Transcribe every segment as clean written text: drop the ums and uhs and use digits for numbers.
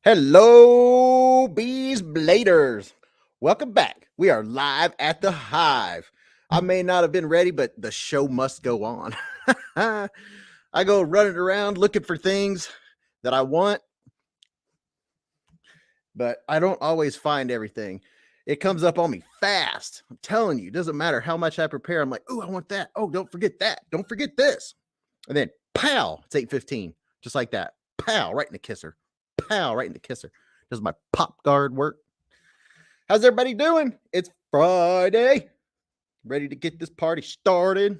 Hello, Beez Bladers. Welcome back. We are live at the Hive. I may not have been ready, but the show must go on. I go running around looking for things that I want, but I don't always find everything. It comes up on me fast. I'm telling you, it doesn't matter how much I prepare. I'm like, oh, I want that. Oh, don't forget that. Don't forget this. And then, pow, it's 8:15. Just like that. Pow, right in the kisser. Pow, right in the kisser. Does my pop guard work? How's everybody doing? It's Friday. Ready to get this party started.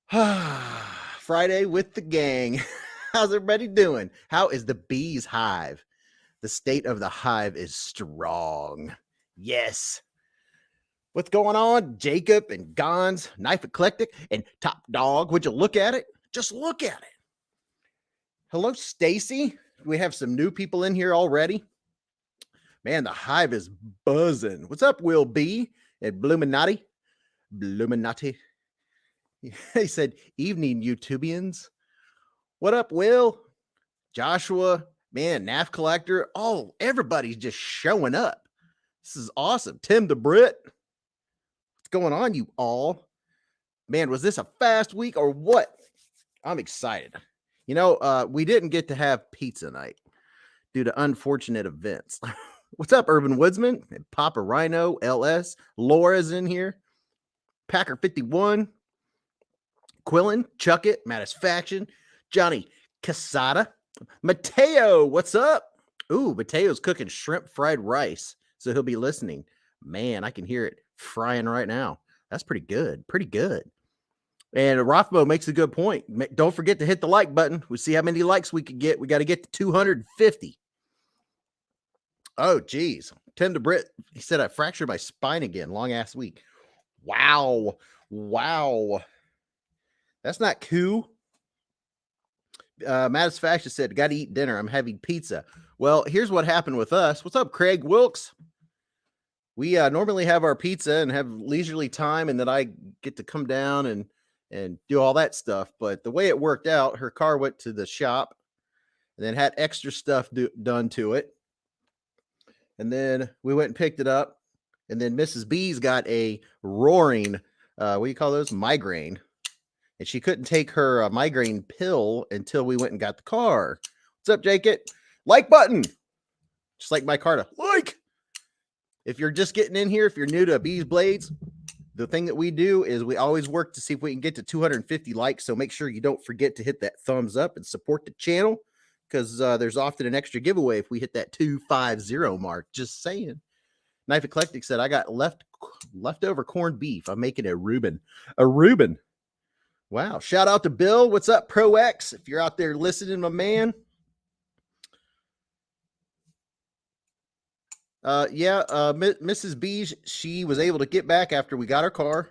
Friday with the gang. How's everybody doing? How is the bees hive? The state of the hive is strong. Yes. What's going on? Jacob and Gons, Knife Eclectic, and Top Dog. Would you look at it? Just look at it. Hello, Stacy. We have some new people in here already. Man, the hive is buzzing. What's up, Will B and Bluminati? Bluminati. He said, evening, YouTubians. What up, Will? Joshua, man, NAF Collector. Oh, everybody's just showing up. This is awesome. Tim the Brit. What's going on, you all? Man, was this a fast week or what? I'm excited. You know, we didn't get to have pizza night due to unfortunate events. What's up, Urban Woodsman? And Papa Rhino, LS. Laura's in here. Packer 51. Quillen, Chuck It, Matisfaction. Johnny Casada. Mateo, what's up? Ooh, Mateo's cooking shrimp fried rice, so he'll be listening. Man, I can hear it frying right now. That's pretty good. Pretty good. And Rothmo makes a good point. Don't forget to hit the like button. We'll see how many likes we can get. We got to get to 250. Oh, geez. Tim DeBritt, he said, I fractured my spine again. Long ass week. Wow. Wow. That's not cool. Matisfaction said, got to eat dinner. I'm having pizza. Well, here's what happened with us. What's up, Craig Wilkes? We normally have our pizza and have leisurely time, and then I get to come down and do all that stuff. But the way it worked out, her car went to the shop and then had extra stuff done to it. And then we went and picked it up. And then Mrs. B's got a roaring, what do you call those? Migraine. And she couldn't take her migraine pill until we went and got the car. What's up, Jake? Like button. Just like Micarta. Like. If you're just getting in here, if you're new to Beez Blades, the thing that we do is we always work to see if we can get to 250 likes. So make sure you don't forget to hit that thumbs up and support the channel, because there's often an extra giveaway if we hit that 250 mark. Just saying. Knife Eclectic said, I got leftover corned beef. I'm making a Reuben. A Reuben. Wow. Shout out to Bill. What's up, Pro X? If you're out there listening, my man. Mrs. B, she was able to get back after we got her car,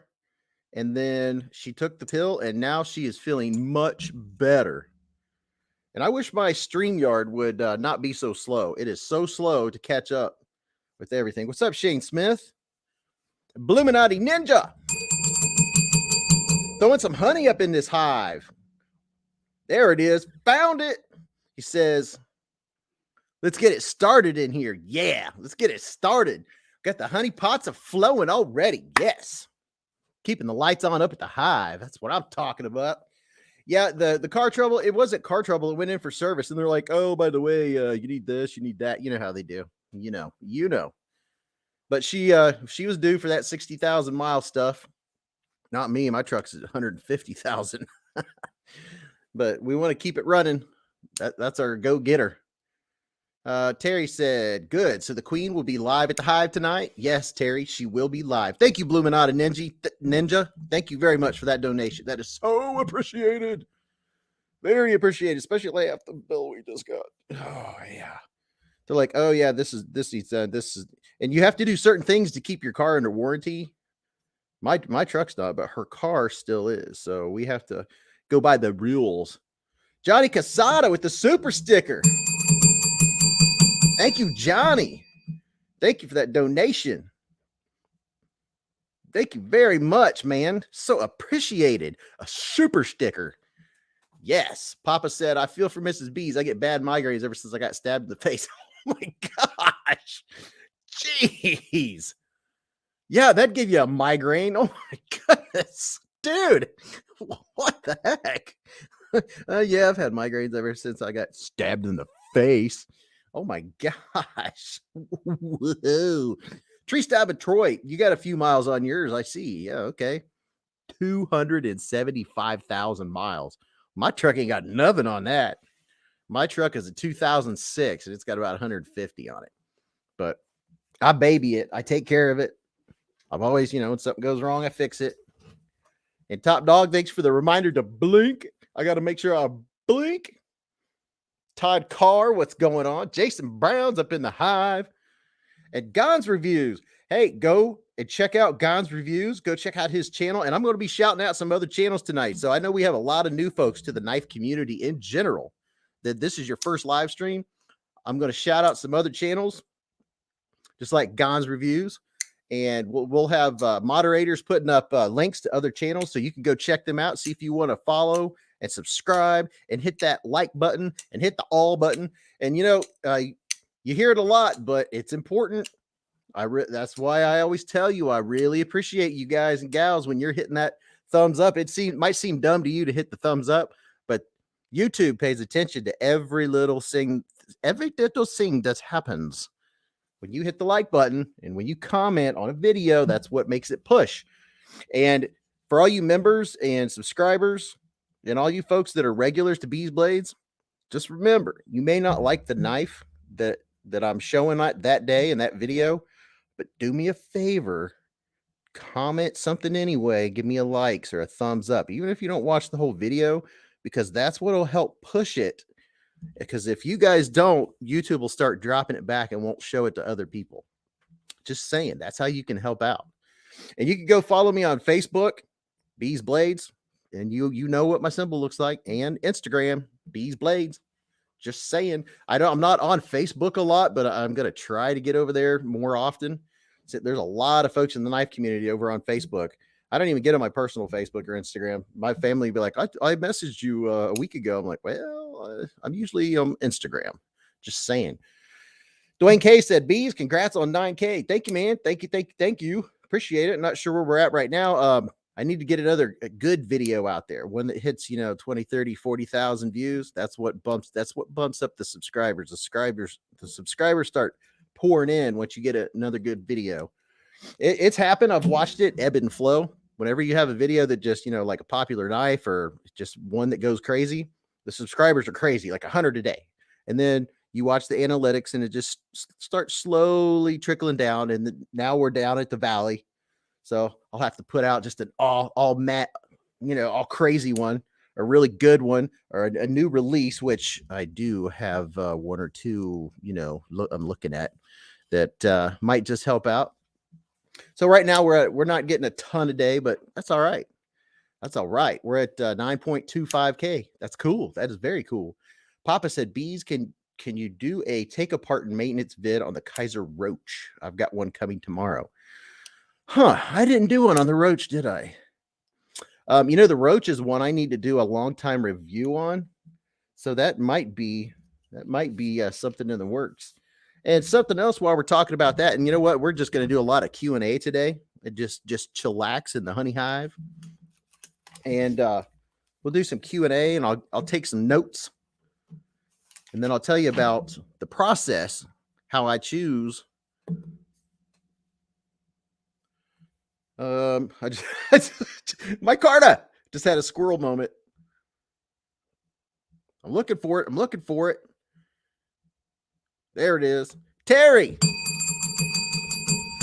and then she took the pill, and now she is feeling much better. And I wish my StreamYard would not be so slow. It is so slow to catch up with everything. What's up, Shane Smith? Bluminati Ninja. Throwing some honey up in this hive. There it is. Found it. He says, let's get it started in here. Yeah, let's get it started. Got the honey pots flowing already. Yes. Keeping the lights on up at the hive. That's what I'm talking about. Yeah, the car trouble, it wasn't car trouble. It went in for service, and they're like, oh, by the way, you need this, you need that. You know how they do. You know. But she was due for that 60,000 mile stuff. Not me. My truck's at 150,000. But we want to keep it running. That's our go-getter. Terry said, good. So the queen will be live at the hive tonight. Yes, Terry, she will be live. Thank you, Bluminata Ninja. Thank you very much for that donation. That is so appreciated. Very appreciated, especially after the bill we just got. Oh, yeah. They're like, oh, yeah, this is, and you have to do certain things to keep your car under warranty. My truck's not, but her car still is. So we have to go by the rules. Johnny Casada with the super sticker. Thank you, Johnny. Thank you for that donation. Thank you very much, man. So appreciated. A super sticker. Yes. Papa said, I feel for Mrs. Beez. I get bad migraines ever since I got stabbed in the face. Oh my gosh. Jeez. Yeah, that'd give you a migraine. Oh my goodness. Dude, what the heck? Yeah, I've had migraines ever since I got stabbed in the face. Oh my gosh. Whoa. Tree Stab of Detroit. You got a few miles on yours, I see. Yeah, okay. 275,000 miles. My truck ain't got nothing on that. My truck is a 2006 and it's got about 150 on it. But I baby it. I take care of it. I've always, when something goes wrong, I fix it. And Top Dog, thanks for the reminder to blink. I got to make sure I blink. Todd Carr, what's going on? Jason Brown's up in the Hive. And Gon's Reviews. Hey, go and check out Gon's Reviews. Go check out his channel. And I'm going to be shouting out some other channels tonight. So I know we have a lot of new folks to the knife community in general. That this is your first live stream. I'm going to shout out some other channels, just like Gon's Reviews. And we'll have moderators putting up links to other channels so you can go check them out. See if you want to follow and subscribe and hit that like button and hit the all button. And, you hear it a lot, but it's important. That's why I always tell you, I really appreciate you guys and gals when you're hitting that thumbs up. Might seem dumb to you to hit the thumbs up, but YouTube pays attention to every little thing that happens. When you hit the like button and when you comment on a video, that's what makes it push. And for all you members and subscribers and all you folks that are regulars to Beez Blades, just remember, you may not like the knife that I'm showing that day in that video, but do me a favor, comment something anyway, give me a likes or a thumbs up, even if you don't watch the whole video, because that's what will help push it. Because if you guys don't, YouTube will start dropping it back and won't show it to other people. Just saying, that's how you can help out. And you can go follow me on Facebook, Beez Blades, and you know what my symbol looks like, and Instagram, Beez Blades. Just saying. I'm not on Facebook a lot, but I'm going to try to get over there more often. So there's a lot of folks in the knife community over on Facebook. I don't even get on my personal Facebook or Instagram. My family would be like, I messaged you a week ago. I'm like, well, I'm usually on Instagram. Just saying. Dwayne K said, Beez, congrats on 9K. Thank you, man. Thank you. Appreciate it. I'm not sure where we're at right now. I need to get a good video out there. One that hits, 20, 30, 40,000 views. That's what bumps up the subscribers. The subscribers start pouring in once you get another good video. It's happened. I've watched it ebb and flow. Whenever you have a video that just, like a popular knife or just one that goes crazy, the subscribers are crazy, like 100 a day. And then you watch the analytics and it just starts slowly trickling down. And now we're down at the valley. So I'll have to put out just an all matte, all crazy one, a really good one, or a new release, which I do have one or two, I'm looking at that might just help out. So right now we're not getting a ton a day, but that's all right. That's all right. We're at 9.25K. That's cool. That is very cool. Papa said, Beez, can you do a take apart and maintenance vid on the Kaiser Roach? I've got one coming tomorrow. I didn't do one on the Roach, did I? The Roach is one I need to do a long time review on. So that might be something in the works. And something else while we're talking about that. And you know what? We're just going to do a lot of Q&A today. And just chillax in the honey hive. And we'll do some Q&A and I'll take some notes. And then I'll tell you about the process, how I choose. Micarta just had a squirrel moment. I'm looking for it. There it is. Terry.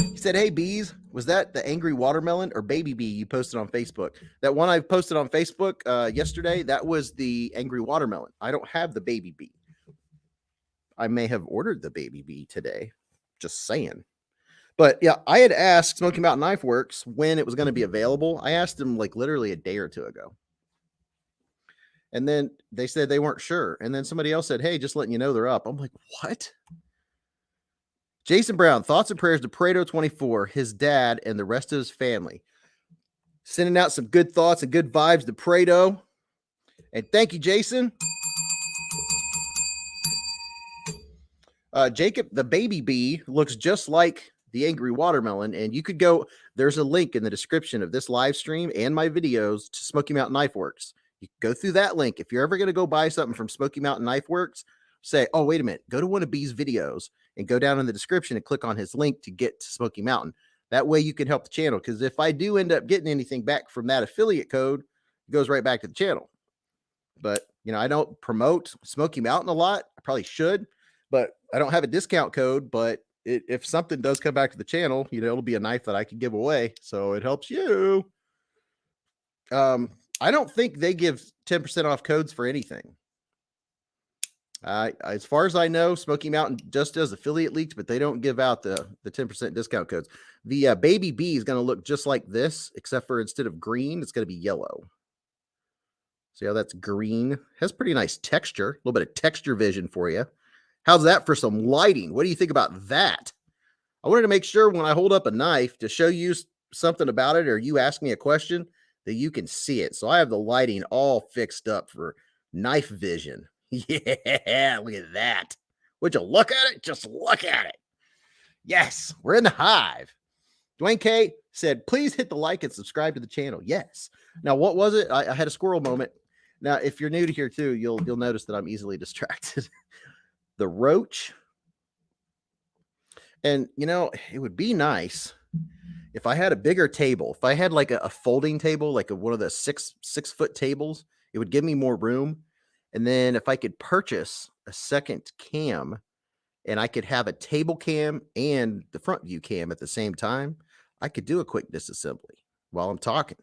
He said, hey, Beez, was that the angry watermelon or baby bee you posted on Facebook? That one I posted on Facebook yesterday, that was the angry watermelon. I don't have the baby bee. I may have ordered the baby bee today. Just saying. But yeah, I had asked Smoky Mountain Knife Works when it was going to be available. I asked them like literally a day or two ago. And then they said they weren't sure. And then somebody else said, hey, just letting you know they're up. I'm like, what? Jason Brown, thoughts and prayers to Pareto 24, his dad, and the rest of his family. Sending out some good thoughts and good vibes to Pareto. And thank you, Jason. Jacob, the baby bee looks just like the angry watermelon, and you could go. There's a link in the description of this live stream and my videos to Smoky Mountain Knife Works. You go through that link. If you're ever going to go buy something from Smoky Mountain Knife Works, say, oh, wait a minute, go to one of Bee's videos and go down in the description and click on his link to get to Smoky Mountain. That way you can help the channel, because if I do end up getting anything back from that affiliate code, it goes right back to the channel. But, you know, I don't promote Smoky Mountain a lot. I probably should, but I don't have a discount code. But if something does come back to the channel, you know, it'll be a knife that I can give away. So it helps you. I don't think they give 10% off codes for anything. As far as I know, Smoky Mountain just does affiliate leaks, but they don't give out the 10% discount codes. The baby bee is going to look just like this, except for instead of green, it's going to be yellow. See how that's green? Has pretty nice texture. A little bit of texture vision for you. How's that for some lighting? What do you think about that? I wanted to make sure when I hold up a knife to show you something about it, or you ask me a question, that you can see it. So I have the lighting all fixed up for knife vision. Yeah, look at that. Would you look at it? Just look at it. Yes, we're in the hive. Dwayne K said, please hit the like and subscribe to the channel. Yes. Now, what was it? I had a squirrel moment. Now, if you're new to here too, you'll notice that I'm easily distracted. The roach. And, you know, it would be nice if I had a bigger table. If I had like a folding table, like one of the six foot tables, it would give me more room. And then if I could purchase a second cam, and I could have a table cam and the front view cam at the same time, I could do a quick disassembly while I'm talking.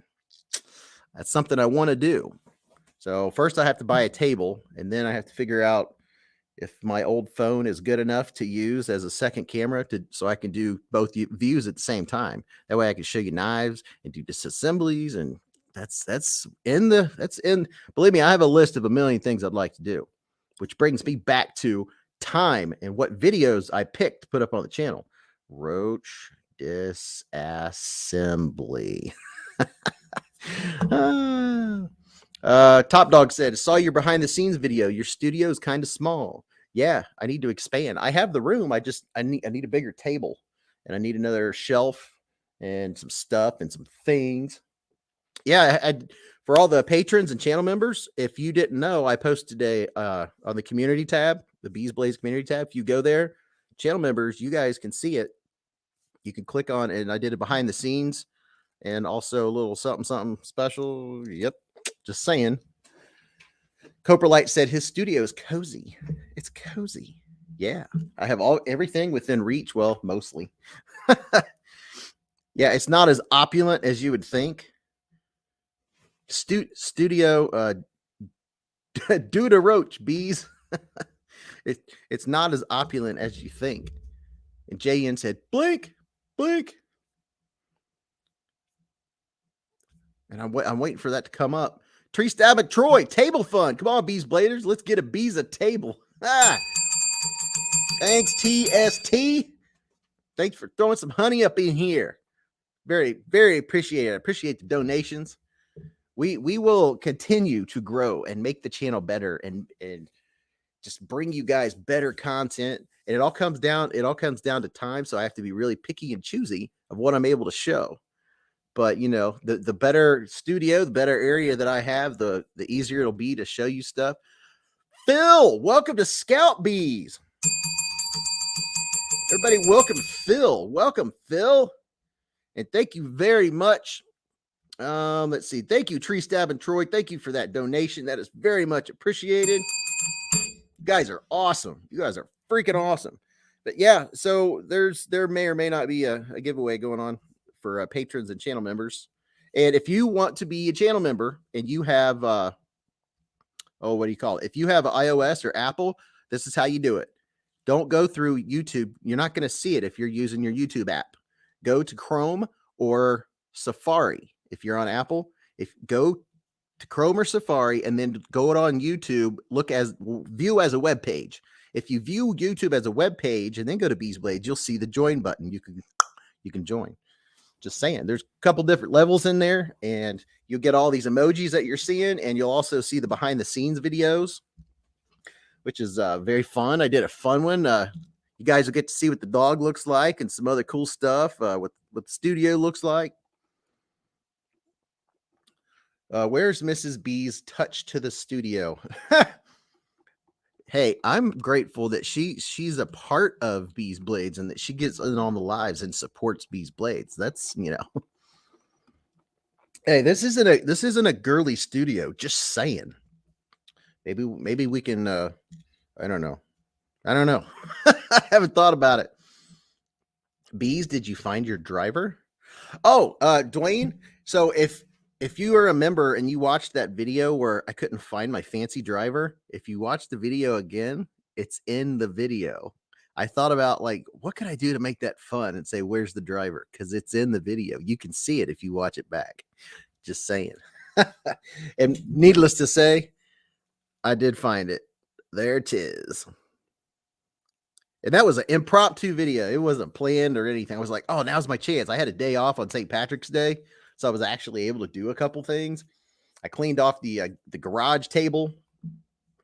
That's something I want to do. So first I have to buy a table, and then I have to figure out if my old phone is good enough to use as a second camera so I can do both views at the same time. That way I can show you knives and do disassemblies, and that's in. Believe me, I have a list of a million things I'd like to do, which brings me back to time and what videos I picked to put up on the channel. Roach disassembly. Top Dog said, saw your behind the scenes video. Your studio is kind of small. Yeah, I need to expand. I have the room. I need a bigger table, and I need another shelf and some stuff and some things. Yeah, for all the patrons and channel members, if you didn't know, I posted on the community tab, the Beez Blades community tab. If you go there, channel members, you guys can see it. You can click on, and I did it behind the scenes, and also a little something special. Yep, just saying. Coprolite said his studio is cozy. It's cozy. Yeah, I have everything within reach. Well, mostly. Yeah, it's not as opulent as you would think. Studio do to roach bees. It's not as opulent as you think. And JN said, blink. And I'm waiting for that to come up. Tree Stab at Troy, table fun. Come on, Beez Bladers. Let's get a bees a table. Thanks, TST. Thanks for throwing some honey up in here. Very, very appreciate it. I appreciate the donations. We will continue to grow and make the channel better and just bring you guys better content. And it all comes down to time. So I have to be really picky and choosy of what I'm able to show. But, you know, the better studio, the better area that I have, the easier it'll be to show you stuff. Phil, welcome to Scout Bees. Everybody, welcome Phil. Welcome, Phil. And thank you very much. Let's see. Thank you, Tree Stab and Troy. Thank you for that donation. That is very much appreciated. You guys are awesome. You guys are freaking awesome. But yeah, so there may or may not be a giveaway going on for patrons and channel members. And if you want to be a channel member and you have what do you call it? If you have iOS or Apple, this is how you do it. Don't go through YouTube. You're not going to see it if you're using your YouTube app. Go to Chrome or Safari. If you're on Apple, go to Chrome or Safari and then go on YouTube, view as a web page. If you view YouTube as a web page and then go to Beez Blades, you'll see the join button. You can join. Just saying, there's a couple different levels in there, and you'll get all these emojis that you're seeing, and you'll also see the behind the scenes videos, which is very fun. I did a fun one. You guys will get to see what the dog looks like and some other cool stuff, what the studio looks like. Where's Mrs. B's touch to the studio? Hey, I'm grateful that she's a part of Beez Blades and that she gets in on the lives and supports Beez Blades. That's, you know. Hey, this isn't a girly studio, just saying. Maybe we can I don't know. I haven't thought about it. Beez, did you find your driver? Oh, Dwayne. So if you are a member and you watched that video where I couldn't find my fancy driver, if you watch the video again, it's in the video. I thought about like, what could I do to make that fun and say, where's the driver? Because it's in the video. You can see it if you watch it back. Just saying. And needless to say, I did find it. There it is. And that was an impromptu video. It wasn't planned or anything. I was like, oh, now's my chance. I had a day off on St. Patrick's Day, so I was actually able to do a couple things. I cleaned off the garage table.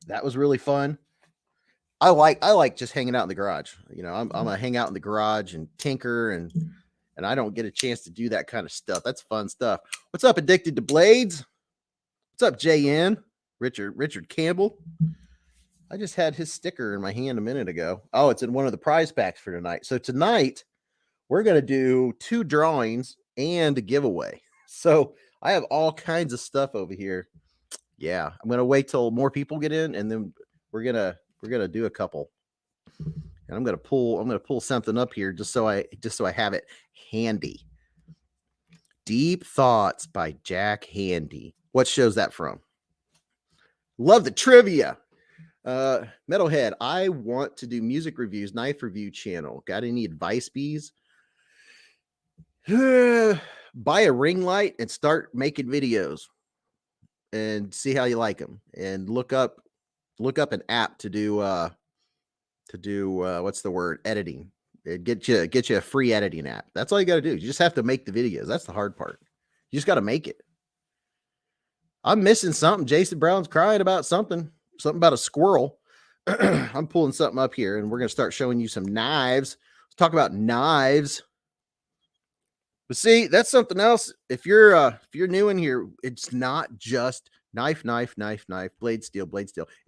That was really fun. I like just hanging out in the garage. You know, I'm gonna hang out in the garage and tinker, and I don't get a chance to do that kind of stuff. That's fun stuff. What's up, Addicted to Blades? What's up, JN? Richard Campbell. I just had his sticker in my hand a minute ago. Oh, it's in one of the prize packs for tonight. So tonight we're going to do 2 drawings and a giveaway. So I have all kinds of stuff over here. Yeah, I'm going to wait till more people get in, and then we're going to do a couple. And I'm going to pull something up here just so I have it handy. Deep Thoughts by Jack Handy. What show's that from? Love the trivia. Metalhead, I want to do music reviews, knife review channel. Got any advice, Beez? Buy a ring light and start making videos and see how you like them. And look up an app to do what's the word? Editing. It get you a free editing app. That's all you got to do. You just have to make the videos. That's the hard part. You just got to make it. I'm missing something. Jason Brown's crying about something about a squirrel. I'm pulling something up here, and we're going to start showing you some knives. Let's talk about knives. But see, that's something else. If you're new in here, it's not just knife, blade steel.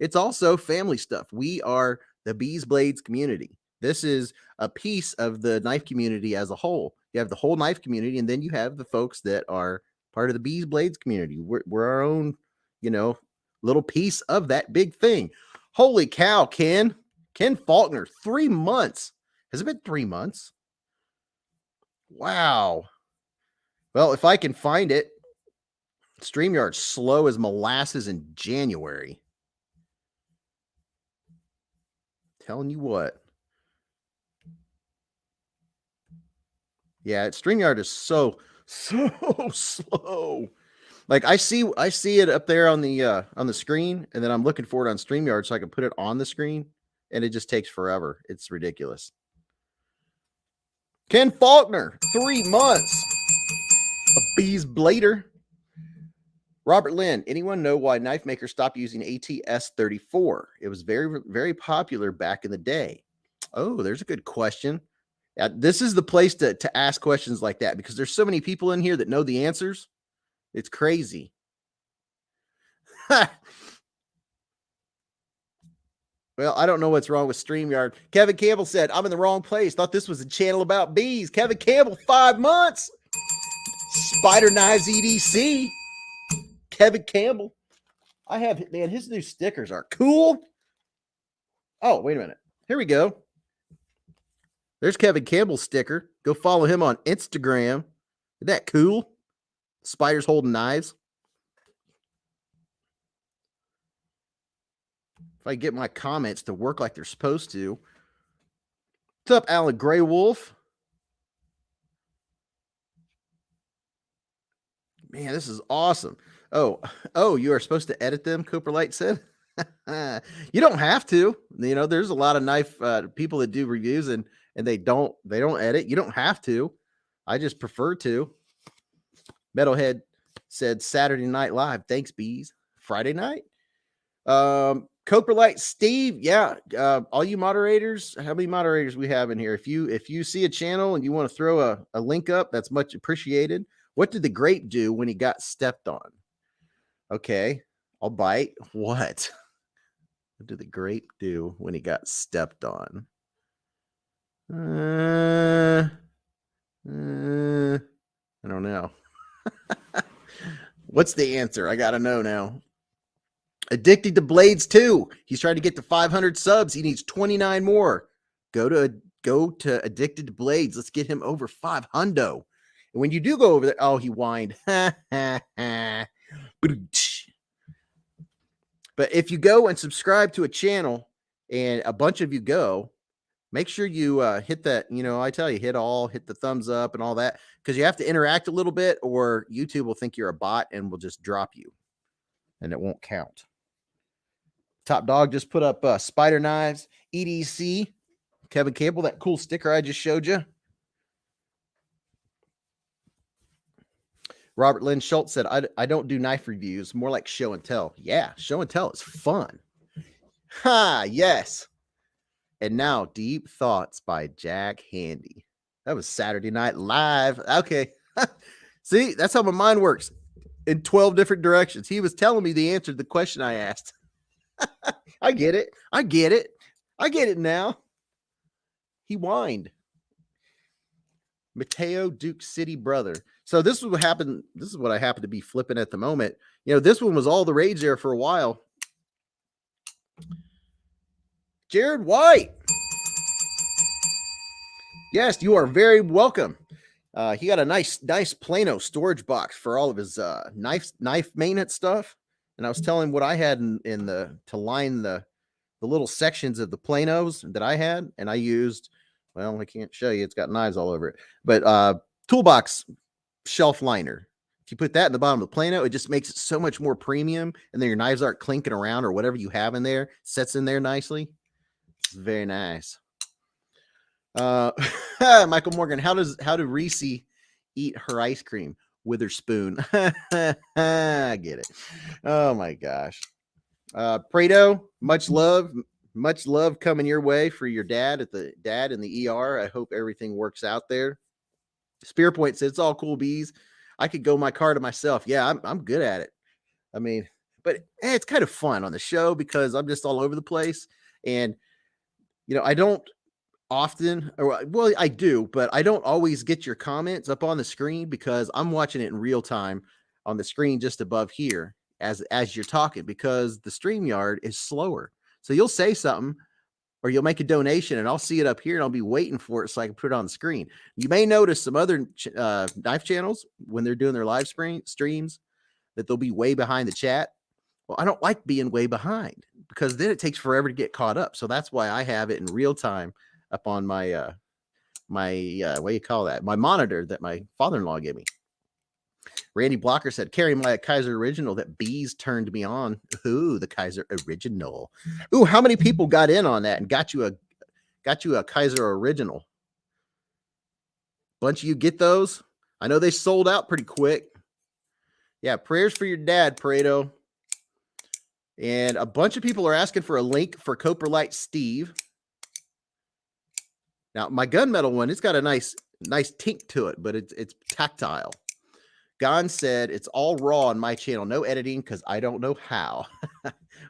It's also family stuff. We are the Beez Blades community. This is a piece of the knife community as a whole. You have the whole knife community, and then you have the folks that are part of the Beez Blades community. We're our own, little piece of that big thing. Holy cow, Ken Faulkner, 3 months. Has it been 3 months? Wow. Well, if I can find it, StreamYard's slow as molasses in January. Telling you what. Yeah, StreamYard is so slow. Like I see it up there on the screen, and then I'm looking for it on StreamYard so I can put it on the screen, and it just takes forever. It's ridiculous. Ken Faulkner, 3 months. A Beez Blader. Robert Lynn, anyone know why knife makers stopped using ATS-34? It was very, very popular back in the day. Oh, there's a good question. This is the place to ask questions like that, because there's so many people in here that know the answers. It's crazy. Well, I don't know what's wrong with StreamYard. Kevin Campbell said, I'm in the wrong place. Thought this was a channel about bees. Kevin Campbell, 5 months. Spider Knives EDC. Kevin Campbell. Man, his new stickers are cool. Oh, wait a minute. Here we go. There's Kevin Campbell's sticker. Go follow him on Instagram. Isn't that cool? Spiders holding knives. If I get my comments to work like they're supposed to. What's up, Alan Grey Wolf? Man, this is awesome. Oh, you are supposed to edit them, Cooper Light said. You don't have to. There's a lot of knife people that do reviews and they don't edit. You don't have to. I just prefer to. Metalhead said Saturday Night Live. Thanks, Beez. Friday night? Coprolite Steve, yeah. All you moderators, how many moderators we have in here? If you see a channel and you want to throw a link up, that's much appreciated. What did the grape do when he got stepped on? Okay, I'll bite. What did the grape do when he got stepped on? I don't know. What's the answer? I gotta know now. Addicted to Blades too. He's trying to get to 500 subs. He needs 29 more. Go to Addicted to Blades. Let's get him over 500. And when you do go over there, oh, he whined. But if you go and subscribe to a channel and a bunch of you go, make sure you hit that, I tell you, hit the thumbs up and all that, because you have to interact a little bit or YouTube will think you're a bot and will just drop you and it won't count. Top Dog just put up spider knives, EDC. Kevin Campbell, that cool sticker I just showed you. Robert Lynn Schultz said, I don't do knife reviews, more like show and tell. Yeah, show and tell is fun. Ha, yes. And now, Deep Thoughts by Jack Handy. That was Saturday Night Live. Okay. See, that's how my mind works in 12 different directions. He was telling me the answer to the question I asked. I get it. I get it now. He whined. Mateo Duke City brother. So this is what happened. This is what I happen to be flipping at the moment. This one was all the rage there for a while. Jared White. Yes, you are very welcome. He got a nice Plano storage box for all of his knife maintenance stuff. And I was telling him what I had to line the little sections of the Planos that I had. And I used, well, I can't show you. It's got knives all over it. But toolbox shelf liner. If you put that in the bottom of the Plano, it just makes it so much more premium. And then your knives aren't clinking around or whatever you have in there. Sets in there nicely. It's very nice. Michael Morgan, how do Reese eat her ice cream? With her spoon. I get it. Oh my gosh. Prado, much love coming your way for your dad in the ER. I hope everything works out there. Spear Point says it's all cool, Bees. I could go Micarta myself. Yeah, I'm good at it. I mean, but it's kind of fun on the show because I'm just all over the place. And I don't often, well, I do, but I don't always get your comments up on the screen because I'm watching it in real time on the screen just above here as you're talking, because the StreamYard is slower. So you'll say something or you'll make a donation and I'll see it up here and I'll be waiting for it so I can put it on the screen. You may notice some other knife channels when they're doing their live streams that they'll be way behind the chat. Well, I don't like being way behind because then it takes forever to get caught up. So that's why I have it in real time up on my what do you call that? My monitor that my father-in-law gave me. Randy Blocker said, carry my Kaiser original that Bees turned me on. Ooh, the Kaiser original. Ooh, how many people got in on that and got you a Kaiser original? Bunch of you get those? I know they sold out pretty quick. Yeah, prayers for your dad, Prado. And a bunch of people are asking for a link for Coprolite Steve. Now, my gunmetal one, it's got a nice tink to it, but it's tactile. Gon said it's all raw on my channel, no editing because I don't know how.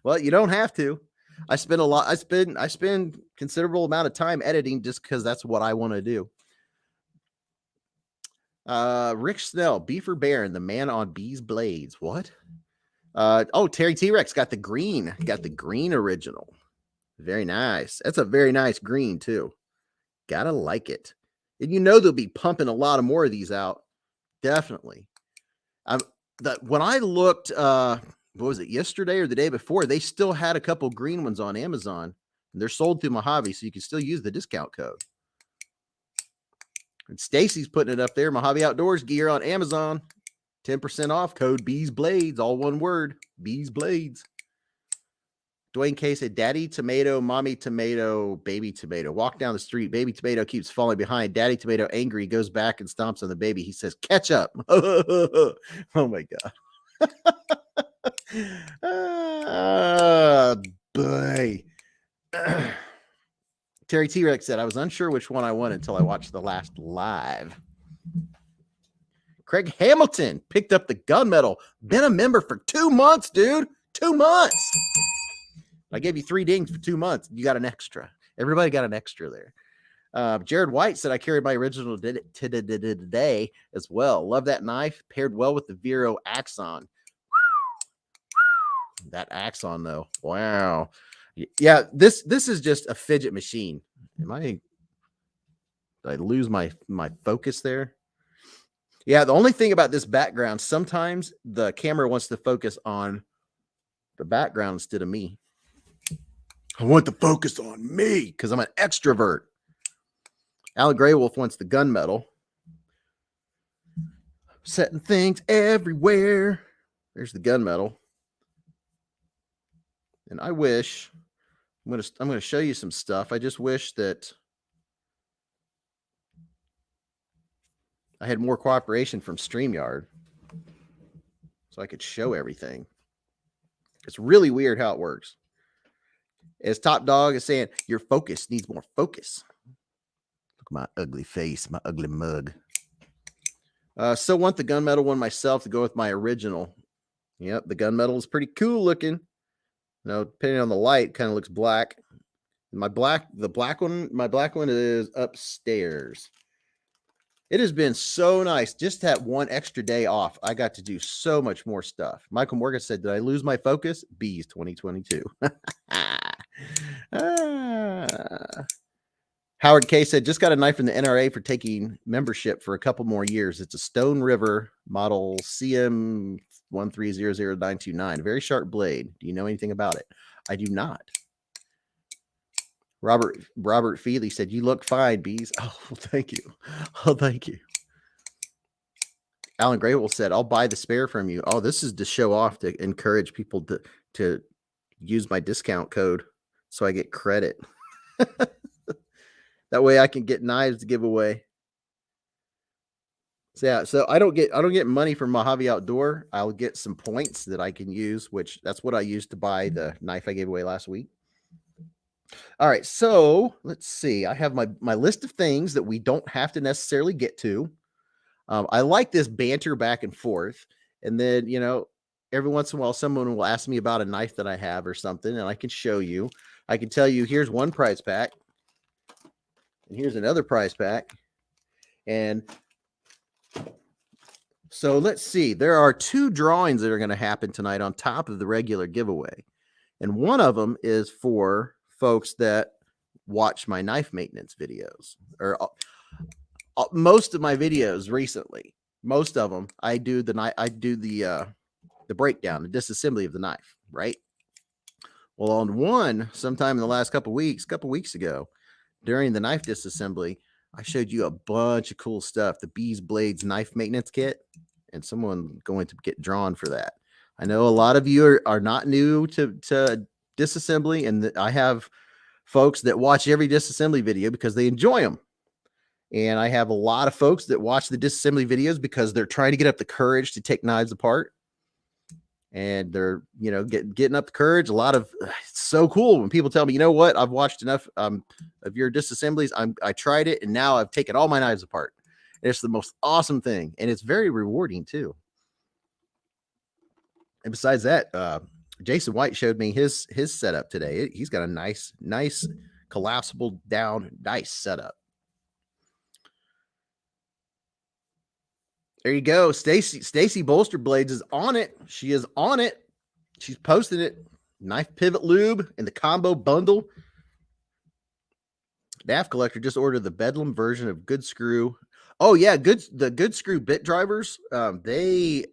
Well, you don't have to. I spend considerable amount of time editing just because that's what I want to do. Rick Snell, Beefer Baron, the man on Beez Blades. What? Terry T-Rex got the green original. Very nice. That's a very nice green too. Gotta like it. And they'll be pumping a lot of more of these out. Definitely. When I looked, what was it, yesterday or the day before, they still had a couple green ones on Amazon. And they're sold through Mojave, so you can still use the discount code. And Stacy's putting it up there. Mojave Outdoors gear on Amazon. 10% off, code Beez Blades, all one word. Beez Blades. Dwayne K said, Daddy tomato, mommy tomato, baby tomato. Walk down the street. Baby tomato keeps falling behind. Daddy tomato, angry, goes back and stomps on the baby. He says, catch up. Oh my God. Boy. Terry T-Rex said, I was unsure which one I wanted until I watched the last live. Craig Hamilton picked up the gunmetal. Been a member for 2 months, dude. 2 months. I gave you 3 dings for 2 months. You got an extra. Everybody got an extra there. Jared White said, I carried my original today as well. Love that knife. Paired well with the Vero Axon. That Axon, though. Wow. Yeah, this is just a fidget machine. Did I lose my focus there? Yeah, the only thing about this background, sometimes the camera wants to focus on the background instead of me. I want the focus on me because I'm an extrovert. Alan Grey Wolf wants the gunmetal. Setting things everywhere. There's the gunmetal. And I wish I'm gonna show you some stuff. I just wish that I had more cooperation from StreamYard so I could show everything. It's really weird how it works. As Top Dog is saying, your focus needs more focus. Look at my ugly face, my ugly mug. So want the gunmetal one myself to go with my original. Yep, the gunmetal is pretty cool looking. Now, depending on the light, kind of looks black. My black one is upstairs. It has been so nice. Just that one extra day off, I got to do so much more stuff. Michael Morgan said, did I lose my focus? Bees 2022. Howard K said, just got a knife from the NRA for taking membership for a couple more years. It's a Stone River model CM 1300929. Very sharp blade. Do you know anything about it? I do not. Robert Feely said, you look fine, Bees. Oh, thank you. Oh, thank you. Alan Graywell said, I'll buy the spare from you. Oh, this is to show off, to encourage people to use my discount code so I get credit. That way I can get knives to give away. So yeah, so I don't get money from Mojave Outdoor. I'll get some points that I can use, which that's what I used to buy the knife I gave away last week. All right, so let's see. I have my list of things that we don't have to necessarily get to. I like this banter back and forth. And then, every once in a while, someone will ask me about a knife that I have or something, and I can show you. I can tell you, here's one prize pack. And here's another prize pack. And so let's see. There are 2 drawings that are going to happen tonight on top of the regular giveaway. And one of them is for folks that watch my knife maintenance videos, or most of my videos recently. Most of them, I do the breakdown, the disassembly of the knife, right? Well, on one, sometime in the last couple weeks ago, during the knife disassembly, I showed you a bunch of cool stuff, the Beez Blades knife maintenance kit, and someone going to get drawn for that. I know a lot of you are not new to disassembly, and I have folks that watch every disassembly video because they enjoy them. And I have a lot of folks that watch the disassembly videos because they're trying to get up the courage to take knives apart. And they're, getting up the courage. It's so cool when people tell me, you know what, I've watched enough of your disassemblies. I tried it, and now I've taken all my knives apart. And it's the most awesome thing. And it's very rewarding too. And besides that, Jason White showed me his setup today. He's got a nice collapsible down, nice setup. There you go. Stacy Bolster Blades is on it. She is on it. She's posted it. Knife pivot lube in the combo bundle. DAF Collector just ordered the Bedlam version of Good Screw. Oh yeah, the Good Screw bit drivers. They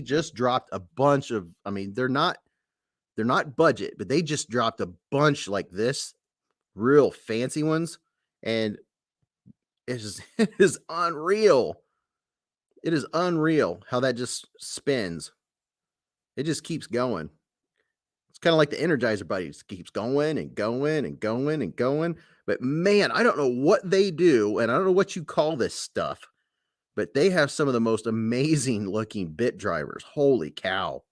just dropped a bunch of. I mean, they're not budget, but they just dropped a bunch like this, real fancy ones, and it is unreal. It is unreal how that just spins. It just keeps going. It's kind of like the Energizer Bunny. It keeps going and going and going and going. But man, I don't know what they do, and I don't know what you call this stuff, but they have some of the most amazing looking bit drivers. Holy cow.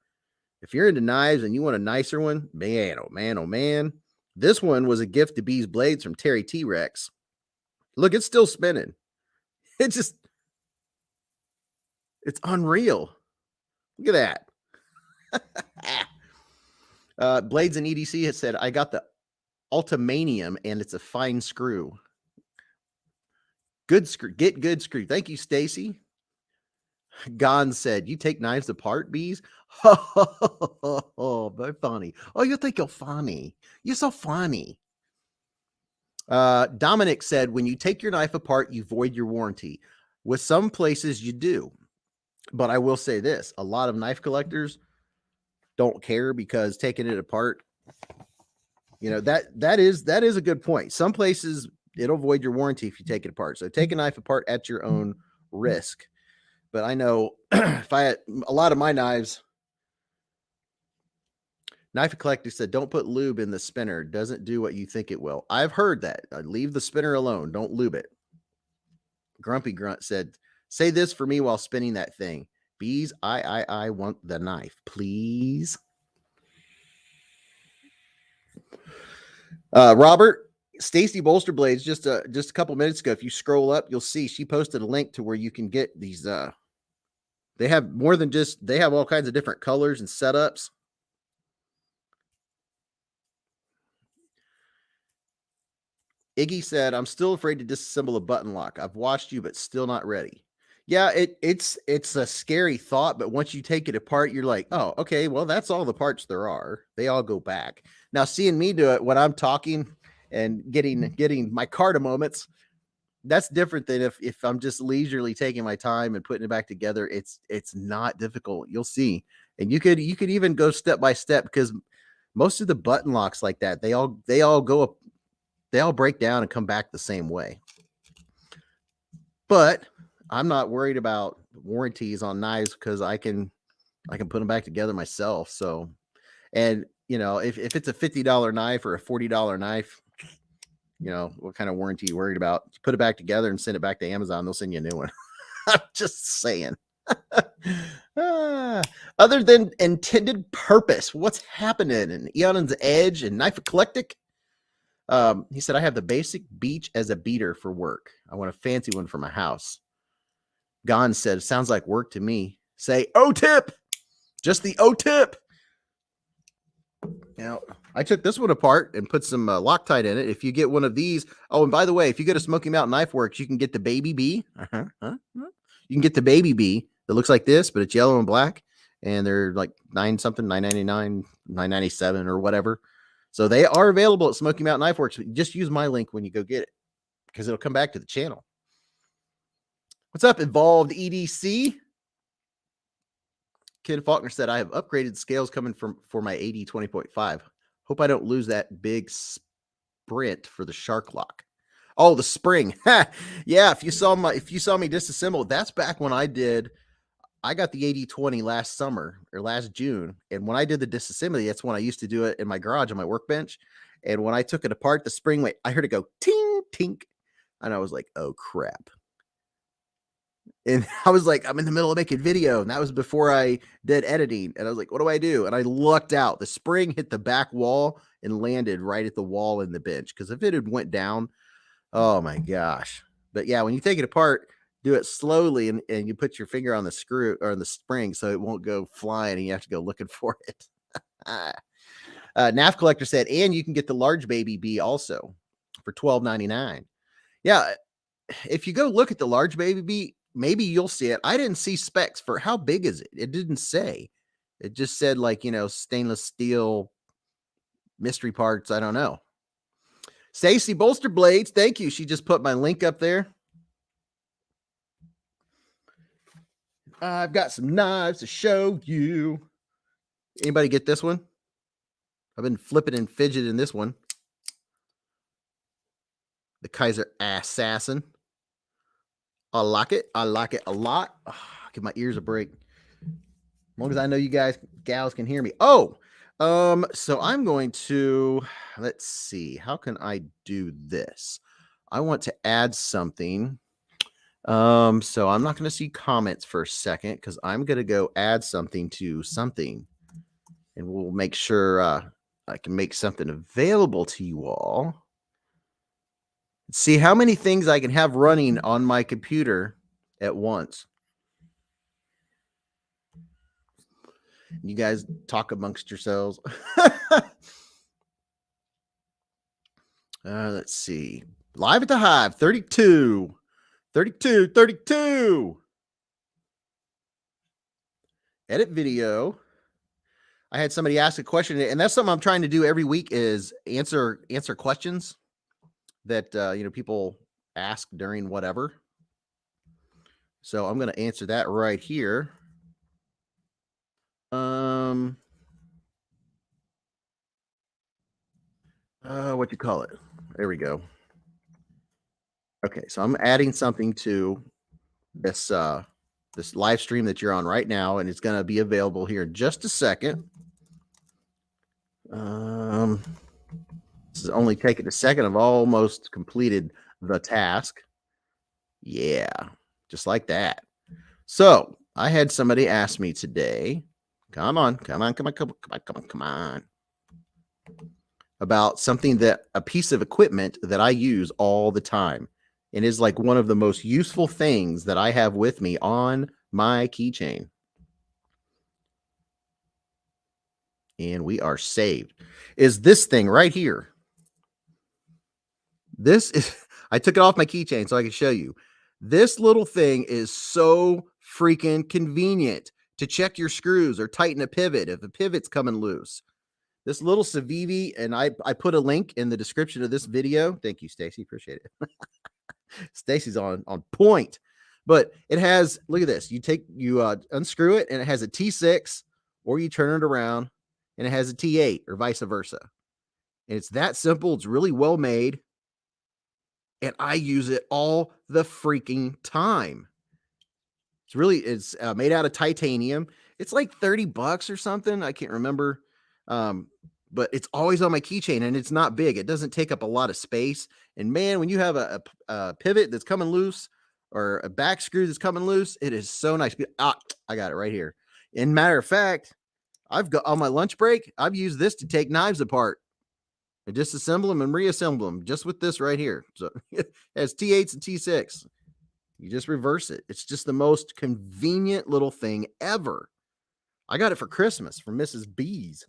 If you're into knives and you want a nicer one, man, oh man, oh man. This one was a gift to Beez Blades from Terry T-Rex. Look, it's still spinning. It's unreal. Look at that. Blades and EDC has said, I got the Ultimanium and it's a fine screw. Good screw. Get good screw. Thank you, Stacy. Gon said, you take knives apart, Bees? Oh, very funny. Oh, you think you're funny. You're so funny. Dominic said, when you take your knife apart, you void your warranty. With some places you do. But I will say this, a lot of knife collectors don't care because taking it apart, you know, that is a good point. Some places it'll void your warranty if you take it apart. So take a knife apart at your own risk. But I know if I had a lot of my knives, Knife Collector said, don't put lube in the spinner. Doesn't do what you think it will. I've heard that. Leave the spinner alone. Don't lube it. Grumpy Grunt said, say this for me while spinning that thing. Bees, I want the knife, please. Robert, Stacy Bolster Blades, just a couple minutes ago, if you scroll up, you'll see she posted a link to where you can get these. They have more than just, they have all kinds of different colors and setups. Iggy said, I'm still afraid to disassemble a button lock. I've watched you, but still not ready. Yeah, it's a scary thought, but once you take it apart, you're like, oh, okay, well, that's all the parts there are. They all go back. Now, seeing me do it when I'm talking and getting Micarta moments, that's different than if I'm just leisurely taking my time and putting it back together. It's not difficult. You'll see. And you could even go step by step, because most of the button locks like that, they all go up, they all break down and come back the same way. But I'm not worried about warranties on knives because I can put them back together myself. So, and you know, if it's a $50 knife or a $40 knife, you know, what kind of warranty you worried about? You put it back together and send it back to Amazon. They'll send you a new one. I'm just saying. Other than intended purpose, what's happening in Eon's Edge and Knife Eclectic? He said, I have the basic beach as a beater for work. I want a fancy one for my house. Gon said, sounds like work to me. Say O-tip. Just the O-tip. Now, I took this one apart and put some Loctite in it. If you get one of these, oh, and by the way, if you go to Smoky Mountain Knife Works, you can get the baby bee. You can get the baby bee that looks like this, but it's yellow and black, and they're like $9.99, $9.97 or whatever. So they are available at Smoky Mountain Knife Works. Just use my link when you go get it, because it'll come back to the channel. What's up, Evolved EDC? Kid Faulkner said, I have upgraded scales coming for my AD 20.5. Hope I don't lose that big sprint for the shark lock. Oh, the spring. Yeah, if you saw me disassemble, that's back when I got the AD 20 last summer or last June. And when I did the disassembly, that's when I used to do it in my garage on my workbench. And when I took it apart, the spring went, I heard it go ting, tink. And I was like, oh crap. And I was like, I'm in the middle of making video. And that was before I did editing. And I was like, what do I do? And I lucked out. The spring hit the back wall and landed right at the wall in the bench. Because if it had went down, oh my gosh. But yeah, when you take it apart, do it slowly and you put your finger on the screw or on the spring so it won't go flying and you have to go looking for it. NAF Collector said, and you can get the large baby bee also for $12.99. Yeah, if you go look at the large baby bee, maybe you'll see it. I didn't see specs for how big is it. It didn't say. It just said like, you know, stainless steel mystery parts. I don't know. Stacy Bolster Blades, thank you. She just put my link up there. I've got some knives to show you. Anybody get this one? I've been flipping and fidgeting this one. The Kaiser Assassin. I like it. I like it a lot. Oh, give my ears a break. As long as I know you guys, gals, can hear me. Oh, So I'm going to, let's see, how can I do this? I want to add something. So I'm not going to see comments for a second because I'm going to go add something to something, and we'll make sure I can make something available to you all. Let's see how many things I can have running on my computer at once. You guys talk amongst yourselves. Let's see. Live at the Hive, 32. 32, 32. Edit video. I had somebody ask a question, and that's something I'm trying to do every week is answer questions that people ask during whatever. So I'm going to answer that right here. What you call it? There we go. Okay, so I'm adding something to this this live stream that you're on right now, and it's going to be available here in just a second. This is only taking a second. I've almost completed the task. Yeah, just like that. So I had somebody ask me today, come on, about something a piece of equipment that I use all the time. And is like one of the most useful things that I have with me on my keychain. And we are saved. Is this thing right here. This is, I took it off my keychain so I can show you. This little thing is so freaking convenient to check your screws or tighten a pivot if the pivot's coming loose. This little Civivi, and I put a link in the description of this video. Thank you, Stacy. Appreciate it. Stacy's on point. But it has, look at this. You unscrew it, and it has a T6, or you turn it around, and it has a T8, or vice versa. And it's that simple. It's really well made. And I use it all the freaking time. It's made out of titanium. It's like $30 or something. I can't remember. But it's always on my keychain, and it's not big. It doesn't take up a lot of space. And man, when you have a pivot that's coming loose or a back screw that's coming loose, it is so nice. I got it right here. And matter of fact, I've got on my lunch break, I've used this to take knives apart and disassemble them and reassemble them just with this right here. So it has T8s and T6. You just reverse it. It's just the most convenient little thing ever. I got it for Christmas from Mrs. Beez.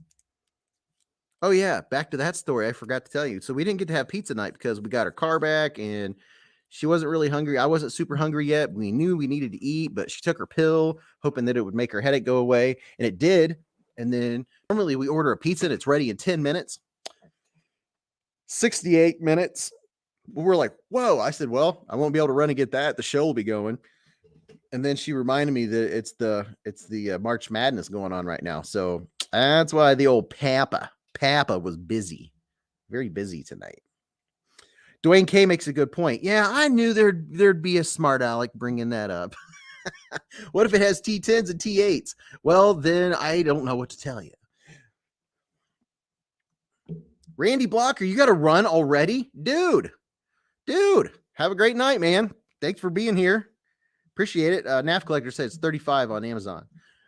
Oh, yeah. Back to that story. I forgot to tell you. So we didn't get to have pizza night because we got her car back and she wasn't really hungry. I wasn't super hungry yet. We knew we needed to eat, but she took her pill, hoping that it would make her headache go away. And it did. And then normally we order a pizza and it's ready in 10 minutes. 68 minutes. We're like, whoa. I said, well, I won't be able to run and get that. The show will be going. And then she reminded me that it's the March Madness going on right now. So that's why the old Papa was busy, very busy tonight. Dwayne K makes a good point. Yeah, I knew there'd be a smart aleck bringing that up. What if it has T10s and T8s? Well, then I don't know what to tell you. Randy Blocker, you got to run already? Dude, have a great night, man. Thanks for being here. Appreciate it. NAF Collector says it's 35 on Amazon.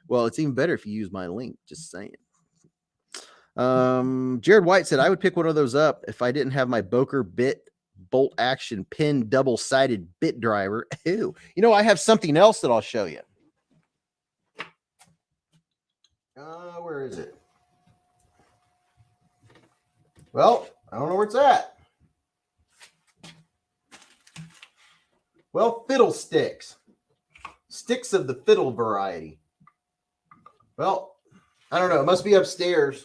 Well, it's even better if you use my link. Just saying. Jared White said, I would pick one of those up if I didn't have my Boker bit bolt action pin double-sided bit driver. Ew. I have something else that I'll show you. Where is it? Well, I don't know where it's at. Well, fiddlesticks. Sticks of the fiddle variety. Well, I don't know. It must be upstairs.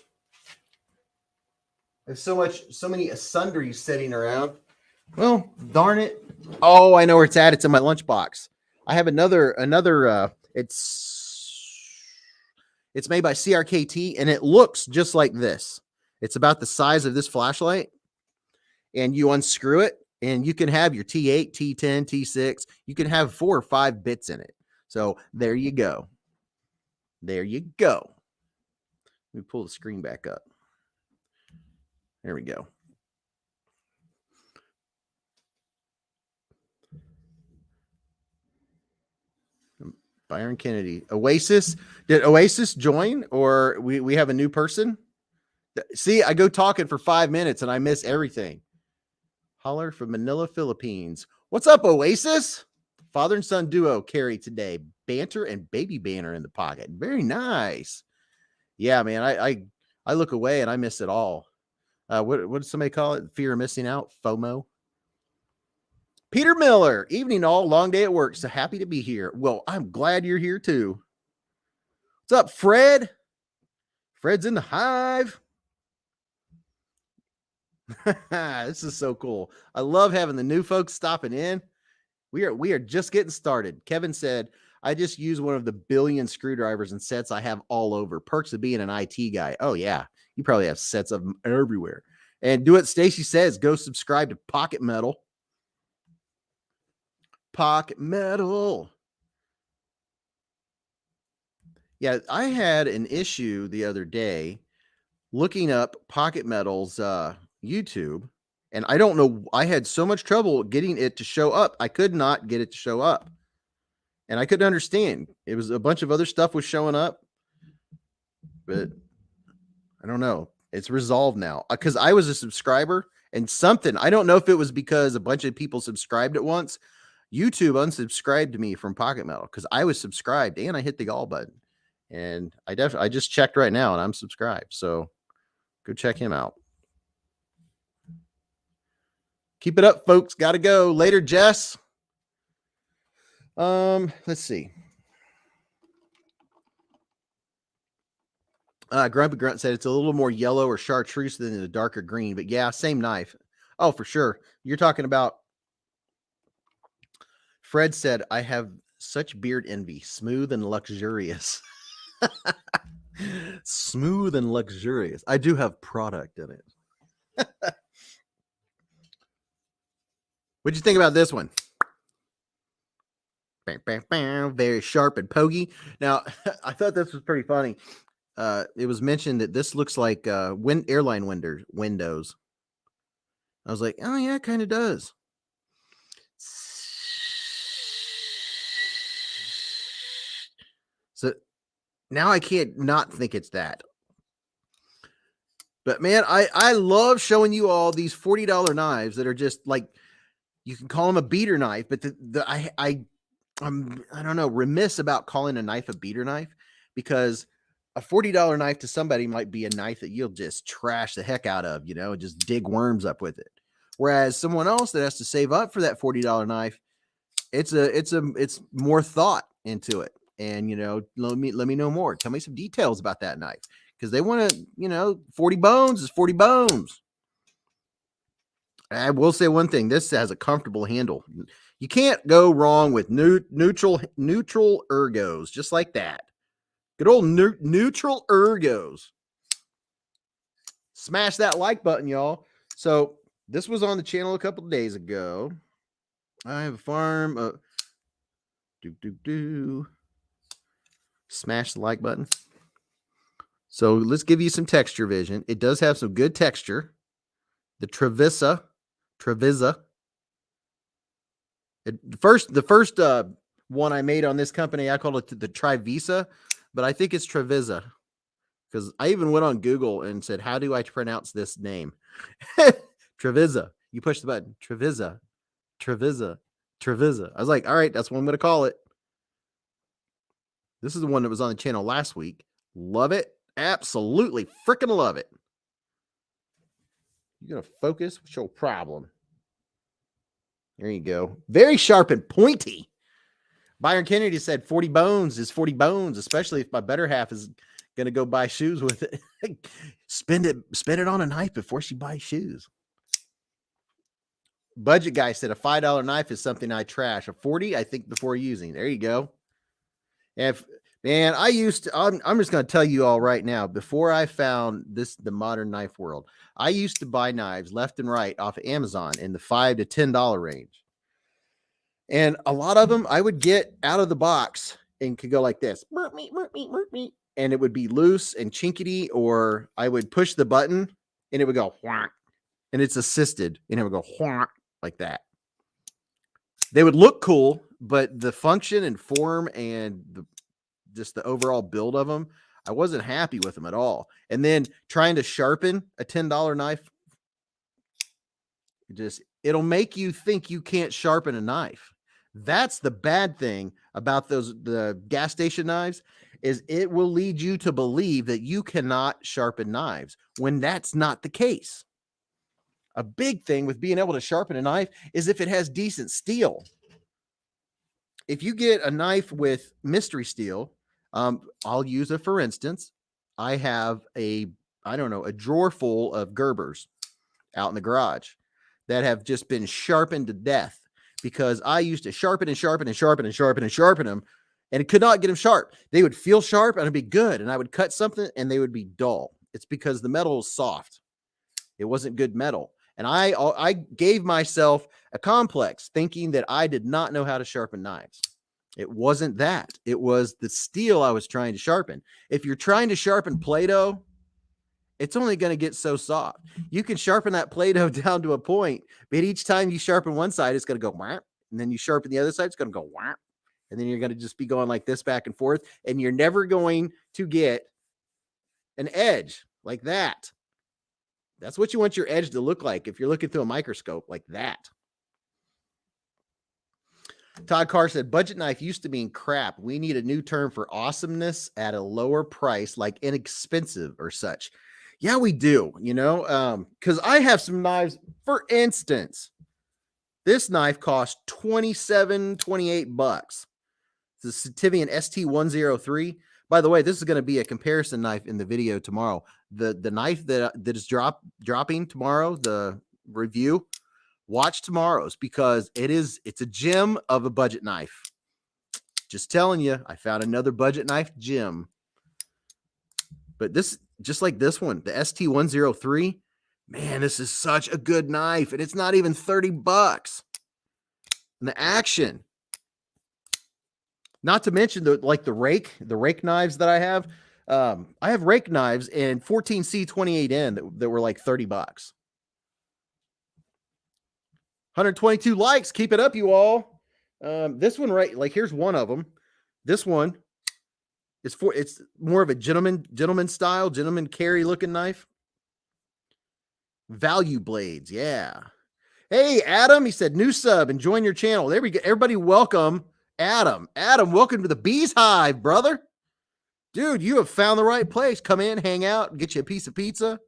There's so many sundries sitting around. Well, darn it. Oh, I know where it's at. It's in my lunchbox. I have another, it's made by CRKT, and it looks just like this. It's about the size of this flashlight, and you unscrew it, and you can have your T8, T10, T6. You can have 4 or 5 bits in it. So there you go. There you go. Let me pull the screen back up. There we go. Byron Kennedy. Oasis. Did Oasis join, or we have a new person? See, I go talking for 5 minutes and I miss everything. Holler from Manila, Philippines. What's up, Oasis? Father and son duo carry today. Banter and baby banner in the pocket. Very nice. Yeah, man. I look away and I miss it all. What did somebody call it? Fear of missing out? FOMO. Peter Miller, evening all, long day at work. So happy to be here. Well, I'm glad you're here too. What's up, Fred? Fred's in the hive. This is so cool. I love having the new folks stopping in. We are just getting started. Kevin said, I just use one of the billion screwdrivers and sets I have all over. Perks of being an IT guy. Oh, yeah. You probably have sets of them everywhere. And do what Stacy says. Go subscribe to Pocket Metal. Pocket Metal. Yeah, I had an issue the other day looking up Pocket Metal's YouTube, and I don't know. I had so much trouble getting it to show up. I could not get it to show up, and I couldn't understand. It was a bunch of other stuff was showing up, but I don't know. It's resolved now because I was a subscriber and something. I don't know if it was because a bunch of people subscribed at once. YouTube unsubscribed to me from Pocket Metal because I was subscribed and I hit the all button, and I just checked right now and I'm subscribed. So go check him out. Keep it up, folks. Got to go. Later, Jess. Let's see. Grumpy Grunt said it's a little more yellow or chartreuse than the darker green, but yeah, same knife. Oh, for sure. You're talking about. Fred said, I have such beard envy, smooth and luxurious. Smooth and luxurious. I do have product in it. What'd you think about this one? Bam, bam, bam. Very sharp and pokey. Now, I thought this was pretty funny. It was mentioned that this looks like airline windows. I was like, oh, yeah, it kind of does. So now I can't not think it's that. But man, I love showing you all these $40 knives that are just like, you can call them a beater knife, but I'm I don't know, remiss about calling a knife a beater knife, because a $40 knife to somebody might be a knife that you'll just trash the heck out of, and just dig worms up with it. Whereas someone else that has to save up for that $40 knife, it's more thought into it. And, let me know more. Tell me some details about that knife, because they want to, 40 bones is 40 bones. I will say one thing. This has a comfortable handle. You can't go wrong with neutral ergos, just like that. Good old neutral ergos. Smash that like button, y'all. So this was on the channel a couple of days ago. I have a farm. Smash the like button. So let's give you some texture vision. It does have some good texture. The Trevisa. The first one I made on this company, I called it the Trivisa, but I think it's Trevisa, because I even went on Google and said, how do I pronounce this name? Trevisa. You push the button. Trevisa. I was like, all right, that's what I'm going to call it. This is the one that was on the channel last week. Love it. Absolutely freaking love it. You're going to focus? What's your problem? There you go. Very sharp and pointy. Byron Kennedy said 40 bones is 40 bones, especially if my better half is going to go buy shoes with it. Spend it on a knife before she buys shoes. Budget guy said a $5 knife is something I trash. A 40, I think, before using. There you go. I'm just going to tell you all right now, before I found the modern knife world, I used to buy knives left and right off of Amazon in the $5 to $10 range. And a lot of them I would get out of the box and could go like this. and it would be loose and chinkety, or I would push the button and it would go whack, and it's assisted, and it would go whack like that. They would look cool, but the function and form and just the overall build of them, I wasn't happy with them at all. And then trying to sharpen a $10 knife, it'll make you think you can't sharpen a knife. That's the bad thing about the gas station knives, is it will lead you to believe that you cannot sharpen knives when that's not the case. A big thing with being able to sharpen a knife is if it has decent steel. If you get a knife with mystery steel, I'll use it for instance. I have a drawer full of Gerbers out in the garage that have just been sharpened to death because I used to sharpen them, and it could not get them sharp. They would feel sharp and it'd be good, and I would cut something and they would be dull. It's because the metal is soft. It wasn't good metal. And I gave myself a complex thinking that I did not know how to sharpen knives. It wasn't that. It was the steel I was trying to sharpen. If you're trying to sharpen Play-Doh, it's only going to get so soft. You can sharpen that Play-Doh down to a point, but each time you sharpen one side, it's going to go whap, and then you sharpen the other side, it's going to go whap, and then you're going to just be going like this back and forth, and you're never going to get an edge like that. That's what you want your edge to look like if you're looking through a microscope, like that. Todd Carr said, budget knife used to mean crap. We need a new term for awesomeness at a lower price, like inexpensive or such. Yeah, we do, because I have some knives. For instance, this knife cost $28. It's the Sativian ST103. By the way, this is going to be a comparison knife in the video tomorrow. The knife that is dropping tomorrow, the review, watch tomorrow's, because it's a gem of a budget knife. Just telling you, I found another budget knife gem. But this, just like this one, the ST103, man, this is such a good knife, and it's not even $30. And the action. Not to mention the rake knives that I have. I have rake knives and 14C28N that were like $30. 122 likes. Keep it up, you all. This one, right? Like, here's one of them. This one is it's more of a gentleman style, gentleman carry looking knife. Value blades. Yeah. Hey, Adam. He said, new sub, enjoying your channel. There we go. Everybody, welcome Adam. Adam, welcome to the Beez Hive, brother. Dude, you have found the right place. Come in, hang out, get you a piece of pizza,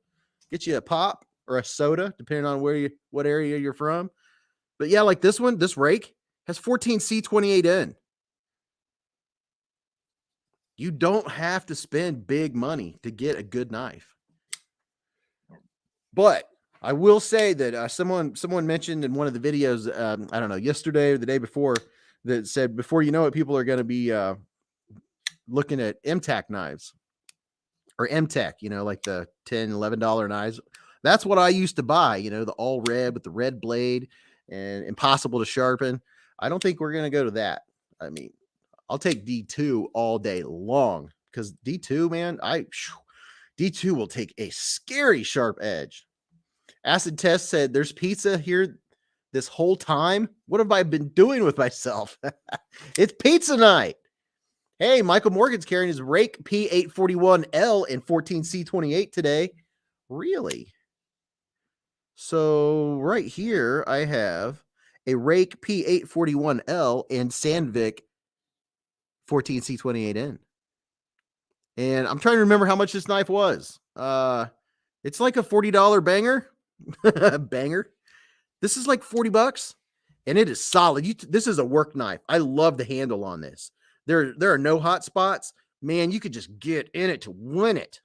get you a pop or a soda, depending on what area you're from. But yeah, like this one, this rake has 14C28N. You don't have to spend big money to get a good knife. But I will say that someone mentioned in one of the videos, I don't know, yesterday or the day before, that said, before you know it, people are going to be looking at MTAC knives or MTEC, like the $10, $11 knives. That's what I used to buy, the all red with the red blade and impossible to sharpen. I don't think we're going to go to that. I mean, I'll take D2 all day long, because D2, man, D2 will take a scary sharp edge. Acid Test said, there's pizza here this whole time. What have I been doing with myself? It's pizza night. Hey, Michael Morgan's carrying his Rake P841L and 14C28 today. Really? So right here, I have a Rake P841L and Sandvik 14C28N. And I'm trying to remember how much this knife was. It's like a $40 banger. Banger. This is like $40, and it is solid. This is a work knife. I love the handle on this. There are no hot spots. Man, you could just get in it to win it.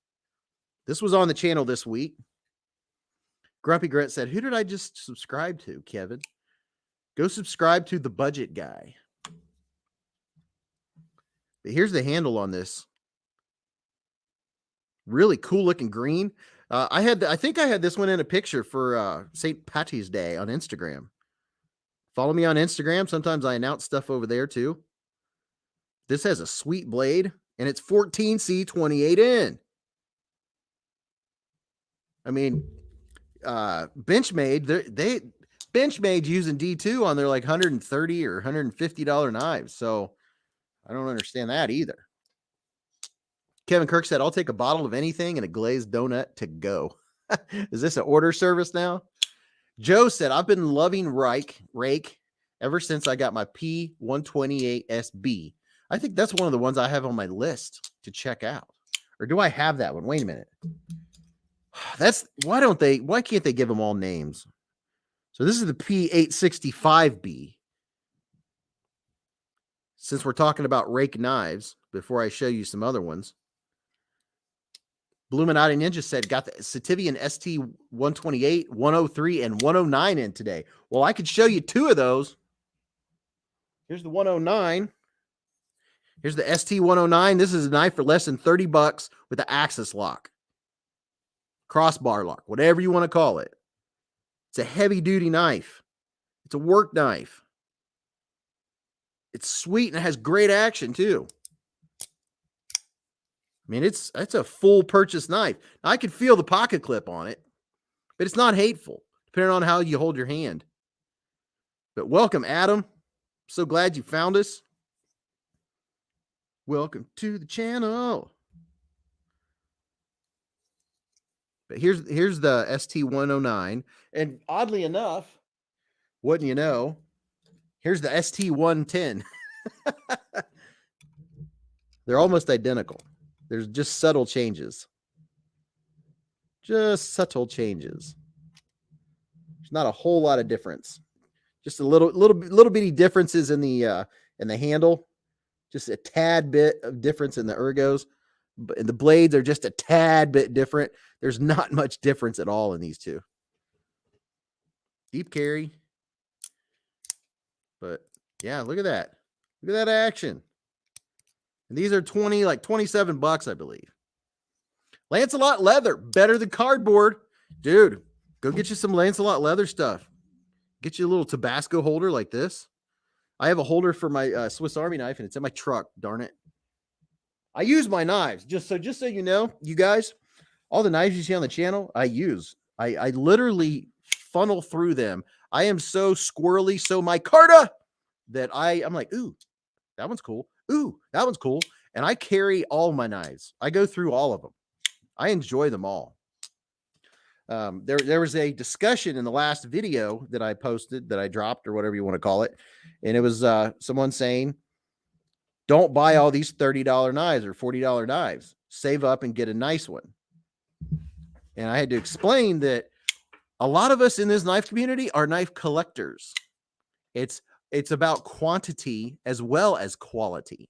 This was on the channel this week. Grumpy Grant said, who did I just subscribe to, Kevin? Go subscribe to the budget guy. But here's the handle on this. Really cool looking green. I think I had this one in a picture for St. Patty's Day on Instagram. Follow me on Instagram. Sometimes I announce stuff over there too. This has a sweet blade. and it's 14C 28N. I mean, Benchmade, Benchmade using D2 on their like $130 or $150 knives. So I don't understand that either. Kevin Kirk said, I'll take a bottle of anything and a glazed donut to go. Is this an order service now? Joe said, I've been loving rake ever since I got my P128SB. I think that's one of the ones I have on my list to check out. Or do I have that one? Wait a minute. Why can't they give them all names? So this is the P865B. Since we're talking about rake knives, before I show you some other ones, Bluminati Ninja said, got the Sativian ST128, 103, and 109 in today. Well, I could show you two of those. Here's the 109. Here's the ST109. This is a knife for less than $30 with an axis lock, crossbar lock, whatever you want to call it. It's a heavy-duty knife. It's a work knife. It's sweet and it has great action too. I mean, it's a full purchase knife. Now, I could feel the pocket clip on it, but it's not hateful, depending on how you hold your hand. But welcome, Adam. So glad you found us. Welcome to the channel. But here's the ST109. And oddly enough, wouldn't you know, here's the ST110. They're almost identical. There's just subtle changes. Just subtle changes. There's not a whole lot of difference. Just a little bitty differences in the handle. Just a tad bit of difference in the ergos. But the blades are just a tad bit different. There's not much difference at all in these two. Deep carry. But yeah, look at that. Look at that action. And these are $27, I believe. Lancelot leather, better than cardboard. Dude, go get you some Lancelot leather stuff. Get you a little Tabasco holder like this. I have a holder for my Swiss Army knife, and it's in my truck, darn it. I use my knives, just so you know, you guys, all the knives you see on the channel, I use. I literally funnel through them. I am so squirrely, so Micarta, that I'm like, ooh, that one's cool. Ooh, that one's cool. And I carry all my knives. I go through all of them. I enjoy them all. There was a discussion in the last video that I posted, that I dropped, or whatever you want to call it. And it was someone saying, don't buy all these $30 knives or $40 knives. Save up and get a nice one. And I had to explain that a lot of us in this knife community are knife collectors. It's about quantity as well as quality.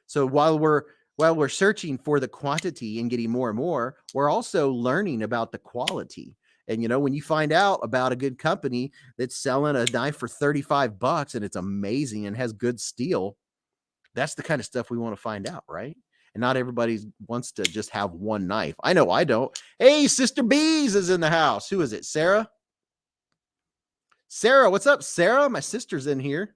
So while we're searching for the quantity and getting more and more, we're also learning about the quality. And, you know, when you find out about a good company that's selling a knife for $35 and it's amazing and has good steel, that's the kind of stuff we want to find out, right? And not everybody wants to just have one knife. I know I don't. Hey, Sister Beez is in the house. Who is it? Sarah? Sarah, what's up, Sarah? My sister's in here.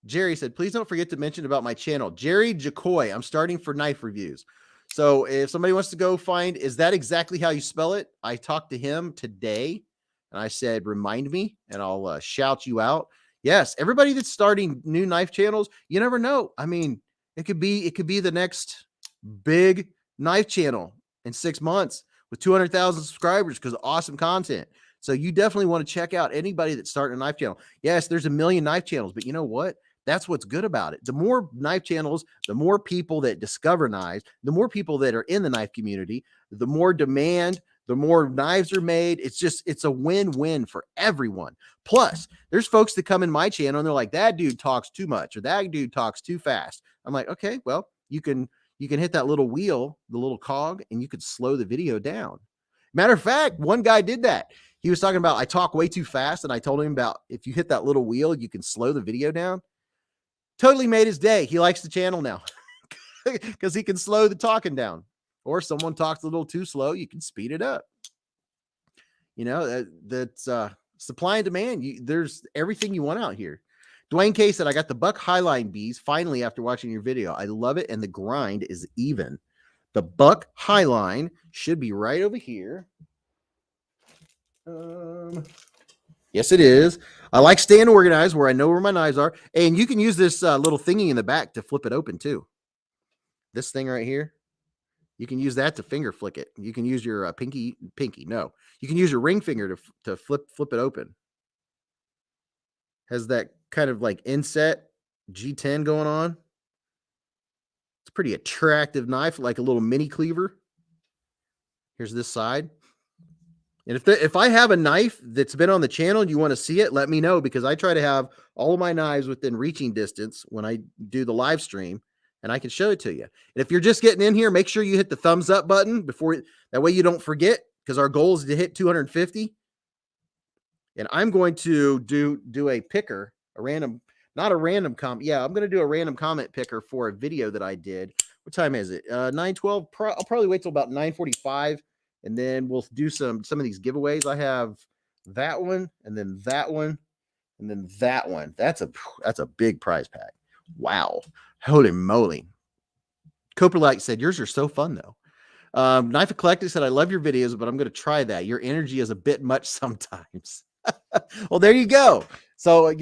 Jerry said, please don't forget to mention about my channel. Jerry Jacoy, I'm starting for knife reviews. So if somebody wants to go find, is that exactly how you spell it? I talked to him today and I said, remind me, and I'll shout you out. Yes, everybody that's starting new knife channels, you never know. I mean, it could be the next big knife channel in 6 months with 200,000 subscribers because of awesome content. So you definitely want to check out anybody that's starting a knife channel. Yes, there's a million knife channels, but you know what? That's what's good about it. The more knife channels, the more people that discover knives, the more people that are in the knife community, the more demand, the more knives are made. It's a win-win for everyone. Plus, there's folks that come in my channel and they're like, that dude talks too much or that dude talks too fast. I'm like, okay, well, you can hit that little wheel, the little cog, and you could slow the video down. Matter of fact, one guy did that. He was talking about, I talk way too fast. And I told him about, if you hit that little wheel, you can slow the video down. Totally made his day. He likes the channel now because he can slow the talking down. Or someone talks a little too slow, you can speed it up. You know, that's supply and demand. There's everything you want out here. Dwayne K said, I got the Buck Highline bees finally after watching your video. I love it, and the grind is even. The Buck Highline should be right over here. Yes, it is. I like staying organized where I know where my knives are. And you can use this little thingy in the back to flip it open too. This thing right here. You can use that to finger flick it. You can use your pinky. No, you can use your ring finger to flip it open. Has that kind of like inset G10 going on. It's a pretty attractive knife, like a little mini cleaver. Here's this side. And if I have a knife that's been on the channel and you want to see it, let me know, because I try to have all of my knives within reaching distance when I do the live stream, and I can show it to you. And if you're just getting in here, make sure you hit the thumbs up button that way you don't forget, because our goal is to hit 250. And I'm going to do a picker, I'm going to do a random comment picker for a video that I did. What time is it? 9:12. I'll probably wait till about 9:45. And then we'll do some of these giveaways. I have that one, and then that one, and then that one. That's a big prize pack. Wow. Holy moly. Coprolite said, yours are so fun, though. Knife Eclectic said, I love your videos, but I'm going to try that. Your energy is a bit much sometimes. Well, there you go. So,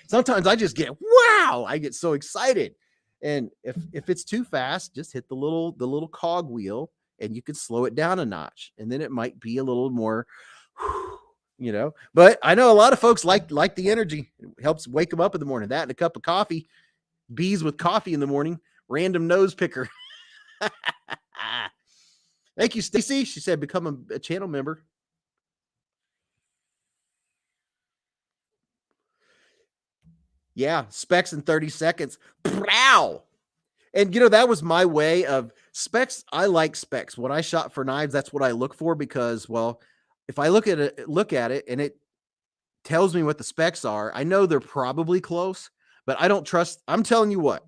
sometimes I just get, wow, I get so excited. And if it's too fast, just hit the little cog wheel, and you could slow it down a notch, and then it might be a little more, but I know a lot of folks like the energy. It helps wake them up in the morning. That and a cup of coffee, bees with coffee in the morning, random nose picker. Thank you, Stacy. She said, become a channel member. Yeah. Specs in 30 seconds. Wow. And, that was my way of specs. I like specs. When I shop for knives, that's what I look for, because, well, if I look at it and it tells me what the specs are, I know they're probably close, but I don't trust. I'm telling you what,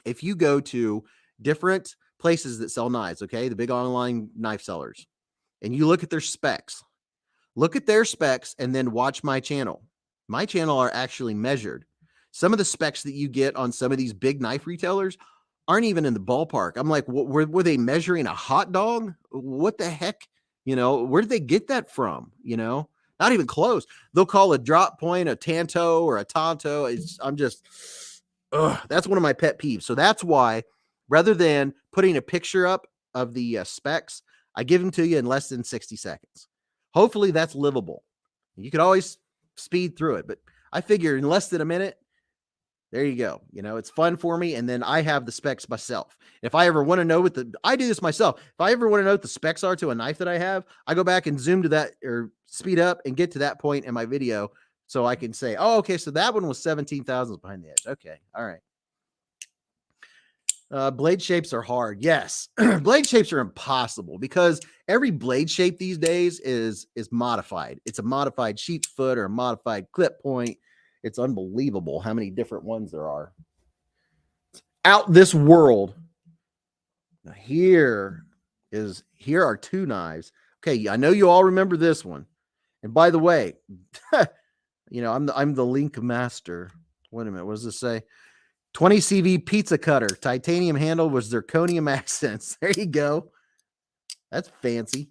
if you go to different places that sell knives, okay, the big online knife sellers, and you look at their specs, and then watch my channel. My channel are actually measured. Some of the specs that you get on some of these big knife retailers aren't even in the ballpark. I'm like, were they measuring a hot dog? What the heck? Where did they get that from? Not even close. They'll call a drop point a tanto or a tonto. That's one of my pet peeves. So that's why, rather than putting a picture up of the specs, I give them to you in less than 60 seconds. Hopefully that's livable. You could always speed through it, but I figure in less than a minute, there you go. It's fun for me. And then I have the specs myself. If I ever want to know I do this myself. If I ever want to know what the specs are to a knife that I have, I go back and zoom to that, or speed up and get to that point in my video, so I can say, oh, okay, so that one was 17,000 behind the edge. Okay. All right. Blade shapes are hard. Yes. Blade shapes are impossible, because every blade shape these days is modified. It's a modified sheep's foot or a modified clip point. It's unbelievable how many different ones there are. Out this world. Now here are two knives. Okay, I know you all remember this one. And by the way, I'm the link master. Wait a minute, what does this say? 20 CV pizza cutter, titanium handle with zirconium accents. There you go. That's fancy.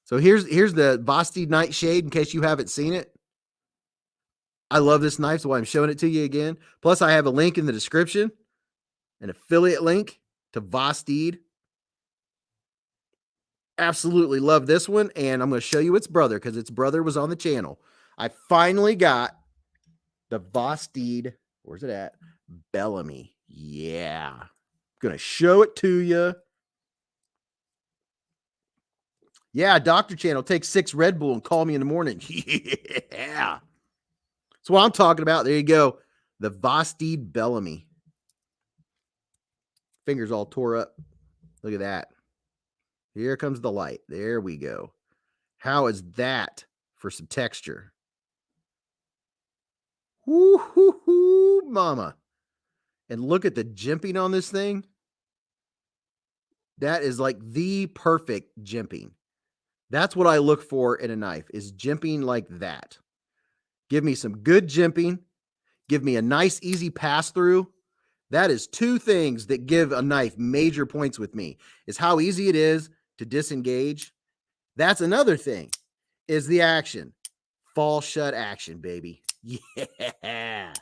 So here's the Vosteed Nightshade, in case you haven't seen it. I love this knife, so I'm showing it to you again. Plus, I have a link in the description, an affiliate link to Vosteed. Absolutely love this one, and I'm going to show you its brother, because its brother was on the channel. I finally got the Vosteed. Where's it at? Bellamy. Yeah. I'm going to show it to you. Yeah, Dr. Channel, take 6 Red Bull and call me in the morning. Yeah. That's what I'm talking about. There you go. The Vosteed Bellamy. Fingers all tore up. Look at that. Here comes the light. There we go. How is that for some texture? Woo hoo hoo, mama. And look at the jimping on this thing. That is like the perfect jimping. That's what I look for in a knife, is jimping like that. Give me some good jimping. Give me a nice, easy pass through. That is two things that give a knife major points with me, is how easy it is to disengage. That's another thing, is the action. Fall shut action, baby. Yeah.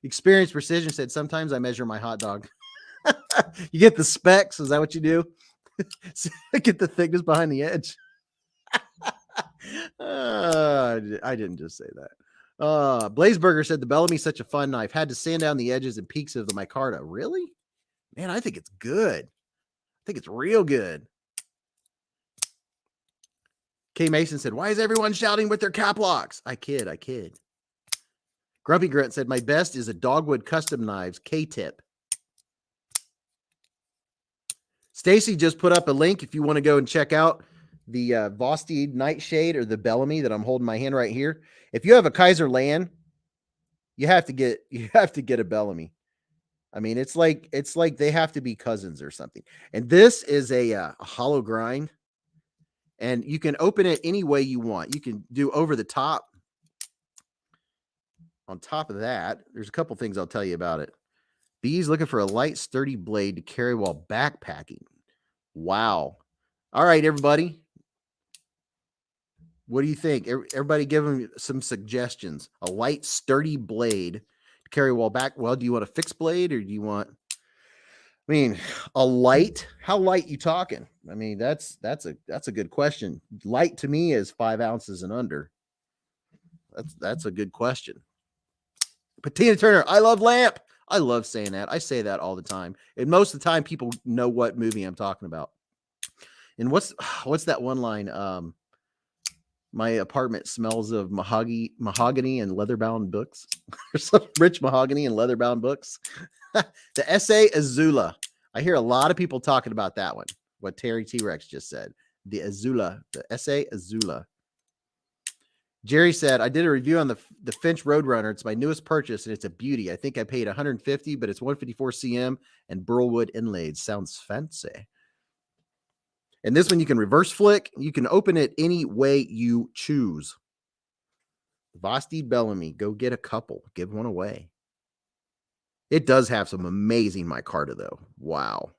Experience Precision said, sometimes I measure my hot dog. You get the specs. Is that what you do? Get the thickness behind the edge. I didn't just say that. Blazeburger said the Bellamy's such a fun knife. Had to sand down the edges and peaks of the micarta. Really? Man, I think it's good. I think it's real good. K Mason said, why is everyone shouting with their cap locks? I kid. Grumpy Grunt said, my best is a Dogwood Custom Knives K-tip. Stacy just put up a link if you want to go and check out the Vosti Nightshade or the Bellamy that I'm holding my hand right here. If you have a Kaiser Land, you have to get a Bellamy. I mean, it's like they have to be cousins or something. And this is a hollow grind, and you can open it any way you want. You can do over the top. On top of that, there's a couple things I'll tell you about it. Beez looking for a light, sturdy blade to carry while backpacking. Wow. All right, everybody. What do you think? Everybody give them some suggestions. A light, sturdy blade to carry while back. Well, do you want a fixed blade, or do you want, I mean, a light? How light you talking? I mean, that's a good question. Light to me is 5 ounces and under. That's a good question. Patina Turner, I love lamp. I love saying that. I say that all the time. And most of the time people know what movie I'm talking about. And what's that one line? My apartment smells of mahogany and leather-bound books. Or some rich mahogany and leather-bound books. The Essay Azula. I hear a lot of people talking about that one. What Terry T-Rex just said. The Azula. The Essay Azula. Jerry said, I did a review on the Finch Roadrunner. It's my newest purchase, and it's a beauty. I think I paid $150, but it's 154 cm and burlwood inlaid. Sounds fancy. And this one you can reverse flick. You can open it any way you choose. Vosti Bellamy. Go get a couple. Give one away. It does have some amazing micarta, though. Wow.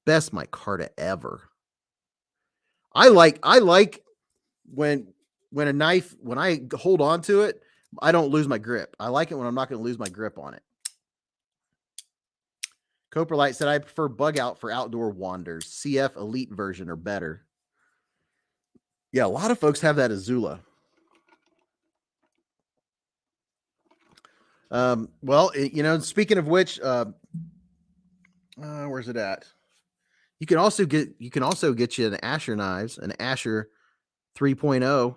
Best micarta ever. I like when a knife, when I hold on to it, I don't lose my grip. I like it when I'm not going to lose my grip on it. Coprolite said, I prefer Bug Out for outdoor wanders. CF Elite version or better. Yeah, a lot of folks have that Azula. Well, you know, speaking of which, where's it at? You can also get you an Asher knives, an Asher 3.0.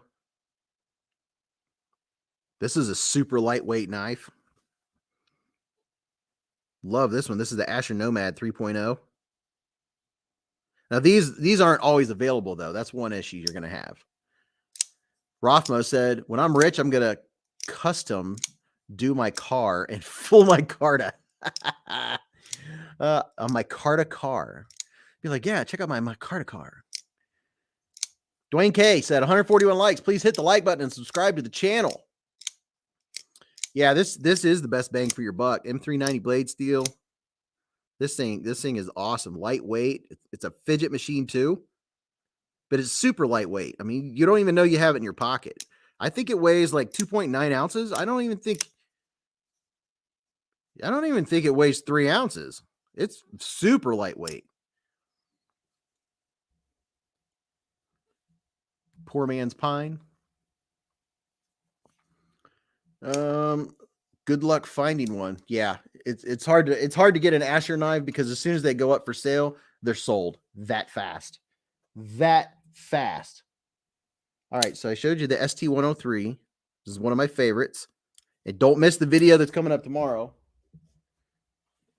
This is a super lightweight knife. Love this one. This is the Asher Nomad 3.0. Now, these aren't always available, though. That's one issue you're going to have. Rothmo said, when I'm rich, I'm going to custom do my car and full micarta. A micarta car. Be like, yeah, check out my micarta car. Dwayne K said, 141 likes. Please hit the like button and subscribe to the channel. Yeah, this is the best bang for your buck. M390 blade steel. This thing is awesome. Lightweight. It's a fidget machine too, but it's super lightweight. I mean, you don't even know you have it in your pocket. I think it weighs like 2.9 ounces. I don't even think it weighs 3 ounces. It's super lightweight. Poor man's pine. Good luck finding one. Yeah, it's hard to get an Asher knife because as soon as they go up for sale, they're sold that fast. That fast. All right, so I showed you the ST103. This is one of my favorites. And don't miss the video that's coming up tomorrow.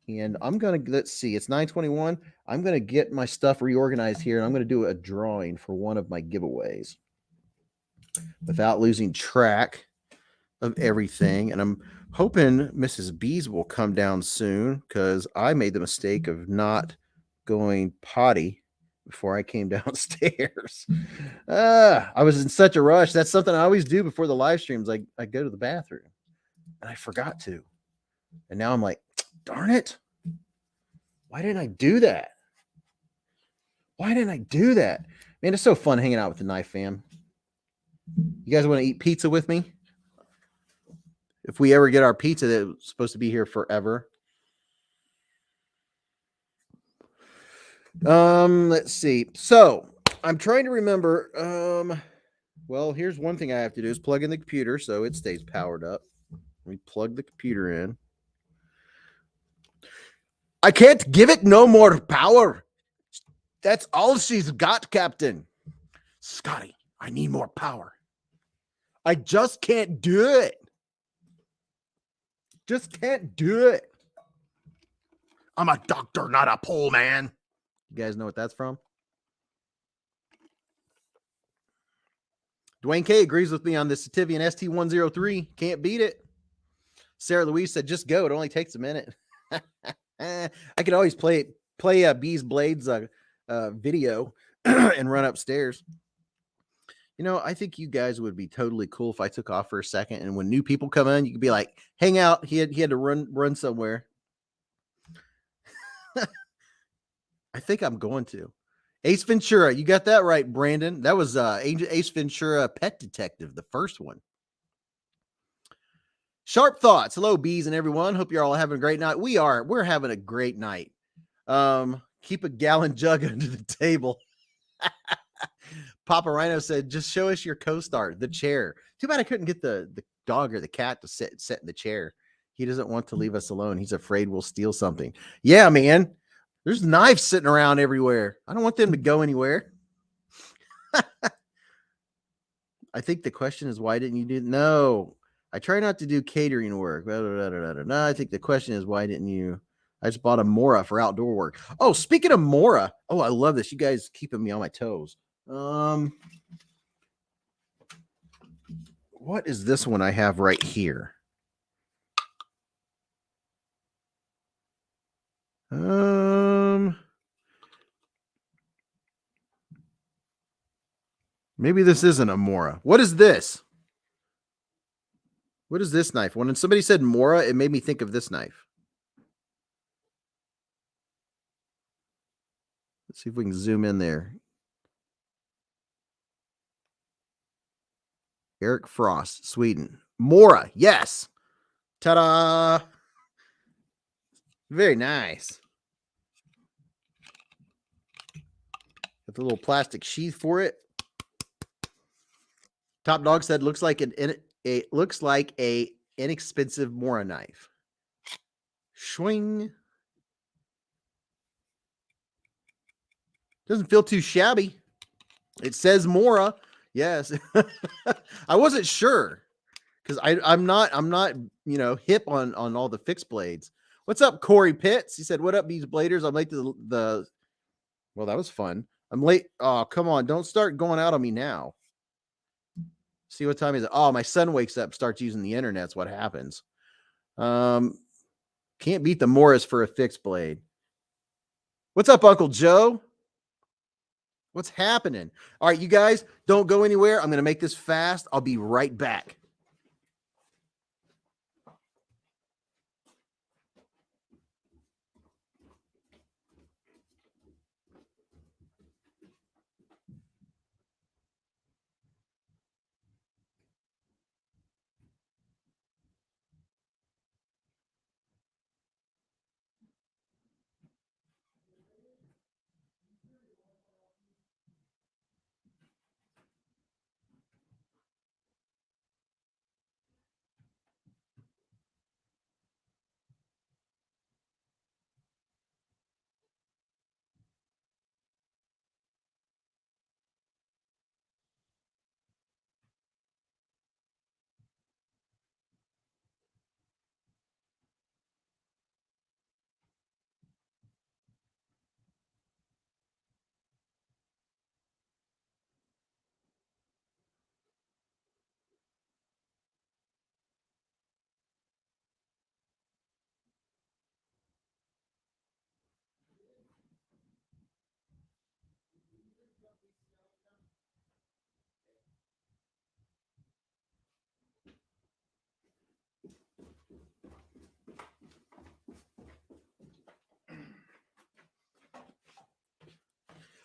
And I'm going to, let's see, it's 9:21. I'm going to get my stuff reorganized here, and I'm going to do a drawing for one of my giveaways without losing track of everything. And I'm hoping Mrs. Beez will come down soon because I made the mistake of not going potty before I came downstairs. I was in such a rush. That's something I always do before the live streams. I go to the bathroom and I forgot to. And now I'm like, darn it. Why didn't I do that? Why didn't I do that? Man, it's so fun hanging out with the Knife fam. You guys want to eat pizza with me? If we ever get our pizza that's supposed to be here forever. Let's see. So I'm trying to remember. Well, here's one thing I have to do is plug in the computer so it stays powered up. We plug the computer in. I can't give it no more power. That's all she's got, Captain. Scotty, I need more power. I just can't do it. Just can't do it. I'm a doctor, not a pole man. You guys know what that's from? Dwayne K agrees with me on the Sativian ST103. Can't beat it. Sarah Louise said, just go. It only takes a minute. I could always play Beez Blades video and run upstairs. You know, I think you guys would be totally cool if I took off for a second, and when new people come in, you could be like, hang out. He had to run somewhere. I think I'm going to. Ace Ventura, you got that right, Brandon. That was Ace Ventura Pet Detective, the first one. Sharp thoughts. Hello, bees and everyone. Hope you're all having a great night. We're having a great night. Keep a gallon jug under the table. Papa Rhino said, just show us your co-star, the chair. Too bad I couldn't get the dog or the cat to sit in the chair. He doesn't want to leave us alone. He's afraid we'll steal something. Yeah, man. There's knives sitting around everywhere. I don't want them to go anywhere. I think the question is, why didn't you do? No, I try not to do catering work. No, I think the question is, why didn't you? I just bought a Mora for outdoor work. Oh, speaking of Mora. Oh, I love this. You guys keeping me on my toes. What is this one I have right here? Maybe this isn't a Mora. What is this? What is this knife? When somebody said Mora, it made me think of this knife. Let's see if we can zoom in there. Eric Frost, Sweden. Mora, yes. Ta-da. Very nice. Got the little plastic sheath for it. Top Dog said looks like a inexpensive Mora knife. Swing. Doesn't feel too shabby. It says Mora. Yes. I wasn't sure because I'm not hip on all the fixed blades. What's up, Corey Pitts? He said, what up, Beez Bladers? I'm late to the well, that was fun. I'm late. Oh, come on. Don't start going out on me now. See what time is it? Oh, my son wakes up, starts using the internet. That's what happens. Can't beat the Morris for a fixed blade. What's up, Uncle Joe? What's happening? All right, you guys, don't go anywhere. I'm going to make this fast. I'll be right back.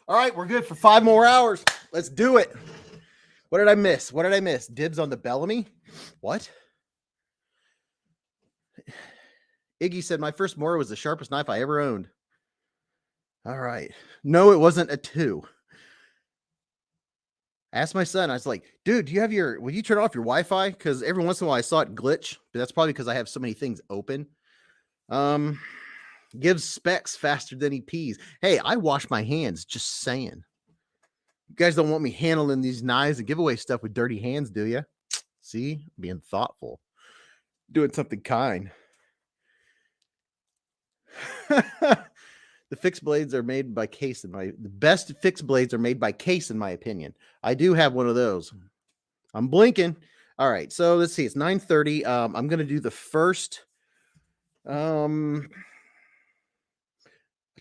All right, we're good for 5 more hours. Let's do it. What did I miss? What did I miss? Dibs on the Bellamy? What? Iggy said, my first Mora was the sharpest knife I ever owned. All right. No, it wasn't a 2. Asked my son, I was like, dude, do you have will you turn off your Wi-Fi? Because every once in a while I saw it glitch, but that's probably because I have so many things open. Gives specs faster than he pees. Hey, I wash my hands, just saying. You guys don't want me handling these knives and giveaway stuff with dirty hands, do you? See, being thoughtful, doing something kind. The fixed blades are made by Case the best fixed blades are made by Case, in my opinion. I do have one of those. I'm blinking. All right, so let's see. It's 9:30. I'm gonna do the first. I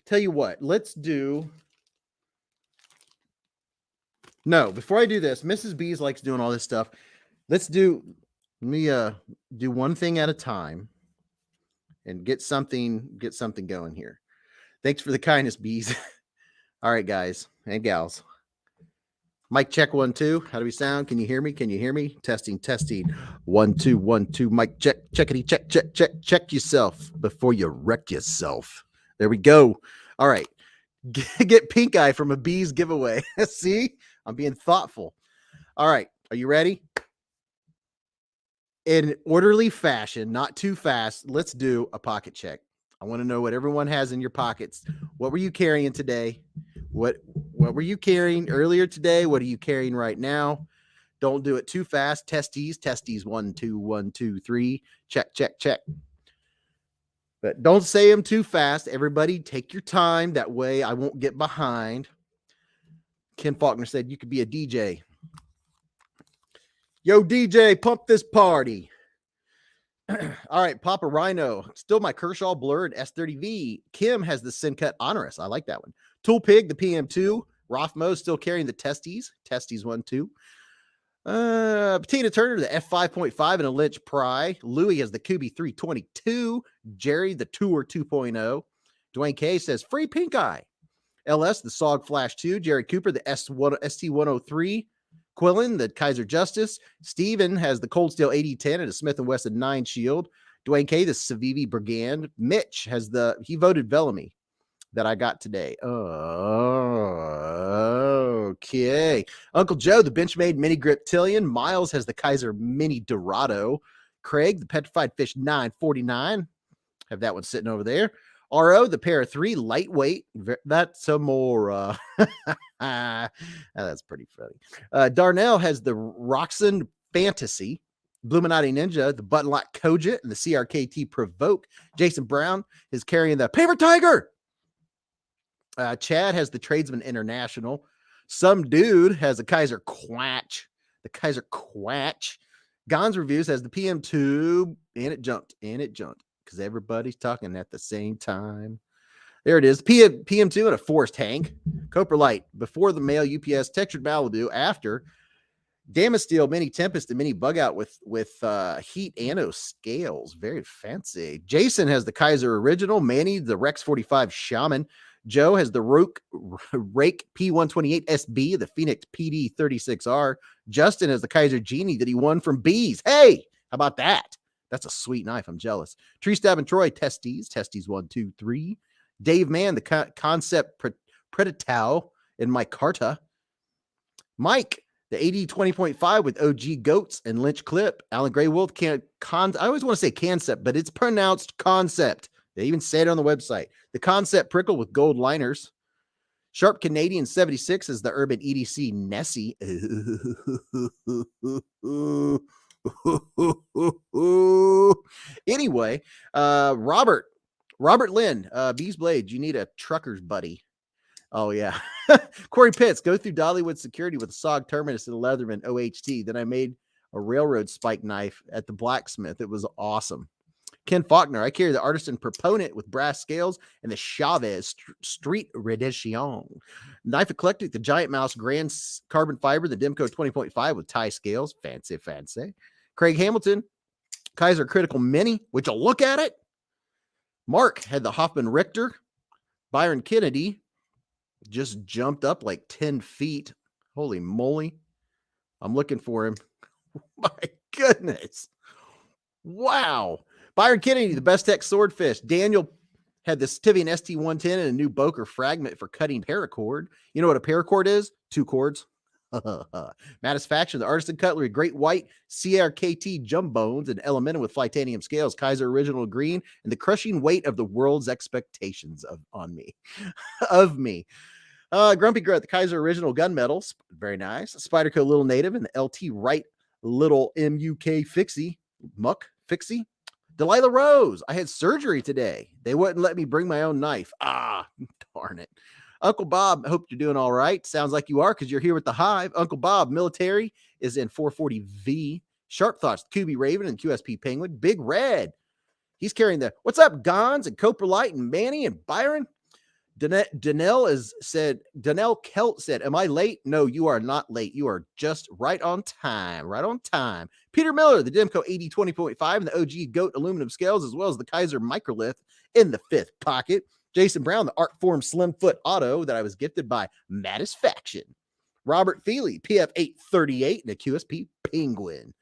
tell you what. Let's do. No, before I do this, Mrs. Beez likes doing all this stuff. Let me do one thing at a time and get something going here. Thanks for the kindness, Beez. All right, guys and gals. Mic check 1 2. How do we sound? Can you hear me? Can you hear me? Testing. 1 2 1 2. Mic check. Check yourself before you wreck yourself. There we go. All right. Get pink eye from a Beez giveaway. See? I'm being thoughtful. All right. Are you ready? In orderly fashion, not too fast, let's do a pocket check. I want to know what everyone has in your pockets. What were you carrying today? What were you carrying earlier today? What are you carrying right now? Don't do it too fast. Testes. 1 2 1 2 3. Check. But don't say them too fast. Everybody take your time. That way I won't get behind. Ken Faulkner said you could be a DJ. Yo, DJ, pump this party. All right, Papa Rhino. Still my Kershaw Blurred S30V. Kim has the Sin Cut Honorous. I like that one. Tool Pig, the PM2. Rothmo still carrying the Testes. 1 2. Patina Turner, the F5.5 and a Lynch Pry. Louis has the Kubi 322. Jerry, the Tour 2.0. Dwayne K says free pink eye. LS, the Sog Flash 2. Jerry Cooper, the ST103. Quillen, the Kaiser Justice. Steven has the Cold Steel 8010 and a Smith & Wesson 9 Shield. Dwayne K, the Civivi Brigand. Mitch has he voted Bellamy that I got today. Oh, okay. Uncle Joe, the Benchmade Mini Grip Tillion. Miles has the Kaiser Mini Dorado. Craig, the Petrified Fish 949. Have that one sitting over there. RO, the Para 3 lightweight. That's a more. That's pretty funny. Darnell has the Roxanne Fantasy. Bluminati Ninja, the Button Lock Cogent, and the CRKT Provoke. Jason Brown is carrying the Paper Tiger. Chad has the Tradesman International. Some dude has a Kaiser Quatch. The Kaiser Quatch. Gonz Reviews has the PM2, and it jumped. Because everybody's talking at the same time. There it is. PM2 and a Forest Hank. Copper Light. Before the male UPS Textured Malibu. After Damasteel Mini Tempest and Mini Bug Out with heat anno scales. Very fancy. Jason has the Kaiser Original. Manny, the Rex 45 Shaman. Joe has the Rake P128 SB, the Phoenix PD 36R. Justin has the Kaiser Genie that he won from Beez. Hey, how about that? That's a sweet knife. I'm jealous. Tree Stab and Troy, Testes 1 2 3. Dave Mann, the Concept Predatau in Micarta. Mike, the AD 20.5 with OG Goats and Lynch Clip. Alan Grey Wolf, I always want to say Concept, but it's pronounced Concept. They even say it on the website. The Concept Prickle with gold liners. Sharp Canadian 76 is the Urban EDC Nessie. Anyway, Robert Lynn, Beez Blades, you need a trucker's buddy. Oh yeah. Corey Pitts, go through Dollywood security with a SOG Terminus and a Leatherman OHT. Then I made a railroad spike knife at the blacksmith. It was awesome. Ken Faulkner, I carry the Artisan Proponent with brass scales and the Chavez Street Reddition. Knife Eclectic, the Giant Mouse Grand Carbon Fiber, the Demco 20.5 with tie scales. Fancy. Craig Hamilton, Kaiser Critical Mini. Would you look at it? Mark had the Hoffman Richter. Byron Kennedy Just jumped up like 10 feet. Holy moly. I'm looking for him. My goodness. Wow. Byron Kennedy, the best tech swordfish. Daniel had the Stivian ST110 and a new Boker fragment for cutting paracord. You know what a paracord is? 2 cords. Matisfaction, the Artisan Cutlery, Great White, CRKT Jumbones, and Elemental with Flytanium scales, Kaiser Original Green, and the crushing weight of the world's expectations on me. of me. Grumpy Grunt, the Kaiser Original Gunmetal, very nice. Spyderco Little Native, and the LT Wright Little MUK Muck Fixie. Delilah Rose, I had surgery today. They wouldn't let me bring my own knife. Darn it. Uncle Bob, I hope you're doing all right. Sounds like you are because you're here with the Hive. Uncle Bob, military, is in 440V. Sharp Thoughts, QB Raven, and QSP Penguin. Big Red, he's carrying the what's up, Gons and Coprolite and Manny and Byron. Danelle Kelt said, am I late? No, you are not late. You are just right on time. Right on time. Peter Miller, the Demco 8020.5 and the OG Goat aluminum scales, as well as the Kaiser Microlith in the 5th pocket. Jason Brown, the Artform Slimfoot Auto that I was gifted by Matisfaction. Robert Feely, PF 838 and a QSP Penguin.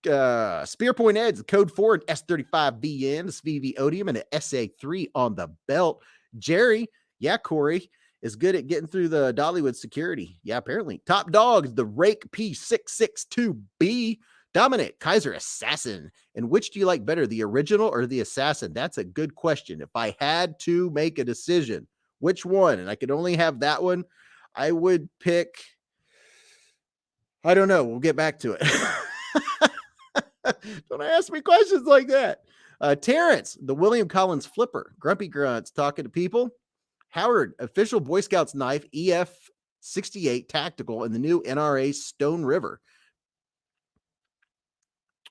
Spearpoint Edge, the Code 4 and S35BN, the VV Odium, and the SA3 on the belt. Jerry, yeah, Corey is good at getting through the Dollywood security. Yeah, apparently. Top Dogs, the Rake P662B. Dominic, Kaiser Assassin. And which do you like better, the original or the Assassin? That's a good question. If I had to make a decision, which one? And I could only have that one. I would pick, I don't know. We'll get back to it. Don't ask me questions like that. Terrence, the William Collins Flipper. Grumpy Grunts, talking to people. Howard, official Boy Scouts knife, EF68 Tactical, and the new NRA Stone River.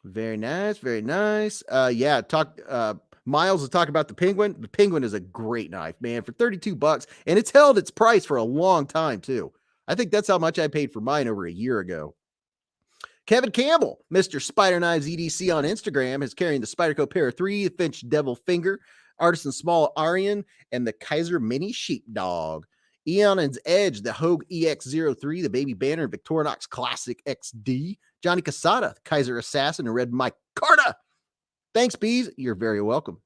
Very nice, very nice. Miles is talking about the Penguin. The Penguin is a great knife, man, for $32, and it's held its price for a long time, too. I think that's how much I paid for mine over a year ago. Kevin Campbell, Mr. Spider Knives EDC on Instagram, is carrying the Spyderco Para 3, the Finch Devil Finger, Artisan Small Aryan, and the Kaiser Mini Sheepdog. Eon's Edge, the Hogue EX03, the Baby Banner, and Victorinox Classic XD. Johnny Casada, the Kaiser Assassin, and Red Micarta. Thanks, Beez. You're very welcome.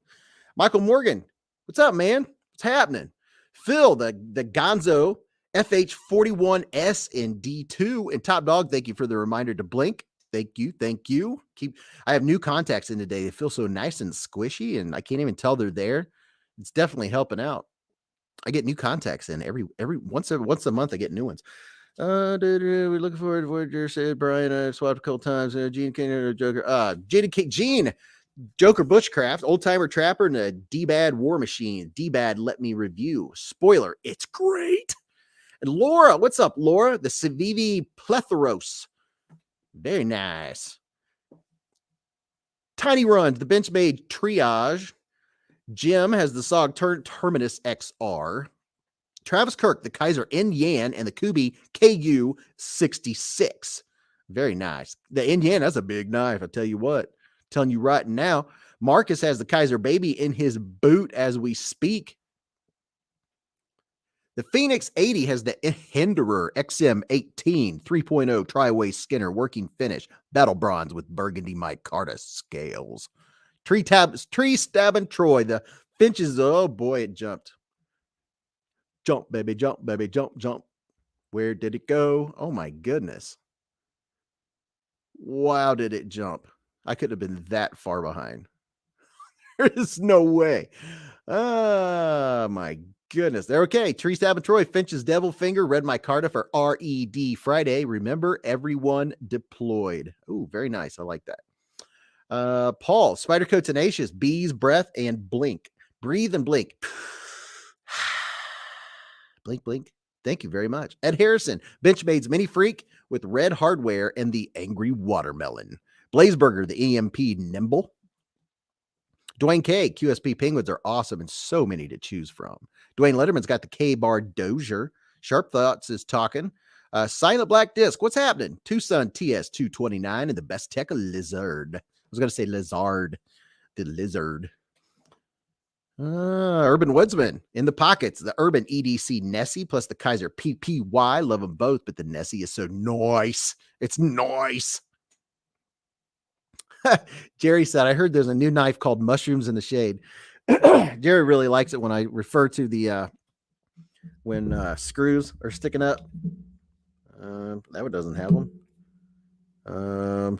Michael Morgan, what's up, man? What's happening? Phil, the Gonzo FH41S in D2. And Top Dog, thank you for the reminder to blink. Thank you. I have new contacts in today. They feel so nice and squishy, and I can't even tell they're there. It's definitely helping out. I get new contacts in every once a month. I get new ones. We're looking forward to Voyager, said Brian. I swapped a couple times. Gene King, Joker. Gene, Joker Bushcraft, Old Timer Trapper, and a D-Bad War Machine. D-Bad, let me review. Spoiler, it's great. And Laura, what's up, Laura? The Civivi Plethoros. Very nice. Tiny Runs, the Benchmade Triage. Jim has the SOG Terminus XR. Travis Kirk, the Kaiser N Yan, and the Kubi KU 66. Very nice. The N Yan, that's a big knife. I tell you what. Telling you right now. Marcus has the Kaiser Baby in his boot as we speak. The Phoenix 80 has the Hinderer XM18 3.0 Tri-Way Skinner working finish. Battle Bronze with Burgundy Micarta scales. Tree Stabbing Troy. The Finches, oh boy, it jumped. Jump, baby, jump. Where did it go? Oh my goodness. Wow, did it jump? I could have been that far behind. There is no way. Oh my goodness. They're okay. Tree Stabbing Troy, Finch's Devil Finger, Red Micarta for RED Friday. Remember, everyone deployed. Ooh, very nice. I like that. Paul, Spyderco Tenacious, Bees, Breath, and Blink. Breathe and blink. Blink, blink. Thank you very much. Ed Harrison, Benchmade's Mini Freak with red hardware and the Angry Watermelon. Blazeburger, the EMP Nimble. Dwayne K, QSP Penguins are awesome and so many to choose from. Dwayne Letterman's got the K-Bar Dozier. Sharp Thoughts is talking. Silent Black Disc, what's happening? Tucson TS229 and the Best Tech Lizard. I was going to say Lizard. The Lizard. Urban Woodsman in the pockets. The Urban EDC Nessie plus the Kaiser PPY. Love them both, but the Nessie is so nice. It's nice. Jerry said, I heard there's a new knife called Mushrooms in the Shade. Jerry really likes it when I refer to the when screws are sticking up. That one doesn't have them.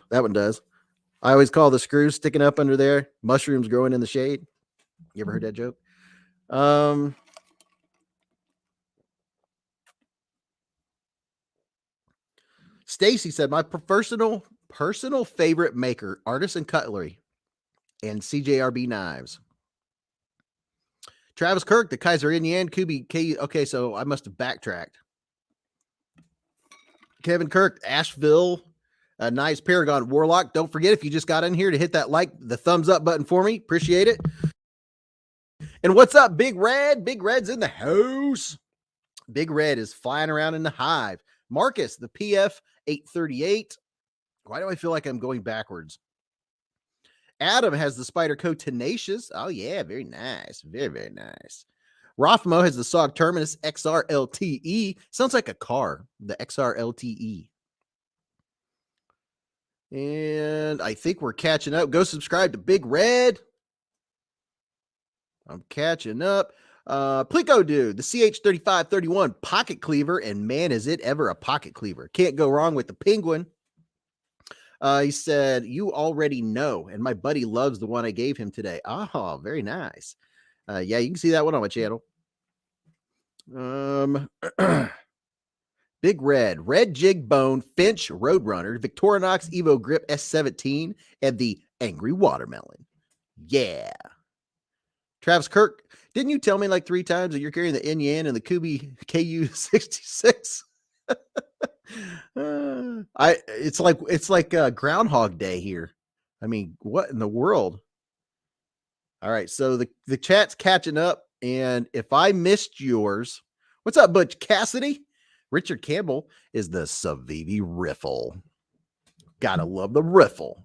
That one does. I always call the screws sticking up under there mushrooms growing in the shade. You ever heard that joke? Stacy said, my personal favorite maker, Artisan Cutlery and CJRB knives. Travis Kirk, the Kaiser Indian, Kubi K. Okay, so I must have backtracked. Kevin Kirk, Asheville, Nice Paragon Warlock. Don't forget, if you just got in here, to hit that the thumbs up button for me. Appreciate it. And what's up, Big Red? Big Red's in the house. Big Red is flying around in the Hive. Marcus, the PF 838. Why do I feel like I'm going backwards? Adam has the Spyderco Tenacious. Oh, yeah, very nice. Very, very nice. Rothmo has the SOG Terminus XR LTE. Sounds like a car, the XR LTE. And I think we're catching up. Go subscribe to Big Red. I'm catching up. Plico Dude, the CH3531 pocket cleaver, and man, is it ever a pocket cleaver. Can't go wrong with the Penguin. He said, you already know, and my buddy loves the one I gave him today. Oh, very nice. Yeah, you can see that one on my channel. Big Red Jig Bone, Finch Roadrunner, Victorinox Evo Grip S17, and the Angry Watermelon. Yeah. Travis Kirk, didn't you tell me like 3 times that you're carrying the Yin and the Kubi KU66? It's like Groundhog Day here. I mean, what in the world? All right, so the chat's catching up, and if I missed yours, what's up, Butch Cassidy? Richard Campbell is the Savivi Riffle. Gotta love the Riffle.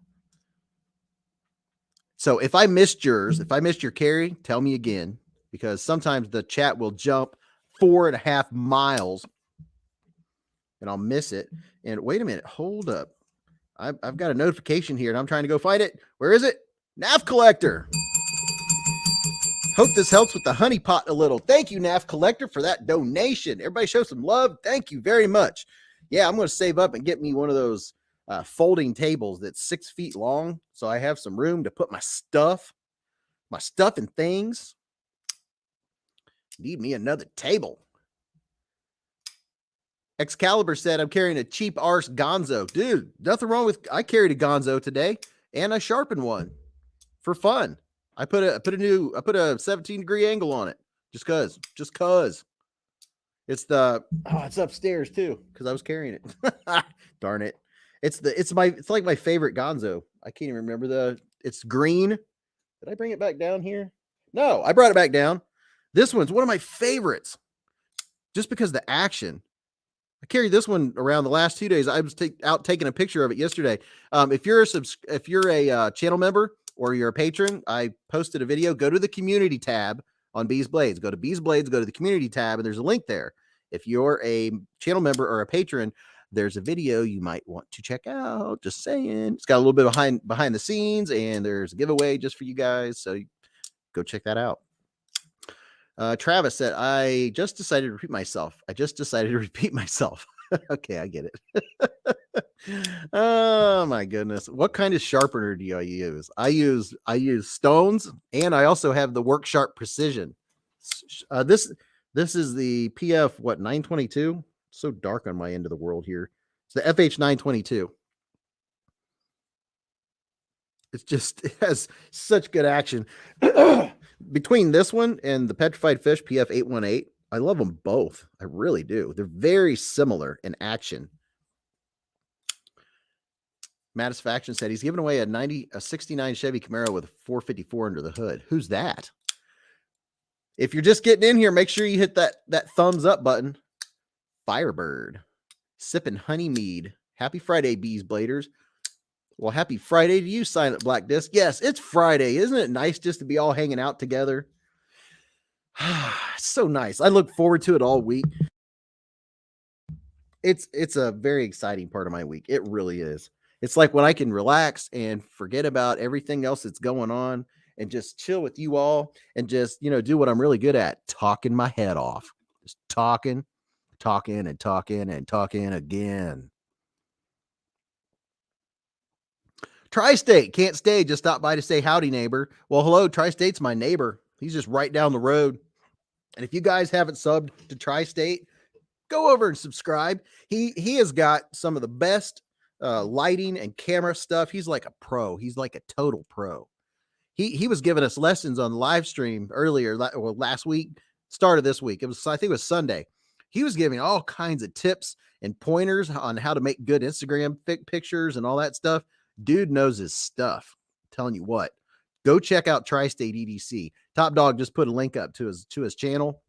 So if I missed yours, if I missed your carry, tell me again, because sometimes the chat will jump 4.5 miles and I'll miss it. And wait a minute, hold up. I've got a notification here and I'm trying to go find it. Where is it? NAF Collector. Hope this helps with the honey pot a little. Thank you, NAF Collector, for that donation. Everybody show some love. Thank you very much. Yeah, I'm going to save up and get me one of those folding tables that's 6 feet long, so I have some room to put my stuff and things. Need me another table. Excalibur said, I'm carrying a cheap arse Gonzo. Dude, nothing wrong with, I carried a Gonzo today and I sharpened one for fun. I put a 17-degree angle on it just cause it's it's upstairs too, because I was carrying it. Darn it. It's like my favorite Gonzo. I can't even remember it's green. Did I bring it back down here? No, I brought it back down. This one's one of my favorites just because the action. I carried this one around the last 2 days. I was out taking a picture of it yesterday. If you're a channel member or you're a patron, I posted a video. Go to the community tab on Beez Blades. Go to Beez Blades, go to the community tab, and there's a link there. If you're a channel member or a patron, there's a video you might want to check out. Just saying. It's got a little bit behind the scenes, and there's a giveaway just for you guys. So go check that out. Travis said, I just decided to repeat myself. Okay, I get it. Oh my goodness. What kind of sharpener do I use? I use stones, and I also have the Work Sharp Precision. This is the PF 922. So dark on my end of the world here. It's the FH 922. It has such good action. Between this one and the Petrified Fish PF 818, I love them both. I really do. They're very similar in action. Matisfaction said he's giving away a 69 Chevy Camaro with a 454 under the hood. Who's that? If you're just getting in here, make sure you hit that thumbs up button. Firebird, sipping honey mead. Happy Friday, Beez Bladers. Well, happy Friday to you, Silent Black Disc. Yes, it's Friday. Isn't it nice just to be all hanging out together? It's so nice. I look forward to it all week. It's a very exciting part of my week. It really is. It's like when I can relax and forget about everything else that's going on and just chill with you all and just, do what I'm really good at, talking my head off. Just talking, talking and talking and talking again. Tri-State can't stay. Just stop by to say howdy, neighbor. Well, hello, Tri-State's my neighbor. He's just right down the road. And if you guys haven't subbed to Tri-State, go over and subscribe. He has got some of the best lighting and camera stuff. He's like a pro. He's like a total pro. He was giving us lessons on the live stream earlier, last week, start of this week. I think it was Sunday. He was giving all kinds of tips and pointers on how to make good Instagram pictures and all that stuff. Dude knows his stuff. I'm telling you what, go check out Tri-State EDC. Top Dog just put a link up to his channel.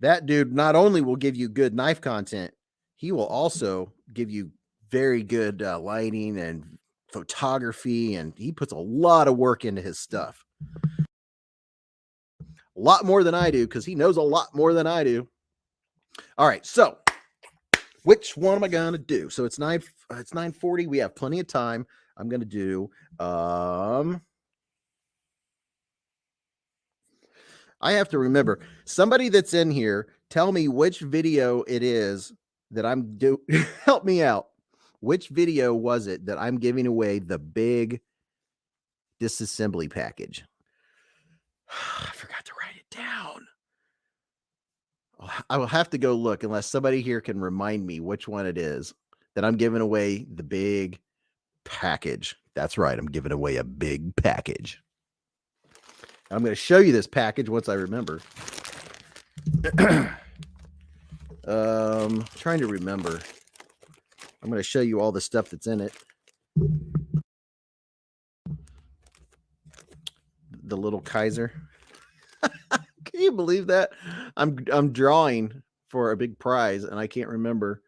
That dude not only will give you good knife content, he will also give you very good lighting and photography, and he puts a lot of work into his stuff. A lot more than I do, because he knows a lot more than I do. All right, so which one am I gonna do? So it's 9:40. We have plenty of time. I'm gonna do I have to remember, somebody that's in here, tell me which video it is that I'm help me out. Which video was it that I'm giving away the big disassembly package? I forgot to write it down. I will have to go look unless somebody here can remind me which one it is that I'm giving away the big package. That's right. I'm giving away a big package. I'm going to show you this package once I remember. Trying to remember. I'm going to show you all the stuff that's in it. The little Kaiser. Can you believe that? I'm drawing for a big prize, and I can't remember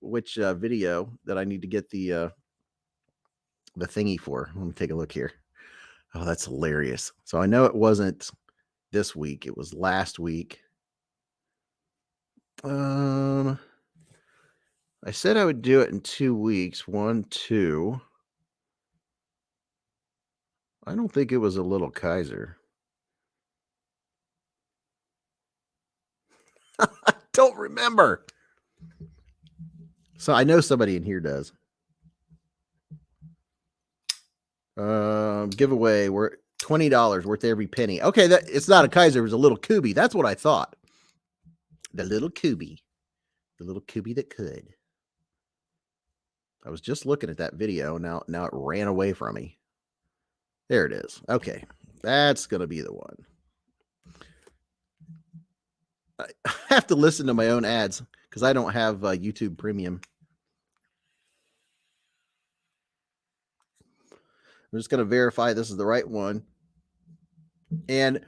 which video that I need to get the thingy for. Let me take a look here. Oh, that's hilarious. So I know it wasn't this week. It was last week. I said I would do it in 2 weeks. 1, 2. I don't think it was a little Kaiser. I don't remember. So I know somebody in here does. Giveaway. We're $20 worth every penny. Okay, it's not a Kaiser. It was a little Kubi. That's what I thought. The little Kubi. The little Kubi that could. I was just looking at that video. Now it ran away from me. There it is. Okay, that's going to be the one. I have to listen to my own ads because I don't have YouTube Premium. I'm just going to verify this is the right one. And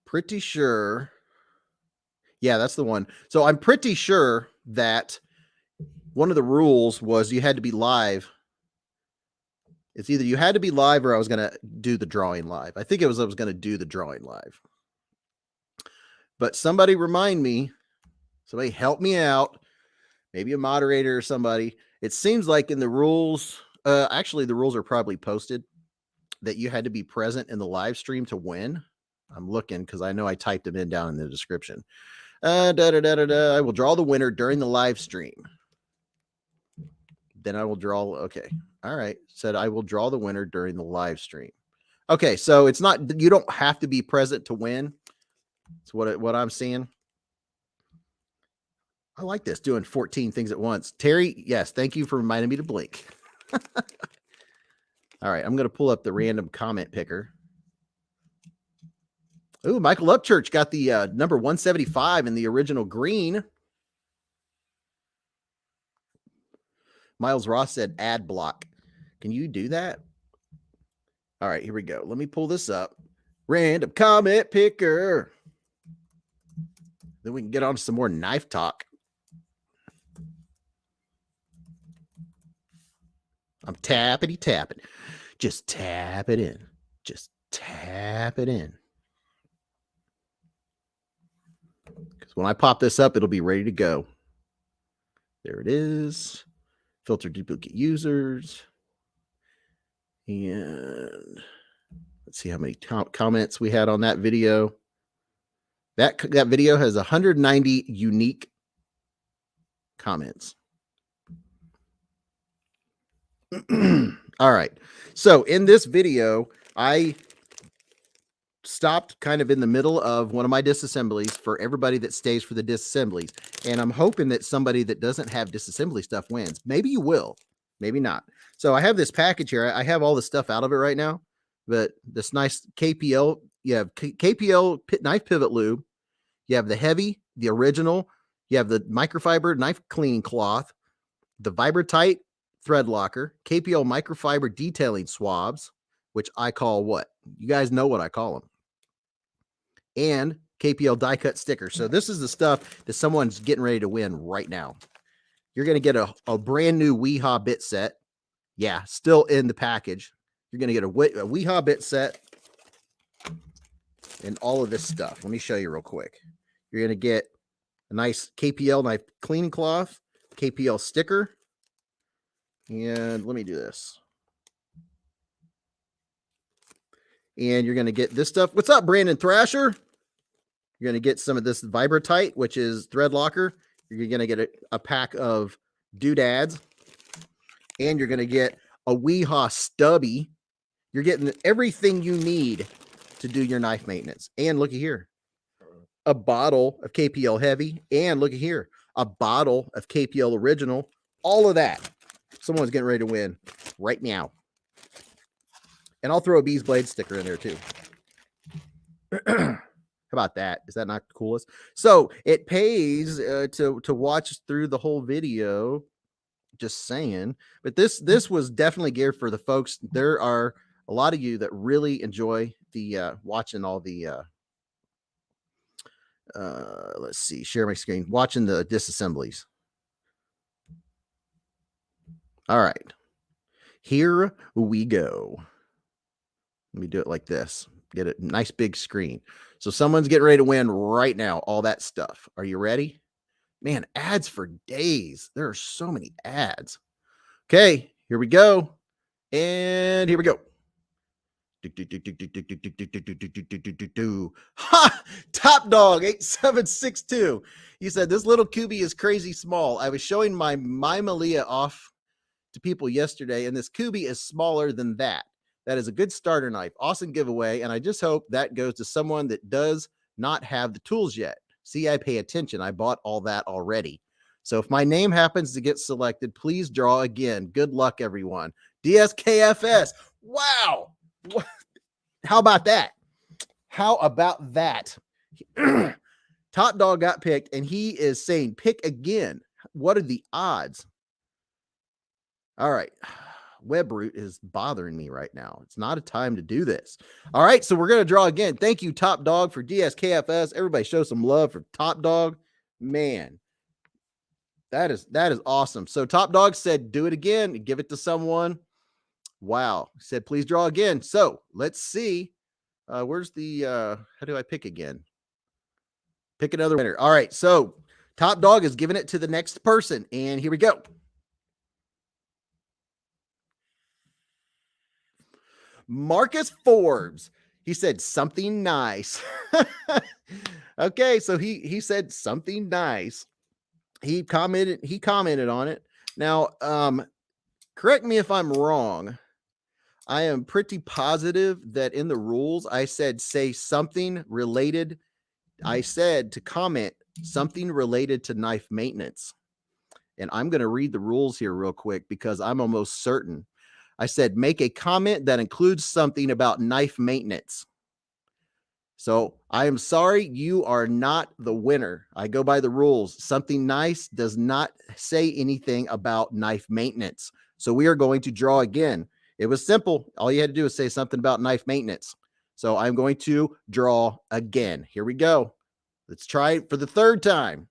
pretty sure. Yeah, that's the one. So I'm pretty sure that one of the rules was you had to be live. It's either you had to be live or I was going to do the drawing live. I think it was I was going to do the drawing live. But somebody remind me. Somebody help me out. Maybe a moderator or somebody. It seems like in the rules, actually the rules are probably posted that you had to be present in the live stream to win. I'm looking because I know I typed them in down in the description. I will draw the winner during the live stream. Then I will draw. Okay. All right. Said I will draw the winner during the live stream. Okay. So it's not, you don't have to be present to win. That's what I'm seeing. I like this, doing 14 things at once. Terry, yes. Thank you for reminding me to blink. All right. I'm going to pull up the random comment picker. Ooh, Michael Upchurch got the number 175 in the original green. Miles Ross said ad block. Can you do that? All right, here we go. Let me pull this up. Random comment picker. Then we can get on to some more knife talk. I'm tappity tapping. Just tap it in. Just tap it in. when I pop this up, it'll be ready to go. There it is. Filter duplicate users. And let's see how many comments we had on that video. That video has 190 unique comments. All right. So in this video, I stopped kind of in the middle of one of my disassemblies for everybody that stays for the disassemblies. And I'm hoping that somebody that doesn't have disassembly stuff wins. Maybe you will, maybe not. So I have this package here. I have all the stuff out of it right now, but this nice KPL, you have KPL knife pivot lube. You have the heavy, the original. You have the microfiber knife cleaning cloth, the Vibratight thread locker, KPL microfiber detailing swabs, which I call what? You guys know what I call them. And KPL die cut sticker. So this is the stuff that someone's getting ready to win right now. You're going to get a brand new Weehaw bit set. Yeah, still in the package. You're going to get a Weehaw bit set and all of this stuff. Let me show you real quick. You're going to get a nice KPL knife cleaning cloth, KPL sticker, and let me do this. And you're going to get this stuff. What's up, Brandon Thrasher? You're going to get some of this Vibratight, which is thread locker. You're going to get a pack of doodads. And you're going to get a Weehaw stubby. You're getting everything you need to do your knife maintenance. And looky here, a bottle of KPL heavy. And looky here, a bottle of KPL original. All of that. Someone's getting ready to win right now. And I'll throw a Beez Blades sticker in there too. How about that? Is that not the coolest? So it pays to watch through the whole video. Just saying. But this was definitely geared for the folks. There are a lot of you that really enjoy the watching all the let's see, share my screen, watching the disassemblies. All right, here we go. Let me do it like this. Get a nice big screen. So someone's getting ready to win right now. All that stuff. Are you ready? Man, ads for days. There are so many ads. Okay, here we go. And here we go. Ha! Top Dog 8762. He said, this little Kubi is crazy small. I was showing my Malia off to people yesterday, and this Kubi is smaller than that. That is a good starter knife. Awesome giveaway. And I just hope that goes to someone that does not have the tools yet. See, I pay attention. I bought all that already. So if my name happens to get selected, please draw again. Good luck, everyone. DSKFS. Wow. How about that? How about that? Top Dog got picked, and he is saying pick again. What are the odds? All right. WebRoot is bothering me right now. It's not a time to do this. All right, so we're going to draw again. Thank you, Top Dog, for DSKFS. Everybody show some love for Top Dog. Man, that is awesome. So Top Dog said, do it again. Give it to someone. Wow. He said, please draw again. So let's see. Where's the, how do I pick again? Pick another winner. All right, so Top Dog is giving it to the next person. And here we go. Marcus Forbes. He said something nice. Okay, so he said something nice. He commented on it. Now, correct me if I'm wrong. I am pretty positive that in the rules I said say something related. I said to comment something related to knife maintenance. And I'm going to read the rules here real quick because I'm almost certain. I said, make a comment that includes something about knife maintenance. So I am sorry, you are not the winner. I go by the rules. Something nice does not say anything about knife maintenance. So we are going to draw again. It was simple. All you had to do is say something about knife maintenance. So I'm going to draw again. Here we go. Let's try it for the third time.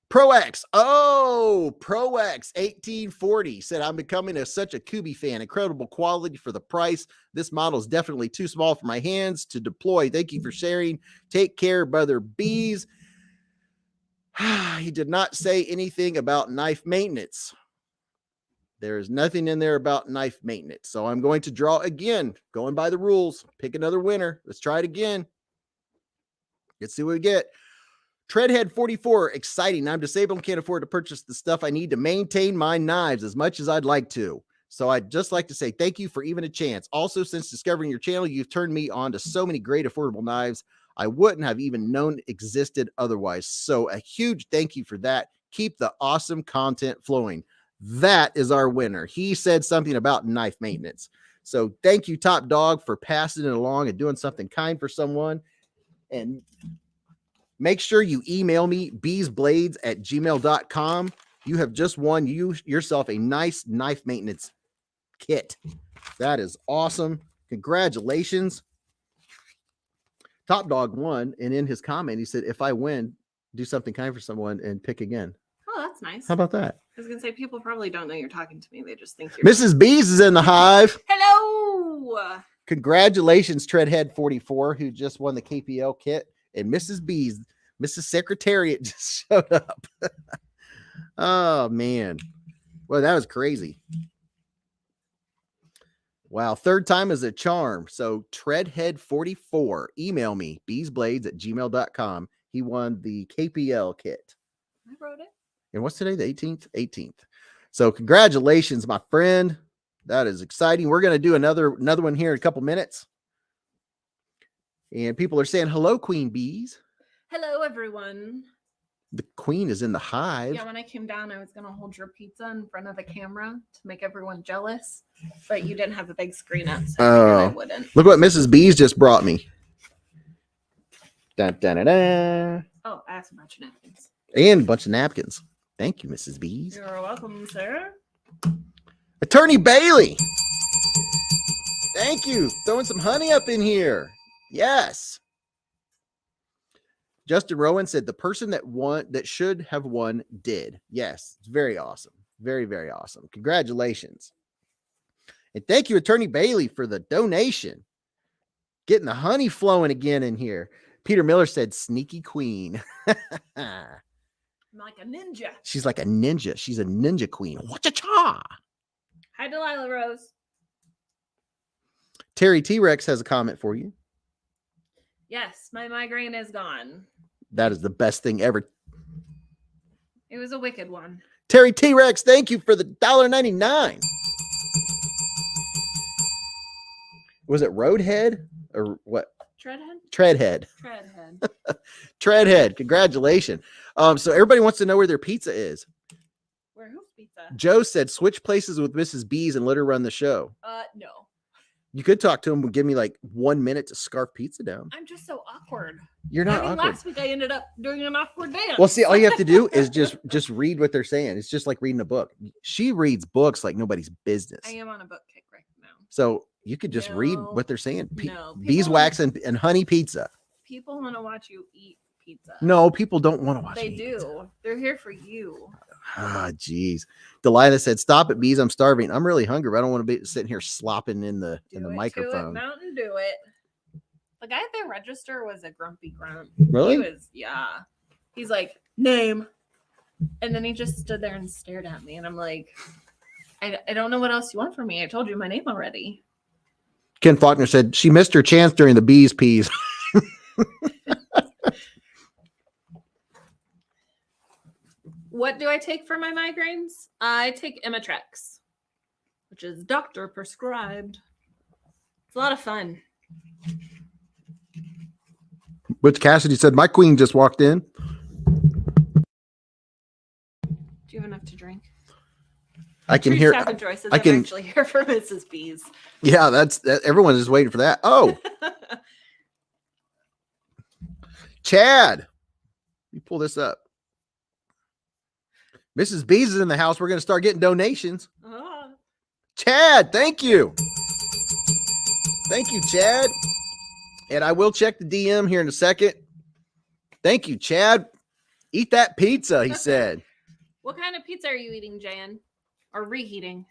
ProX. Oh, ProX 1840 said, I'm becoming such a Kubi fan. Incredible quality for the price. This model is definitely too small for my hands to deploy. Thank you for sharing. Take care, brother Beez. He did not say anything about knife maintenance. There is nothing in there about knife maintenance. So I'm going to draw again, going by the rules. Pick another winner. Let's try it again. Let's see what we get. Treadhead 44, exciting. I'm disabled and can't afford to purchase the stuff I need to maintain my knives as much as I'd like to. So I'd just like to say thank you for even a chance. Also, since discovering your channel, you've turned me on to so many great affordable knives I wouldn't have even known existed otherwise. So a huge thank you for that. Keep the awesome content flowing. That is our winner. He said something about knife maintenance. So thank you, Top Dog, for passing it along and doing something kind for someone. And make sure you email me, beezblades@gmail.com. You have just won yourself a nice knife maintenance kit. That is awesome. Congratulations. Top Dog won, and in his comment, he said, if I win, do something kind for someone and pick again. Oh, that's nice. How about that? I was going to say, people probably don't know you're talking to me. They just think you're... Mrs. Beez is in the hive. Hello! Congratulations, Treadhead 44, who just won the KPL kit. And Mrs. Beez, Mrs. Secretariat, just showed up. Oh, man. Well, that was crazy. Wow, third time is a charm. So Treadhead 44, email me, beezblades@gmail.com. He won the KPL kit. I wrote it. And what's today? The 18th? 18th. So congratulations, my friend. That is exciting. We're going to do another one here in a couple minutes. And people are saying, hello, Queen Bees. Hello, everyone. The queen is in the hive. Yeah, when I came down, I was going to hold your pizza in front of the camera to make everyone jealous. But you didn't have a big screen up, so I wouldn't. Look what Mrs. Bees just brought me. Dun, dun, dun, dun. Oh, I asked a bunch of napkins. And a bunch of napkins. Thank you, Mrs. Bees. You're welcome, sir. Attorney Bailey. Thank you. Throwing some honey up in here. Yes. Justin Rowan said the person that should have won did. Yes. It's very awesome. Very, very awesome. Congratulations. And thank you, Attorney Bailey, for the donation. Getting the honey flowing again in here. Peter Miller said sneaky queen. I'm like a ninja. She's like a ninja. She's a ninja queen. Wha-cha-cha. Hi, Delilah Rose. Terry T-Rex has a comment for you. Yes, my migraine is gone. That is the best thing ever. It was a wicked one. Terry T-Rex, thank you for the $1.99. Was it Roadhead or what? Treadhead? Treadhead. Treadhead. Treadhead. Congratulations. So everybody wants to know where their pizza is. Where whose pizza? Joe said switch places with Mrs. Bees and let her run the show. No. You could talk to him and give me like 1 minute to scarf pizza down. I'm just so awkward. You're not awkward. Last week I ended up doing an awkward dance. Well, see, all you have to do is just read what they're saying. It's just like reading a book. She reads books like nobody's business. I am on a book kick right now. So you could just read what they're saying. No, Beeswax and honey pizza. People want to watch you eat pizza. No, people don't want to watch They me do. pizza. They're here for you. Ah, geez. Delilah said, "Stop it, Bees. I'm starving. I'm really hungry. But I don't want to be sitting here slopping in the microphone." Mountain, do it. The guy at the register was a grumpy grunt. Really? He was, yeah. He's like, name. And then he just stood there and stared at me. And I'm like, I don't know what else you want from me. I told you my name already. Ken Faulkner said she missed her chance during the Bees Peas. What do I take for my migraines? I take Imitrex, which is doctor prescribed. It's a lot of fun. Which Cassidy said, my queen just walked in. Do you have enough to drink? I can hear. I can actually hear from Mrs. Bees. Yeah, that's everyone is waiting for that. Oh, Chad, you pull this up. Mrs. Bees is in the house. We're going to start getting donations. Chad, thank you. Thank you, Chad. And I will check the DM here in a second. Thank you, Chad. Eat that pizza, he said. What kind of pizza are you eating, Jan? Or reheating?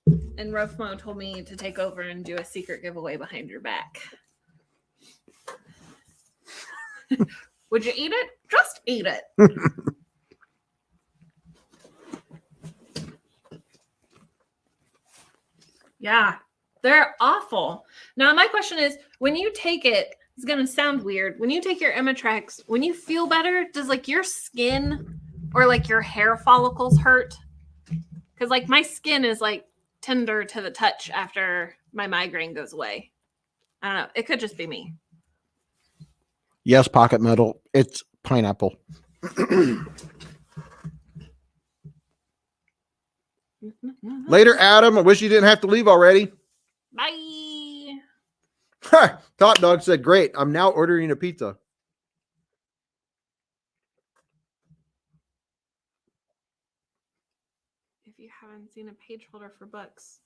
And Rofmo told me to take over and do a secret giveaway behind your back. Would you eat it? Just eat it. Yeah, they're awful. Now, my question is, when you take it, it's going to sound weird. When you take your Imitrex, when you feel better, does like your skin or like your hair follicles hurt? Because like my skin is like tender to the touch after my migraine goes away. I don't know. It could just be me. Yes, pocket metal. It's pineapple. Later, Adam. I wish you didn't have to leave already. Bye. Top Dog said, great. I'm now ordering a pizza. If you haven't seen a page holder for books.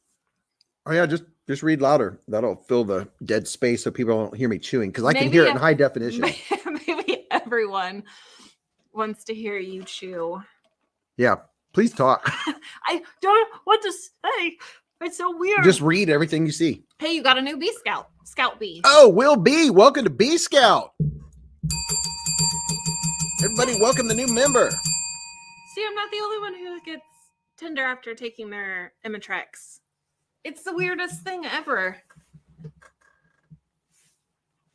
Oh yeah, just read louder. That'll fill the dead space so people don't hear me chewing because I can hear it in high definition. Maybe everyone wants to hear you chew. Yeah, please talk. I don't want to say. It's so weird. Just read everything you see. Hey, you got a new Bee Scout. Scout Bee. Oh, Will B. Welcome to Bee Scout. Everybody, welcome the new member. See, I'm not the only one who gets tender after taking their Imitrex. It's the weirdest thing ever.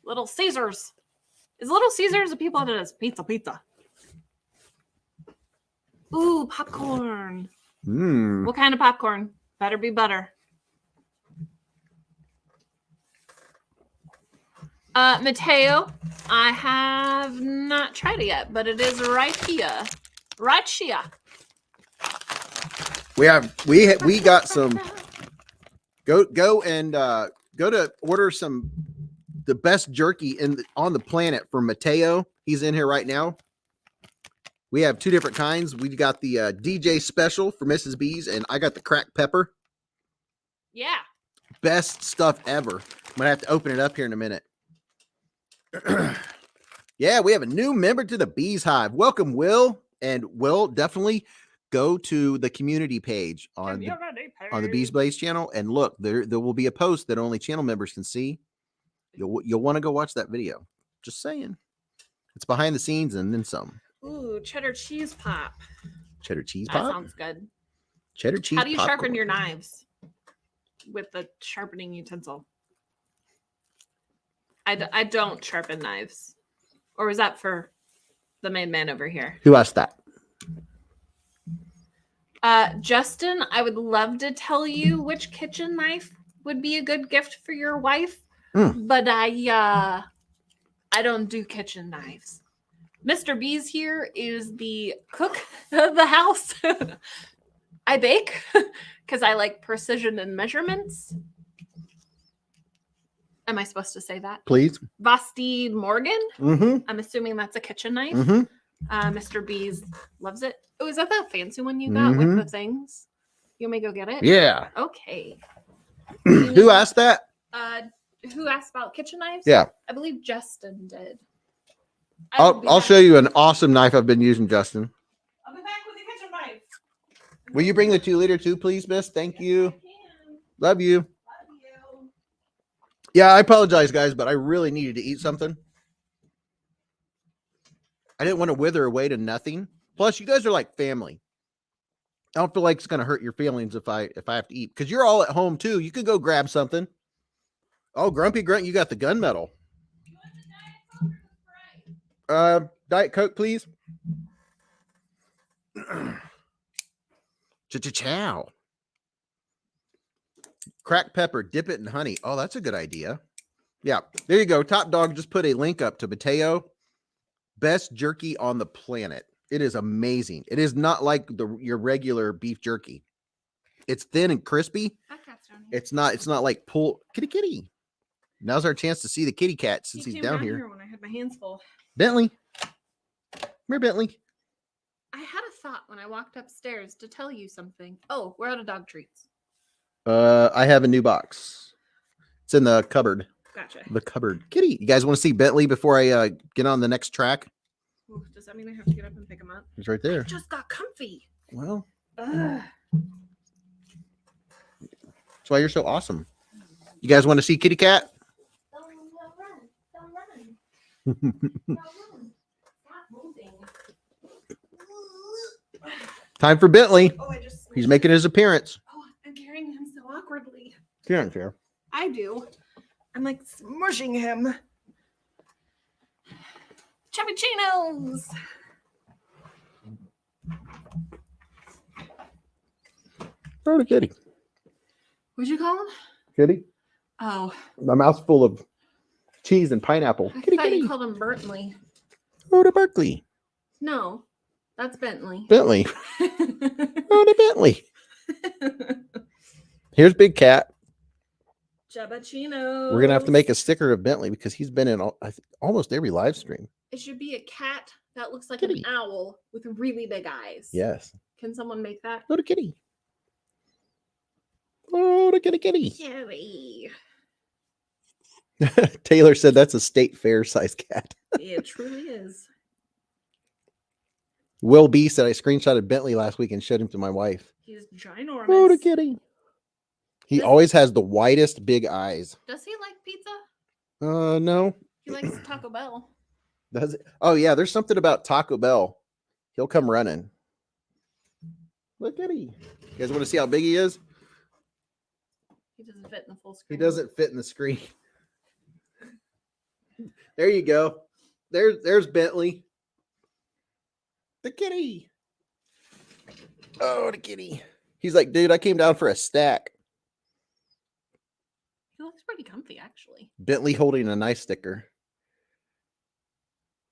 Little Caesars. Is Little Caesars a people that is pizza? Ooh, popcorn. What kind of popcorn? Better be butter. Mateo, I have not tried it yet, but it is right here. Right here. We got some. Go to order some the best jerky on the planet from Mateo. He's in here right now. We have two different kinds. We got the DJ special for Mrs. Beez, and I got the cracked pepper. Yeah. Best stuff ever. I'm gonna have to open it up here in a minute. Yeah, we have a new member to the Beez Hive. Welcome, Will. And Will, definitely go to the community page on the Beez Blades channel and look. There will be a post that only channel members can see. You'll want to go watch that video. Just saying. It's behind the scenes and then some. Ooh, cheddar cheese pop. Cheddar cheese pop? That sounds good. Cheddar cheese. How do you popcorn. sharpen your knives? With the sharpening utensil. I don't sharpen knives. Or was that for the main man over here? Who asked that? Justin, I would love to tell you which kitchen knife would be a good gift for your wife, but I don't do kitchen knives. Mr. Beez here is the cook of the house. I bake because I like precision and measurements. Am I supposed to say that? Please. Bastide Morgan. I'm assuming that's a kitchen knife. Mr. Beez loves it. Oh, is that that fancy one you got with the things? You want me to go get it? Yeah. Okay. Who asked that? Who asked about kitchen knives? Yeah. I believe Justin did. I'll show you an awesome knife I've been using, Justin. I'll be back with the kitchen knife. Will you bring the 2-liter too, please, miss? Thank you. Love you. Yeah, I apologize, guys, but I really needed to eat something. I didn't want to wither away to nothing. Plus, you guys are like family. I don't feel like it's going to hurt your feelings if I have to eat. Because you're all at home, too. You can go grab something. Oh, Grumpy Grunt, you got the gunmetal. Diet Coke, please. Chow. Cracked pepper, dip it in honey. Oh, that's a good idea. Yeah, there you go. Top Dog just put a link up to Mateo. Best jerky on the planet. It is amazing. It is not like your regular beef jerky. It's thin and crispy. It's not like pull kitty. Now's our chance to see the kitty cat since he's down here. When I had my hands full. Bentley. Come here, Bentley. I had a thought when I walked upstairs to tell you something. Oh, we're out of dog treats. I have a new box. It's in the cupboard. Gotcha. The cupboard. Kitty. You guys want to see Bentley before I get on the next track? Ooh, does that mean I have to get up and pick him up? He's right there. I just got comfy. Well, Ugh. that's why you're so awesome. You guys want to see Kitty Cat? Don't run. Don't run. Time for Bentley. Oh, I just. He's making his appearance. Oh, I'm carrying him so awkwardly. Karen, Chair. I do. I'm like smushing him. Chappuccinos. Oh, the kitty. What'd you call him? Kitty. Oh, My mouth's full of cheese and pineapple. I Kitty, thought kitty. you called him Bertley. Oh, to Berkeley. No, that's Bentley. Bentley. Oh, to Bentley. Here's Big Cat. Chappuccinos. We're gonna have to make a sticker of Bentley because he's been in almost every live stream. It should be a cat that looks like Kitty. an owl with really big eyes. Yes. Can someone make that? Oh, the kitty. Oh, the kitty, kitty. Kitty. Taylor said that's a state fair size cat. It truly is. Will B said I screenshotted Bentley last week and showed him to my wife. He's ginormous. Oh, the kitty. He Does- always has the widest big eyes. Does he like pizza? No. He likes Taco Bell. Does it? Oh, yeah. There's something about Taco Bell. He'll come running. Look at he. You guys want to see how big he is? He doesn't fit in the full He screen. doesn't fit in the screen. There you go. There's Bentley. The kitty. Oh, the kitty. He's like, dude, I came down for a stack. He looks pretty comfy, actually. Bentley holding a knife sticker.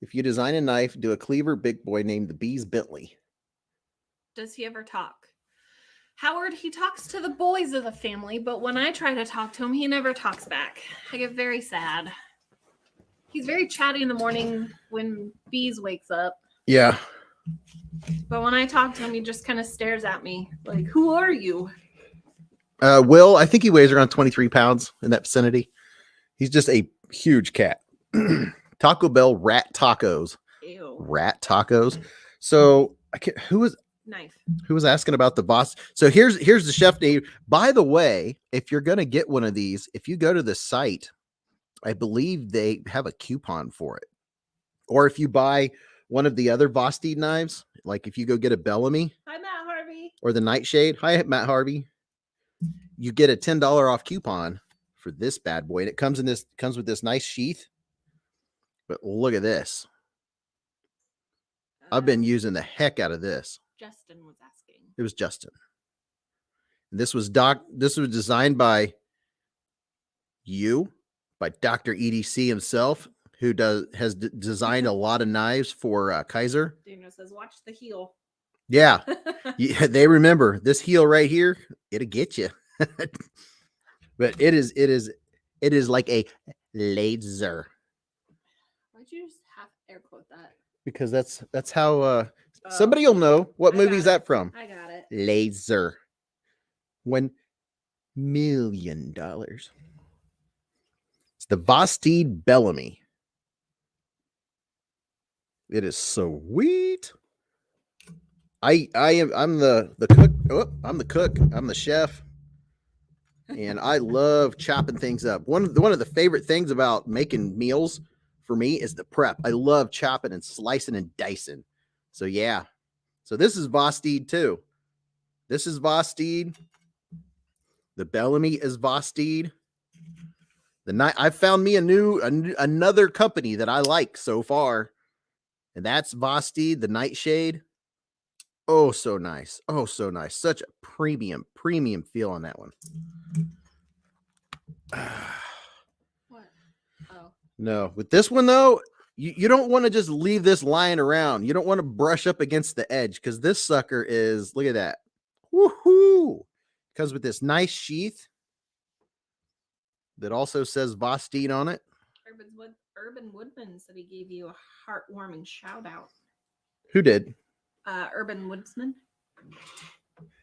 If you design a knife, do a cleaver big boy named the Beez Bentley. Does he ever talk? Howard, he talks to the boys of the family, but when I try to talk to him, he never talks back. I get very sad. He's very chatty in the morning when Beez wakes up. Yeah. But when I talk to him, he just kind of stares at me like, who are you? Will, I think he weighs around 23 pounds in that vicinity. He's just a huge cat. Taco Bell rat tacos. Ew. Rat tacos. So who was asking about the boss? So here's the chef name. By the way, if you're gonna get one of these, if you go to the site, I believe they have a coupon for it. Or if you buy one of the other Vosteed knives, like if you go get a Bellamy. Hi, Matt Harvey. Or the Nightshade. Hi, Matt Harvey. You get a $10 off coupon for this bad boy. And it comes with this nice sheath. But look at this. I've been using the heck out of this. Justin was asking. It was Justin. And this was designed by Dr. EDC himself, who has designed a lot of knives for Kaiser. Daniel says, watch the heel. Yeah. Yeah, they remember this heel right here, it'll get you. But it is like a laser. Why'd you just half air quote that? Because that's how somebody will know. What I movie is got that from? I got it. Laser. $1 million. It's the Vosteed Bellamy. It is sweet. I'm the cook. Oh, I'm the cook. I'm the chef. And I love chopping things up. One of the favorite things about making meals for me is the prep. I love chopping and slicing and dicing. So yeah. So this is Vosteed too. This is Vosteed. The Bellamy is Vosteed. I found me another company that I like so far. And that's Vosteed, the Nightshade. Oh, so nice. Oh, so nice. Such a premium feel on that one. What? Oh. No, with this one though, you don't want to just leave this lying around. You don't want to brush up against the edge because this sucker is, look at that. Woohoo! Comes with this nice sheath that also says Vosteed on it. Urban Woodman said he gave you a heartwarming shout out. Who did? Urban Woodsman.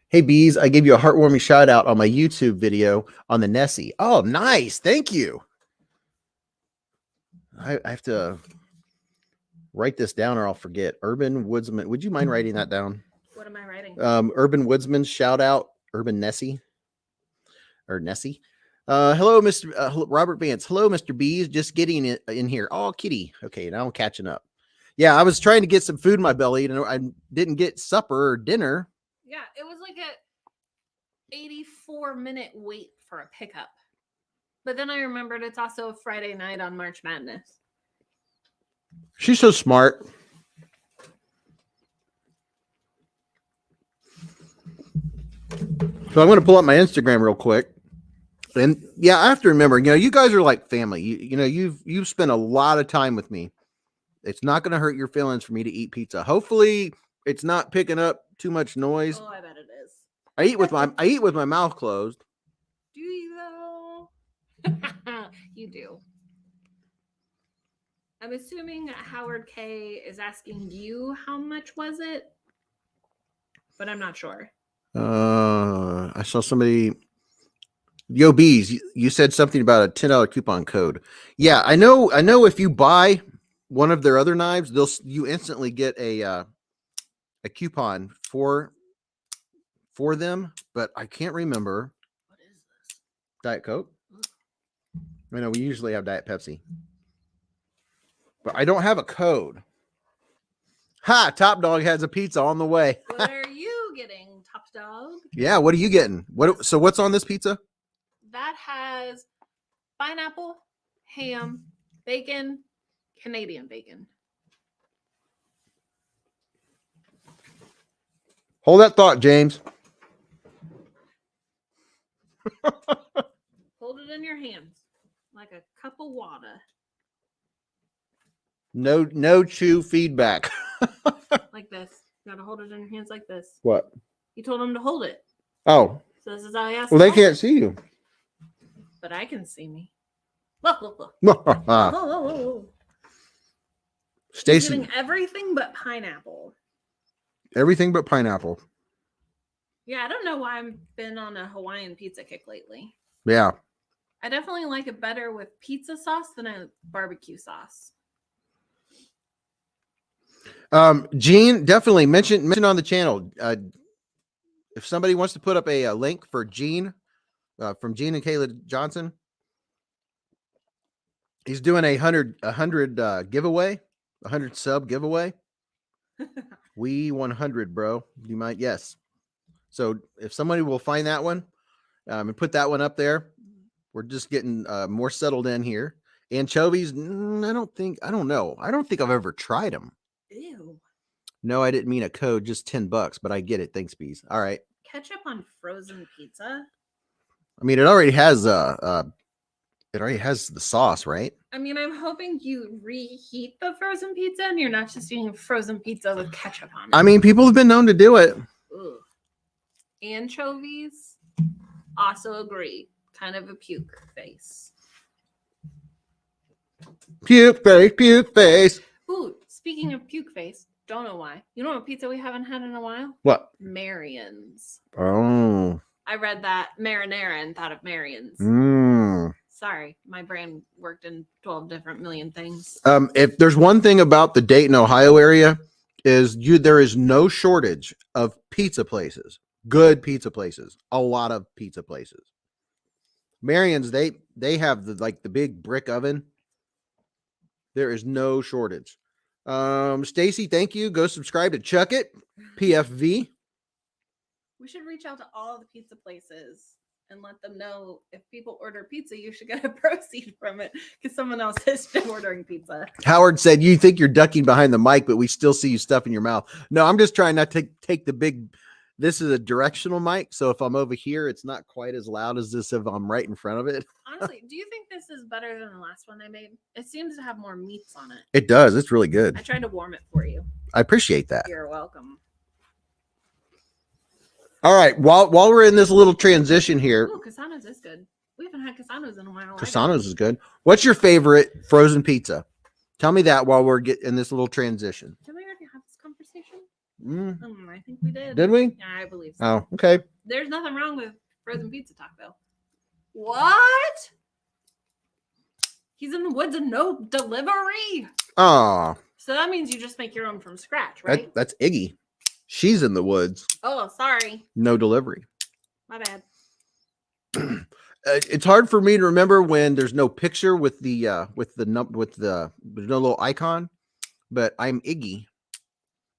Hey, Beez, I gave you a heartwarming shout out on my YouTube video on the Nessie. Oh, nice. Thank you. I have to write this down or I'll forget. Urban Woodsman. Would you mind writing that down? What am I writing? Urban Woodsman shout out. Urban Nessie. Or Nessie. Hello, Mr. Robert Vance. Hello, Mr. Beez. Just getting in here. Oh, kitty. Okay, now I'm catching up. Yeah, I was trying to get some food in my belly and I didn't get supper or dinner Yeah, it was like a 84-minute wait for a pickup. But then I remembered it's also a Friday night on March Madness. She's so smart. So I'm going to pull up my Instagram real quick. And yeah, I have to remember, you guys are like family. You've spent a lot of time with me. It's not going to hurt your feelings for me to eat pizza. Hopefully it's not picking up too much noise. Oh, I bet it is. I eat with my mouth closed. Do you though? You do. I'm assuming Howard K is asking you how much was it, but I'm not sure. I saw somebody. Yo, Beez, you said something about a $10 coupon code. Yeah, I know. If you buy one of their other knives, you instantly get a coupon for them, but I can't remember. What is this? Diet Coke. I know we usually have Diet Pepsi, but I don't have a code. Ha! Top Dog has a pizza on the way. What are you getting, Top Dog? Yeah, what are you getting? So what's on this pizza? That has pineapple, ham, bacon, Canadian bacon. Hold that thought, James. Hold it in your hands like a cup of water. No chew feedback. Like this. You gotta hold it in your hands like this. What? You told him to hold it. Oh. So this is how I asked. Well, they can't see you. But I can see me. Look, look, look. Stacy. Getting everything but pineapple. Everything but pineapple. Yeah, I don't know why I've been on a Hawaiian pizza kick lately. Yeah. I definitely like it better with pizza sauce than a barbecue sauce. Gene, definitely mention on the channel. If somebody wants to put up a link for Gene, from Gene and Kayla Johnson, he's doing a 100 giveaway, 100 sub giveaway. We 100, bro. You might, yes. So if somebody will find that one, and put that one up there, we're just getting more settled in here. Anchovies, I don't think I've ever tried them. Ew. No, I didn't mean a code, just $10, but I get it. Thanks, Beez. All right. Ketchup on frozen pizza? I mean, it already has the sauce, right? I mean, I'm hoping you reheat the frozen pizza and you're not just eating frozen pizza with ketchup on it. I mean, people have been known to do it. Ugh. Anchovies, also agree. Kind of a puke face. Puke face. Ooh, speaking of puke face, don't know why. You know what pizza we haven't had in a while? What? Marion's. Oh. I read that marinara and thought of Marion's. Sorry, my brain worked in 12 different million things. If there's one thing about the Dayton, Ohio area, there is no shortage of pizza places. Good pizza places. A lot of pizza places. Marion's, they have the big brick oven. There is no shortage. Stacy, thank you. Go subscribe to Chuck It, PFV. We should reach out to all the pizza places and let them know if people order pizza, you should get a proceed from it because someone else has been ordering pizza. Howard said, you think you're ducking behind the mic, but we still see you stuffing your mouth. No, I'm just trying not to take the big. This is a directional mic, so if I'm over here, it's not quite as loud as this if I'm right in front of it. Honestly, do you think this is better than the last one I made? It seems to have more meats on it. It does. It's really good. I tried to warm it for you. I appreciate that. You're welcome. All right. While we're in this little transition here. Oh, Casanos is good. We haven't had Casanos in a while. Casanos is good. What's your favorite frozen pizza? Tell me that while we're getting this little transition. Did we already have this conversation? I think we did. Did we? Yeah, I believe so. Oh, okay. There's nothing wrong with frozen pizza, Taco. What? He's in the woods and no delivery. Oh. So that means you just make your own from scratch, right? That's Iggy. She's in the woods. Oh, sorry. No delivery. My bad. It's hard for me to remember when there's no picture with there's no little icon, but I'm Iggy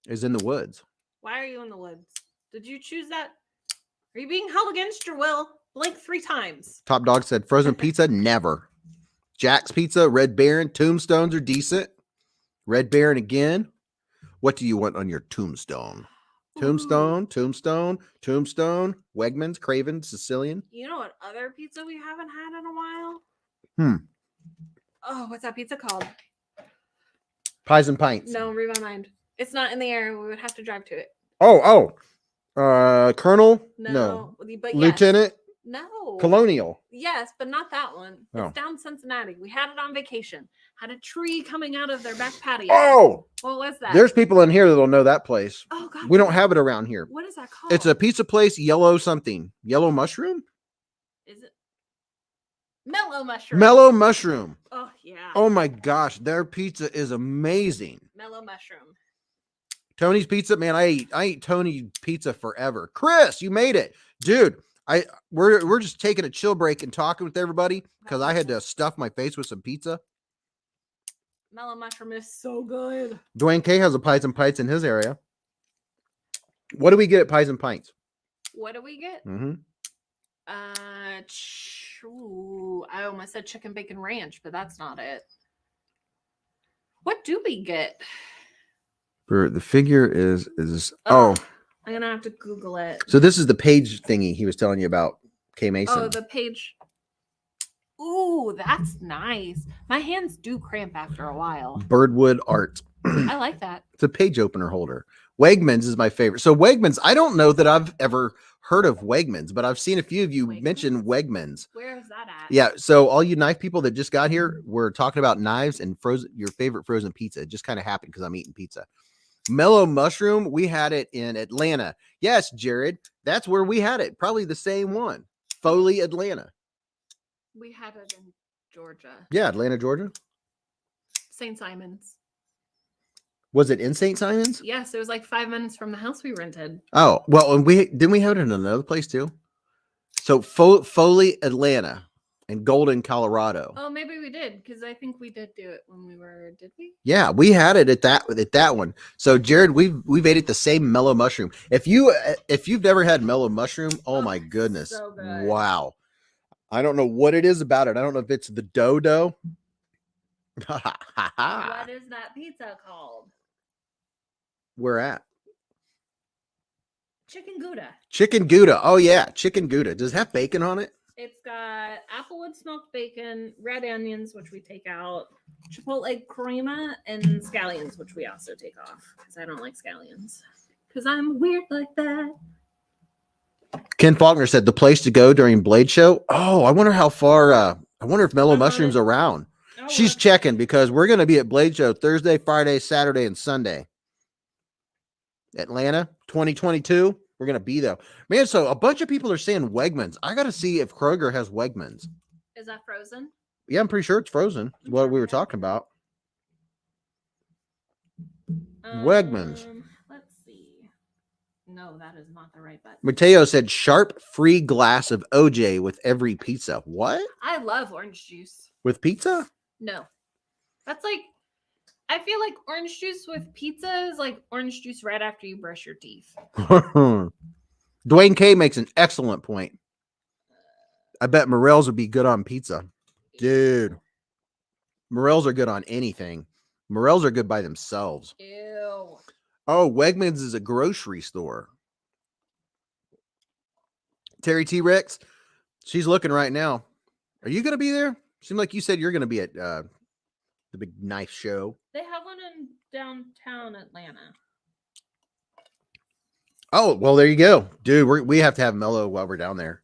is in the woods. Why are you in the woods? Did you choose that? Are you being held against your will? Blink 3 times. Top Dog said frozen pizza, never. Jack's Pizza, Red Baron, Tombstones are decent. Red Baron again. What do you want on your tombstone? Tombstone, Tombstone, Wegmans, Craven, Sicilian. You know what other pizza we haven't had in a while? Oh, what's that pizza called? Pies and Pints. No, read my mind. It's not in the area. We would have to drive to it. Colonel? No. But yes. Lieutenant? No. Colonial? Yes, but not that one. Oh. It's down Cincinnati. We had it on vacation. Had a tree coming out of their back patio. Oh! What was that? There's people in here that'll know that place. Oh, God. We don't have it around here. What is that called? It's a pizza place, yellow something. Yellow mushroom? Is it? Mellow mushroom. Mellow mushroom. Oh, yeah. Oh my gosh, their pizza is amazing. Mellow mushroom. Tony's Pizza, man, I eat Tony Pizza forever. Chris, you made it. Dude, we're just taking a chill break and talking with everybody because I had to stuff my face with some pizza. Mellow mushroom is so good. Dwayne K has a Pies and Pints in his area. What do we get at Pies and Pints? What do we get? Mm-hmm. I almost said chicken bacon ranch, but that's not it. What do we get? For the figure is I'm gonna have to Google it. So this is the page thingy he was telling you about, K Mason. Oh, the page. Ooh, that's nice. My hands do cramp after a while. Birdwood Art. I like that. It's a page opener holder. Wegmans is my favorite. So Wegmans, I don't know that I've ever heard of Wegmans, but I've seen a few of you mention Wegmans. Where is that at? Yeah. So all you knife people that just got here, we're talking about knives and your favorite frozen pizza. It just kind of happened because I'm eating pizza. Mellow mushroom, we had it in Atlanta. Yes, Jared, that's where we had it. Probably the same one. Foley, Atlanta. We had it in Georgia. Yeah, Atlanta, Georgia. St. Simon's. Was it in St. Simon's? Yes, it was like 5 minutes from the house we rented. Oh, well, and we have it in another place too. So Foley, Atlanta, and Golden, Colorado. Oh, maybe we did, because I think we did do it when we were. Did we? Yeah, we had it at that one. So Jared, we've ate it the same mellow mushroom. If you've never had mellow mushroom, oh my goodness, so good. Wow! I don't know what it is about it. I don't know if it's the dough. What is that pizza called? Where at? Chicken Gouda. Chicken Gouda. Oh yeah, chicken Gouda. Does it have bacon on it? It's got applewood smoked bacon, red onions, which we take out, chipotle crema, and scallions, which we also take off because I don't like scallions because I'm weird like that. Ken Faulkner said the place to go during Blade Show. Oh, I wonder how far. I wonder if Mellow Mushroom's around. Oh, She's checking because we're going to be at Blade Show Thursday, Friday, Saturday, and Sunday. Atlanta 2022. We're going to be there. Man, so a bunch of people are saying Wegmans. I got to see if Kroger has Wegmans. Is that frozen? Yeah, I'm pretty sure it's frozen. What we were talking about. Wegmans. Let's see. No, that is not the right button. Mateo said sharp free glass of OJ with every pizza. What? I love orange juice. With pizza? No. That's like, I feel like orange juice with pizza is like orange juice right after you brush your teeth. Dwayne K makes an excellent point. I bet Morels would be good on pizza. Dude. Morels are good on anything. Morels are good by themselves. Ew. Oh, Wegmans is a grocery store. Terry T. Rex, she's looking right now. Are you going to be there? Seemed like you said you're going to be at the big knife show. They have one in downtown Atlanta. Oh, well, there you go. Dude, we have to have Mellow while we're down there.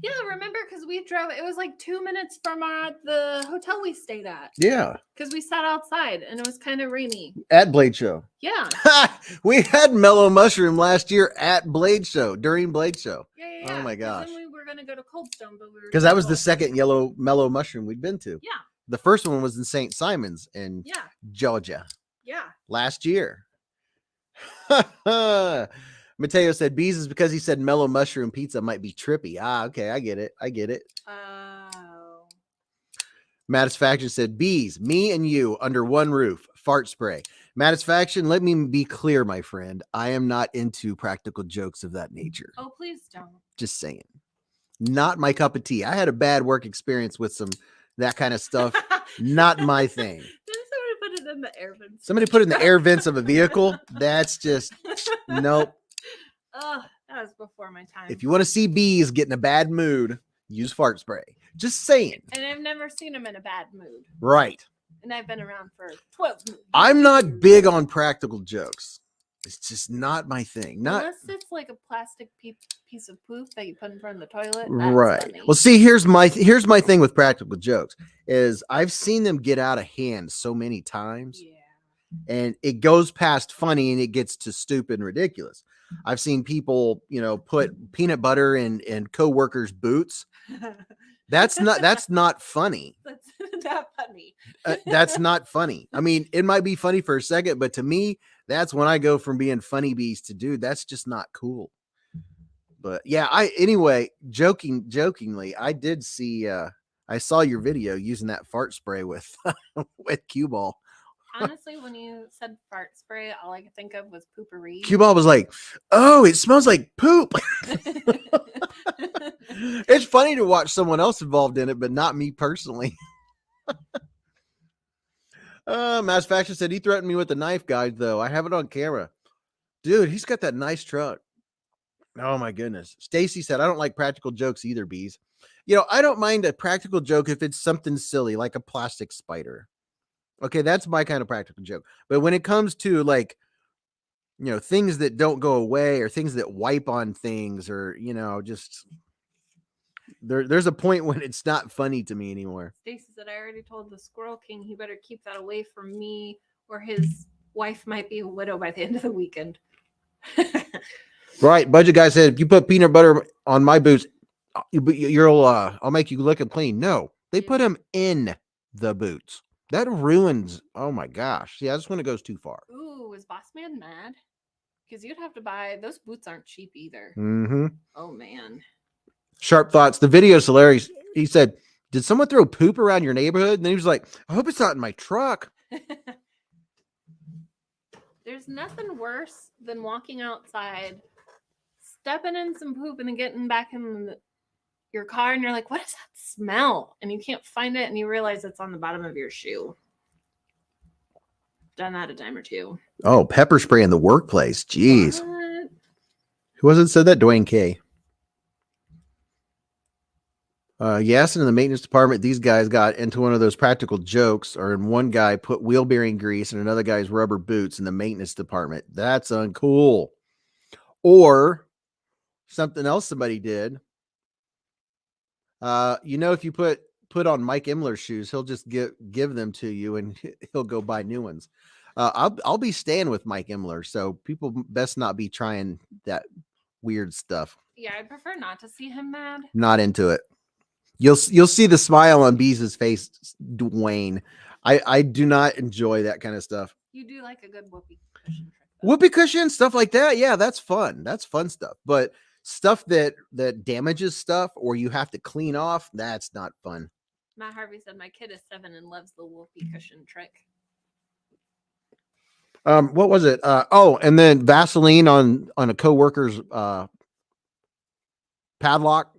Yeah, remember, because we drove, it was like 2 minutes from the hotel we stayed at. Yeah. Because we sat outside and it was kind of rainy. At Blade Show. Yeah. We had Mellow Mushroom last year at Blade Show, during Blade Show. Yeah. Oh my gosh. Then we were going to go to Cold Stone, but we were. Because that was the second Mellow Mushroom we'd been to. Yeah. The first one was in St. Simon's in Georgia. Yeah. Last year. Mateo said Beez is because he said mellow mushroom pizza might be trippy. Ah, okay. I get it. Oh. Mattisfaction said Beez, me and you under one roof. fart spray. Satisfaction, let me be clear, my friend. I am not into practical jokes of that nature. Oh, please don't. Just saying. Not my cup of tea. I had a bad work experience with that kind of stuff. Not my thing. Didn't somebody put it in the air vents? Somebody put it in the air vents of a vehicle. That's just, nope. Oh, that was before my time. If you want to see bees get in a bad mood, use fart spray. Just saying. And I've never seen them in a bad mood. Right. And I've been around for 12 years. I'm not big on practical jokes. It's just not my thing. Unless it's like a plastic piece of poop that you put in front of the toilet. That's right. funny. Well, see, here's my thing with practical jokes is I've seen them get out of hand so many times. Yeah. And it goes past funny and it gets to stupid and ridiculous. I've seen people, put peanut butter in coworkers' boots. That's not funny. That's not funny. That's not funny. I mean, it might be funny for a second, but to me, that's when I go from being funny bees to dude, that's just not cool. But yeah, jokingly, I did see I saw your video using that fart spray with cue ball. Honestly, when you said fart spray, all I could think of was poopery. Cue ball was like, oh, it smells like poop. It's funny to watch someone else involved in it, but not me personally. Mass Faction said he threatened me with the knife, guys, though. I have it on camera. Dude, he's got that nice truck. Oh my goodness. Stacy said, I don't like practical jokes either, Bees. I don't mind a practical joke if it's something silly, like a plastic spider. Okay, that's my kind of practical joke. But when it comes to like, things that don't go away or things that wipe on things or, just there's a point when it's not funny to me anymore. Stacy said, I already told the Squirrel King he better keep that away from me or his wife might be a widow by the end of the weekend. Right. Budget guy said, if you put peanut butter on my boots, I'll make you lick them clean. No, they put them in the boots. That ruins. Oh my gosh. Yeah, that's when it goes too far. Ooh, is Boss Man mad? Because you'd have to buy those boots aren't cheap either. Mm-hmm. Oh man. Sharp thoughts. The video's hilarious. He said, did someone throw poop around your neighborhood? And then he was like, I hope it's not in my truck. There's nothing worse than walking outside, stepping in some poop, and then getting back in your car, and you're like, what is that smell? And you can't find it, and you realize it's on the bottom of your shoe. Done that a time or two. Oh, pepper spray in the workplace. Jeez. What? Who was it said that? Dwayne K. Yes, and in the maintenance department, these guys got into one of those practical jokes, or in one guy put wheel bearing grease in another guy's rubber boots in the maintenance department. That's uncool. Or something else somebody did. If you put on Mike Imler's shoes, he'll just give them to you and he'll go buy new ones. I'll be staying with Mike Imler, so people best not be trying that weird stuff. Yeah, I prefer not to see him mad. Not into it. You'll see the smile on Beez's face, Dwayne. I do not enjoy that kind of stuff. You do like a good whoopee cushion trick, though. Whoopee cushion, stuff like that. Yeah, that's fun. That's fun stuff. But stuff that damages stuff or you have to clean off, that's not fun. Matt Harvey said, my kid is 7 and loves the whoopee cushion trick. What was it? And then Vaseline on a coworker's padlock.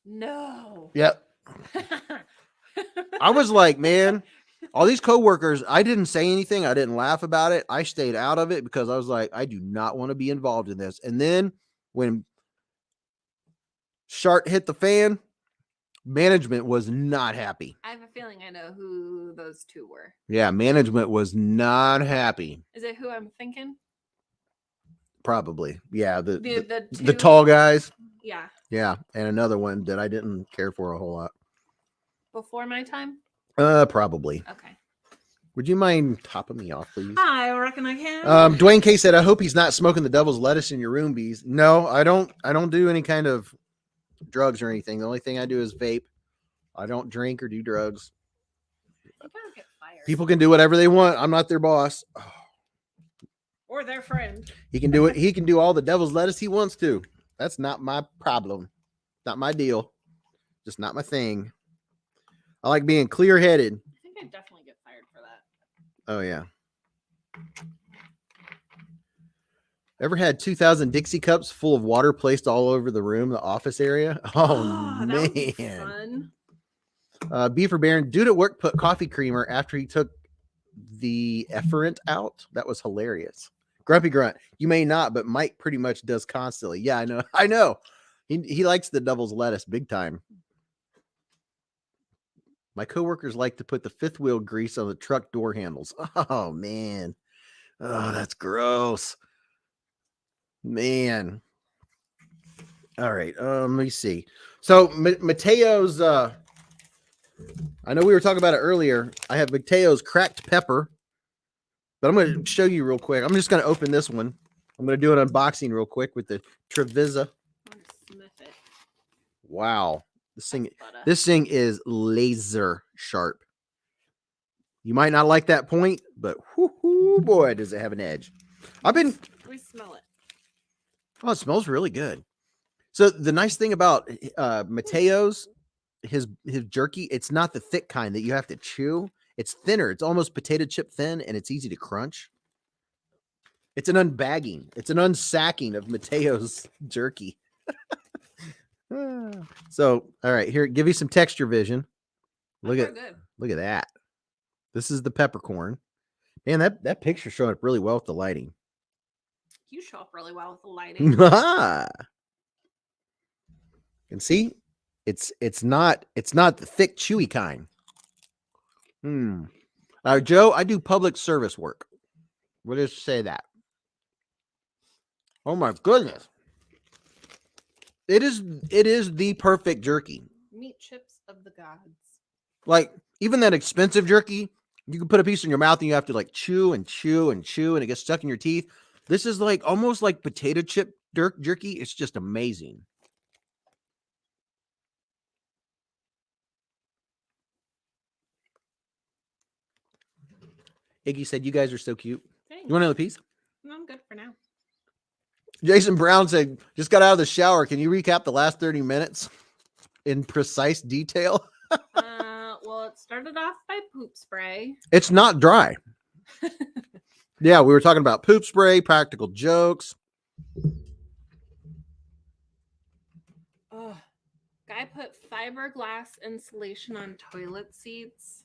No. Yep. I was like, man, all these coworkers, I didn't say anything. I didn't laugh about it. I stayed out of it because I was like, I do not want to be involved in this. And then when Shark hit the fan, management was not happy. I have a feeling I know who those two were. Yeah, management was not happy. Is it who I'm thinking? Probably. Yeah, the two... tall guys. Yeah. Yeah, and another one that I didn't care for a whole lot. Before my time? Probably. Okay. Would you mind topping me off, please? I reckon I can. Dwayne K said, I hope he's not smoking the devil's lettuce in your room, Bees. No, I don't do any kind of drugs or anything. The only thing I do is vape. I don't drink or do drugs. Get fired. People can do whatever they want. I'm not their boss. Oh. Or their friend. He can do it. He can do all the devil's lettuce he wants to. That's not my problem. Not my deal. Just not my thing. I like being clear-headed. I think I'd definitely get fired for that. Oh, yeah. Ever had 2,000 Dixie cups full of water placed all over the room, the office area? Oh, that would be man. fun. Beaver Baron, dude at work put coffee creamer after he took the efferent out. That was hilarious. Grumpy Grunt, you may not, but Mike pretty much does constantly. Yeah, I know. I know. He likes the devil's lettuce big time. My coworkers like to put the fifth wheel grease on the truck door handles. Oh, man. Oh, that's gross. Man. All right. Let me see. So Mateo's I know we were talking about it earlier. I have Mateo's cracked pepper, but I'm going to show you real quick. I'm just going to open this one. I'm going to do an unboxing real quick with the Trevisa. Wow. This thing is laser sharp. You might not like that point, but whoo, boy, does it have an edge. We smell it. Oh, it smells really good. So the nice thing about Mateo's, his jerky, it's not the thick kind that you have to chew. It's thinner. It's almost potato chip thin, and it's easy to crunch. It's an unbagging. It's an unsacking of Mateo's jerky. So, all right, here, give you some texture vision. Look at that. This is the peppercorn. Man, that picture's showing up really well with the lighting. You show up really well with the lighting. And see, it's not the thick, chewy kind. Joe, I do public service work. We'll just say that. Oh my goodness. It is the perfect jerky. Meat chips of the gods. Like, even that expensive jerky, you can put a piece in your mouth and you have to like chew and chew and chew and it gets stuck in your teeth. This is like almost like potato chip jerky. It's just amazing. Iggy said, you guys are so cute. Thanks. You want another piece? No, I'm good for now. Jason Brown said, just got out of the shower. Can you recap the last 30 minutes in precise detail? Well, it started off by poop spray. It's not dry. Yeah, we were talking about poop spray, practical jokes. Oh, guy put fiberglass insulation on toilet seats.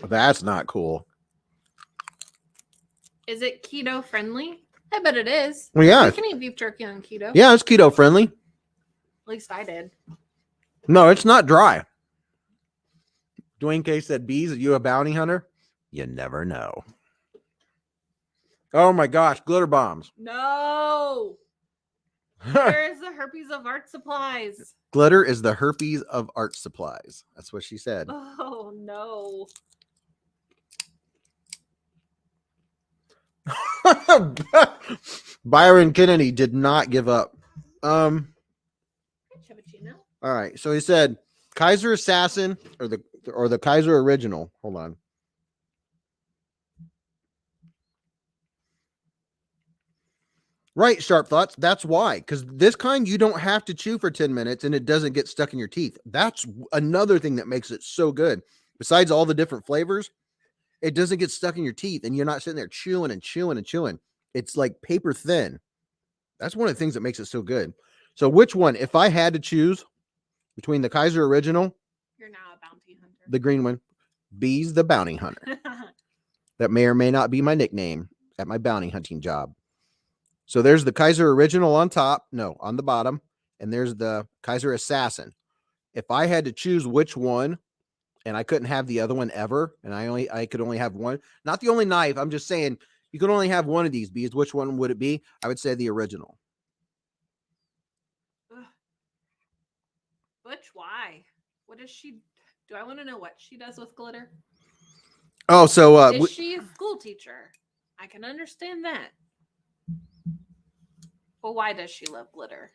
That's not cool. Is it keto friendly? I bet it is. Well, yeah. You can eat beef jerky on keto. Yeah, it's keto friendly. At least I did. No, it's not dry. Dwayne K said, Beez, are you a bounty hunter? You never know. Oh my gosh, glitter bombs. No. Where is the herpes of art supplies? Glitter is the herpes of art supplies. That's what she said. Oh no. Byron Kennedy did not give up. All right, so he said Kaiser Assassin or the Kaiser Original. Hold on. Right, Sharp Thoughts. That's why, because this kind you don't have to chew for 10 minutes and it doesn't get stuck in your teeth. That's another thing that makes it so good. Besides all the different flavors, it doesn't get stuck in your teeth and you're not sitting there chewing and chewing and chewing. It's like paper thin. That's one of the things that makes it so good. So which one, if I had to choose between the Kaiser Original, you're now a bounty hunter. The green one, Beez the Bounty Hunter. That may or may not be my nickname at my bounty hunting job. So there's the Kaiser Original on top, no, on the bottom, and there's the Kaiser Assassin. If I had to choose which one, and I couldn't have the other one ever, and I could only have one, not the only knife, I'm just saying you could only have one of these bees. Which one would it be? I would say the original. Ugh. Butch, why? What does she? Do I want to know what she does with glitter? Oh, so is she a school teacher? I can understand that. But why does she love glitter?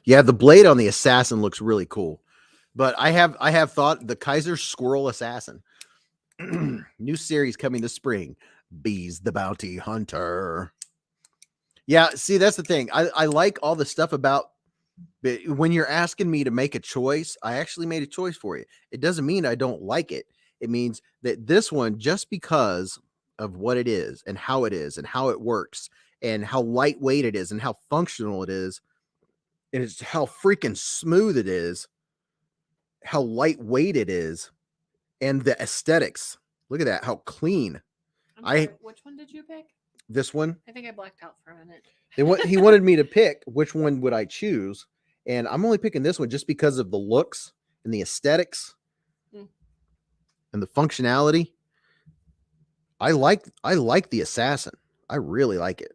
Yeah, the blade on the Assassin looks really cool. But I have thought the Kaiser Squirrel Assassin. New series coming this spring. Beez the Bounty Hunter. Yeah, see, that's the thing. I like all the stuff about, when you're asking me to make a choice, I actually made a choice for you. It doesn't mean I don't like it. It means that this one, just because of what it is and how it works and how lightweight it is and how functional it is, and it's how freaking smooth it is, how lightweight it is, and the aesthetics. Look at that, how clean. Which one did you pick? This one. I think I blacked out for a minute. He wanted me to pick which one would I choose, and I'm only picking this one just because of the looks and the aesthetics and the functionality. I like the Assassin. I really like it.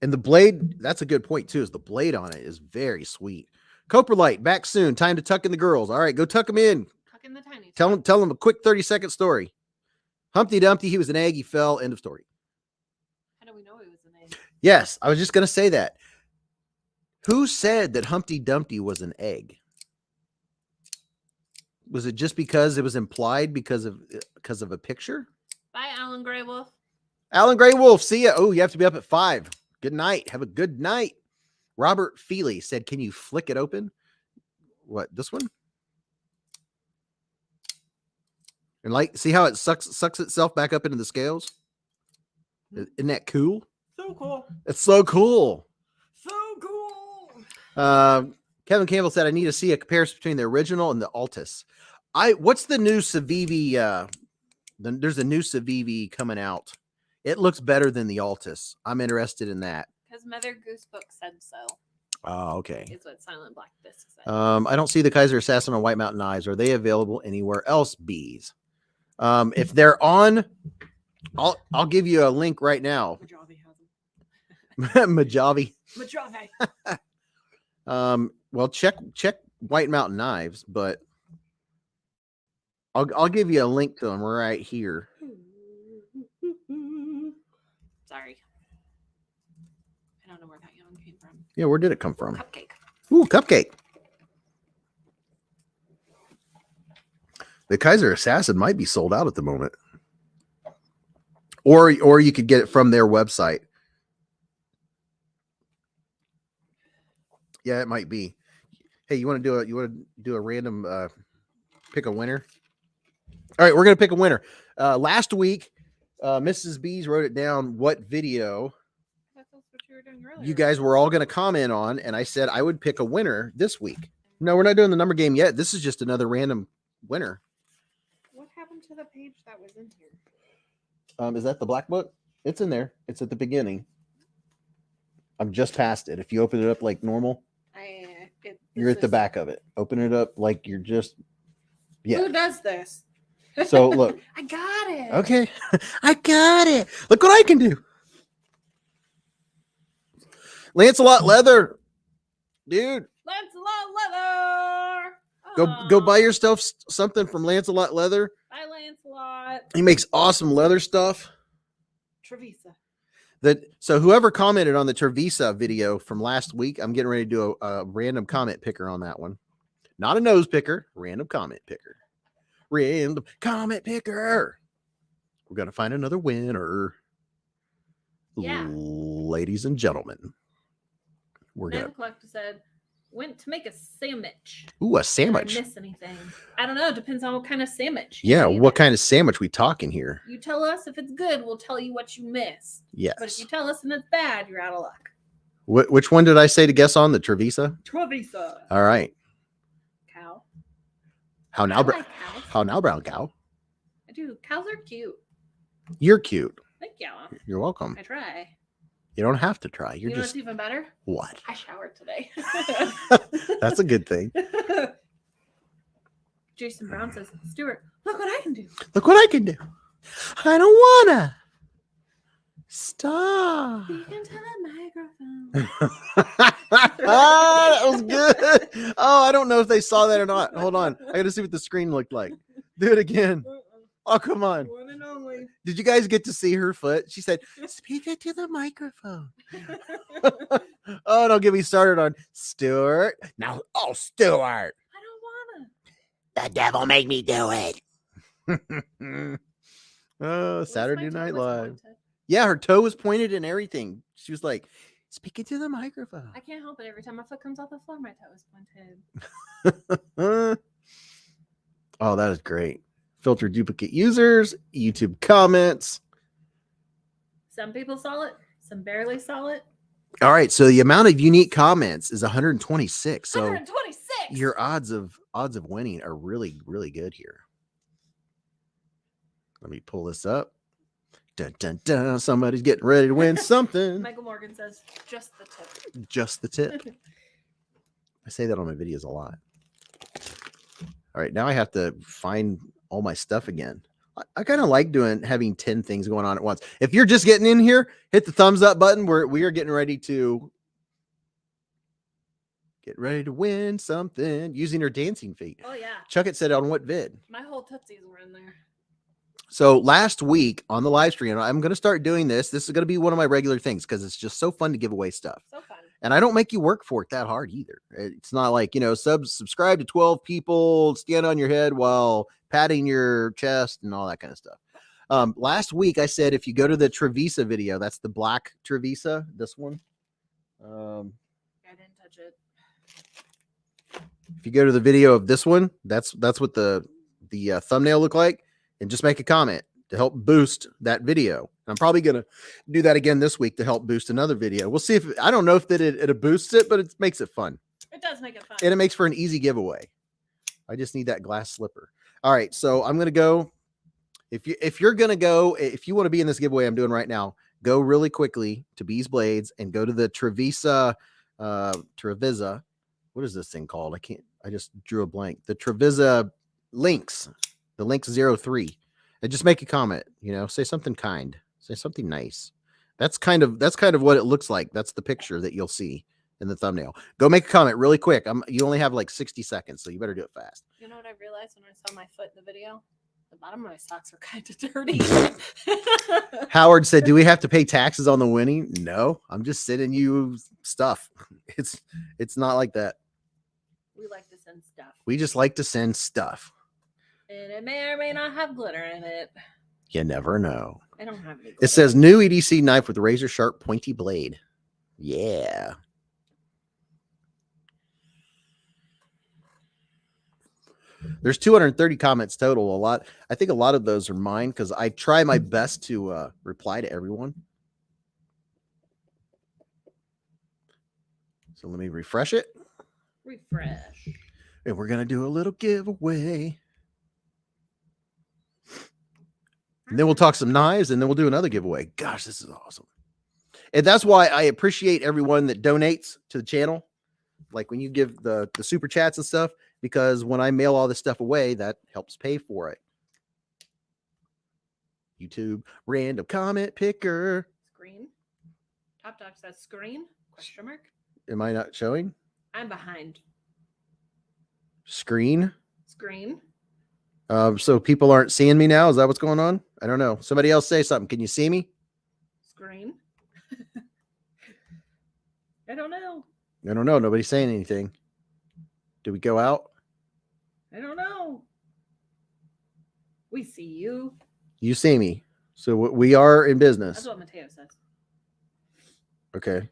And the blade, that's a good point too, is the blade on it is very sweet. Coprolite, back soon. Time to tuck in the girls. All right, go tuck them in. Tuck in the tiny. Tell them a quick 30-second story. Humpty Dumpty, he was an egg, he fell, end of story. How do we know he was an egg? Yes, I was just going to say that. Who said that Humpty Dumpty was an egg? Was it just because it was implied because of a picture? Bye, Alan Grey Wolf. Alan Grey Wolf, see ya. Oh, you have to be up at 5. Good night. Have a good night. Robert Feely said, can you flick it open? What, this one? And see how it sucks itself back up into the scales? Isn't that cool? So cool. It's so cool. So cool. Kevin Campbell said, I need to see a comparison between the original and the Altus. What's the new Civivi? There's a new Civivi coming out. It looks better than the Altus. I'm interested in that. Because Mother Goose Book said so. Oh, okay. Is what Silent Black Disc said. I don't see the Kaiser Assassin on White Mountain Knives. Are they available anywhere else, Bees? If they're on, I'll give you a link right now. Mojave has them. Mojave. Well, check White Mountain Knives, but I'll give you a link to them right here. Sorry. I don't know where that yawn came from. Yeah, where did it come from? Cupcake. Ooh, cupcake. The Kaiser Assassin might be sold out at the moment. Or you could get it from their website. Yeah, it might be. Hey, you want to do a random pick a winner? All right, we're going to pick a winner. Last week, Mrs. Bees wrote it down what video That's what you were doing earlier. you guys were all going to comment on, and I said I would pick a winner this week. No, we're not doing the number game yet. This is just another random winner. What happened to the page that was in here? Is that the black book? It's in there. It's at the beginning. I'm just past it. If you open it up like normal, you're at the back of it. Open it up like you're just. Yeah. Who does this? So look. I got it. Okay. I got it. Look what I can do. Lancelot leather. Dude. Lancelot leather. Go buy yourself something from Lancelot leather. Bye, Lancelot. He makes awesome leather stuff. Trevisa. So whoever commented on the Trevisa video from last week, I'm getting ready to do a random comment picker on that one. Not a nose picker, random comment picker. Random comment picker. We're going to find another winner. Yeah. Ladies and gentlemen. We're going to. Collector said, went to make a sandwich. Ooh, a sandwich. Did I miss anything? I don't know. Depends on what kind of sandwich. Yeah, what kind of sandwich we talking here? You tell us if it's good, we'll tell you what you miss. Yes. But if you tell us and it's bad, you're out of luck. Which one did I say to guess on? The Trevisa? Trevisa. All right. Cow. How now, like cows. How now, brown cow? I do. Cows are cute. You're cute. Thank you. You're welcome. I try. You don't have to try. You're you know just what's even better? What? I showered today. That's a good thing. Jason Brown says, Stuart, look what I can do. Look what I can do. I don't wanna stop. You can tell the microphone. That was good. Oh, I don't know if they saw that or not. Hold on. I gotta see what the screen looked like. Do it again. Oh, come on. One and only. Did you guys get to see her foot? She said, speak it to the microphone. Oh, don't get me started on Stuart. Now, oh, Stuart. I don't wanna. The devil made me do it. Oh, Saturday Night Live. Yeah, her toe was pointed and everything. She was like, speak it to the microphone. I can't help it. Every time my foot comes off the floor, my toe is pointed. Oh, that is great. Filter duplicate users, YouTube comments. Some people saw it, some barely saw it. All right, so the amount of unique comments is 126. So 126. your odds of winning are really, really good here. Let me pull this up. Dun, dun, dun. Somebody's getting ready to win something. Michael Morgan says, just the tip. Just the tip. I say that on my videos a lot. All right, now I have to find all my stuff again. I kind of like having 10 things going on at once. If you're just getting in here, hit the thumbs up button. We are getting ready to win something using her dancing feet. Oh, yeah. Chuck it said on what vid? My whole tootsies were in there. So last week on the live stream, I'm going to start doing this. This is going to be one of my regular things because it's just so fun to give away stuff. So fun. And I don't make you work for it that hard either. It's not like, subscribe to 12 people, stand on your head while patting your chest and all that kind of stuff. Last week I said, if you go to the Trevisa video, that's the black Trevisa, this one. I didn't touch it. If you go to the video of this one, that's what the thumbnail looked like, and just make a comment to help boost that video. I'm probably going to do that again this week to help boost another video. We'll see if, I don't know if it boosts it, but it makes it fun. It does make it fun. And it makes for an easy giveaway. I just need that glass slipper. All right. So I'm going to go. If you're going to go, if you want to be in this giveaway I'm doing right now, go really quickly to Beez Blades and go to the Trevisa. What is this thing called? I just drew a blank. The Trevisa links, the links 03, and just make a comment, say something kind, say something nice. That's kind of what it looks like. That's the picture that you'll see in the thumbnail. Go make a comment really quick. You only have like 60 seconds, so you better do it fast. You know what I realized when I saw my foot in the video? The bottom of my socks are kind of dirty. Howard said, do we have to pay taxes on the winning? No, I'm just sending you stuff. It's not like that. We like to send stuff. We just like to send stuff. And it may or may not have glitter in it. You never know. I don't have any glitter. It says new EDC knife with razor sharp pointy blade. Yeah. There's 230 comments total. I think a lot of those are mine because I try my best to reply to everyone. So let me refresh it. Refresh. And we're going to do a little giveaway. And then we'll talk some knives, and then we'll do another giveaway. Gosh, this is awesome. And that's why I appreciate everyone that donates to the channel. Like when you give the super chats and stuff, because when I mail all this stuff away, that helps pay for it. YouTube random comment picker. Screen. Top Dog says screen? Question mark. Am I not showing? I'm behind. Screen. Screen. So people aren't seeing me now. Is that what's going on? I don't know. Somebody else say something. Can you see me? Screen. I don't know. I don't know. Nobody's saying anything. Do we go out? I don't know. We see you. You see me. So we are in business. That's what Mateo says. Okay.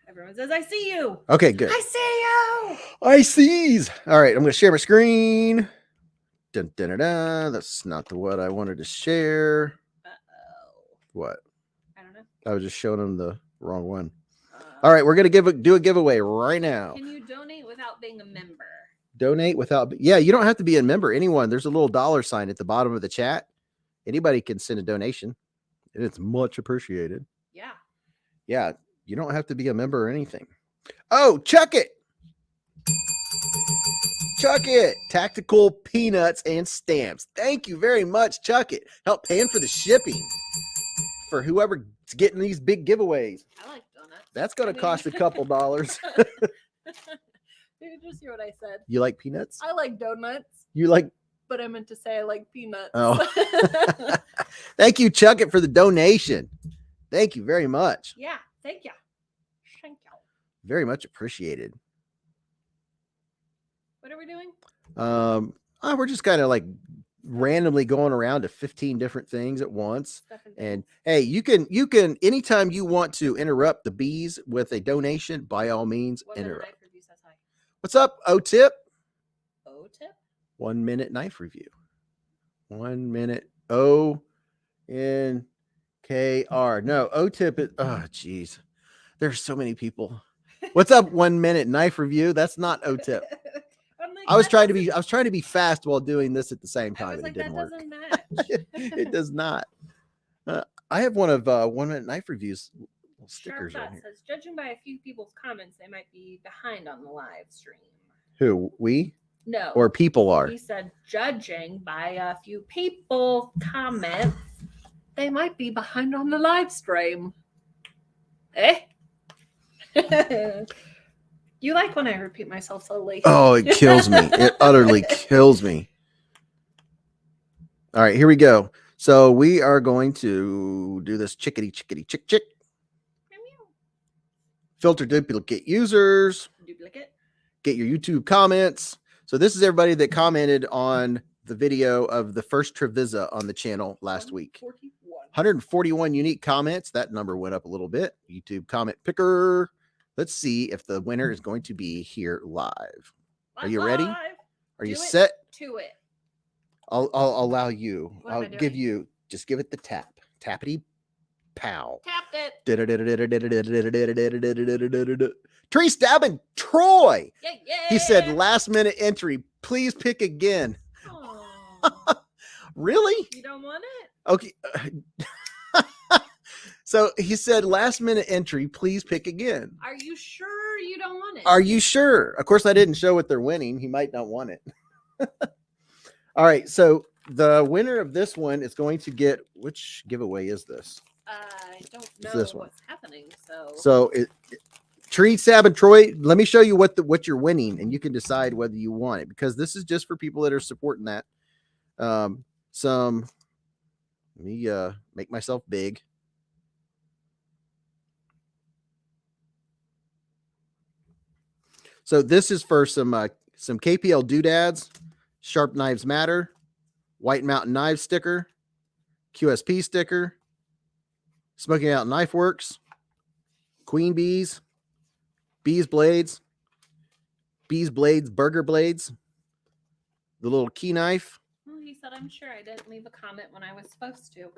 Everyone says, I see you. Okay, good. I see you. I sees. All right, I'm going to share my screen. Dun, dun, dun, dun. That's not what I wanted to share. Uh-oh. What? I don't know. I was just showing them the wrong one. All right, we're going to do a giveaway right now. Can you donate without being a member? Donate without... Yeah, you don't have to be a member. Anyone. There's a little $sign at the bottom of the chat. Anybody can send a donation, and it's much appreciated. Yeah. Yeah, you don't have to be a member or anything. Oh, chuck it. Chuck it. Tactical peanuts and stamps. Thank you very much, Chuck it. Help paying for the shipping for whoever's getting these big giveaways. I like donuts. That's going to cost a couple dollars. Did you just hear what I said? You like peanuts? I like donuts. You like... But I meant to say I like peanuts. Oh. Thank you, Chuck it, for the donation. Thank you very much. Yeah, thank you. Thank you. Very much appreciated. What are we doing? We're just kind of like randomly going around to 15 different things at once. And hey, you can anytime you want to interrupt the bees with a donation, by all means, interrupt. What's up, O-Tip? O-Tip? 1 minute knife review. 1 minute. O-N-K-R. No, O-tip is, oh, geez. There's so many people. What's up, 1 minute knife review? That's not O-tip. Like, I was trying to be fast while doing this at the same time. I was And like, it didn't that work. doesn't match. It does not. I have one of 1 minute knife reviews stickers on here. Says, judging by a few people's comments, they might be behind on the live stream. Who, we? No. Or people are? He said, judging by a few people comments, they might be behind on the live stream. Eh? You like when I repeat myself slowly. Oh, it kills me. It utterly kills me. All right, here we go. So we are going to do this chickity chick chick. Filter duplicate users. Duplicate. Get your YouTube comments. So this is everybody that commented on the video of the first Trevisa on the channel last week. 141 unique comments. That number went up a little bit. YouTube comment picker. Let's see if the winner is going to be here live. Are you ready? Are you set? To it. I'll allow you. What am I I'll give doing? you. Just give it the tap. Tappity pow. Tapped it. Tree stabbing Troy. Yeah, yeah. He said last minute entry. Please pick again. Aw, Really? you don't want it? Okay. So he said last minute entry. Please pick again. Are you sure you don't want it? Are you sure? Of course, I didn't show what they're winning. He might not want it. All right. So the winner of this one is going to get, which giveaway is this? I don't know This one. what's happening. So Tree Stab and Troy, let me show you what you're winning, and you can decide whether you want it, because this is just for people that are supporting that. Let me make myself big. So this is for some KPL doodads, Sharp Knives Matter, White Mountain Knives sticker, QSP sticker, Smoking Out Knife Works, Queen Bees, Beez Blades, Beez Blades Burger Blades, the little key knife. Well, he said, I'm sure I didn't leave a comment when I was supposed to.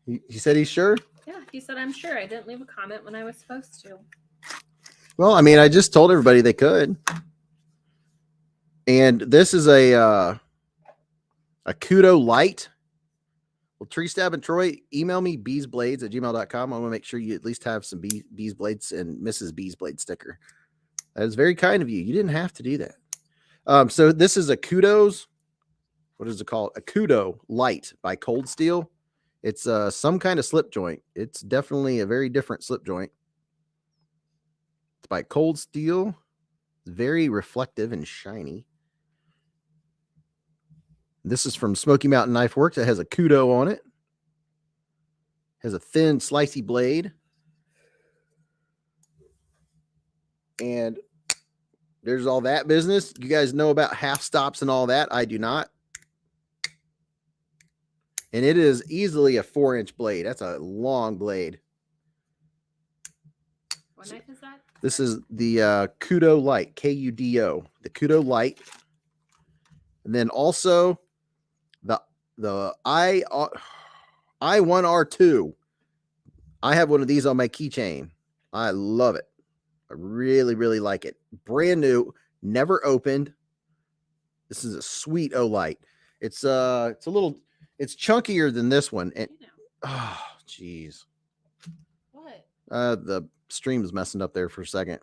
He said he's sure. Yeah, he said, I'm sure I didn't leave a comment when I was supposed to. Well, I mean, I just told everybody they could. And this is a Kudo Light. Well, Tree Stab and Troy, email me beezblades@gmail.com. I want to make sure you at least have some Beez Blades and Mrs. Beez Blade sticker. That is very kind of you. You didn't have to do that. So this is a Kudo's. What is it called? A Kudo Light by Cold Steel. It's some kind of slip joint. It's definitely a very different slip joint. It's by Cold Steel. It's very reflective and shiny. This is from Smoky Mountain Knife Works. It has a Kudo on it. Has a thin, slicey blade. And there's all that business. You guys know about half stops and all that. I do not. And it is easily a 4-inch blade. That's a long blade. What knife is that? This is the Kudo Light, Kudo, the Kudo Light. And then also the I1R2. I have one of these on my keychain. I love it. I really, really like it. Brand new, never opened. This is a sweet O-Light. It's chunkier than this one. And oh, geez. What? The stream is messing up there for a second.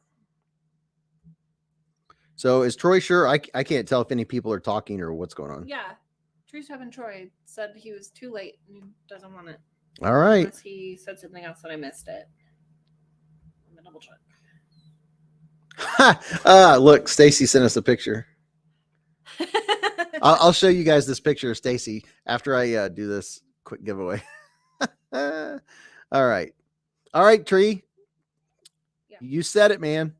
So is Troy sure? I can't tell if any people are talking or what's going on. Yeah. Tree Stab and Troy said he was too late and he doesn't want it. All right. Unless he said something else and I missed it. I'm gonna double check. Look, Stacy sent us a picture. I'll show you guys this picture of Stacy after I do this quick giveaway. All right. All right, Tree. Yeah. You said it, man.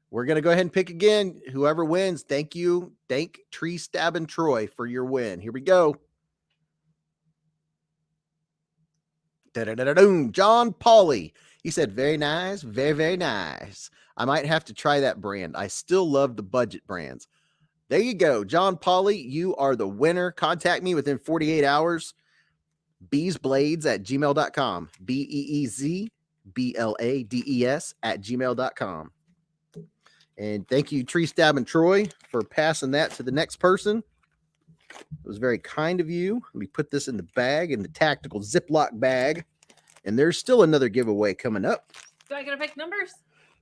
We're going to go ahead and pick again. Whoever wins, thank you. Thank Tree Stab and Troy for your win. Here we go. John Pauly. He said, very nice. Very, very nice. I might have to try that brand. I still love the budget brands. There you go. John Pauly, you are the winner. Contact me within 48 hours. beezblades@gmail.com. beezblades@gmail.com. And thank you, Tree Stab and Troy, for passing that to the next person. It was very kind of you. Let me put this in the bag, in the tactical Ziploc bag. And there's still another giveaway coming up. Do I get to pick numbers?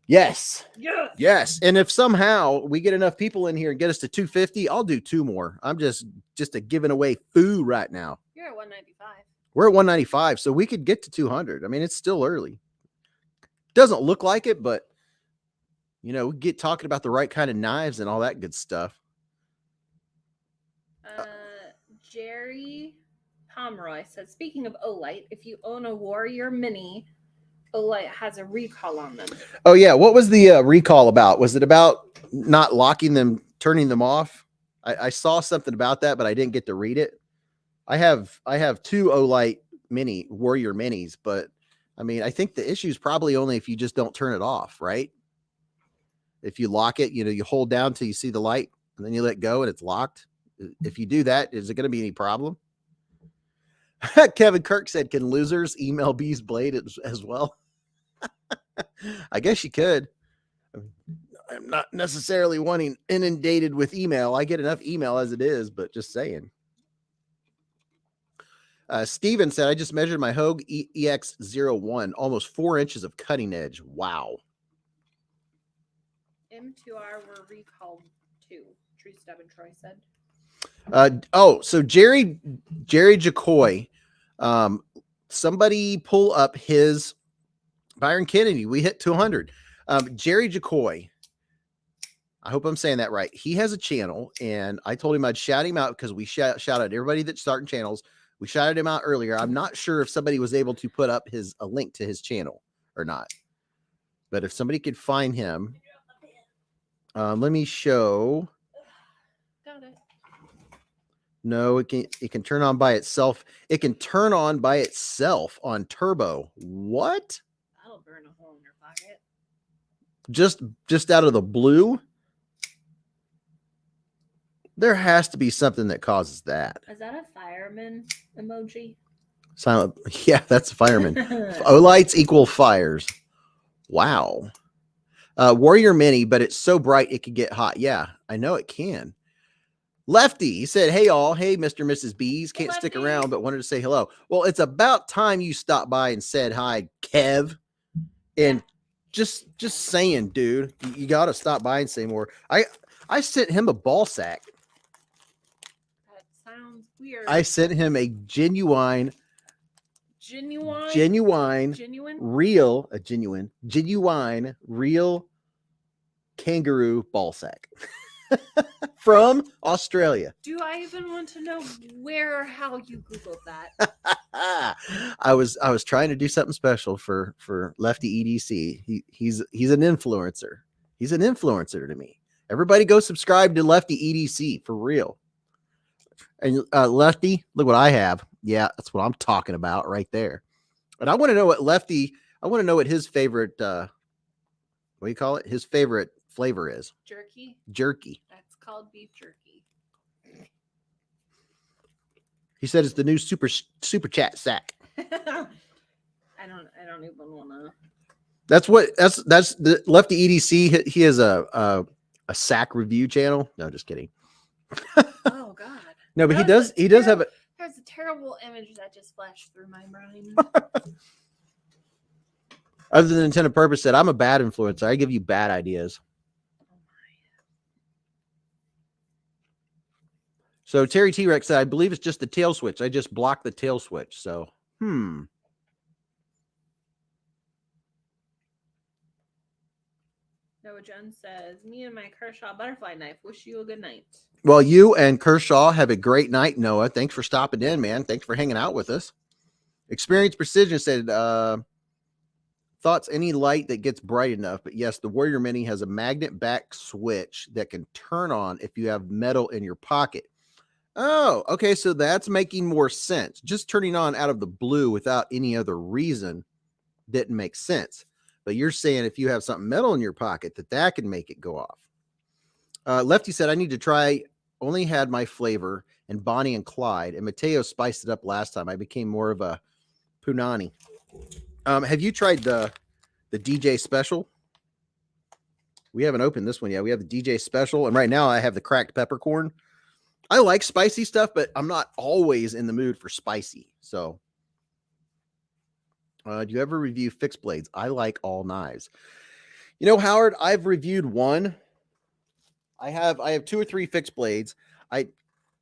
Yes. Yes. Yes. And if somehow we get enough people in here and get us to 250, I'll do 2 more. I'm just a giving away food right now. You're at 195. We're at 195, so we could get to 200. I mean, it's still early. Doesn't look like it, but you know, we get talking about the right kind of knives and all that good stuff. Jerry Pomeroy said, speaking of Olight, if you own a Warrior Mini, Olight has a recall on them. Oh yeah, what was the recall about? Was it about not locking them, turning them off? I saw something about that, but I didn't get to read it. I have 2 Olight Mini Warrior Minis, but I mean, I think the issue is probably only if you just don't turn it off, right? If you lock it, you know, you hold down till you see the light and then you let go and it's locked. If you do that, is it going to be any problem? Kevin Kirk said, can losers email Beez Blade as well? I guess you could. I'm not necessarily wanting inundated with email. I get enough email as it is, but just saying. Steven said, I just measured my Hogue EX01, almost 4 inches of cutting edge. Wow. M2R were recalled too. Tree Stub and Troy said. So Jerry Jacoy, somebody pull up his Byron Kennedy. We hit 200. Jerry Jacoy. I hope I'm saying that right. He has a channel, and I told him I'd shout him out because we shout out everybody that's starting channels. We shouted him out earlier. I'm not sure if somebody was able to put up a link to his channel or not, but if somebody could find him, let me show. Got it. No, it can turn on by itself. It can turn on by itself on turbo. What? That'll burn a hole in your pocket. Just out of the blue? There has to be something that causes that. Is that a fireman emoji? Silent. Yeah, that's a fireman. Olights equal fires. Wow. Warrior Mini, but it's so bright it could get hot. Yeah, I know it can. Lefty, he said, hey, all. Hey, Mr. and Mrs. Beez. Can't stick around, but wanted to say hello. Well, it's about time you stopped by and said hi, Kev. And just saying, dude, you got to stop by and say more. I sent him a ball sack. That sounds weird. I sent him a genuine, real kangaroo ball sack. From Australia. Do I even want to know where or how you Googled that? I was trying to do something special for Lefty EDC. He's an influencer. He's an influencer to me. Everybody go subscribe to Lefty EDC for real. And Lefty, look what I have. Yeah, that's what I'm talking about right there. And I want to know what his favorite what do you call it? His favorite flavor is. Jerky. That's called beef jerky. He said it's the new super chat sack. I don't even want to. That's the Lefty EDC. He has a sack review channel. No, just kidding. Oh God. No, but he does have a. There's a terrible image that just flashed through my mind. Other than intended purpose, said I'm a bad influencer. I give you bad ideas. So Terry T-Rex said, I believe it's just the tail switch. I just blocked the tail switch. So, Noah Jones says, me and my Kershaw butterfly knife. Wish you a good night. Well, you and Kershaw have a great night, Noah. Thanks for stopping in, man. Thanks for hanging out with us. Experience Precision said, thoughts, any light that gets bright enough. But yes, the Warrior Mini has a magnet back switch that can turn on if you have metal in your pocket. Oh, okay. So that's making more sense. Just turning on out of the blue without any other reason didn't make sense. But you're saying if you have something metal in your pocket, that can make it go off. Lefty said, I need to try, only had my flavor and Bonnie and Clyde, and Mateo spiced it up last time. I became more of a punani. Have you tried the DJ special? We haven't opened this one yet. We have the DJ special, and right now I have the cracked peppercorn. I like spicy stuff, but I'm not always in the mood for spicy. So, do you ever review fixed blades? I like all knives. You know, Howard, I've reviewed one. I have 2 or 3 fixed blades.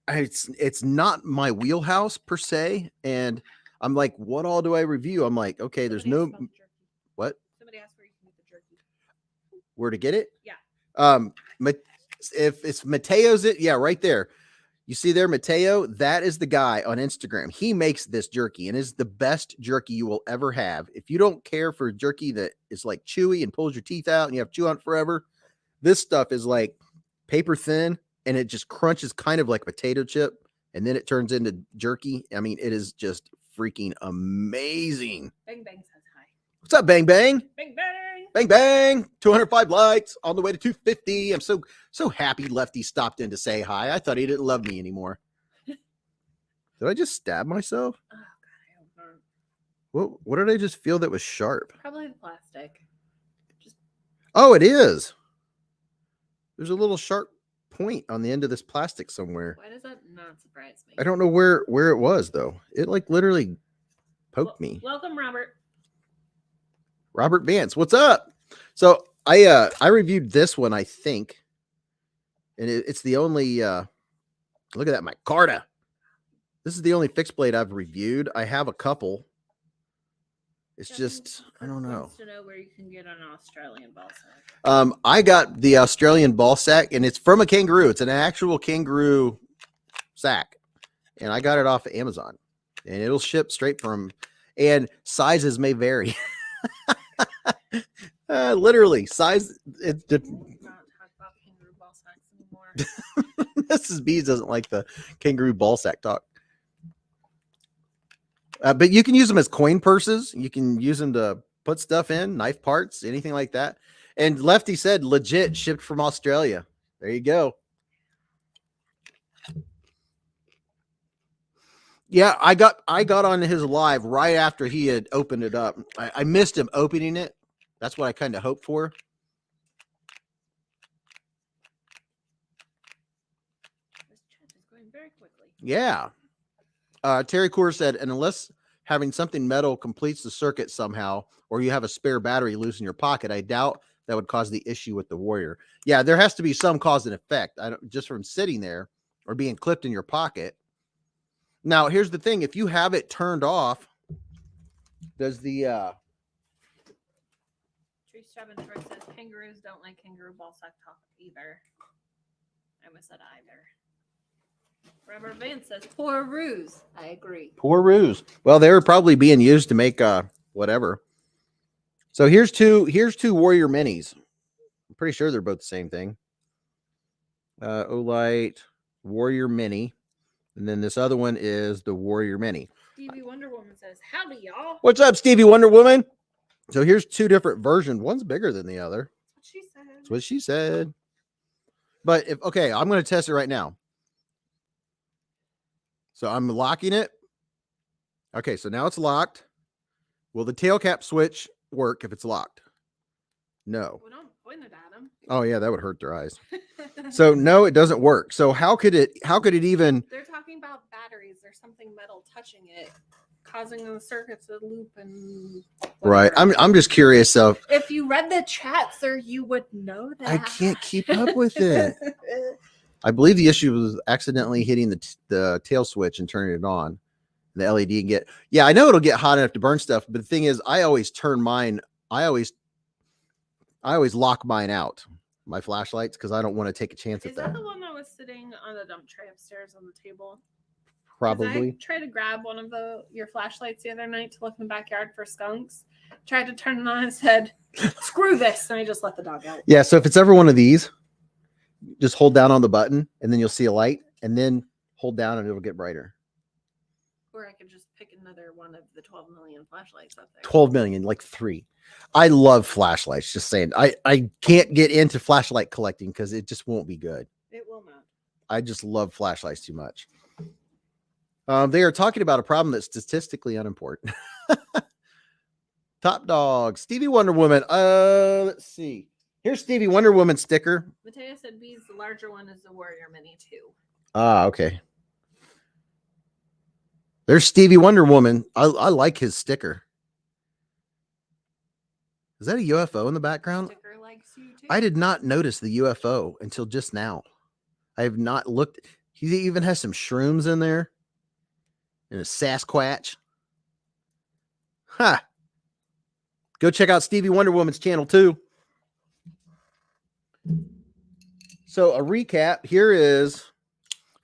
It's not my wheelhouse per se, and I'm like, what all do I review? I'm like, okay, there's no what? Somebody asked where you can get the jerky. Where to get it? Yeah. If it's Mateo's, right there. You see there, Mateo, that is the guy on Instagram. He makes this jerky and is the best jerky you will ever have. If you don't care for jerky that is like chewy and pulls your teeth out and you have to chew on it forever, this stuff is like paper thin and it just crunches kind of like potato chip and then it turns into jerky. I mean, it is just freaking amazing. Bang Bang says hi. What's up, Bang Bang? Bang Bang. Bang Bang. 205 likes on the way to 250. I'm so happy Lefty stopped in to say hi. I thought he didn't love me anymore. Did I just stab myself? Oh, God, I hope not. What did I just feel that was sharp? Probably the plastic. Oh, it is. There's a little sharp point on the end of this plastic somewhere. Why does that not surprise me? I don't know where it was though. It like literally poked me. Welcome, Robert. Robert Vance, what's up? So I reviewed this one, I think, and it's the only. Look at that, Micarta. This is the only fixed blade I've reviewed. I have a couple. It's just, I don't know. To know where you can get an Australian ball sack. I got the Australian ball sack, and it's from a kangaroo. It's an actual kangaroo sack, and I got it off of Amazon, and it'll ship straight from. And sizes may vary. Literally, size. It. Not talk about kangaroo ball sacks anymore. Mrs. Beez doesn't like the kangaroo ball sack talk. But you can use them as coin purses. You can use them to put stuff in, knife parts, anything like that. And Lefty said legit shipped from Australia. There you go. Yeah, I got on his live right after he had opened it up. I missed him opening it. That's what I kind of hoped for. This chat is going very quickly. Yeah. Terry Coor said, and unless having something metal completes the circuit somehow, or you have a spare battery loose in your pocket, I doubt that would cause the issue with the Warrior. Yeah, there has to be some cause and effect. Just from sitting there or being clipped in your pocket. Now, here's the thing. If you have it turned off, does the... Tree Stubborn Troy says kangaroos don't like kangaroo ball sack talk either. I almost said either. Robert Vance says poor ruse. I agree. Poor ruse. Well, they were probably being used to make whatever. So here's two Warrior Minis. I'm pretty sure they're both the same thing. Olight Warrior Mini. And then this other one is the Warrior Mini. Stevie Wonder Woman says, howdy, y'all. What's up, Stevie Wonder Woman? So here's 2 different versions. One's bigger than the other. That's what she said. That's what she said. But I'm going to test it right now. So I'm locking it. Okay, so now it's locked. Will the tail cap switch work if it's locked? No. Well, don't point it at them. Oh yeah, that would hurt their eyes. So no, it doesn't work. So how could it even? They're talking about batteries. There's something metal touching it, causing the circuits to loop and whatever. Right. I'm just curious. So if you read the chat, sir, you would know that. I can't keep up with it. I believe the issue was accidentally hitting the tail switch and turning it on. The LED and get. Yeah, I know it'll get hot enough to burn stuff, but the thing is, I always turn mine. I always lock mine out. My flashlights, because I don't want to take a chance at that. Is that the one that was sitting on the dump tray upstairs on the table? Probably. I tried to grab one of your flashlights the other night to look in the backyard for skunks. Tried to turn it on and said, screw this. And I just let the dog out. Yeah. So if it's ever one of these, just hold down on the button and then you'll see a light and then hold down and it'll get brighter. Or I could just pick another one of the 12 million flashlights up there. 12 million, like 3. I love flashlights. Just saying. I can't get into flashlight collecting because it just won't be good. It will not. I just love flashlights too much. They are talking about a problem that's statistically unimportant. Top dog, Stevie Wonder Woman. Let's see. Here's Stevie Wonder Woman sticker. Mateo said Beez, the larger one is the Warrior Mini too. Ah, okay. There's Stevie Wonder Woman. I like his sticker. Is that a UFO in the background? Sticker likes you too. I did not notice the UFO until just now. I have not looked. He even has some shrooms in there. And a Sasquatch. Ha! Huh. Go check out Stevie Wonder Woman's channel too. So a recap. Here is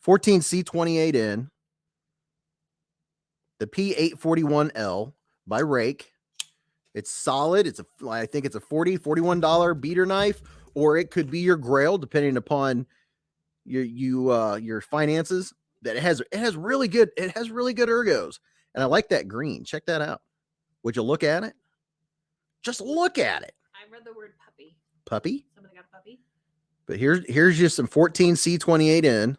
14C28N. The P841L by Rake. It's solid. I think it's a $41 beater knife, or it could be your Grail, depending upon your finances. That it has really good ergos, and I like that green. Check that out. Would you look at it? Just look at it. I read the word puppy. Puppy. Somebody got a puppy. But here's just some 14C28N.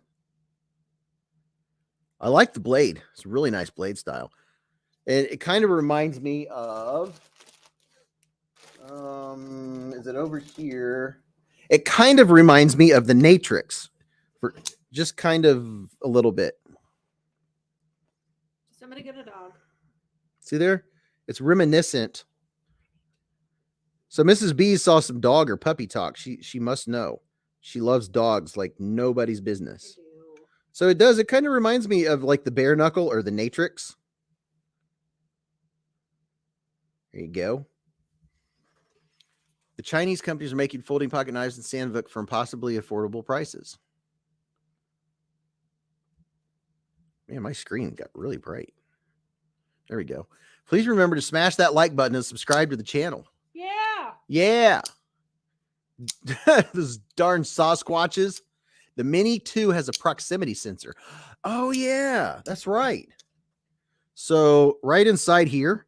I like the blade. It's a really nice blade style. And it kind of reminds me of, is it over here? It kind of reminds me of the Natrix, for just kind of a little bit. Somebody get a dog. See there? It's reminiscent. So Mrs. B saw some dog or puppy talk. She must know. She loves dogs like nobody's business. So it does. It kind of reminds me of like the bare knuckle or the Natrix. There you go. The Chinese companies are making folding pocket knives and sandvik from possibly affordable prices. Man, my screen got really bright. There we go. Please remember to smash that like button and subscribe to the channel. Yeah. Yeah. Those darn Sasquatches. The Mini 2 has a proximity sensor. Oh, yeah, that's right. So right inside here,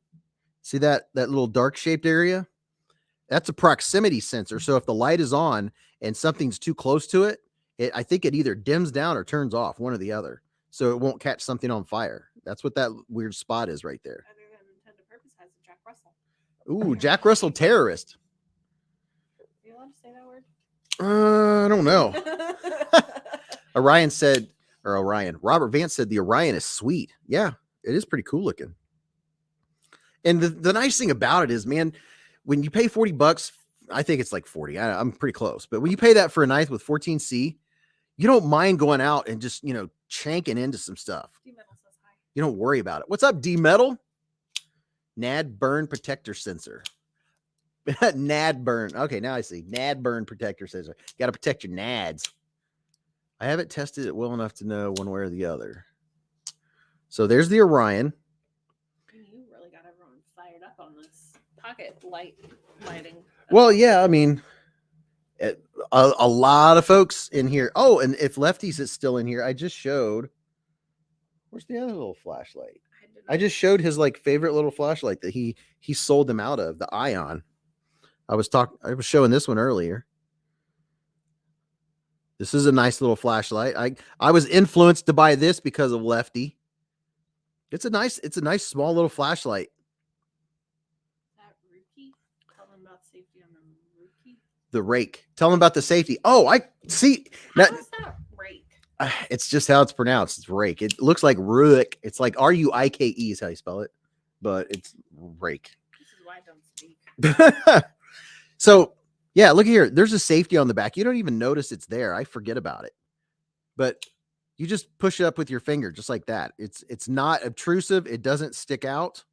see that little dark shaped area? That's a proximity sensor. So if the light is on and something's too close to it, I think it either dims down or turns off, one or the other. So it won't catch something on fire. That's what that weird spot is right there. Other than intended purpose has a Jack Russell. Ooh, Jack Russell terrorist. Are you allowed to say that word? I don't know. Robert Vance said the Orion is sweet. Yeah, it is pretty cool looking. And the nice thing about it is, man, when you pay $40, I think it's like 40. I'm pretty close. But when you pay that for a knife with 14C, you don't mind going out and just, chanking into some stuff. D-Metal says hi. You don't worry about it. What's up, D-Metal? NAD burn protector sensor. NAD burn. Okay, now I see. NAD burn protector sensor. Got to protect your NADs. I haven't tested it well enough to know one way or the other. So there's the Orion. You really got everyone fired up on this pocket lighting. Well, yeah, I mean, a lot of folks in here. Oh, and if Lefty's is still in here, I just showed. Where's the other little flashlight? I just showed his favorite little flashlight that he sold them out of, the Ion. I was showing this one earlier. This is a nice little flashlight. I was influenced to buy this because of Lefty. It's a nice small little flashlight. That Rookie? Tell them about safety on the Rookie. The Rake. Tell them about the safety. Oh, I see. How is that Rake? It's just how it's pronounced. It's Rake. It looks like Ruik. It's like Ruike is how you spell it, but it's Rake. This is why I don't speak. So yeah, look here. There's a safety on the back. You don't even notice it's there. I forget about it, but you just push it up with your finger just like that. It's not obtrusive. It doesn't stick out.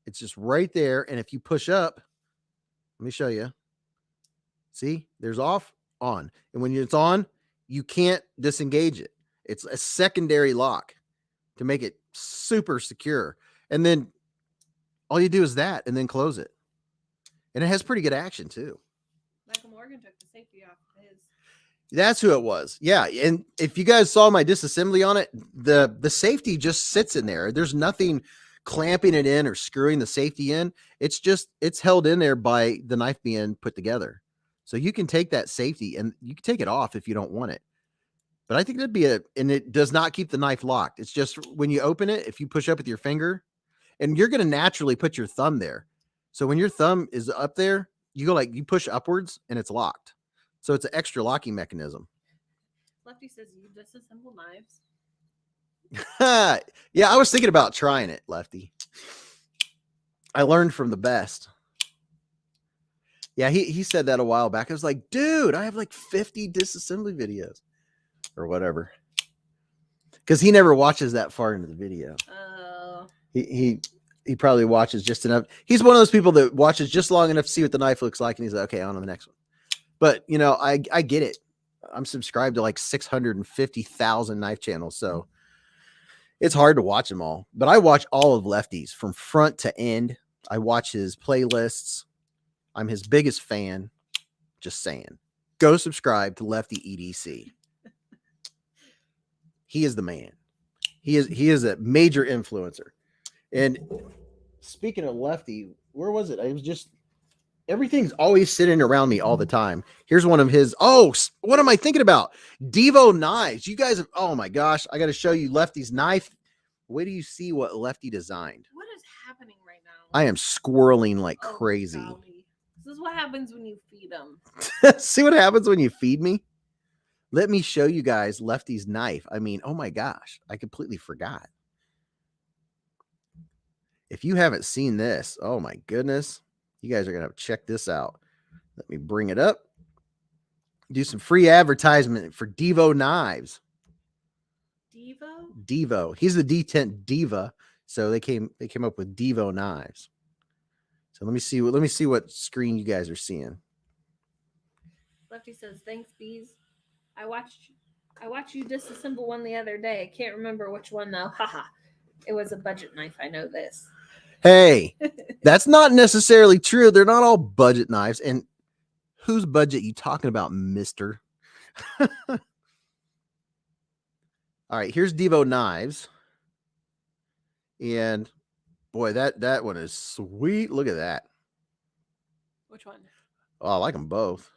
It's just right there. And if you push up, let me show you. See, there's off, on. And when it's on, you can't disengage it. It's a secondary lock to make it super secure. And then all you do is that and then close it. And it has pretty good action too. Michael Morgan took the safety off his. That's who it was. Yeah. And if you guys saw my disassembly on it, the safety just sits in there. There's nothing clamping it in or screwing the safety in. It's held in there by the knife being put together. So you can take that safety and you can take it off if you don't want it. But I think that'd be and it does not keep the knife locked. It's just when you open it, if you push up with your finger, and you're going to naturally put your thumb there. So when your thumb is up there, you go like you push upwards and it's locked. So it's an extra locking mechanism. Lefty says you disassemble knives. Yeah, I was thinking about trying it, Lefty. I learned from the best. Yeah, he said that a while back. I was like, dude, I have like 50 disassembly videos or whatever. Because he never watches that far into the video. Oh. He probably watches just enough. He's one of those people that watches just long enough to see what the knife looks like, and he's like, okay, on to the next one. But you know, I get it. I'm subscribed to like 650,000 knife channels, so it's hard to watch them all. But I watch all of Lefty's from front to end. I watch his playlists. I'm his biggest fan. Just saying. Go subscribe to Lefty EDC. He is the man. He is a major influencer. And speaking of Lefty, where was it? I was just everything's always sitting around me all the time. Here's one of his. Oh, what am I thinking about? Devo knives. You guys have, oh my gosh, I got to show you Lefty's knife. Wait till you see what Lefty designed. What is happening right now? I am squirreling like crazy. Golly. This is what happens when you feed them. See what happens when you feed me? Let me show you guys Lefty's knife. I mean, oh my gosh, I completely forgot. If you haven't seen this, oh my goodness, you guys are going to have to check this out. Let me bring it up. Do some free advertisement for Devo knives. Devo. He's the D10 Diva, so they came up with Devo knives. So let me see what screen you guys are seeing. Lefty says, "Thanks, Beez. I watched you disassemble one the other day. I can't remember which one though. Haha. It was a budget knife. I know this." Hey, that's not necessarily true. They're not all budget knives. And whose budget you talking about, mister? All right, here's Devo knives. And boy, that one is sweet. Look at that. Which one? Oh, I like them both.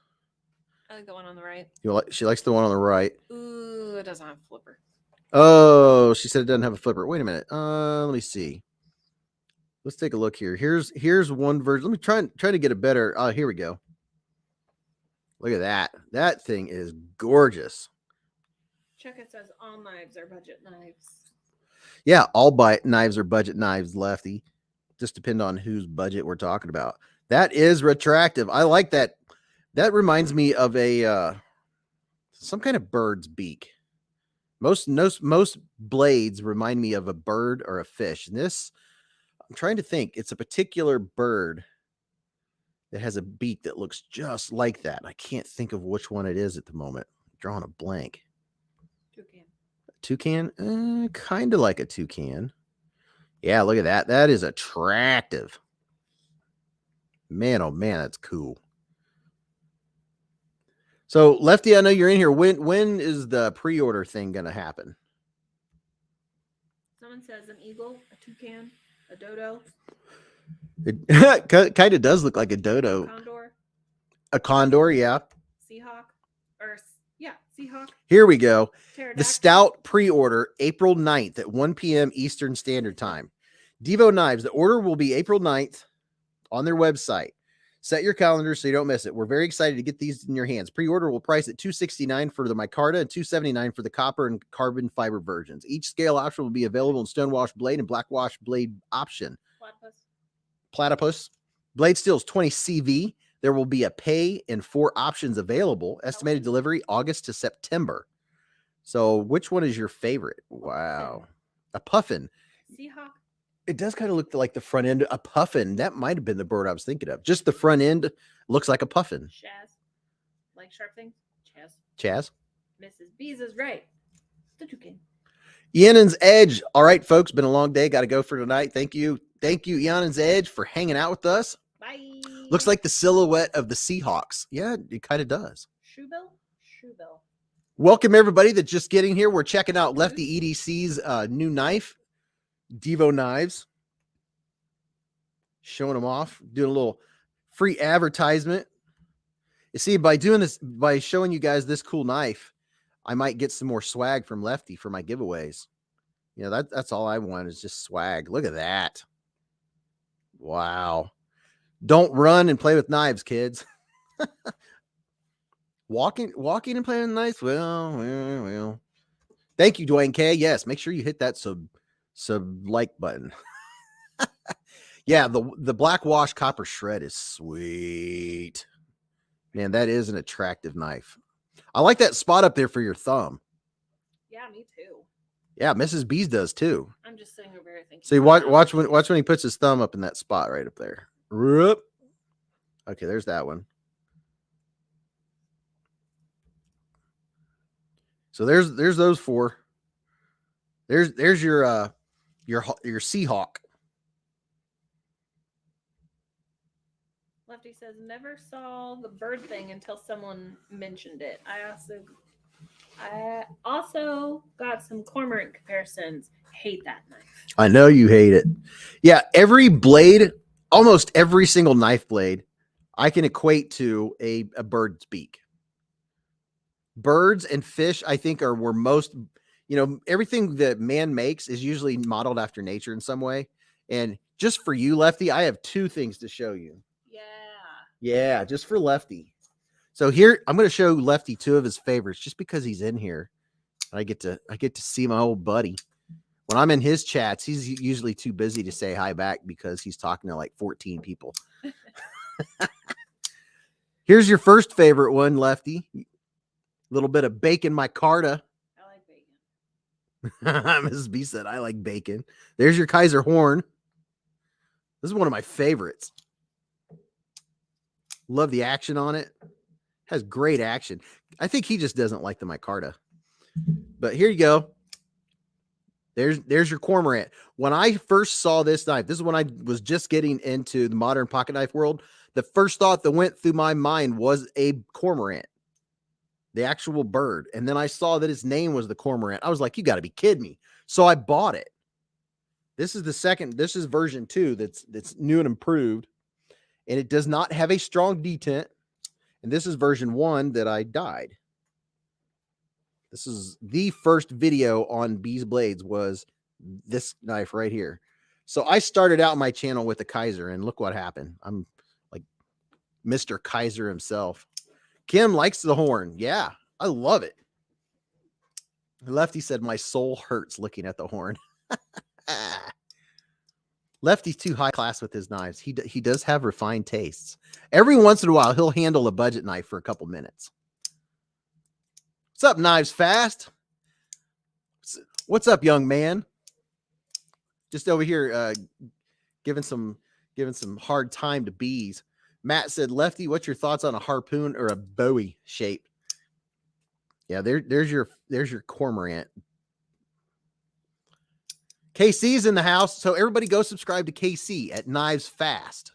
I like the one on the right. She likes the one on the right. Ooh, it doesn't have a flipper. Oh, she said it doesn't have a flipper. Wait a minute. Let me see. Let's take a look here. Here's one version. Let me try to get a better. Here we go. Look at that. That thing is gorgeous. Check, it says all knives are budget knives. Yeah, all knives are budget knives, Lefty. Just depend on whose budget we're talking about. That is retractive. I like that. That reminds me of a some kind of bird's beak. Most blades remind me of a bird or a fish. And this, I'm trying to think. It's a particular bird that has a beak that looks just like that. I can't think of which one it is at the moment. I'm drawing a blank. Toucan? Kind of like a toucan. Yeah, look at that. That is attractive. Man, oh man, that's cool. So, Lefty, I know you're in here. When is the pre-order thing going to happen? Someone says an eagle, a toucan, a dodo. It kind of does look like a dodo. Condor. A condor, yeah. Seahawk. Seahawk. Here we go. The Stout pre-order, April 9th at 1 p.m. Eastern Standard Time. Devo knives. The order will be April 9th on their website. Set your calendar so you don't miss it. We're very excited to get these in your hands. Pre-order will price at $269 for the Micarta and $279 for the copper and carbon fiber versions. Each scale option will be available in stonewash blade and blackwash blade option. Platypus. Blade steel's 20 CV. There will be a pay and 4 options available. Estimated delivery August to September. So which one is your favorite? Wow. A puffin. Seahawk. It does kind of look like the front end. A puffin. That might have been the bird I was thinking of. Just the front end looks like a puffin. Chaz. Like sharp things? Chaz. Mrs. Beez is right. The toucan. Ian's Edge. All right, folks. Been a long day. Got to go for tonight. Thank you. Thank you, Ian's Edge, for hanging out with us. Bye. Looks like the silhouette of the Seahawks. Yeah, it kind of does. Shoebill. Welcome, everybody that's just getting here. We're checking out Lefty EDC's new knife, Devo knives. Showing them off, doing a little free advertisement. You see, by doing this, by showing you guys this cool knife, I might get some more swag from Lefty for my giveaways. You know, that's all I want is just swag. Look at that. Wow. Don't run and play with knives, kids. Walking and playing with knives. Well. Thank you, Dwayne K. Yes, make sure you hit that sub like button. Yeah, the black wash copper shred is sweet. Man, that is an attractive knife. I like that spot up there for your thumb. Yeah, me too. Yeah, Mrs. Beez does too. I'm just sitting over here thinking. See, watch when he puts his thumb up in that spot right up there. Okay, there's that one. So there's those four. There's your Seahawk. Lefty says, never saw the bird thing until someone mentioned it. I also got some cormorant comparisons. Hate that knife. I know you hate it. Yeah, every blade, almost every single knife blade, I can equate to a bird's beak. Birds and fish, I think, were most, everything that man makes is usually modeled after nature in some way. And just for you, Lefty, I have two things to show you. Yeah, just for Lefty. So here, I'm going to show Lefty two of his favorites just because he's in here. I get to see my old buddy. When I'm in his chats, he's usually too busy to say hi back because he's talking to like 14 people. Here's your first favorite one, Lefty. A little bit of bacon micarta. I like bacon. Mrs. B said, I like bacon. There's your Kaiser horn. This is one of my favorites. Love the action on it. Has great action. I think he just doesn't like the micarta. But here you go. There's your cormorant. When I first saw this knife, this is when I was just getting into the modern pocket knife world. The first thought that went through my mind was a cormorant, the actual bird. And then I saw that his name was the cormorant. I was like, you got to be kidding me. So I bought it. This is this is version 2 that's new and improved. And it does not have a strong detent. And this is version 1 that I dyed. This is the first video on Beez Blades was this knife right here. So I started out my channel with a Kaiser and look what happened. I'm like Mr. Kaiser himself. Kim likes the horn. Yeah, I love it. Lefty said, my soul hurts looking at the horn. Lefty's too high class with his knives. He does have refined tastes. Every once in a while, he'll handle a budget knife for a couple minutes. What's up, Knives Fast? What's up, young man? Just over here giving some hard time to Beez. Matt said, Lefty, what's your thoughts on a harpoon or a Bowie shape? Yeah, there's your cormorant. KC's in the house, so everybody go subscribe to KC at Knives Fast.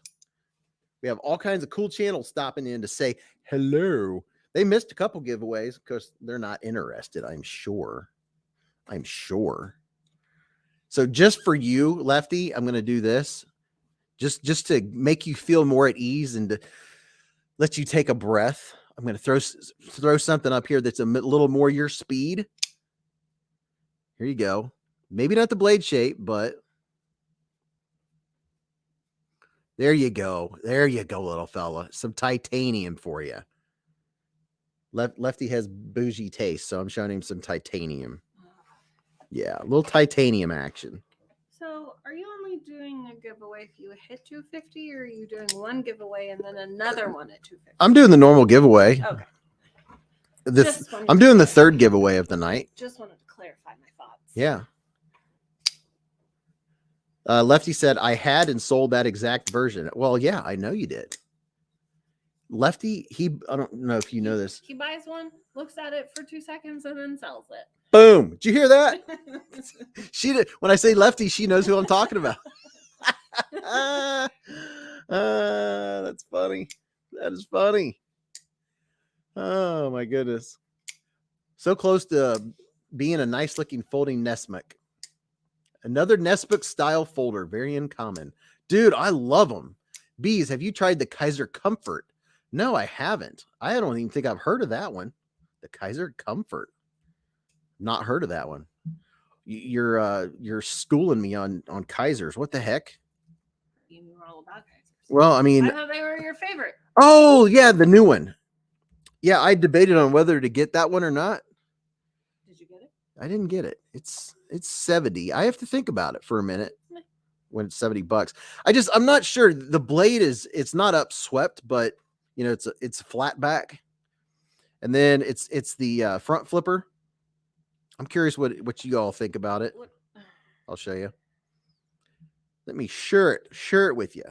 We have all kinds of cool channels stopping in to say hello. They missed a couple giveaways because they're not interested, I'm sure. So just for you, Lefty, I'm going to do this. Just to make you feel more at ease and to let you take a breath. I'm going to throw something up here that's a little more your speed. Here you go. Maybe not the blade shape, but there you go. There you go, little fella. Some titanium for you. Lefty has bougie taste, so I'm showing him some titanium. Yeah, a little titanium action. So are you only doing a giveaway if you hit 250, or are you doing one giveaway and then another one at 250? I'm doing the normal giveaway. Okay. I'm doing the third giveaway of the night. Just wanted to clarify my thoughts. Yeah. Lefty said, I had and sold that exact version. Well, yeah, I know you did. Lefty, I don't know if you know this. He buys one, looks at it for 2 seconds, and then sells it. Boom. Did you hear that? She did. When I say Lefty, she knows who I'm talking about. That's funny. That is funny. Oh, my goodness. So close to being a nice looking folding Nesmuk. Another Nesmuk style folder, very uncommon. Dude, I love them. Beez, have you tried the Kaiser Comfort? No, I haven't. I don't even think I've heard of that one. The Kaiser Comfort. Not heard of that one. You're schooling me on Kaisers. What the heck? You know all about Kaisers. Well, I mean, I thought they were your favorite. oh yeah, the new one. Yeah, I debated on whether to get that one or not. Did you get it? I didn't get it. It's 70. I have to think about it for a minute. When it's $70. I'm not sure. The blade it's not upswept, but you know, it's flat back. And then it's the front flipper. I'm curious what you all think about it. I'll show you. Let me share it with you.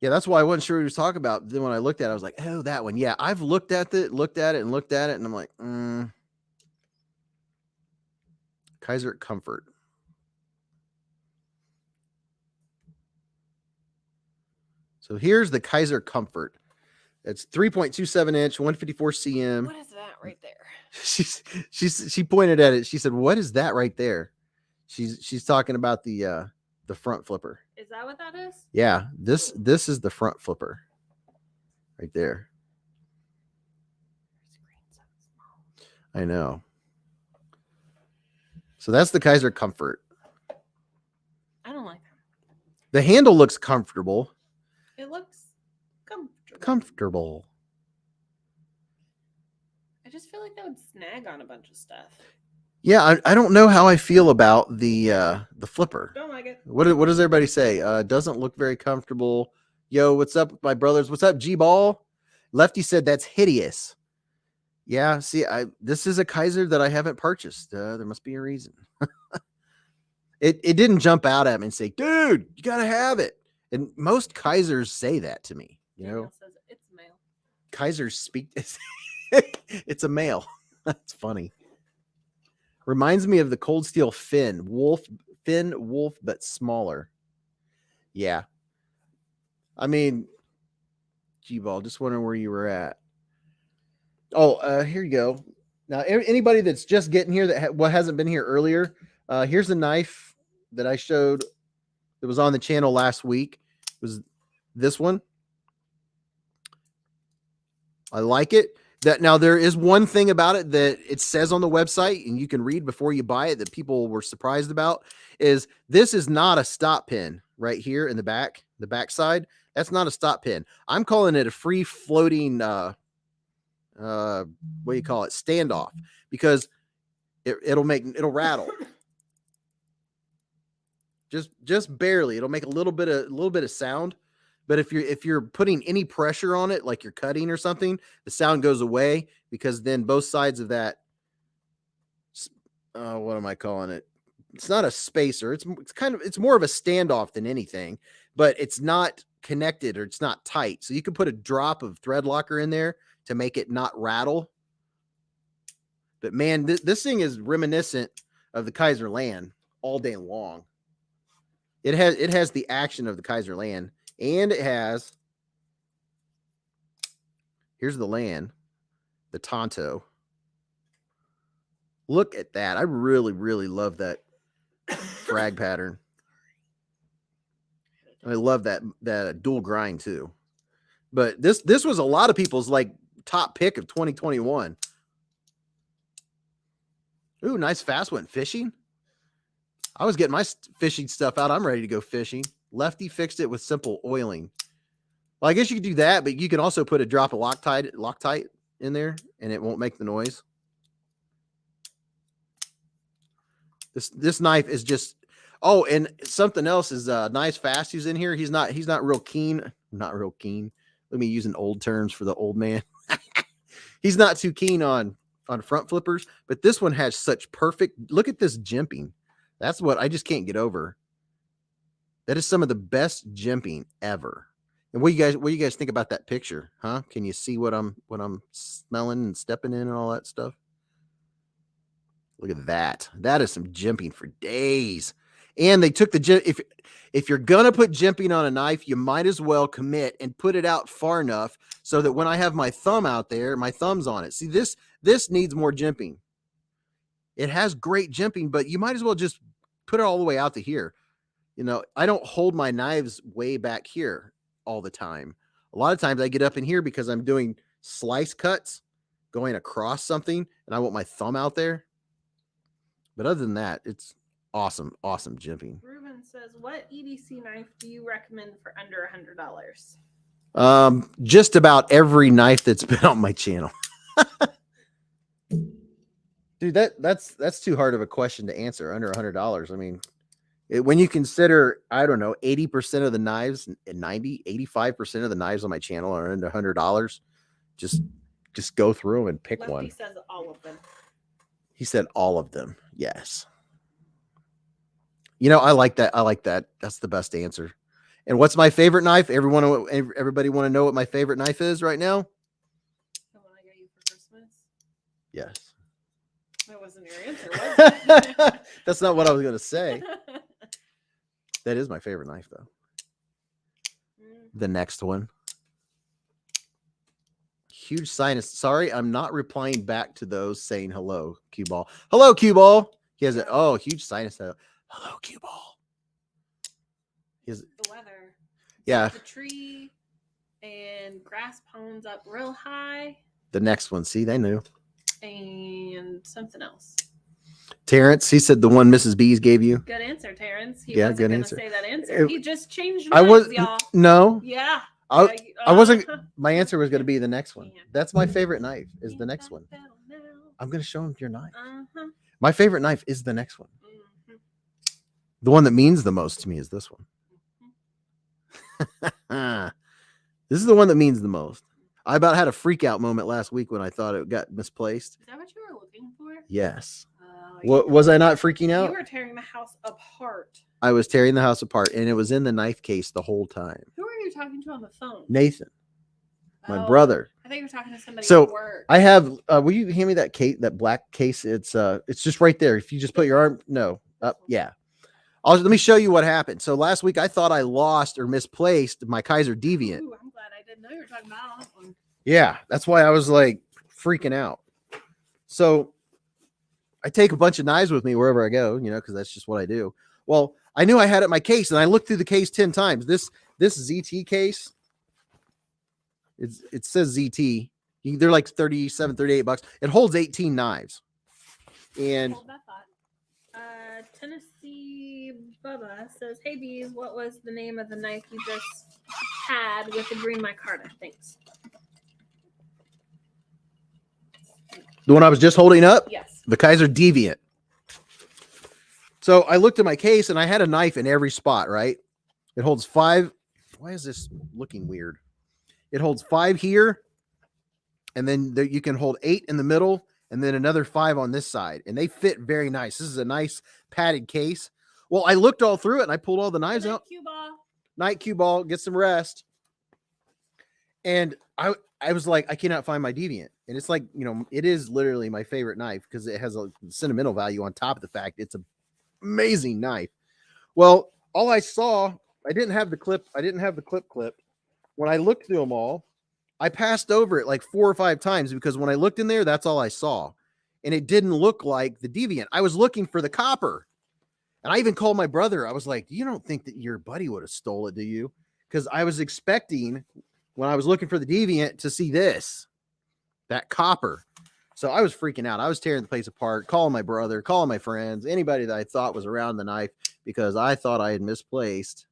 Yeah, that's why I wasn't sure what he was talking about. Then when I looked at it, I was like, oh, that one. Yeah, I've looked at it, and I'm like, Kaiser Comfort. So here's the Kaiser Comfort. It's 3.27 inch, 154 cm. What is that right there? She pointed at it. She said, "What is that right there?" She's talking about the front flipper. Is that what that is? Yeah, this is the front flipper right there. I know. So that's the Kaiser Comfort. I don't like that. The handle looks comfortable. It looks comfortable. I just feel like that would snag on a bunch of stuff. Yeah, I don't know how I feel about the flipper. Don't like it. What does everybody say? Doesn't look very comfortable. Yo, what's up, my brothers? What's up, G-Ball? Lefty said that's hideous. Yeah, see, this is a Kaiser that I haven't purchased. There must be a reason. It didn't jump out at me and say, dude, you gotta have it. And most Kaisers say that to me. You know, says it's male. Kaisers speak. It's a male. That's funny. Reminds me of the Cold Steel Wolf, but smaller. Yeah. I mean, G-Ball, just wondering where you were at. Oh, here you go. Now, anybody that's just getting here that hasn't been here earlier, here's a knife that I showed that was on the channel last week. It was this one. I like it. Now there is one thing about it that it says on the website, and you can read before you buy it, that people were surprised about, is this is not a stop pin right here in the back side. That's not a stop pin. I'm calling it a free floating what do you call it, standoff, because it'll rattle just barely. It'll make a little bit of sound. But if you're putting any pressure on it, like you're cutting or something, the sound goes away, because then both sides of that, what am I calling it? It's not a spacer. It's more of a standoff than anything, but it's not connected, or it's not tight. So you can put a drop of thread locker in there to make it not rattle. But man, this thing is reminiscent of the Kaiser Land all day long. It has the action of the Kaiser Land. And it has, here's the Land, the Tonto. Look at that. I really, really love that frag pattern. I love that dual grind too. But this was a lot of people's like top pick of 2021. Ooh, nice fast one. Fishing. I was getting my fishing stuff out. I'm ready to go fishing. Lefty fixed it with simple oiling. Well, I guess you could do that, but you can also put a drop of Loctite in there, and it won't make the noise. This knife is just, oh, and something else is Nice Fast who's in here. He's not real keen. Not real keen. Let me using old terms for the old man. He's not too keen on front flippers, but this one has such perfect, look at this jimping. That's what I just can't get over. That is some of the best jimping ever. And what do you guys think about that picture? Huh? Can you see what I'm smelling and stepping in and all that stuff? Look at that. That is some jimping for days. And they took if you're gonna put jimping on a knife, you might as well commit and put it out far enough so that when I have my thumb out there, my thumb's on it. See, this needs more jimping. It has great jimping, but you might as well just put it all the way out to here. You know, I don't hold my knives way back here all the time. A lot of times I get up in here because I'm doing slice cuts going across something and I want my thumb out there. But other than that, it's awesome jimping. Ruben says, what EDC knife do you recommend for under $100? Just about every knife that's been on my channel. Dude, that's too hard of a question to answer. Under $100. I mean, when you consider, I don't know, 80% of the knives, 85% of the knives on my channel are under $100. Just go through them and pick Lefty one. He says all of them. He said all of them. Yes. You know, I like that. That's the best answer. And what's my favorite knife? Everybody want to know what my favorite knife is right now? The one I got you for Christmas? Yes. That wasn't your answer, was it? That's not what I was going to say. That is my favorite knife, though. The next one. Huge sinus. Sorry, I'm not replying back to those saying hello, Cue Ball. Hello, Cue Ball. He has a huge sinus. Hello, Cue Ball. He has the weather. Yeah. The tree and grass ponds up real high. The next one. See, they knew. And something else. Terrence, he said the one Mrs. Beez gave you. Good answer, Terrence. He Yeah, wasn't good gonna answer. say that answer. He just changed I minds, was y'all. no. Yeah. I wasn't. My answer was going to be the next one. That's my favorite knife. Is the next one. I'm going to show him your knife. My favorite knife is the next one. The one that means the most to me is this one. This is the one that means the most. I about had a freak out moment last week when I thought it got misplaced. Is that what you were looking for? Yes. What was I not freaking out? You were tearing the house apart. I was tearing the house apart, and it was in the knife case the whole time. Who are you talking to on the phone? Nathan, my brother. I think you were talking to somebody So at work. I have. Will you hand me that case, that black case? It's just right there. If you just put your arm, no, yeah. Let me show you what happened. So last week I thought I lost or misplaced my Kaiser Deviant. Ooh, I'm glad I didn't know you were talking about that one. Yeah, that's why I was like freaking out. So I take a bunch of knives with me wherever I go, you know, because that's just what I do. Well, I knew I had it in my case, and I looked through the case 10 times. This ZT case, it says ZT. They're like $37, $38. It holds 18 knives. And hold that thought. Tennessee Bubba says, "Hey Beez, what was the name of the knife you just had with the green micarta? Thanks." The one I was just holding up? Yes. The Kaiser Deviant. So I looked at my case and I had a knife in every spot, right? It holds 5. Why is this looking weird? It holds 5 here. And then you can hold 8 in the middle and then another 5 on this side. And they fit very nice. This is a nice padded case. Well, I looked all through it and I pulled all the knives out. Night cue ball, get some rest. And I was like, I cannot find my Deviant. And it's like, you know, it is literally my favorite knife because it has a sentimental value on top of the fact it's an amazing knife. Well, all I saw, I didn't have the clip clipped. When I looked through them all, I passed over it like 4 or 5 times because when I looked in there, that's all I saw. And it didn't look like the Deviant. I was looking for the copper. And I even called my brother. I was like, you don't think that your buddy would have stole it, do you? Because I was expecting, when I was looking for the Deviant, to see that copper. So I was freaking out. I was tearing the place apart, calling my brother, calling my friends, anybody that I thought was around the knife, because I thought I had misplaced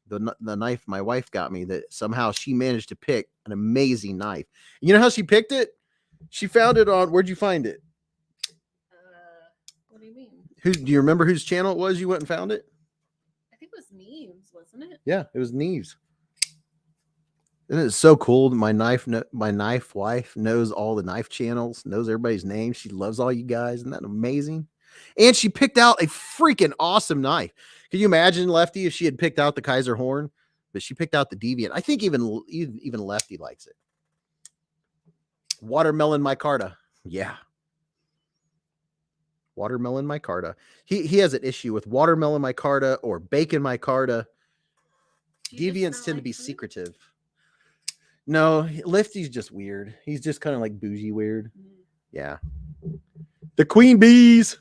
the knife my wife got me, that somehow she managed to pick an amazing knife. You know how she picked it? She found it on, where'd you find it? What do you mean? Do you remember whose channel it was you went and found it? I think it was Neves, wasn't it? Yeah, it was Neves. Isn't it so cool that my knife wife knows all the knife channels, knows everybody's name. She loves all you guys. Isn't that amazing? And she picked out a freaking awesome knife. Can you imagine, Lefty, if she had picked out the Kaiser Horn, but she picked out the Deviant? I think even Lefty likes it. Watermelon micarta. Yeah. Watermelon micarta. He has an issue with watermelon micarta or bacon micarta. Deviants tend to be secretive. No, Lefty's just weird. He's just kind of like bougie weird. Yeah. The Queen Bees.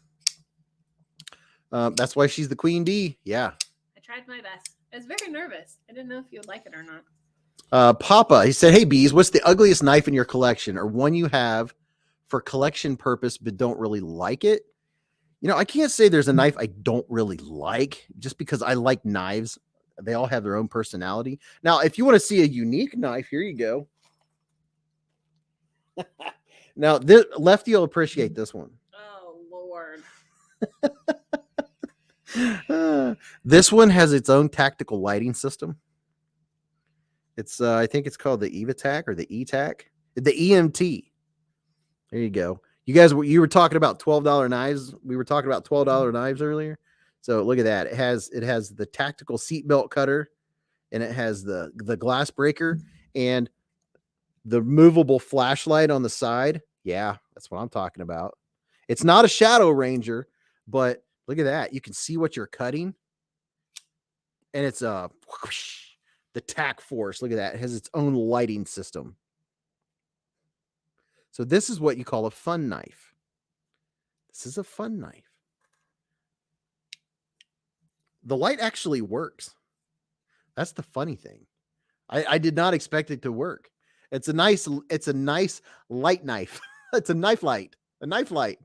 That's why she's the queen bee. Yeah. I tried my best. I was very nervous. I didn't know if you would like it or not. Papa, he said, "Hey Beez, what's the ugliest knife in your collection, or one you have for collection purpose but don't really like it?" You know, I can't say there's a knife I don't really like, just because I like knives. They all have their own personality. Now, if you want to see a unique knife, here you go. Now, this Lefty will appreciate this one. Oh Lord. This one has its own tactical lighting system. It's I think it's called the EVATAC or the ETAC, the EMT. There you go. You were talking about $12 knives. We were talking about $12 knives earlier. So look at that. It has the tactical seatbelt cutter, and it has the glass breaker and the movable flashlight on the side. Yeah, that's what I'm talking about. It's not a Shadow Ranger, but look at that. You can see what you're cutting. And it's the tack force. Look at that. It has its own lighting system. So this is what you call a fun knife. This is a fun knife. The light actually works. That's the funny thing. I did not expect it to work. It's a nice light knife. It's a knife light. A knife light.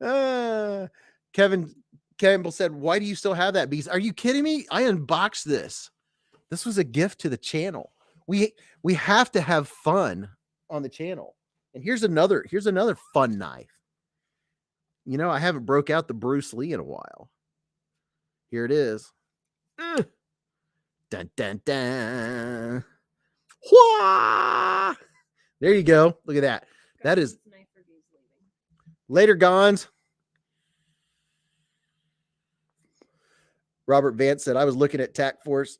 Kevin Campbell said, "Why do you still have that, Beez? Are you kidding me? I unboxed this. This was a gift to the channel. We have to have fun on the channel." And here's another fun knife. You know, I haven't broke out the Bruce Lee in a while. Here it is. Dun dun dun. Wah! There you go. Look at that. That is later, Gons. Robert Vance said, "I was looking at Tac Force."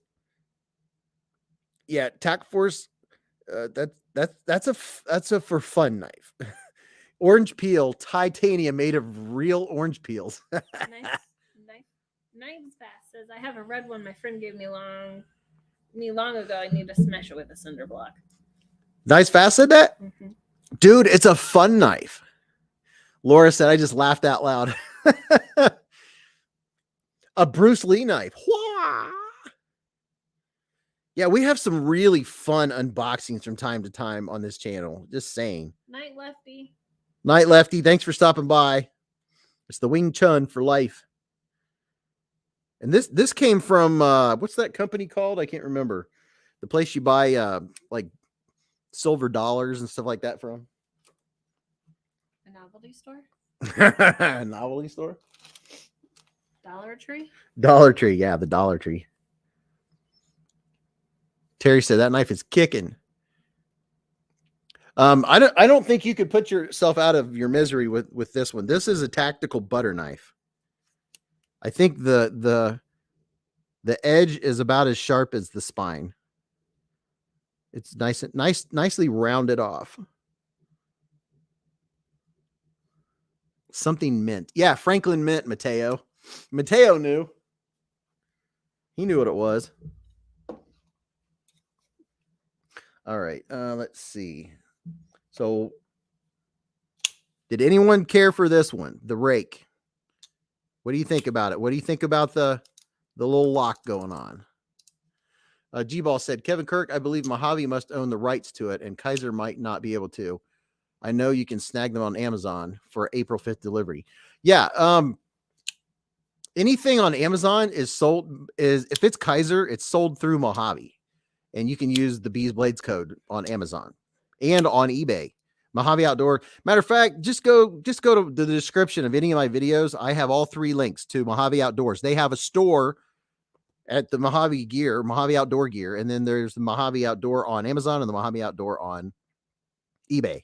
Yeah, Tac Force. That's a for fun knife. Orange peel, titanium made of real orange peels. Knives Fast says, "I have a red one my friend gave me long ago. I need to smash it with a cinder block." Knives Fast said that? Mm-hmm. Dude, it's a fun knife. Laura said, "I just laughed out loud." A Bruce Lee knife. Wah! Yeah, we have some really fun unboxings from time to time on this channel. Just saying. Night Lefty. Night Lefty. Thanks for stopping by. It's the Wing Chun for life. And this came from what's that company called? I can't remember. The place you buy like silver dollars and stuff like that from. A novelty store? Novelty store? Dollar Tree? Dollar Tree, yeah, the Dollar Tree. Terry said that knife is kicking. I don't think you could put yourself out of your misery with this one. This is a tactical butter knife. I think the edge is about as sharp as the spine. It's nicely rounded off. Something mint. Yeah, Franklin Mint, Mateo. Mateo knew. He knew what it was. All right, let's see. So, did anyone care for this one? The rake. What do you think about it? What do you think about the little lock going on? G-Ball said, "Kevin Kirk, I believe Mojave must own the rights to it, and Kaiser might not be able to. I know you can snag them on Amazon for April 5th delivery." Yeah, anything on Amazon is sold, if it's Kaiser, it's sold through Mojave. And you can use the Beez Blades code on Amazon and on eBay. Mojave Outdoor. Matter of fact, just go to the description of any of my videos. I have all 3 links to Mojave Outdoors. They have a store at the Mojave Outdoor Gear, and then there's the Mojave Outdoor on Amazon and the Mojave Outdoor on eBay.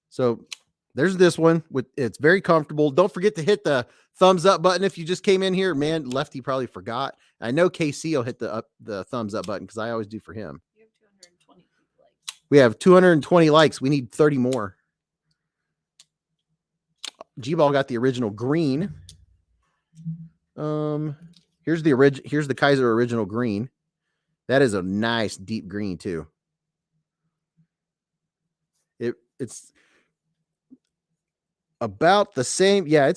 So there's this one. It's very comfortable. Don't forget to hit the thumbs up button if you just came in here. Man, Lefty probably forgot. I know KC will hit the thumbs up button because I always do for him. You have 220 likes. We have 220 likes. We need 30 more. G-Ball got the original green. Here's the Kaiser original green. That is a nice deep green too. It's about the same. Yeah,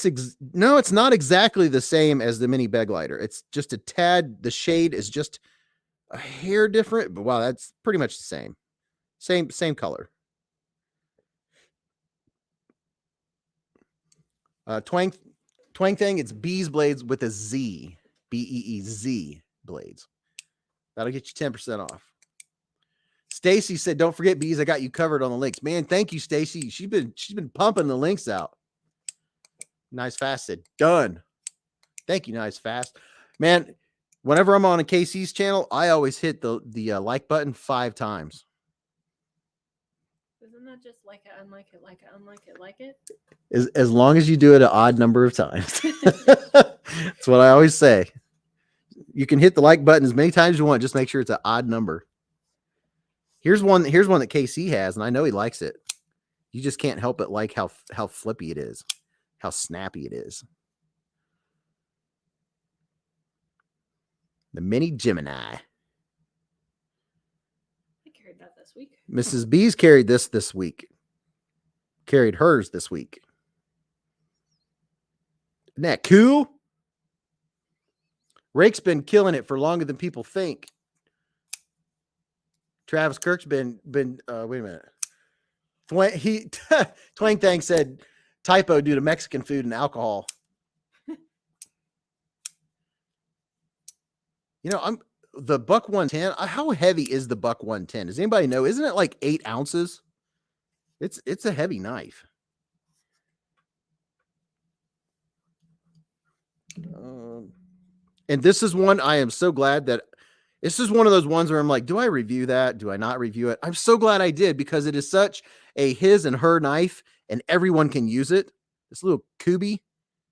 no, it's not exactly the same as the mini bag lighter. It's just a tad. The shade is just a hair different, but wow, that's pretty much the same. Same color. Twang thing. It's Beez Blades with a Z. BEEZ blades. That'll get you 10% off. Stacy said, "Don't forget, Beez, I got you covered on the links." Man, thank you, Stacy. She's been pumping the links out. Nice Fast said, "Done." Thank you, Nice Fast. Man, whenever I'm on a KC's channel, I always hit the like button 5 times. Isn't that just like it, unlike it, like it, unlike it, like it? As long as you do it an odd number of times. That's what I always say. You can hit the like button as many times as you want. Just make sure it's an odd number. Here's one that KC has, and I know he likes it. You just can't help but like how flippy it is, how snappy it is. The mini Gemini. I carried that this week. Mrs. B's carried this week. Carried hers this week. Isn't that cool? Rake's been killing it for longer than people think. Travis Kirk's been wait a minute. Twang Thang said typo due to Mexican food and alcohol. You know, I'm the Buck 110. How heavy is the Buck 110? Does anybody know? Isn't it like 8 ounces? It's a heavy knife. And this is one I am so glad that this is one of those ones where I'm like, do I review that? Do I not review it? I'm so glad I did because it is such a his and her knife and everyone can use it. This little Kubi,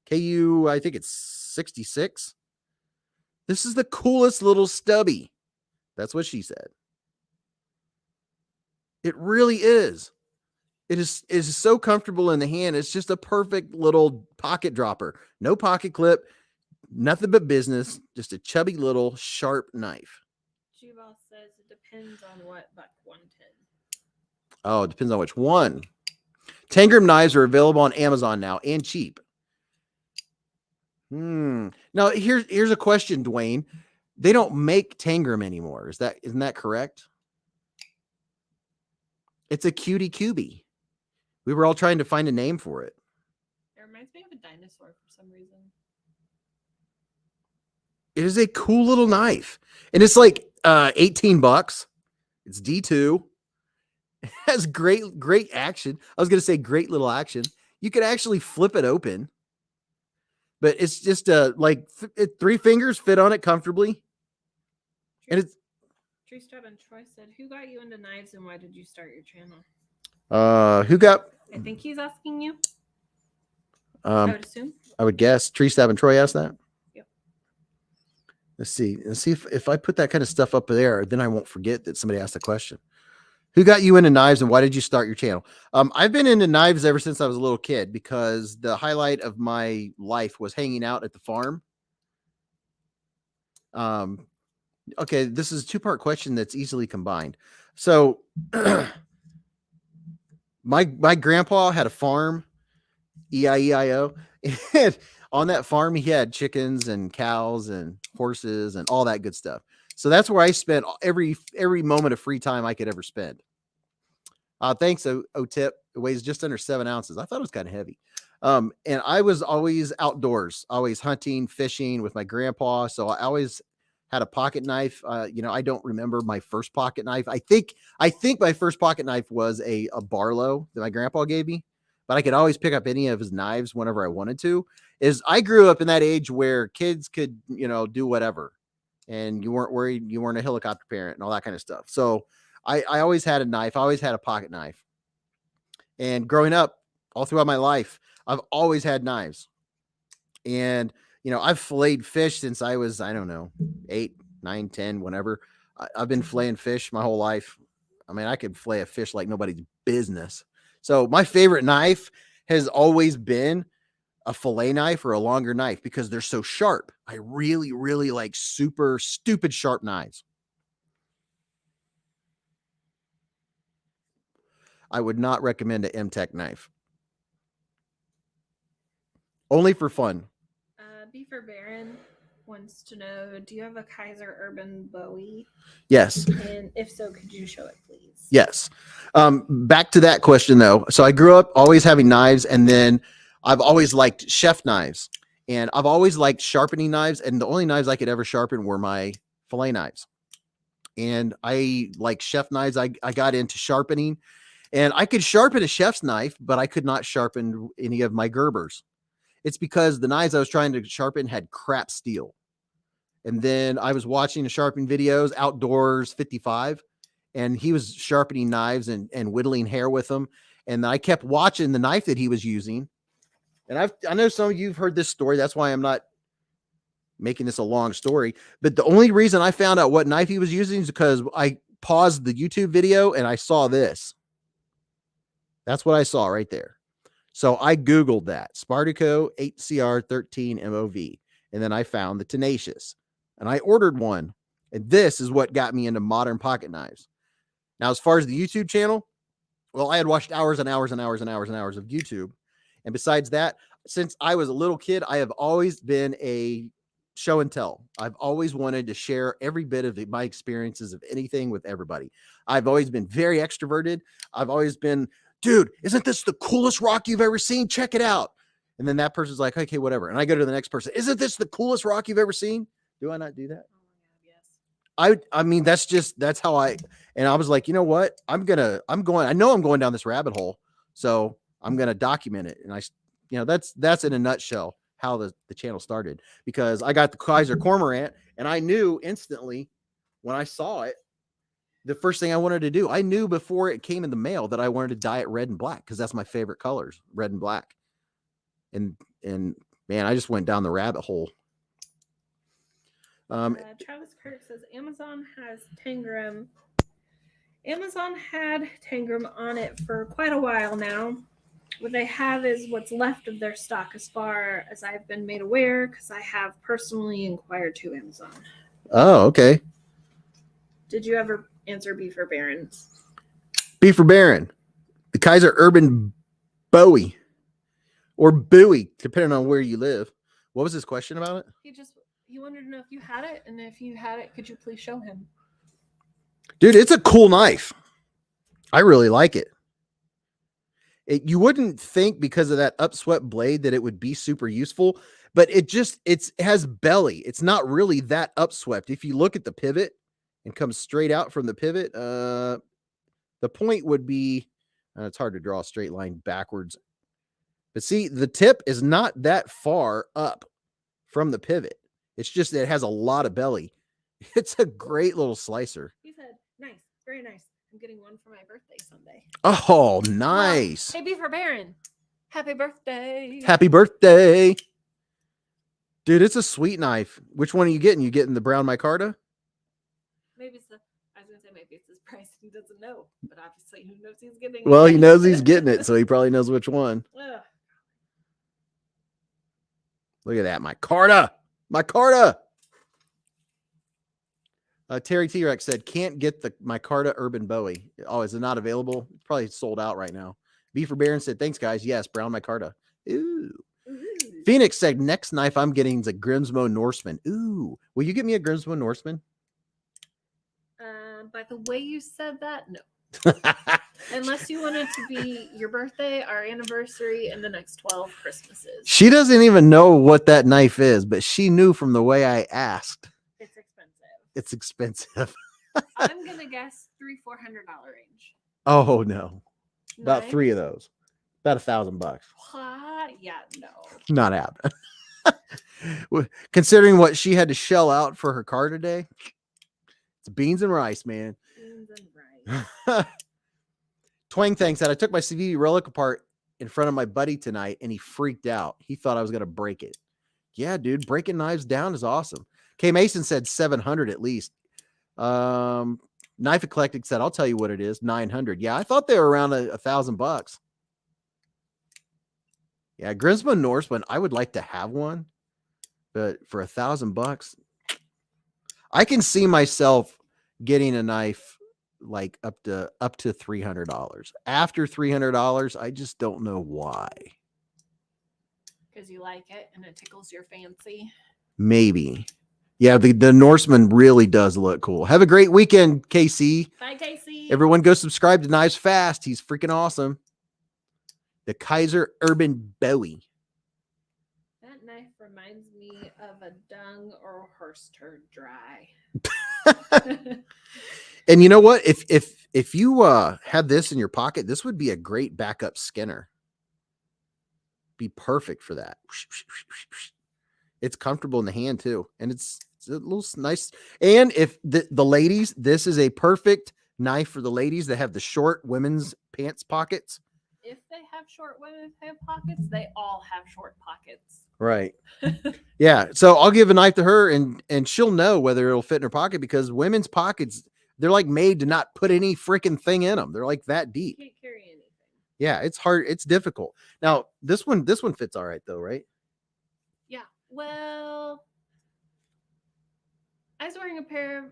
KU, I think it's 66. This is the coolest little stubby. That's what she said. It really is. It is so comfortable in the hand. It's just a perfect little pocket dropper. No pocket clip, nothing but business. Just a chubby little sharp knife. G-Boss says it depends on what Buck 110. Oh, it depends on which one. Tangram knives are available on Amazon now and cheap. Now here's a question, Dwayne. They don't make Tangram anymore. Isn't that correct? It's a cutie cubie. We were all trying to find a name for it. It reminds me of a dinosaur for some reason. It is a cool little knife. And it's like $18. It's D2. It has great action. I was going to say great little action. You could actually flip it open. But it's just like 3 fingers fit on it comfortably. And it's Tree Stab and Troy said, "Who got you into knives and why did you start your channel?" Who got? I think he's asking you. I would assume. I would guess. Tree Stab and Troy asked that. Yep. Let's see if I put that kind of stuff up there, then I won't forget that somebody asked a question. Who got you into knives and why did you start your channel? I've been into knives ever since I was a little kid because the highlight of my life was hanging out at the farm. Okay, this is a 2-part question that's easily combined. So my grandpa had a farm, E-I-E-I-O, and on that farm he had chickens and cows and horses and all that good stuff. So that's where I spent every moment of free time I could ever spend. Thanks, O-Tip. It weighs just under 7 ounces. I thought it was kind of heavy. And I was always outdoors, always hunting, fishing with my grandpa. So I always had a pocket knife. I don't remember my first pocket knife. I think my first pocket knife was a Barlow that my grandpa gave me, but I could always pick up any of his knives whenever I wanted to. I grew up in that age where kids could, do whatever. And you weren't worried. You weren't a helicopter parent and all that kind of stuff. So I always had a knife. I always had a pocket knife. And growing up all throughout my life, I've always had knives. And, I've filleted fish since I was, 8, 9, 10, whenever. I've been filleting fish my whole life. I mean, I could fillet a fish like nobody's business. So my favorite knife has always been a fillet knife or a longer knife because they're so sharp. I really, really like super stupid sharp knives. I would not recommend an M-Tech knife. Only for fun. Beaver Baron wants to know, do you have a Kaiser Urban Bowie? Yes. And if so, could you show it, please? Yes. Back to that question, though. So I grew up always having knives, and then I've always liked chef knives, and I've always liked sharpening knives, and the only knives I could ever sharpen were my fillet knives. And I like chef knives. I got into sharpening, and I could sharpen a chef's knife, but I could not sharpen any of my Gerbers. It's because the knives I was trying to sharpen had crap steel. And then I was watching the sharpening videos, Outdoors 55, and he was sharpening knives and whittling hair with them. And I kept watching the knife that he was using. And I know some of you have heard this story. That's why I'm not making this a long story. But the only reason I found out what knife he was using is because I paused the YouTube video and I saw this. That's what I saw right there. So I Googled that, Spartaco 8CR13 MOV. And then I found the Tenacious. And I ordered one. And this is what got me into modern pocket knives. Now, as far as the YouTube channel, well, I had watched hours and hours and hours and hours and hours of YouTube. And besides that, since I was a little kid, I have always been a show and tell. I've always wanted to share every bit of my experiences of anything with everybody. I've always been very extroverted. I've always been, dude, isn't this the coolest rock you've ever seen? Check it out. And then that person's like, okay, whatever. And I go to the next person. Isn't this the coolest rock you've ever seen? Do I not do that? I mean, that's how and I was like, you know what? I know I'm going down this rabbit hole. So I'm going to document it. And that's in a nutshell how the channel started, because I got the Kaiser Cormorant and I knew instantly when I saw it, the first thing I wanted to do, I knew before it came in the mail that I wanted to dye it red and black, because that's my favorite colors, red and black. And man, I just went down the rabbit hole. Travis Kirk says Amazon has Tangram. Amazon had Tangram on it for quite a while now. What they have is what's left of their stock, as far as I've been made aware, because I have personally inquired to Amazon. Oh, okay. Did you ever answer B for Baron? B for Baron. The Kaiser Urban Bowie. Or Bowie, depending on where you live. What was his question about it? He wanted to know if you had it, and if you had it, could you please show him? Dude, it's a cool knife. I really like it. You wouldn't think, because of that upswept blade, that it would be super useful, but it has belly. It's not really that upswept. If you look at the pivot and comes straight out from the pivot, the point would be, it's hard to draw a straight line backwards, but see, the tip is not that far up from the pivot. It's just that it has a lot of belly. It's a great little slicer. He said, nice, very nice. I'm getting one for my birthday Sunday. Oh, nice. Hey, B for Baron. Happy birthday. Happy birthday. Dude, it's a sweet knife. Which one are you getting? You getting the brown micarta? Maybe it's his price. He doesn't know, but obviously he knows he's getting Well, he knows he's getting it, so he probably knows which one. Ugh. Look at that, micarta. Micarta. Terry T-Rex said, can't get the Micarta Urban Bowie. Oh, is it not available? It's probably sold out right now. B for Baron said, thanks, guys. Yes, brown micarta. Ooh. Phoenix said, next knife I'm getting is a Grimsmo Norseman. Ooh. Will you get me a Grimsmo Norseman? By the way you said that, no. Unless you want it to be your birthday, our anniversary, and the next 12 Christmases. She doesn't even know what that knife is, but she knew from the way I asked. It's expensive. It's expensive. I'm going to guess $300-400 range. Oh, no. About 9? 3 of those. About $1,000. Yeah, no. Not happening. Considering what she had to shell out for her car today, it's beans and rice, man. Beans and rice. Twang Thang said, I took my CV relic apart in front of my buddy tonight, and he freaked out. He thought I was going to break it. Yeah, dude, breaking knives down is awesome. K Mason said 700 at least. Knife Eclectic said, I'll tell you what it is, 900. Yeah, I thought they were around $1,000. Yeah, Grimsmo Norseman, I would like to have one, but for $1,000, I can see myself getting a knife like up to $300. After $300, I just don't know why. Because you like it and it tickles your fancy. Maybe. Yeah, the Norseman really does look cool. Have a great weekend, KC. Bye, Casey. Everyone go subscribe to Knives Fast. He's freaking awesome. The Kaiser Urban Bowie. That knife reminds me of a dung or horse turd dry. And you know what? If you had this in your pocket, this would be a great backup skinner. Be perfect for that. It's comfortable in the hand too, and it's a little nice. And if the ladies, this is a perfect knife for the ladies that have the short women's pants pockets. If they have short women's pants pockets, they all have short pockets. Right. Yeah. So I'll give a knife to her, and she'll know whether it'll fit in her pocket, because women's pockets, they're like made to not put any freaking thing in them. They're like that deep. You can't carry anything. Yeah, it's hard. It's difficult. Now this one fits all right though, right? Yeah. Well, I was wearing a pair of,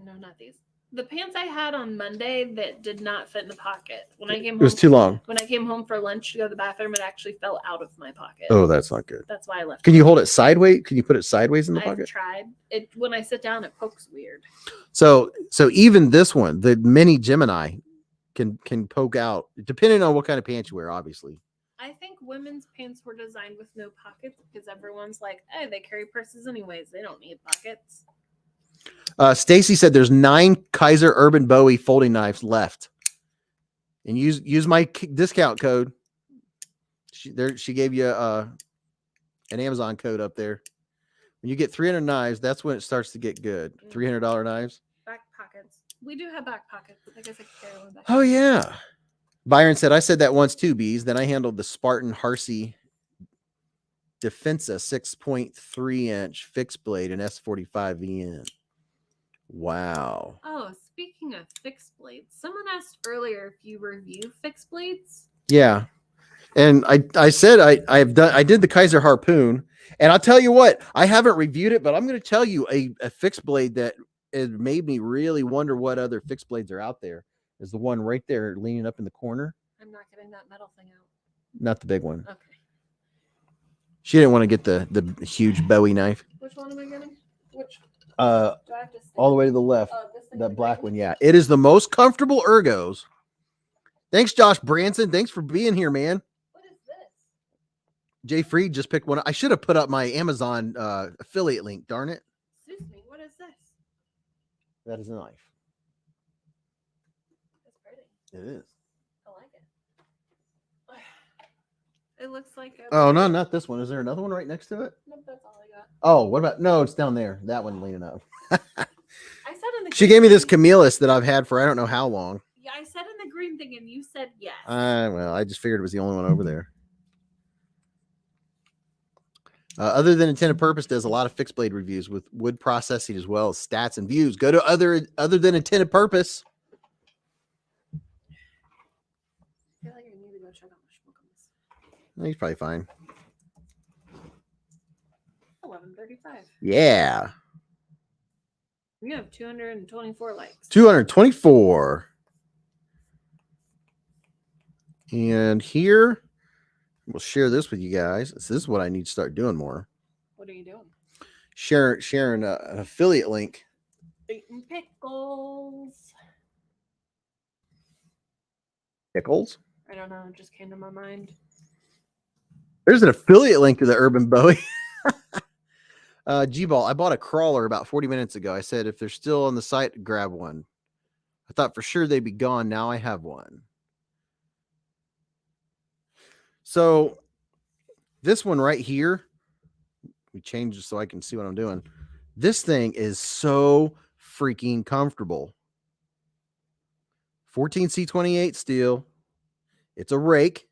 no, not these. The pants I had on Monday that did not fit in the pocket. When I came home, It was too long. When I came home for lunch to go to the bathroom, it actually fell out of my pocket. Oh, that's not good. That's why I left. Can you hold it sideways? Can you put it sideways in the I've pocket? tried it. When I sit down, it pokes weird. So even this one, the mini Gemini, can poke out depending on what kind of pants you wear, obviously. I think women's pants were designed with no pockets because everyone's like, hey, they carry purses anyways. They don't need pockets. Stacy said there's 9 Kaiser Urban Bowie folding knives left, and use my discount code. She gave you an Amazon code up there. When you get 300 knives, that's when it starts to get good. $300 knives. Back pockets. We do have back pockets. I guess I could carry one back. Oh yeah. Byron said I said that once too, Bees. Then I handled the Spartan Harsey Defensa 6.3 inch fixed blade and S45 VN. Wow. Oh, speaking of fixed blades, someone asked earlier if you review fixed blades. Yeah. And I said I did the Kaiser Harpoon, and I'll tell you what, I haven't reviewed it, but I'm going to tell you a fixed blade that it made me really wonder what other fixed blades are out there. Is the one right there leaning up in the corner. I'm not getting that metal thing out. Not the big one. Okay. She didn't want to get the huge Bowie knife. Which one am I getting? Which? Do I have to all the way to the left. This thing, The black one, yeah. It is the most comfortable ergos. Thanks, Josh Branson. Thanks for being here, man. What is this? Jay Freed just picked one. I should have put up my Amazon affiliate link. Darn it. Excuse me. What is this? That is a knife. It's pretty. It is. I like it. It looks like a... Oh, no, not this one. Is there another one right next to it? Nope, that's all I got. Oh, what about? No, it's down there. That one leaning up. I said in the... She gave me this Camillus that I've had for I don't know how long. Yeah, I said in the green thing and you said yes. Well, I just figured it was the only one over there. Other Than Intended Purpose does a lot of fixed blade reviews with wood processing as well as stats and views. Go to Other Than Intended Purpose. I feel like I need to go check out my smoke on this. He's probably fine. 11:35. Yeah. You have 224 likes. 224. And here, we'll share this with you guys. This is what I need to start doing more. What are you doing? Sharing an affiliate link. Eating pickles. Pickles? I don't know. It just came to my mind. There's an affiliate link to the Urban Bowie. G-Ball, I bought a crawler about 40 minutes ago. I said, if they're still on the site, grab one. I thought for sure they'd be gone. Now I have one. So this one right here, we changed it so I can see what I'm doing. This thing is so freaking comfortable. 14C28 steel. It's a rake.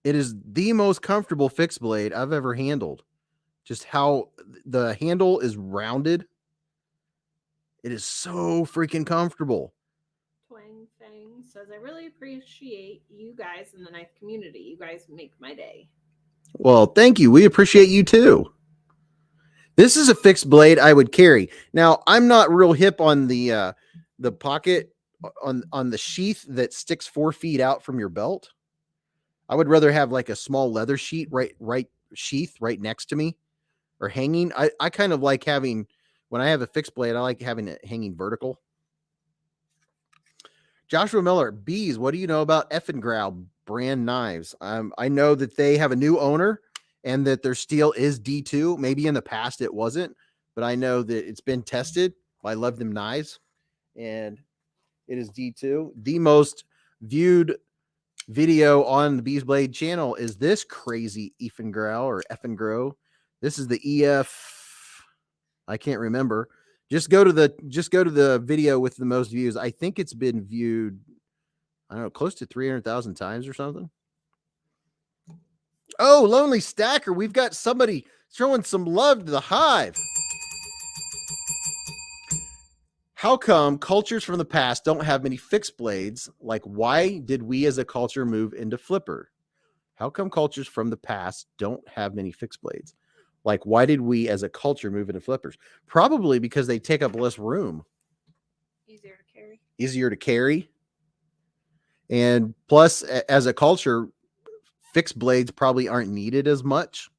It is the most comfortable fixed blade I've ever handled. Just how the handle is rounded. It is so freaking comfortable. Twang Fang says, I really appreciate you guys in the knife community. You guys make my day. Well, thank you. We appreciate you too. This is a fixed blade I would carry. Now, I'm not real hip on the pocket on the sheath that sticks 4 feet out from your belt. I would rather have like a small leather sheet sheath right next to me or hanging. I kind of like having, when I have a fixed blade, I like having it hanging vertical. Joshua Miller, Beez, what do you know about Effengrau brand knives? I know that they have a new owner and that their steel is D2. Maybe in the past it wasn't, but I know that it's been tested by Love Them Knives and it is D2. The most viewed video on the Beez Blade channel is this crazy Effengrau. This is the EF. I can't remember. Just go to the video with the most views. I think it's been viewed, I don't know, close to 300,000 times or something. Oh, Lonely Stacker. We've got somebody showing some love to the Hive. How come cultures from the past don't have many fixed blades? Like, why did we as a culture move into flipper? How come cultures from the past don't have many fixed blades? Like, why did we as a culture move into flippers? Probably because they take up less room. Easier to carry. And plus, as a culture, fixed blades probably aren't needed as much.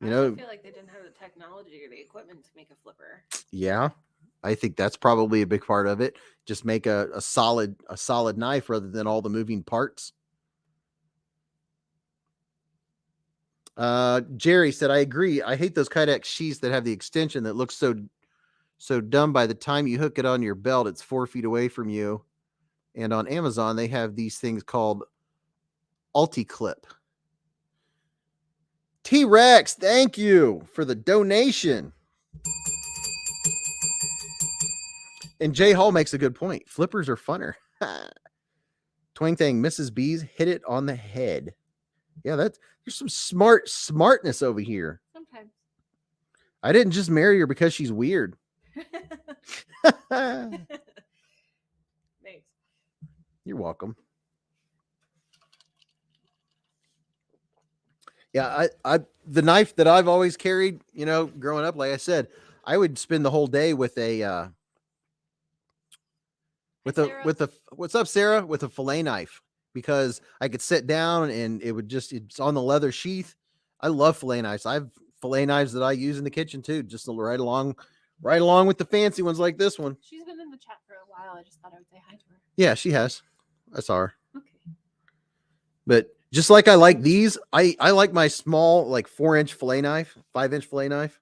You know, I feel like they didn't have the technology or the equipment to make a flipper. Yeah, I think that's probably a big part of it. Just make a solid knife rather than all the moving parts. Jerry said, I agree. I hate those Kydex sheaths that have the extension that looks so dumb. By the time you hook it on your belt, it's 4 feet away from you. And on Amazon, they have these things called Ulti-Clip. T-Rex, thank you for the donation. And Jay Hall makes a good point. Flippers are funner. Twang Thang, Mrs. Beez hit it on the head. Yeah, there's some smartness over here. Sometimes. I didn't just marry her because she's weird. Thanks. You're welcome. Yeah, I the knife that I've always carried, you know, growing up, like I said, I would spend the whole day with a what's up, Sarah? With a fillet knife, because I could sit down and it's on the leather sheath. I love fillet knives. I have fillet knives that I use in the kitchen too, just right along with the fancy ones like this one. She's been in the chat for a while. I just thought I would say hi to her. Yeah, she has. I saw her. Okay. But just like I like these, I like my small, like 4-inch fillet knife, 5-inch fillet knife.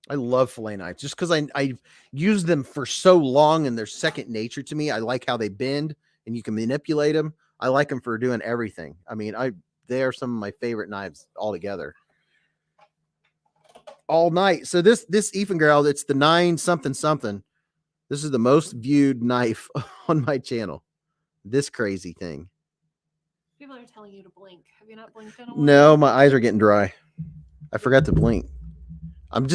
I love fillet knives just because I've used them for so long and they're second nature to me. I like how they bend and you can manipulate them. I like them for doing everything. I mean, they are some of my favorite knives altogether. All night. So this Effengrau, it's the 9 something something. This is the most viewed knife on my channel. This crazy thing. People are telling you to blink. Have you not blinked in a while? No, my eyes are getting dry. I forgot to blink. I'm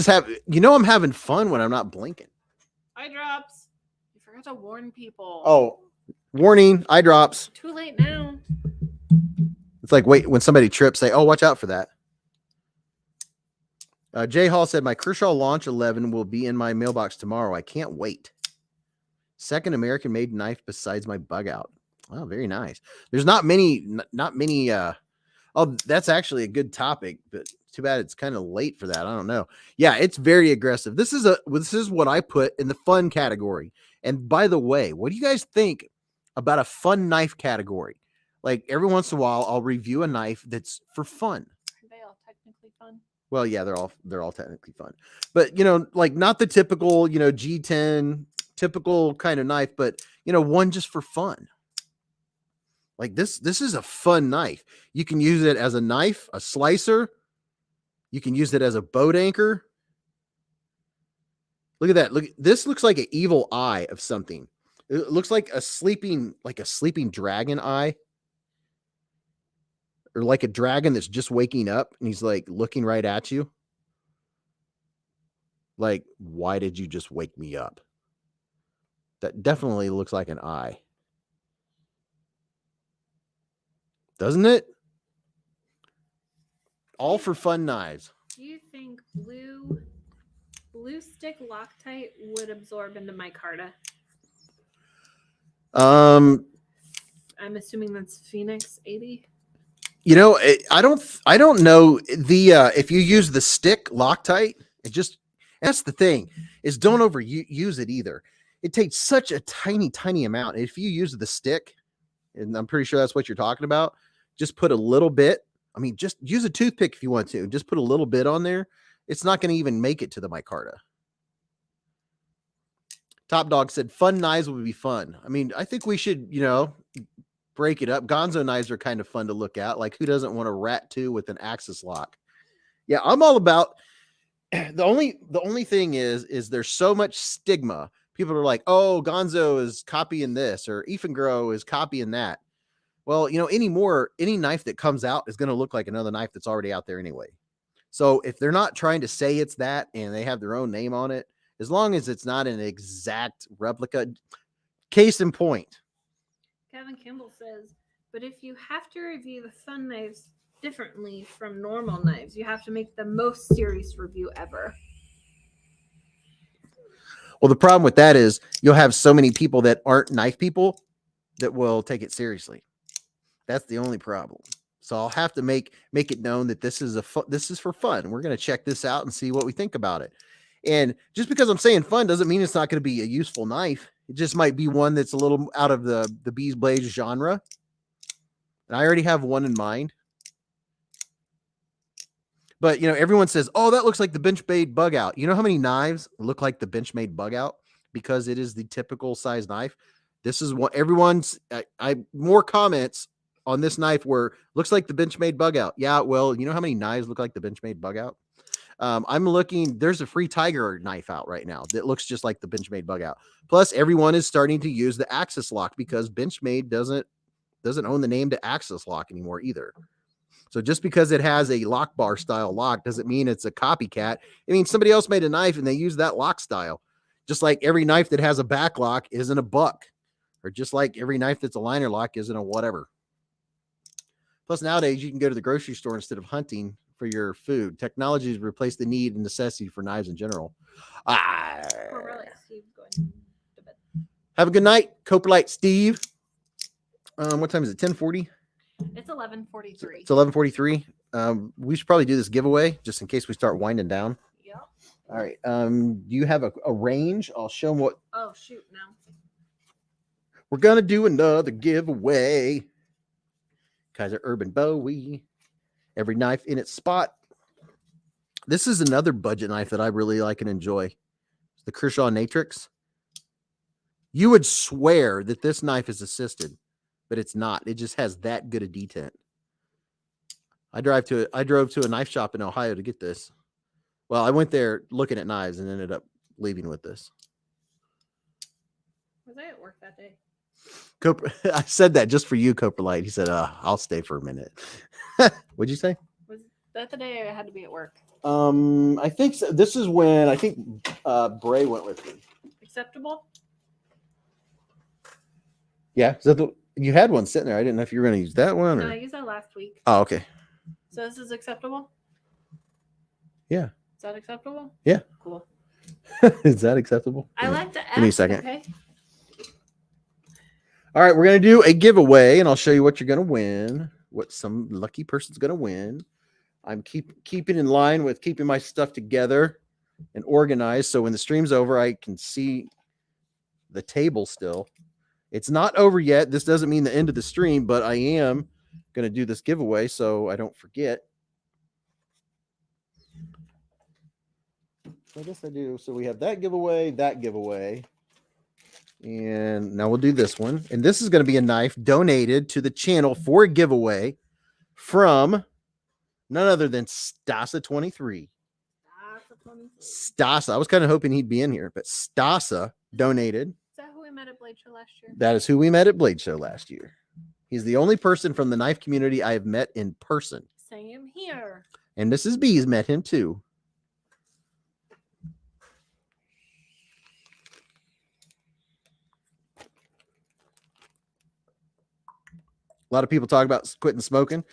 having fun when I'm not blinking. Eye drops. You forgot to warn people. Oh, warning, eye drops. Too late now. It's like, wait, when somebody trips, say, oh, watch out for that. Jay Hall said, my Kershaw Launch 11 will be in my mailbox tomorrow. I can't wait. Second American-made knife besides my bug out. Oh, very nice. There's not many. Oh, that's actually a good topic, but too bad it's kind of late for that. I don't know. Yeah, it's very aggressive. This is what I put in the fun category. And by the way, what do you guys think about a fun knife category? Like every once in a while, I'll review a knife that's for fun. Are they all technically fun? Well, yeah, they're all technically fun, but like not the typical, G10 typical kind of knife, but one just for fun. Like this is a fun knife. You can use it as a knife, a slicer. You can use it as a boat anchor. Look at that. Look, this looks like an evil eye of something. It looks like a sleeping dragon eye. Or like a dragon that's just waking up and he's like looking right at you. Like, why did you just wake me up? That definitely looks like an eye. Doesn't it? All for fun knives. Do you think blue stick Loctite would absorb into Micarta? I'm assuming that's Phoenix 80. You know, I don't know the if you use the stick Loctite, that's the thing, is don't use it either. It takes such a tiny amount. If you use the stick, and I'm pretty sure that's what you're talking about, just put a little bit. I mean, just use a toothpick if you want to. Just put a little bit on there. It's not going to even make it to the micarta. Top Dog said, fun knives would be fun. I mean, I think we should, break it up. Gonzo knives are kind of fun to look at. Like, who doesn't want a Rat 2 with an axis lock? Yeah, I'm all about. The only thing is there's so much stigma. People are like, oh, Gonzo is copying this, or Efengro is copying that. Well, anymore, any knife that comes out is going to look like another knife that's already out there anyway. So if they're not trying to say it's that and they have their own name on it, as long as it's not an exact replica, case in point. Kevin Kimball says, but if you have to review the fun knives differently from normal knives, you have to make the most serious review ever. Well, the problem with that is you'll have so many people that aren't knife people that will take it seriously. That's the only problem. So I'll have to make it known that this is for fun. We're going to check this out and see what we think about it. And just because I'm saying fun doesn't mean it's not going to be a useful knife. It just might be one that's a little out of the Beez Blades genre. And I already have one in mind. But, everyone says, oh, that looks like the Benchmade bug out. You know how many knives look like the Benchmade bug out? Because it is the typical size knife. This is what everyone's, more comments on this knife were, looks like the Benchmade bug out. Yeah, well, you know how many knives look like the Benchmade bug out? I'm looking, there's a Free Tiger knife out right now that looks just like the Benchmade bug out. Plus, everyone is starting to use the Axis lock because Benchmade doesn't own the name to Axis lock anymore either. So just because it has a lock bar style lock doesn't mean it's a copycat. I mean, somebody else made a knife and they use that lock style. Just like every knife that has a back lock isn't a buck, or just like every knife that's a liner lock isn't a whatever. Plus, nowadays you can go to the grocery store instead of hunting for your food. Technology has replaced the need and necessity for knives in general. Have a good night, Coprolite Steve. What time is it? 10:40. It's 11:43. It's 11:43. We should probably do this giveaway just in case we start winding down. Yep. All right. Do you have a range? I'll show them what. Oh shoot! No. We're gonna do another giveaway. Kaiser Urban Bowie. Every knife in its spot. This is another budget knife that I really like and enjoy. It's the Kershaw Natrix. You would swear that this knife is assisted, but it's not. It just has that good a detent. I drove to a knife shop in Ohio to get this. Well, I went there looking at knives and ended up leaving with this. Was I at work that day? I said that just for you, Coprolite. He said, I'll stay for a minute. What'd you say? Was that the day I had to be at work? I think so. This is when I think Bray went with me. Acceptable? Yeah. Is that you had one sitting there. I didn't know if you were going to use that one. Or... No, I used that last week. Oh, okay. So this is acceptable? Yeah. Is that acceptable? Yeah. Cool. Is that acceptable? I like to ask. Give me a second. Okay. All right, we're going to do a giveaway, and I'll show you what you're going to win, what some lucky person's going to win. I'm keeping in line with keeping my stuff together and organized, so when the stream's over, I can see the table still. It's not over yet. This doesn't mean the end of the stream, but I am going to do this giveaway so I don't forget. I guess I do. So we have that giveaway, and now we'll do this one. And this is going to be a knife donated to the channel for a giveaway from none other than Stasa23. Stasa. I was kind of hoping he'd be in here, but Stasa donated. Is that who we met at Blade Show last year? That is who we met at Blade Show last year. He's the only person from the knife community I have met in person. Same here. And Mrs. Beez met him too. A lot of people talk about quitting smoking.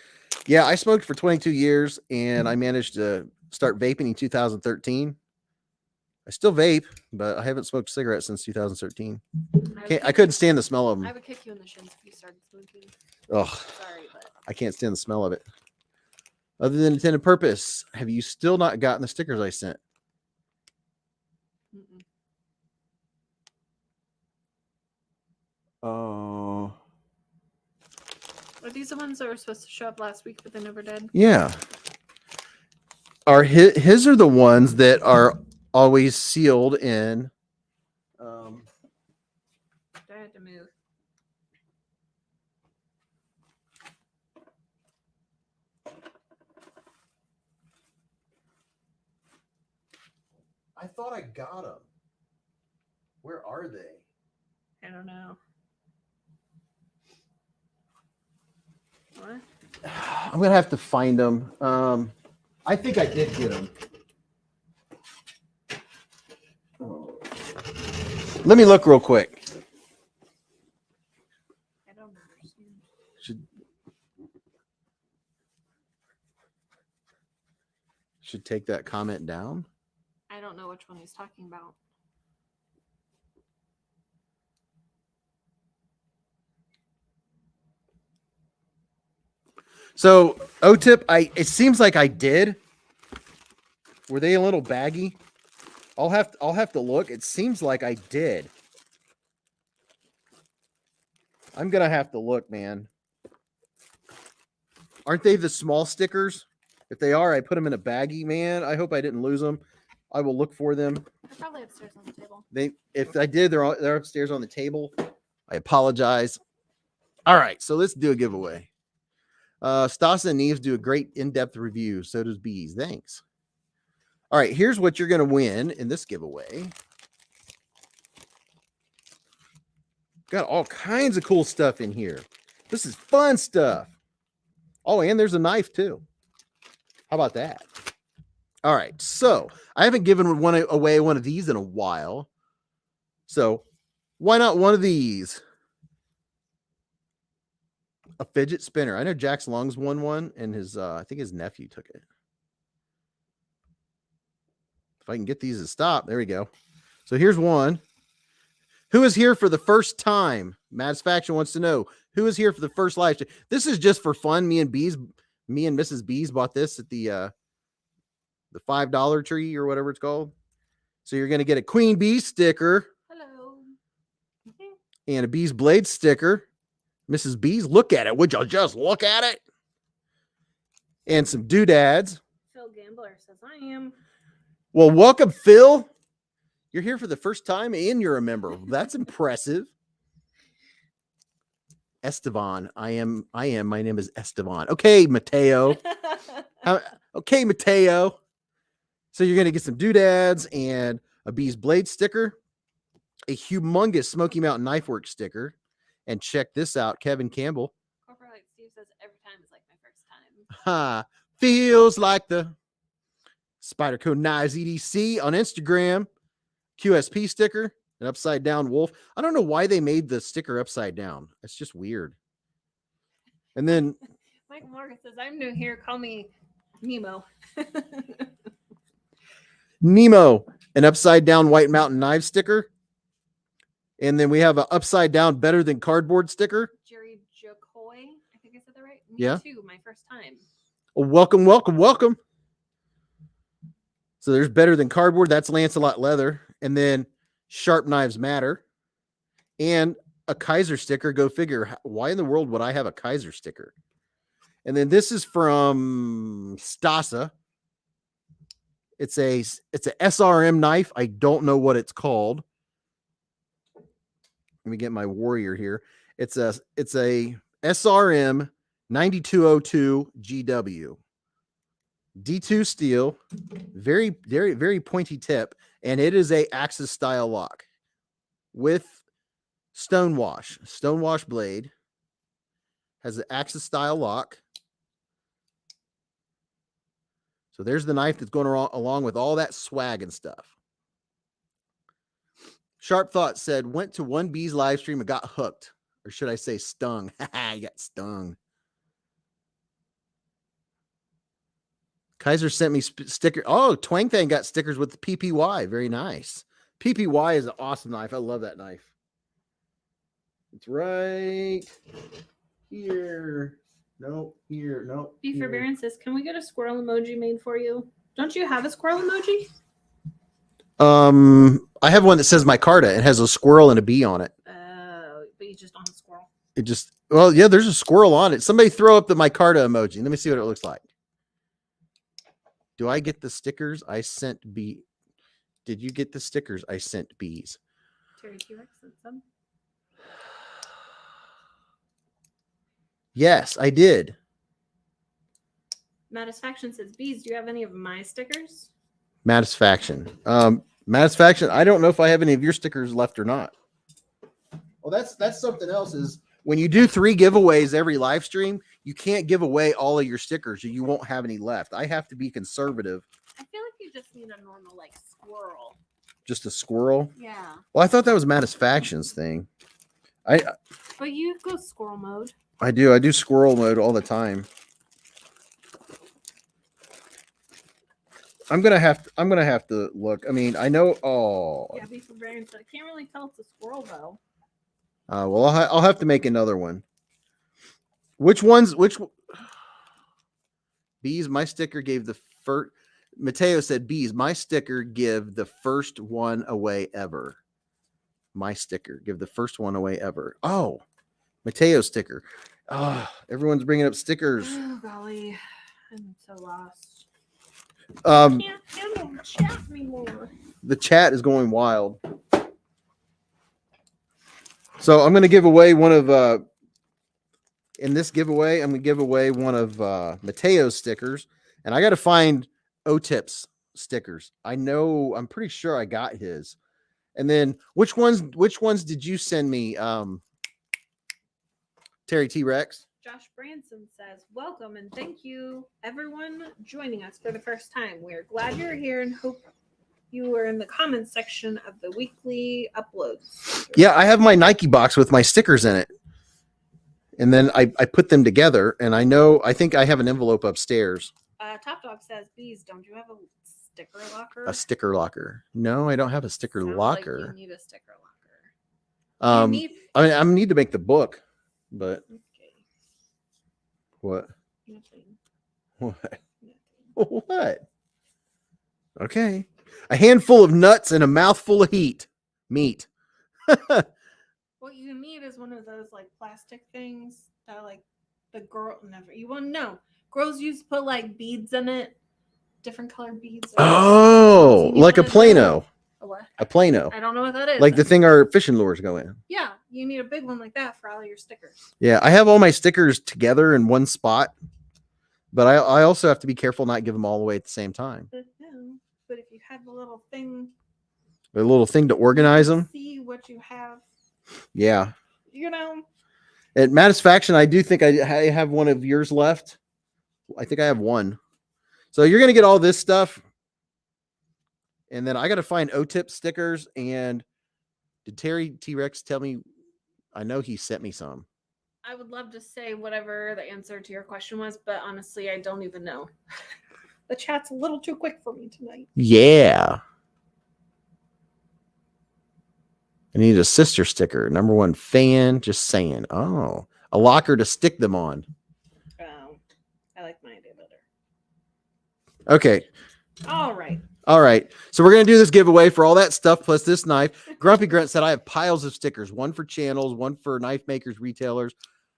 Yeah, I smoked for 22 years and I managed to start vaping in 2013. I still vape, but I haven't smoked cigarettes since 2013. I I couldn't stand the smell of I them. would kick you in the shins if you started smoking. Ugh, Sorry, but I can't stand the smell of it. Other than intended purpose, have you still not gotten the stickers I sent? mm-mm. Oh. Are these the ones that were supposed to show up last week, but they never did? Yeah. Are his are the ones that are always sealed in. I had to move. I thought I got them. Where are they? I don't know. What? I'm gonna have to find them. I think I did get them. Let me look real quick. I don't understand. Should take that comment down. I don't know which one he's talking about. So O-tip, it seems like I did. Were they a little baggy? I'll have to look. It seems like I did. I'm gonna have to look, man. Aren't they the small stickers? If they are, I put them in a baggie, man. I hope I didn't lose them. I will look for them. They're probably upstairs on the table. If I did, they're upstairs on the table. I apologize. All right, so let's do a giveaway. Stasa and Neves do a great in-depth review. So does Beez. Thanks. All right, here's what you're going to win in this giveaway. Got all kinds of cool stuff in here. This is fun stuff. Oh, and there's a knife too. How about that? All right, so I haven't given away one of these in a while. So why not one of these? A fidget spinner. I know Jax Lungs won one, and his I think his nephew took it. If I can get these to stop, there we go. So here's one. Who is here for the first time? Mads Faction wants to know who is here for the first live stream. This is just for fun. Me and Mrs. Beez bought this at the $5 tree or whatever it's called. So you're gonna get a Queen Bee sticker. Hello. And a Beez Blades sticker. Mrs. Beez, look at it. Would y'all just look at it? And some doodads. Phil Gambler says I am. Well, welcome, Phil. You're here for the first time and you're a member. That's impressive. Esteban. I am. My name is Esteban. Okay, Mateo. Okay, Mateo. So you're going to get some doodads and a Beez Blade sticker, a humongous Smoky Mountain Knife Work sticker, and check this out, Kevin Campbell. Corporate like Steve says every time is like my first time. Ha! Feels like the Spider Code Knives EDC on Instagram. QSP sticker, an upside down wolf. I don't know why they made the sticker upside down. It's just weird. And then Mike Morgan says I'm new here. Call me Nemo. Nemo, an upside down White Mountain Knife sticker. And then we have an upside down Better Than Cardboard sticker. Jerry Jocoy. I think I said that right. Me Yeah. too. My first time. Well, welcome, welcome, welcome. So there's Better Than Cardboard. That's Lancelot Leather. And then Sharp Knives Matter. And a Kaiser sticker. Go figure. Why in the world would I have a Kaiser sticker? And then this is from Stasa. It's a SRM knife. I don't know what it's called. Let me get my warrior here. It's a SRM 9202 GW. D2 steel, very, very, very pointy tip, and it is a Axis style lock with stonewash blade. Has an Axis style lock. So there's the knife that's going along with all that swag and stuff. Sharp Thought said, went to one Beez live stream and got hooked. Or should I say stung? I got stung. Kaiser sent me sticker. Oh, Twang Thang got stickers with the PPY. Very nice. PPY is an awesome knife. I love that knife. It's right here. Nope. Here. Nope. B here. Forbearance says, can we get a squirrel emoji made for you? Don't you have a squirrel emoji? I have one that says Micarta. It has a squirrel and a bee on it. But you just don't have a squirrel. It just, well, yeah, there's a squirrel on it. Somebody throw up the Micarta emoji. Let me see what it looks like. Do I get the stickers I sent Bee? Did you get the stickers I sent Bees? Terry T-Rex sent some. Yes, I did. Matisfaction says, Bees, do you have any of my stickers? Matisfaction. Matisfaction, I don't know if I have any of your stickers left or not. Well, that's something else is when you do 3 giveaways every live stream, you can't give away all of your stickers or you won't have any left. I have to be conservative. I feel like you just need a normal, like, squirrel. Just a squirrel? Yeah. Well, I thought that was Matisfaction's thing. But you go squirrel mode. I do squirrel mode all the time. I'm gonna have to look. I mean, I know. Oh, Yeah, be forbearance. I can't really tell it's a squirrel though. Well, I'll have to make another one. Which ones? Bees, my sticker gave the first. Mateo said, Bees, my sticker give the first one away ever. My sticker give the first one away ever. Oh, Mateo sticker. Oh, everyone's bringing up stickers. Oh golly, I'm so lost. I can't handle the chat anymore. The chat is going wild. So I'm going to give away one of, in this giveaway, I'm going to give away one of Mateo's stickers. And I got to find O-Tips stickers. I'm pretty sure I got his. And then which ones did you send me, Terry T-Rex? Josh Branson says, welcome and thank you everyone joining us for the first time. We're glad you're here and hope you are in the comments section of the weekly uploads. Yeah, I have my Nike box with my stickers in it. And then I put them together and I think I have an envelope upstairs. Top Dog says, Bees, don't you have a sticker locker? A sticker locker. No, I don't have a sticker Sounds locker. Like you need a sticker locker. I need to make the book, but Okay. What? Nothing. What? Nothing. What? Okay. A handful of nuts and a mouthful of meat. What you need is one of those like plastic things that like the girl never. You want to know? Girls used to put like beads in it, different colored beads. Oh, like a Plano. A what? A Plano. I don't know what that is. Like the thing our fishing lures go in. Yeah, you need a big one like that for all your stickers. Yeah, I have all my stickers together in one spot, but I also have to be careful not give them all away at the same time. No, but if you have a little thing, To organize them. see what you have. Yeah. You know. At Matisfaction, I do think I have one of yours left. I think I have one. So you're going to get all this stuff. And then I got to find O-Tip stickers. And did Terry T-Rex tell me? I know he sent me some. I would love to say whatever the answer to your question was, but honestly, I don't even know. The chat's a little too quick for me tonight. Yeah. I need a sister sticker. #1 fan. Just saying. Oh, a locker to stick them on. Oh, I like my idea better. Okay. All right. All right. So we're going to do this giveaway for all that stuff plus this knife. Grumpy Grunt said, I have piles of stickers, one for channels, one for knife makers, retailers,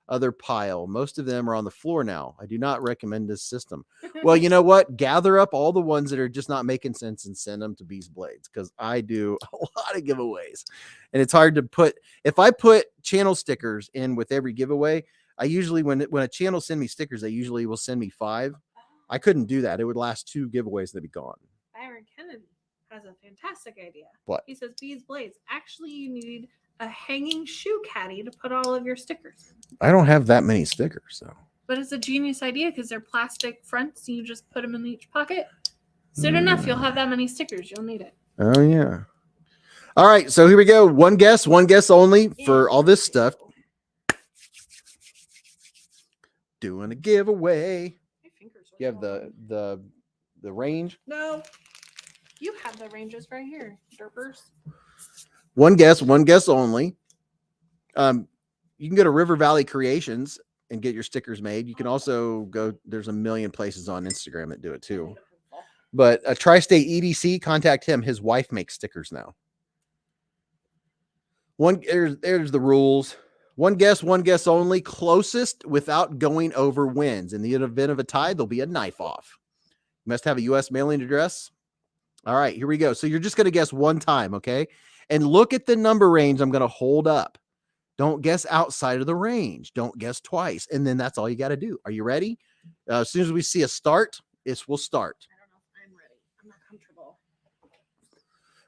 other pile. Most of them are on the floor now. I do not recommend this system. Well, you know what? Gather up all the ones that are just not making sense and send them to Beez Blades because I do a lot of giveaways. And it's hard to put, if I put channel stickers in with every giveaway, I usually, when a channel send me stickers, they usually will send me 5. I couldn't do that. It would last 2 giveaways. They'd be gone. Byron Kennedy has a fantastic idea. What? He says, Beez Blades, actually, you need a hanging shoe caddy to put all of your stickers in. I don't have that many stickers, though. But it's a genius idea because they're plastic fronts. And you just put them in each pocket. Soon enough, you'll have that many stickers. You'll need it. Oh, yeah. All right. So here we go. One guess only for all this stuff. Doing a giveaway. My fingers are You have swollen. the the range? No. You have the ranges right here, derpers. One guess only. You can go to River Valley Creations and get your stickers made. You can also go, there's a million places on Instagram that do it too. But a Tri-State EDC, contact him. His wife makes stickers now. There's the rules. One guess only. Closest without going over wins. In the event of a tie, there'll be a knife off. You must have a U.S. mailing address. All right, here we go. So you're just going to guess one time, okay? And look at the number range I'm going to hold up. Don't guess outside of the range. Don't guess twice. And then that's all you got to do. Are you ready? As soon as we see a start, we'll start. I don't know if I'm ready. I'm not comfortable.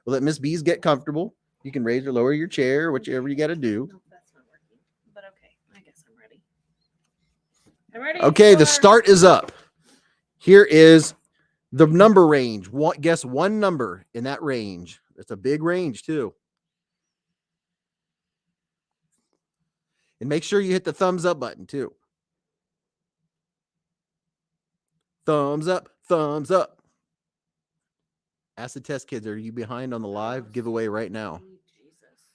We'll let Miss Beez get comfortable. You can raise or lower your chair, whichever you got to do. No, that's not working. But okay, I guess I'm ready. I'm ready. Okay, the start is up. Here is the number range. Guess one number in that range. It's a big range too. And make sure you hit the thumbs up button too. Thumbs up, thumbs up. Ask the test kids, are you behind on the live giveaway right now? Jesus.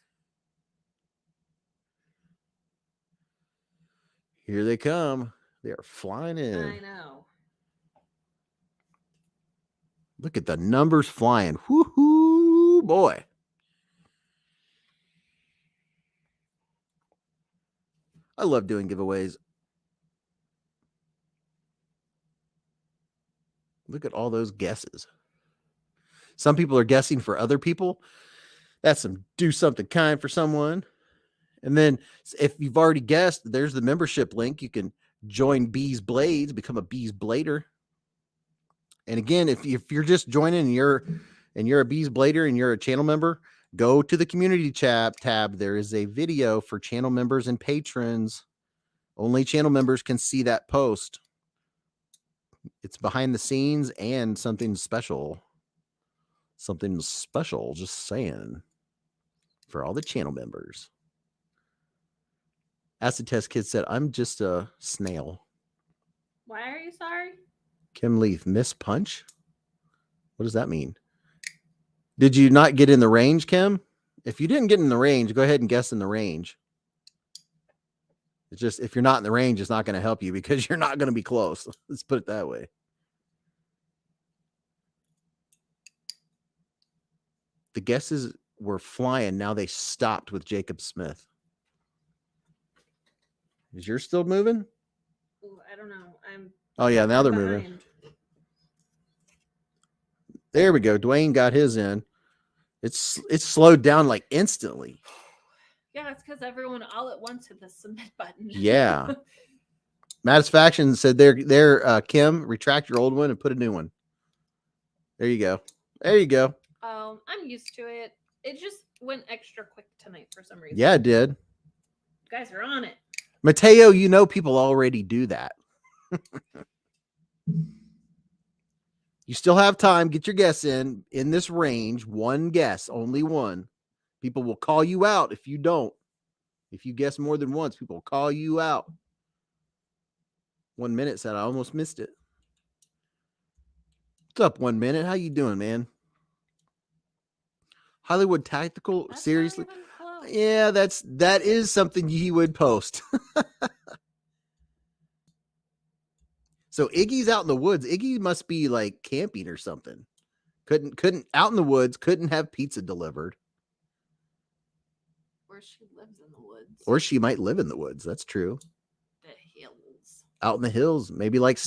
Here they come. They are flying in. I know. Look at the numbers flying. Woohoo, boy. I love doing giveaways. Look at all those guesses. Some people are guessing for other people. That's some do something kind for someone. And then if you've already guessed, there's the membership link. You can join Beez Blades, become a Beez Blader. And again, if you're just joining and you're a Beez Blader and you're a channel member, go to the community tab. There is a video for channel members and patrons. Only channel members can see that post. It's behind the scenes and something special. Something special, just saying. For all the channel members. Acid Test Kid said, I'm just a snail. Why are you sorry? Kim Leaf, miss punch? What does that mean? Did you not get in the range, Kim? If you didn't get in the range, go ahead and guess in the range. It's just, if you're not in the range, it's not going to help you because you're not going to be close. Let's put it that way. The guesses were flying. Now they stopped with Jacob Smith. Is yours still moving? Ooh, I don't know. Oh, yeah, now they're moving. There we go. Dwayne got his in. It's slowed down like instantly. Yeah, it's because everyone all at once hit the submit button. Yeah. Matisfaction said there, Kim, retract your old one and put a new one. There you go. There you go. I'm used to it. It just went extra quick tonight for some reason. Yeah, it did. You guys are on it. Mateo, you know people already do that. You still have time. Get your guess in this range. One guess, only one. People will call you out if you don't. If you guess more than once, people will call you out. 1 minute said I almost missed it. What's up, 1 minute? How you doing, man? Hollywood Tactical? That's Seriously? not even close. Yeah, that is something he would post. So Iggy's out in the woods. Iggy must be like camping or something. Couldn't out in the woods, couldn't have pizza delivered. Or she lives in the woods. Or she might live in the woods. That's true. The hills. Out in the hills, maybe like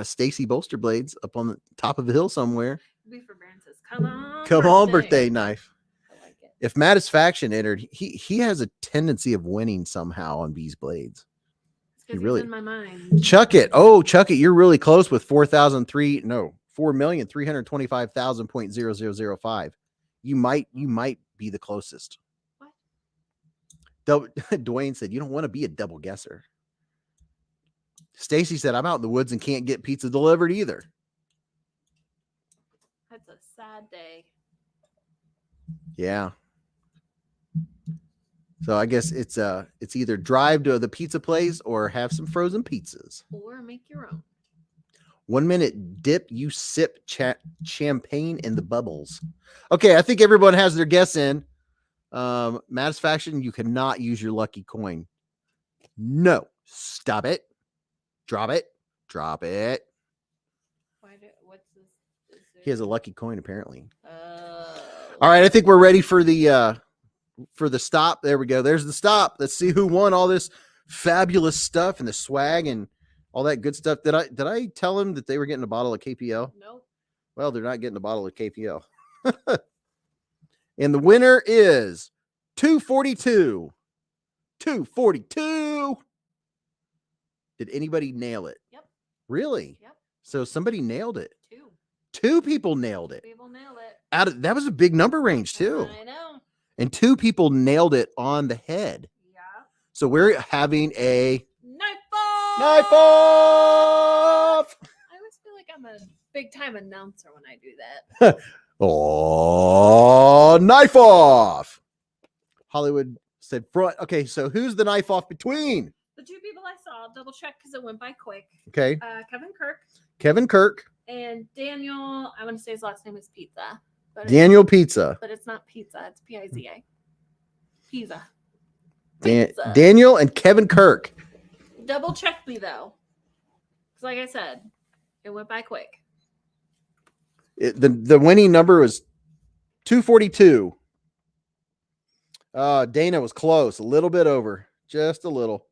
Stacy Bolster Blades up on the top of a hill somewhere. Beaver Brand says, come on, birthday knife. I like it. If Matisfaction entered, he has a tendency of winning somehow on Beez Blades. Because really- he's in my mind. Chuck it. Oh, Chuck it. You're really close with 4,325,000.0005. You might be the closest. What? Dwayne said, you don't want to be a double guesser. Stacy said, I'm out in the woods and can't get pizza delivered either. That's a sad day. Yeah. So I guess it's either drive to the pizza place or have some frozen pizzas. Or make your own. 1 minute dip, you sip champagne in the bubbles. Okay, I think everyone has their guess in. Satisfaction, you cannot use your lucky coin. No. Stop it. Drop it. Drop it. What's this? He has a lucky coin, apparently. All right, I think we're ready for the stop. There we go. There's the stop. Let's see who won all this fabulous stuff and the swag and all that good stuff. Did I tell him that they were getting a bottle of KPL? Nope. Well, they're not getting a bottle of KPL. And the winner is 242. 242. Did anybody nail it? Yep. Really? Yep. So somebody nailed it. 2. 2 people nailed it. People nailed it. That was a big number range too. I know. And 2 people nailed it on the head. Yeah. So we're having a Knife off. knife off. I always feel like I'm a big time announcer when I do that. Oh, knife off. Hollywood said front. Okay, so who's the knife off between? The 2 people I saw, double check because it went by quick. Okay. Kevin Kirk Kevin Kirk. and Daniel. I want to say his last name is Pizza. But Daniel Pizza. But it's not pizza. It's P-I-Z-A. Pizza. Daniel and Kevin Kirk. Double check me though. Because like I said, it went by quick. The winning number was 242. Dana was close, a little bit over, just a little.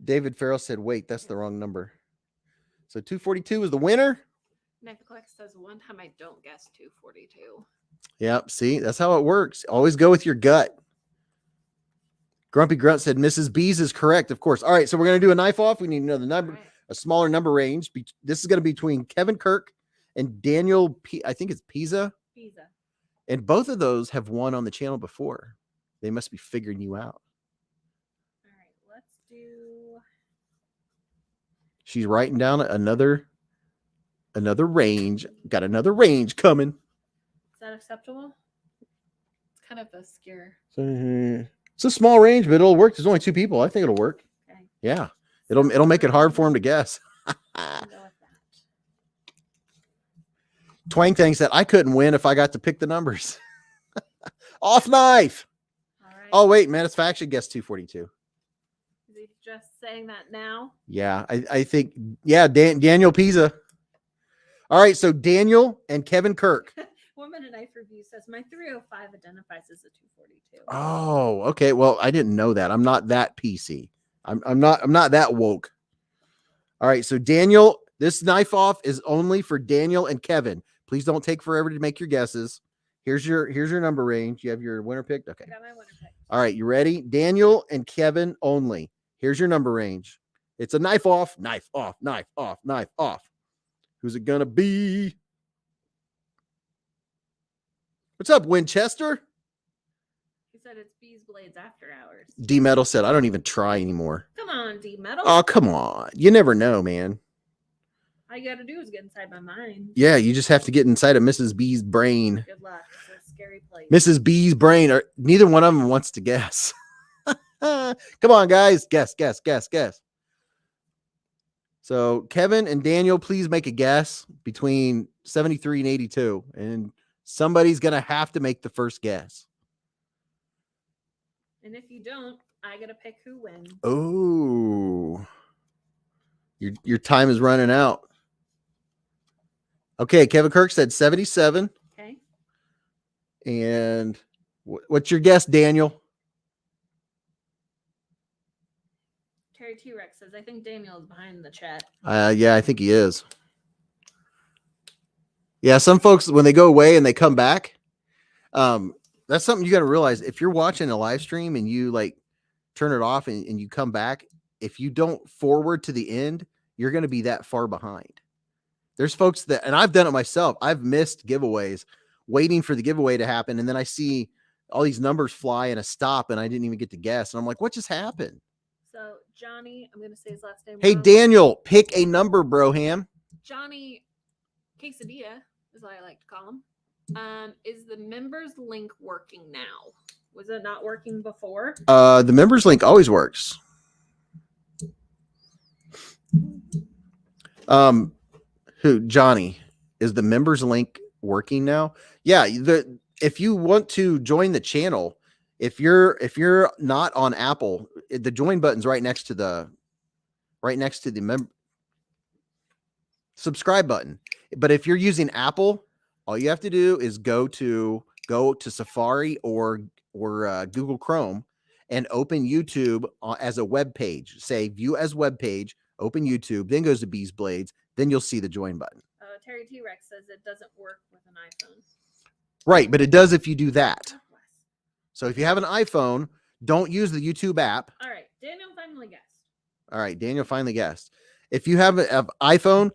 David Farrell said, wait, that's the wrong number. So 242 is the winner. Nick Collex says one time I don't guess 242. Yep, see, that's how it works. Always go with your gut. Grumpy Grunt said Mrs. Beez is correct, of course. All right, so we're going to do a knife off. We need another number, Right. a smaller number range. This is going to be between Kevin Kirk and Daniel I think it's Pizza. Pizza. And both of those have won on the channel before. They must be figuring you out. All right, let's do. She's writing down another range. Got another range coming. Is that acceptable? It's kind of a scare. It's a small range, but it'll work. There's only 2 people. I think it'll work. Okay. Yeah. It'll make it hard for him to guess. I'll go with that. Twang Tang said I couldn't win if I got to pick the numbers. Off knife. All right. Oh, wait, Satisfaction guessed 242. Is he just saying that now? Yeah, I think, yeah, Daniel Pizza. All right, so Daniel and Kevin Kirk. 1 Minute Knife Review says my 305 identifies as a 242. Oh, okay. Well, I didn't know that. I'm not that PC. I'm not that woke. All right, so Daniel, this knife off is only for Daniel and Kevin. Please don't take forever to make your guesses. Here's your number range. You have your winner picked. Okay. I got my winner pick. All right, you ready? Daniel and Kevin only. Here's your number range. It's a knife off, knife off, knife off, knife off. Who's it gonna be? What's up, Winchester? He said it's Beez Blades after hours. D Metal said, I don't even try anymore. Come on, D Metal. Oh, come on. You never know, man. All you got to do is get inside my mind. Yeah, you just have to get inside of Mrs. B's brain. Good luck. It's a scary place. Mrs. B's brain, or neither one of them wants to guess. Come on, guys. Guess. So Kevin and Daniel, please make a guess between 73 and 82. And somebody's going to have to make the first guess. And if you don't, I got to pick who wins. Oh, your time is running out. Okay, Kevin Kirk said 77. Okay. And what's your guess, Daniel? Terry T-Rex says, I think Daniel is behind the chat. Yeah, I think he is. Yeah, some folks, when they go away and they come back, that's something you got to realize. If you're watching a live stream and you like turn it off and you come back, if you don't forward to the end, you're going to be that far behind. There's folks that, and I've done it myself. I've missed giveaways waiting for the giveaway to happen. And then I see all these numbers fly and a stop and I didn't even get to guess. And I'm like, what just happened? So Johnny, I'm going to say his last name. Hey, wrong. Daniel, pick a number, Broham. Johnny Quesadilla is what I like to call him. Is the members link working now? Was it not working before? The members link always works. Who, Johnny, is the members link working now? Yeah, if you want to join the channel, if you're not on Apple, the join button's right next to the subscribe button. But if you're using Apple, all you have to do is go to Safari or Google Chrome and open YouTube as a web page. Say view as web page, open YouTube, then goes to Beez Blades, then you'll see the join button. Terry T-Rex says it doesn't work with an iPhone. Right, but it does if you do that. So if you have an iPhone, don't use the YouTube app. All right, Daniel finally guessed. All right, Daniel finally guessed. If you have an iPhone,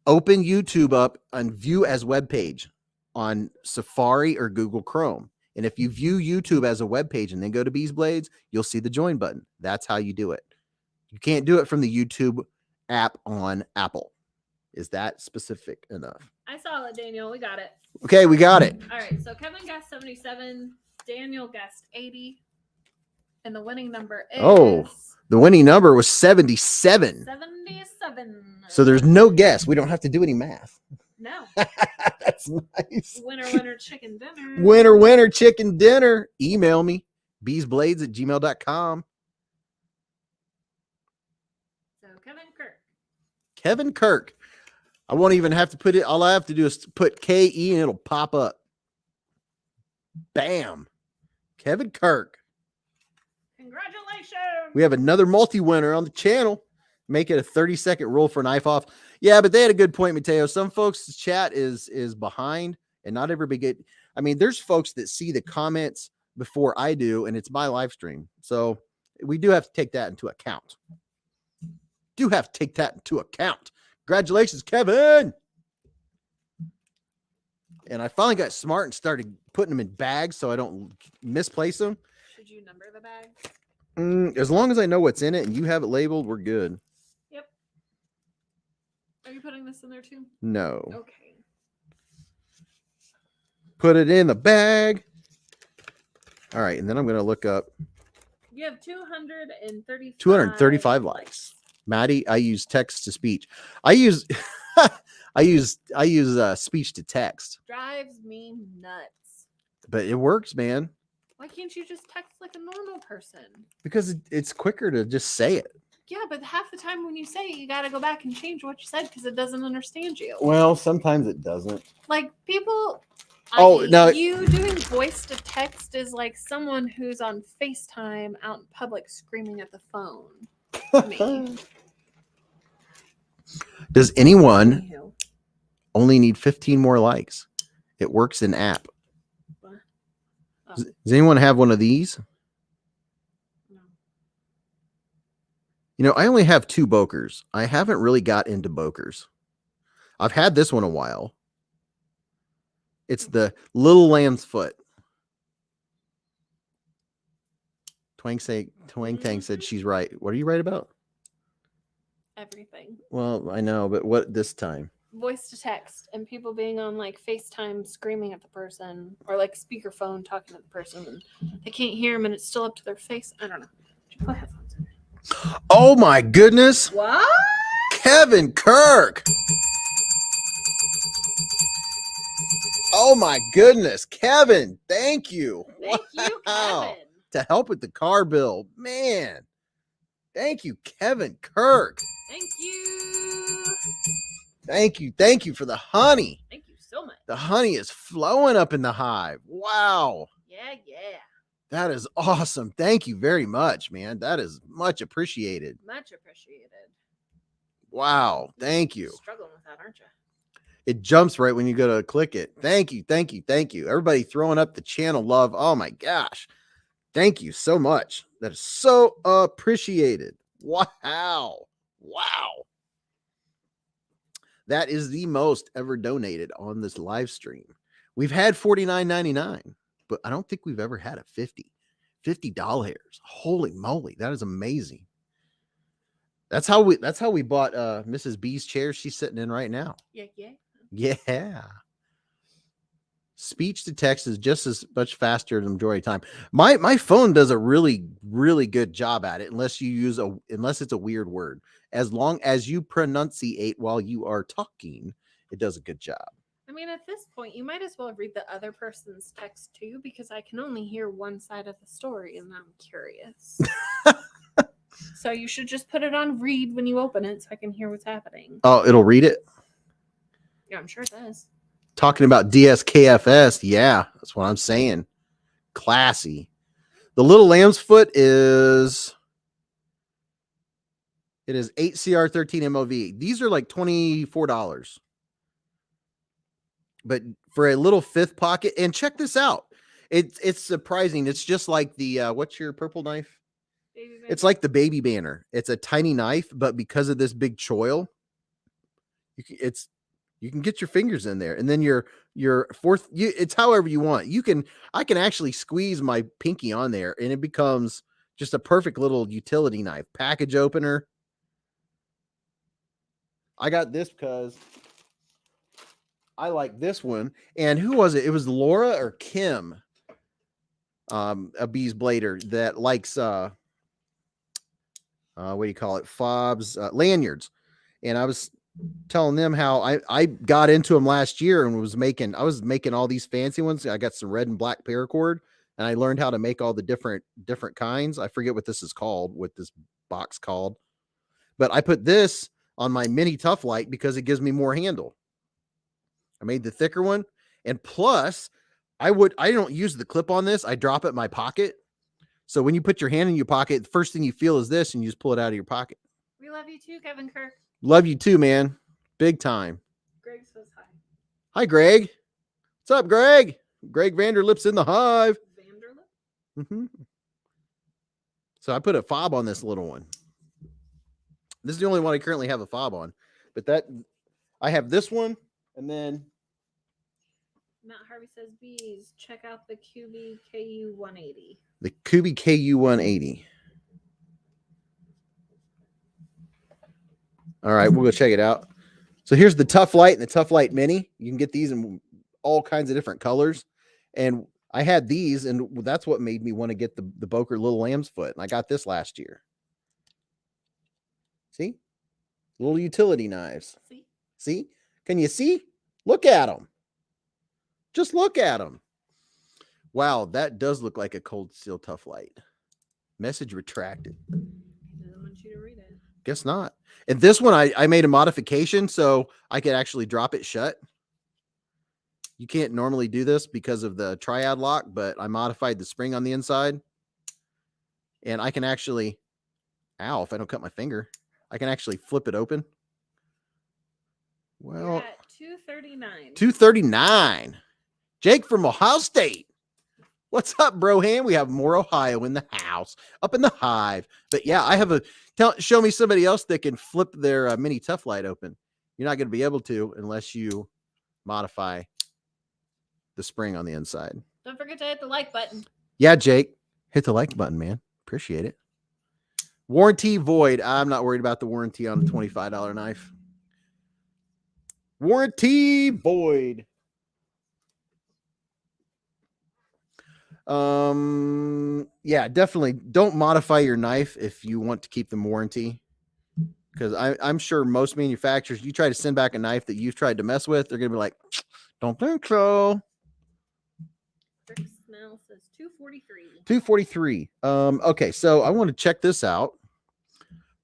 open YouTube up and view as web page on Safari or Google Chrome. And if you view YouTube as a web page and then go to Beez Blades, you'll see the join button. That's how you do it. You can't do it from the YouTube app on Apple. Is that specific enough? I saw it, Daniel. We got it. Okay, we got it. All right, so Kevin guessed 77. Daniel guessed 80. And the winning number is... Oh, the winning number was 77. 77. So there's no guess. We don't have to do any math. No. That's nice. Winner, chicken dinner. Winner, chicken dinner. Email me, beezblades@gmail.com. So Kevin Kirk. I won't even have to put it. All I have to do is put KE and it'll pop up. Bam. Kevin Kirk. Congratulations. We have another multi-winner on the channel. Make it a 30-second rule for knife off. Yeah, but they had a good point, Mateo. Some folks' chat is behind, and not everybody get. I mean, there's folks that see the comments before I do, and it's my live stream. So we do have to take that into account. Congratulations, Kevin. And I finally got smart and started putting them in bags so I don't misplace them. Should you number the bag? As long as I know what's in it and you have it labeled, we're good. Yep. Are you putting this in there too? No. Okay. Put it in the bag. All right, and then I'm going to look up. You have 235 likes. Maddie, I use text to speech. I use speech to text. Drives me nuts. But it works, man. Why can't you just text like a normal person? Because it's quicker to just say it. Yeah, but half the time when you say it, you got to go back and change what you said because it doesn't understand you. Well, sometimes it doesn't. Like people. No. You doing voice to text is like someone who's on FaceTime out in public screaming at the phone. Me. Does anyone only need 15 more likes? It works in app. Oh. Does anyone have one of these? No. You know, I only have 2 Bokers. I haven't really got into Bokers. I've had this one a while. It's the Little Lamb's Foot. Twang Tang said she's right. What are you right about? Everything. Well, I know, but what this time? Voice to text and people being on like FaceTime screaming at the person or like speakerphone talking to the person and they can't hear them and it's still up to their face. I don't know. Put headphones in. Oh my goodness. What? Kevin Kirk. Oh my goodness. Kevin, thank you. Thank you, Kevin. To help with the car bill. Man. Thank you, Kevin Kirk. Thank you. Thank you for the honey. Thank you so much. The honey is flowing up in the hive. Wow. Yeah. That is awesome. Thank you very much, man. That is much appreciated. Much appreciated. Wow. Thank you. You're struggling with that, aren't you? It jumps right when you go to click it. Thank you. Everybody throwing up the channel love. Oh my gosh. Thank you so much. That is so appreciated. Wow. That is the most ever donated on this live stream. We've had $49.99, but I don't think we've ever had a $50. Holy moly, that is amazing. That's how we bought Mrs. B's chair she's sitting in right now. Yeah. Yeah. Speech to text is just as much faster the majority of the time. My phone does a really, really good job at it, unless it's a weird word. As long as you pronunciate while you are talking, it does a good job. I mean, at this point, you might as well read the other person's text too, because I can only hear one side of the story, and I'm curious. So you should just put it on read when you open it, so I can hear what's happening. Oh, it'll read it? Yeah, I'm sure it does. Talking about DSKFS, yeah, that's what I'm saying. Classy. The little lamb's foot is 8CR13 MOV. These are like $24. But for a little fifth pocket, and check this out. It's surprising. It's just like the what's your purple knife? It's like the baby banner. It's a tiny knife, but because of this big choil, you can get your fingers in there, and then your fourth. It's however you want. I can actually squeeze my pinky on there, and it becomes just a perfect little utility knife. Package opener. I got this because I like this one. And who was it? It was Laura or Kim, a Beez Blader that likes what do you call it? Fobs, lanyards. And I was telling them how I got into them last year and I was making all these fancy ones. I got some red and black paracord, and I learned how to make all the different kinds. I forget what this is called, what this box called, but I put this on my mini Tough Light because it gives me more handle. I made the thicker one, and plus I don't use the clip on this. I drop it in my pocket. So when you put your hand in your pocket, the first thing you feel is this, and you just pull it out of your pocket. We love you too, Kevin Kirk. Love you too, man. Big time. Greg says hi. Hi, Greg. What's up, Greg? Greg Vanderlip's in the hive. Vanderlip? Mm-hmm. So I put a fob on this little one. This is the only one I currently have a fob on. But I have this one, and then Matt Harvey says, Beez, check out the QB KU180. The QB KU180. All right, we'll go check it out. So here's the Tough Light and the Tough Light Mini. You can get these in all kinds of different colors. And I had these, and that's what made me want to get the Boker Little Lamb's Foot. And I got this last year. See? Little utility knives. See? Can you see? Look at them. Just look at them. Wow, that does look like a Cold Steel Tough Light. Message retracted. He doesn't want you to read it. Guess not. And this one, I made a modification so I could actually drop it shut. You can't normally do this because of the triad lock, but I modified the spring on the inside. And I can actually, if I don't cut my finger, I can actually flip it open. Well, you're at 239. 239. Jake from Ohio State. What's up, Broham? We have more Ohio in the house, up in the hive. But yeah, I have show me somebody else that can flip their mini Tough Light open. You're not going to be able to unless you modify the spring on the inside. Don't forget to hit the like button. Yeah, Jake, hit the like button, man. Appreciate it. Warranty void. I'm not worried about the warranty on the $25 knife. Warranty void. Yeah, definitely don't modify your knife if you want to keep the warranty, because I'm sure most manufacturers, you try to send back a knife that you've tried to mess with, they're gonna be like, don't think so. Rick Snell says 243. 243. Okay, so I want to check this out.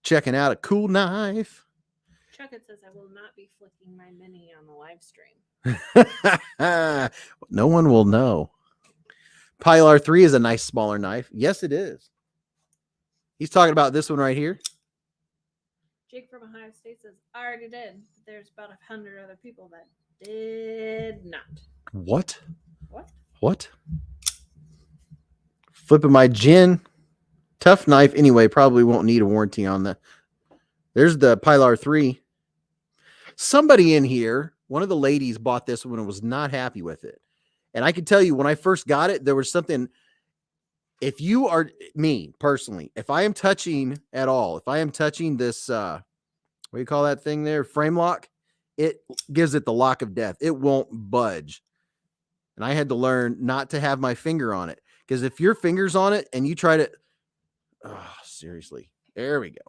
Checking out a cool knife. Chuckett says I will not be flicking my mini on the live stream. No one will know. Pilar 3 is a nice smaller knife. Yes, it is. He's talking about this one right here. Jake from Ohio State says, I already did. There's about 100 other people that did not. What? What? Flipping my gin. Tough knife. Anyway, probably won't need a warranty on that. There's the Pilar 3. Somebody in here, one of the ladies bought this one and was not happy with it. And I can tell you, when I first got it, there was something. If you are me personally, if I am touching at all, if I am touching this, what do you call that thing there? Frame lock, it gives it the lock of death. It won't budge And I had to learn not to have my finger on it. Because if your finger's on it and you try to, oh, seriously, there we go.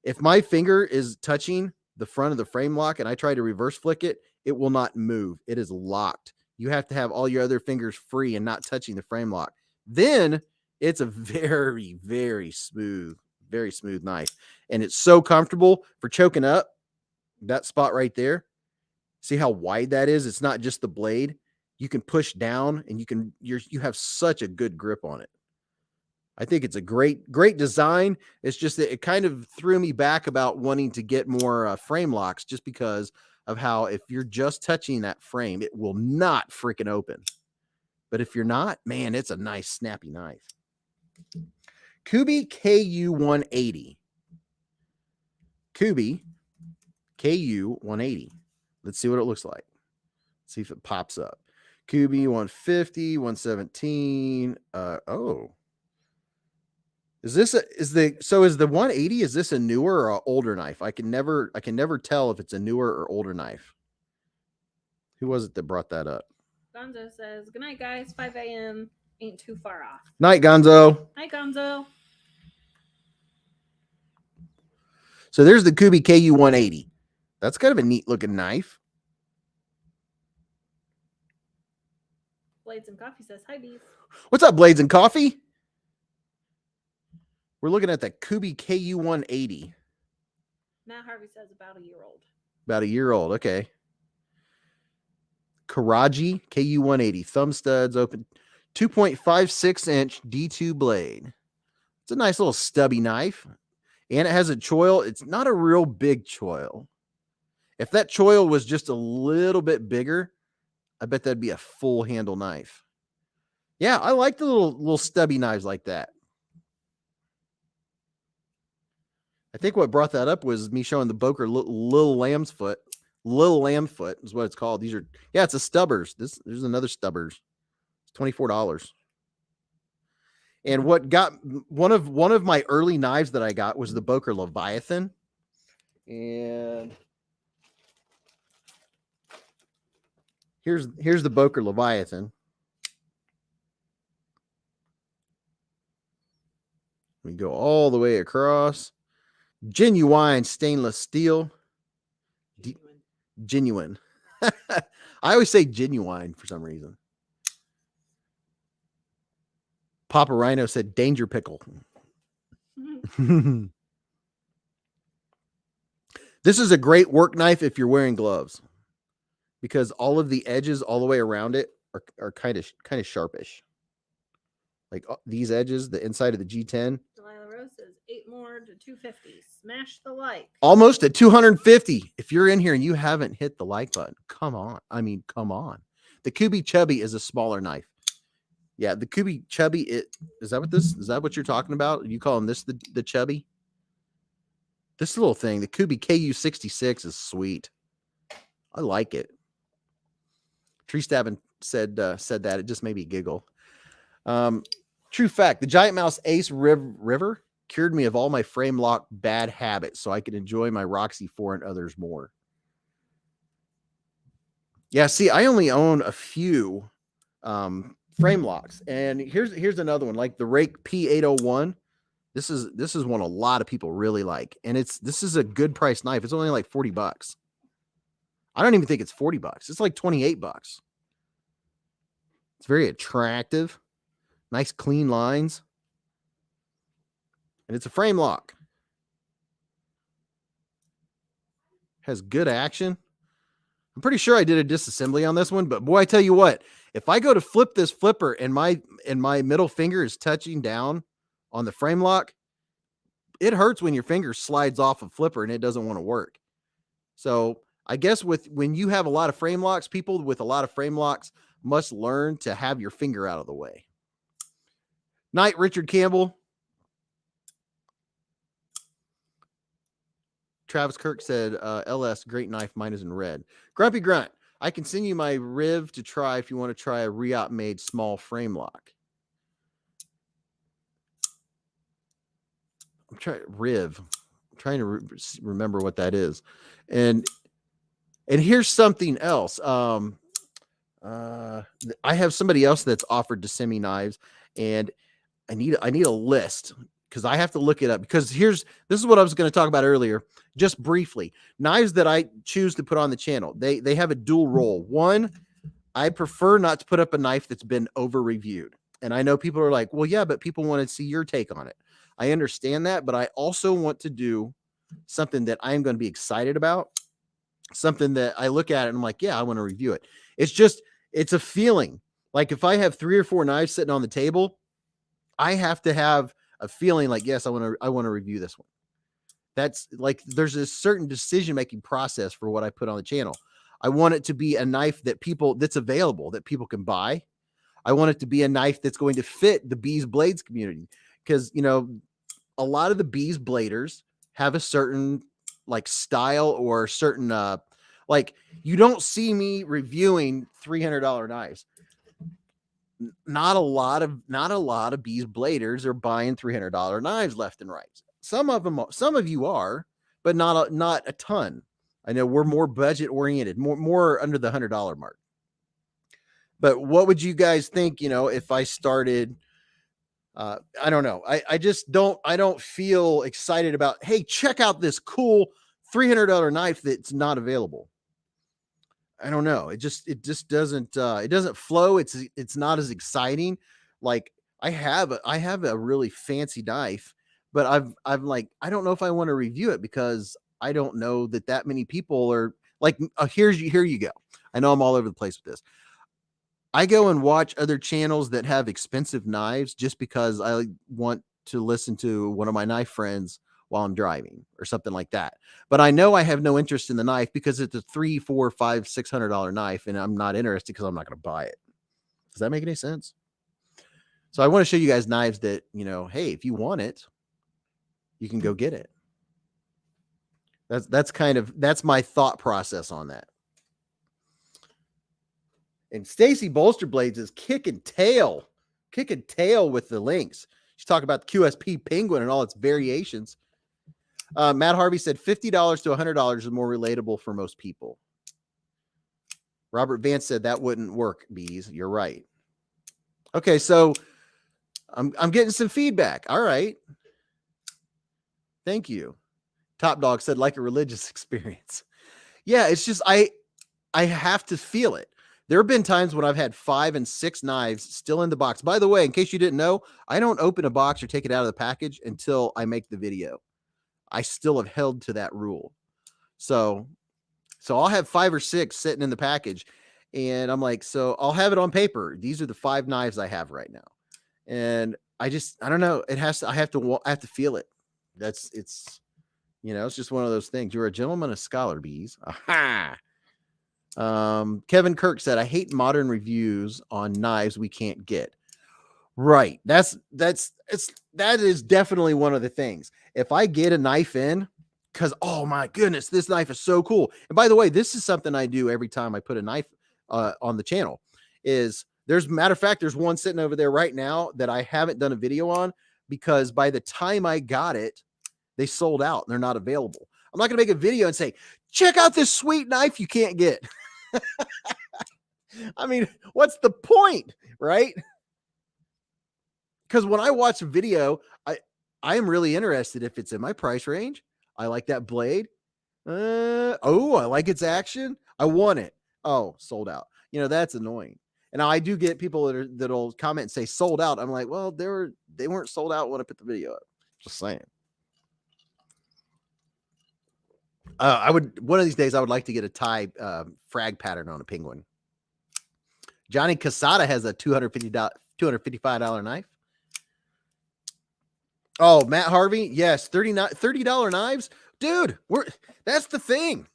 If my finger is touching the front of the frame lock and I try to reverse flick it, it will not move. It is locked. You have to have all your other fingers free and not touching the frame lock. Then it's a very, very smooth knife. And it's so comfortable for choking up that spot right there. See how wide that is? It's not just the blade. You can push down and you have such a good grip on it. I think it's a great design. It's just that it kind of threw me back about wanting to get more frame locks just because of how if you're just touching that frame, it will not freaking open. But if you're not, man, it's a nice snappy knife. Kubi KU180. Kubi KU180. Let's see what it looks like. See if it pops up. Kubi 150, 117. Oh. Is the 180, is this a newer or an older knife? I can never tell if it's a newer or older knife. Who was it that brought that up? Gonzo says, good night, guys. 5 a.m. ain't too far off. Night, Gonzo. Night, Gonzo. So there's the Kubi KU180. That's kind of a neat looking knife. Blades and Coffee says, hi, Beez. What's up, Blades and Coffee? We're looking at the Kubi KU180. Matt Harvey says about a year old. About a year old. Okay. Karaji KU180. Thumb studs open. 2.56 inch D2 blade. It's a nice little stubby knife. And it has a choil. It's not a real big choil. If that choil was just a little bit bigger, I bet that'd be a full handle knife. Yeah, I like the little stubby knives like that. I think what brought that up was me showing the Boker little lamb's foot. Little lamb foot is what it's called. These are, yeah, it's a Stubbers. There's another Stubbers. It's $24. And what got one of my early knives that I got was the Boker Leviathan. And here's the Boker Leviathan. We go all the way across. Genuine stainless steel. Genuine. I always say genuine for some reason. Papa Rhino said danger pickle. This is a great work knife if you're wearing gloves, because all of the edges all the way around it are kind of sharpish. Like these edges, the inside of the G10. Delilah Rose says 8 more to 250. Smash the like. Almost at 250. If you're in here and you haven't hit the like button, come on. I mean, come on. The Kubi Chubby is a smaller knife. Yeah, the Kubi Chubby, is that what you're talking about? Are you calling this the Chubby? This little thing, the Kubi KU66 is sweet. I like it. Tree Stabbing said that. It just made me giggle. True fact, the Giant Mouse Ace River cured me of all my frame lock bad habits so I could enjoy my Roxy 4 and others more. Yeah, see, I only own a few frame locks. And here's another one, like the Rake P801. This is one a lot of people really like. And this is a good price knife. It's only like $40. I don't even think it's $40. It's like $28. It's very attractive. Nice clean lines. And it's a frame lock. Has good action. I'm pretty sure I did a disassembly on this one, but boy, I tell you what, if I go to flip this flipper and my middle finger is touching down on the frame lock, it hurts when your finger slides off a flipper and it doesn't want to work. So I guess when you have a lot of frame locks, people with a lot of frame locks must learn to have your finger out of the way. Night, Richard Campbell. Travis Kirk said, LS, great knife. Mine is in red. Grumpy Grunt, I can send you my Riv to try if you want to try a Riot made small frame lock. I'm trying to remember what that is. And here's something else. I have somebody else that's offered to send me knives, and I need a list because I have to look it up. Because this is what I was going to talk about earlier, just briefly. Knives that I choose to put on the channel, they have a dual role. One, I prefer not to put up a knife that's been over reviewed. And I know people are like, well, yeah, but people want to see your take on it. I understand that, but I also want to do something that I'm going to be excited about, something that I look at it and I'm like, yeah, I want to review it. It's a feeling. Like if I have 3 or 4 knives sitting on the table, I have to have a feeling like, yes, I want to review this one. That's like, there's a certain decision-making process for what I put on the channel. I want it to be a knife that's available, that people can buy. I want it to be a knife that's going to fit the Beez Blades community. Because, a lot of the Beez Bladers have a certain like style or certain, like you don't see me reviewing $300 knives. Not a lot of Beez Bladers are buying $300 knives left and right. Some of you are, but not a ton. I know we're more budget oriented, more under the $100 mark. But what would you guys think, if I started, I don't know. I don't feel excited about, hey, check out this cool $300 knife that's not available. I don't know. It just doesn't it doesn't flow. It's not as exciting. Like I have a really fancy knife, but I've like, I don't know if I want to review it because I don't know that many people are like, here you go. I know I'm all over the place with this. I go and watch other channels that have expensive knives just because I want to listen to one of my knife friends while I'm driving or something like that. But I know I have no interest in the knife because it's a $300, $400, $500, $600 knife, and I'm not interested because I'm not going to buy it. Does that make any sense? So I want to show you guys knives that, hey, if you want it, you can go get it. That's my thought process on that. And Stacy Bolster Blades is kicking tail with the links. She's talking about the QSP Penguin and all its variations. Matt Harvey said $50 to $100 is more relatable for most people. Robert Vance said that wouldn't work, Beez. You're right. Okay, so I'm getting some feedback. All right. Thank you. Top Dog said like a religious experience. Yeah, it's just I have to feel it. There have been times when I've had 5 and 6 knives still in the box. By the way, in case you didn't know, I don't open a box or take it out of the package until I make the video. I still have held to that rule. So I'll have 5 or 6 sitting in the package, and I'm like, so I'll have it on paper. These are the 5 knives I have right now. And I don't know. I have to feel it. It's just one of those things. You're a gentleman, a scholar, Beez. Aha. Kevin Kirk said, I hate modern reviews on knives we can't get. Right. That is definitely one of the things. If I get a knife in, because, oh my goodness, this knife is so cool. And by the way, this is something I do every time I put a knife on the channel. Matter of fact, there's one sitting over there right now that I haven't done a video on because by the time I got it, they sold out and they're not available. I'm not going to make a video and say, check out this sweet knife you can't get. I mean, what's the point, right? Because when I watch a video, I am really interested if it's in my price range. I like that blade. I like its action. I want it. Oh, sold out. That's annoying. And now I do get people that'll comment and say sold out. I'm like, well, they weren't sold out when I put the video up. Just saying. One of these days I would like to get a tie frag pattern on a penguin. Johnny Casada has a $255 knife. Oh, Matt Harvey, yes, $30 knives, dude. That's the thing.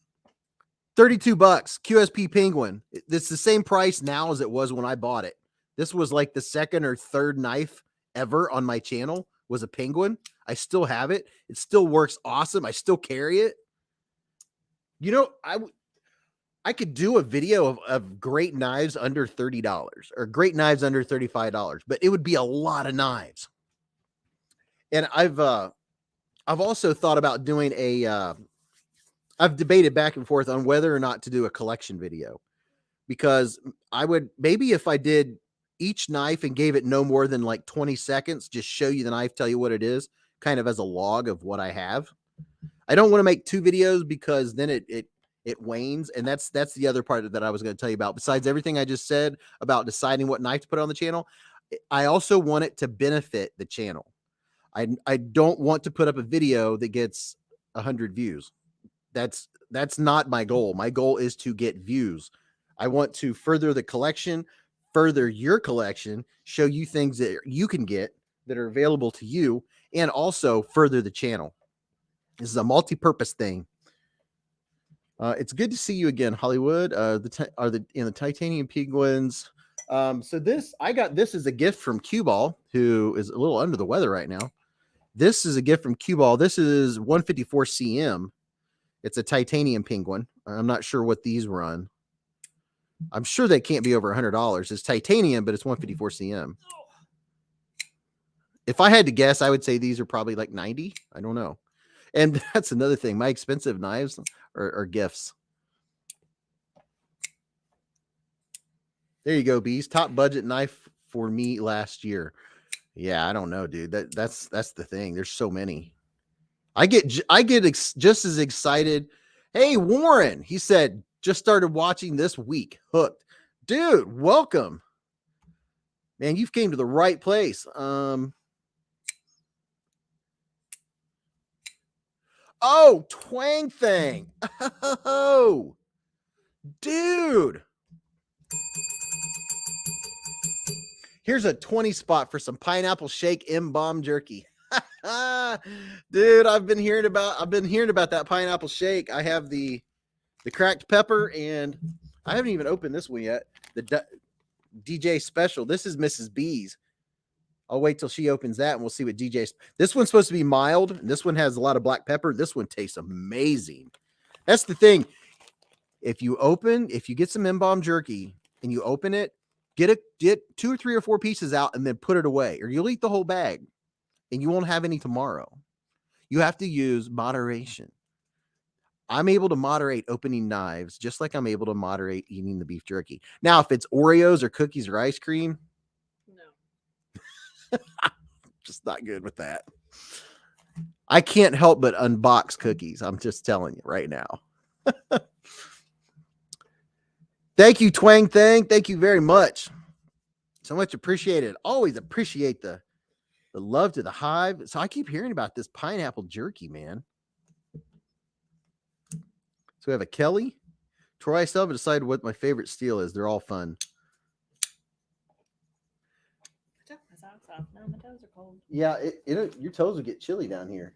$32 QSP Penguin. It's the same price now as it was when I bought it. This was like the second or third knife ever on my channel was a Penguin. I still have it. It still works awesome. I still carry it. I could do a video of great knives under $30 or great knives under $35, but it would be a lot of knives. And I've also thought about doing I've debated back and forth on whether or not to do a collection video because I would maybe if I did each knife and gave it no more than like 20 seconds, just show you the knife, tell you what it is, kind of as a log of what I have. I don't want to make 2 videos because then it wanes, and that's the other part that I was going to tell you about. Besides everything I just said about deciding what knife to put on the channel, I also want it to benefit the channel. I don't want to put up a video that gets 100 views. That's not my goal. My goal is to get views. I want to further the collection, further your collection, show you things that you can get that are available to you, and also further the channel. This is a multi-purpose thing. It's good to see you again, Hollywood. The titanium penguins. So I got this as a gift from Cue Ball, who is a little under the weather right now. This is a gift from Cue Ball. This is 154 CM. It's a titanium penguin. I'm not sure what these run. I'm sure they can't be over $100. It's titanium, but it's 154 CM. If I had to guess, I would say these are probably like 90. I don't know. And that's another thing. My expensive knives are gifts. There you go, Beez. Top budget knife for me last year. Yeah, I don't know, dude. That's the thing. There's so many. I get just as excited. Hey, Warren, he said, just started watching this week. Hooked. Dude, welcome. Man, you've came to the right place. Oh, Twang Thing. Oh, dude. Here's a 20 spot for some pineapple shake M-bomb jerky. Dude, I've been hearing about that pineapple shake. I have the cracked pepper, and I haven't even opened this one yet. The DJ special. This is Mrs. B's. I'll wait till she opens that and we'll see what DJ's. This one's supposed to be mild. And this one has a lot of black pepper. This one tastes amazing. That's the thing. If you get some M-bomb jerky and you open it, get 2 or 3 or 4 pieces out and then put it away, or you'll eat the whole bag and you won't have any tomorrow. You have to use moderation. I'm able to moderate opening knives just like I'm able to moderate eating the beef jerky. Now, if it's Oreos or cookies or ice cream, just not good with that. I can't help but unbox cookies. I'm just telling you right now. Thank you, Twang Thing. Thank you very much. So much appreciated. Always appreciate the love to the Hive. So I keep hearing about this pineapple jerky, man. So we have a Kelly. Troy, I still haven't decided what my favorite steel is. They're all fun. Now my toes are cold. Yeah, your toes will get chilly down here.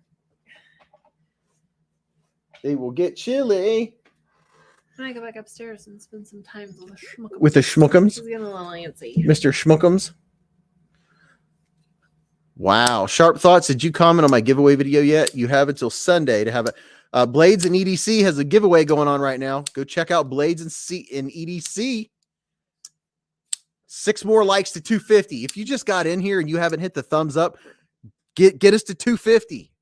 They will get chilly. I'm gonna go back upstairs and spend some time with the Schmookums. With the Schmookums? He's getting a little antsy. Mr. Schmookums? Wow. Sharp Thoughts, did you comment on my giveaway video yet? You have until Sunday to have a Blades and EDC has a giveaway going on right now. Go check out Blades and EDC. 6 more likes to 250. If you just got in here and you haven't hit the thumbs up, get us to 250.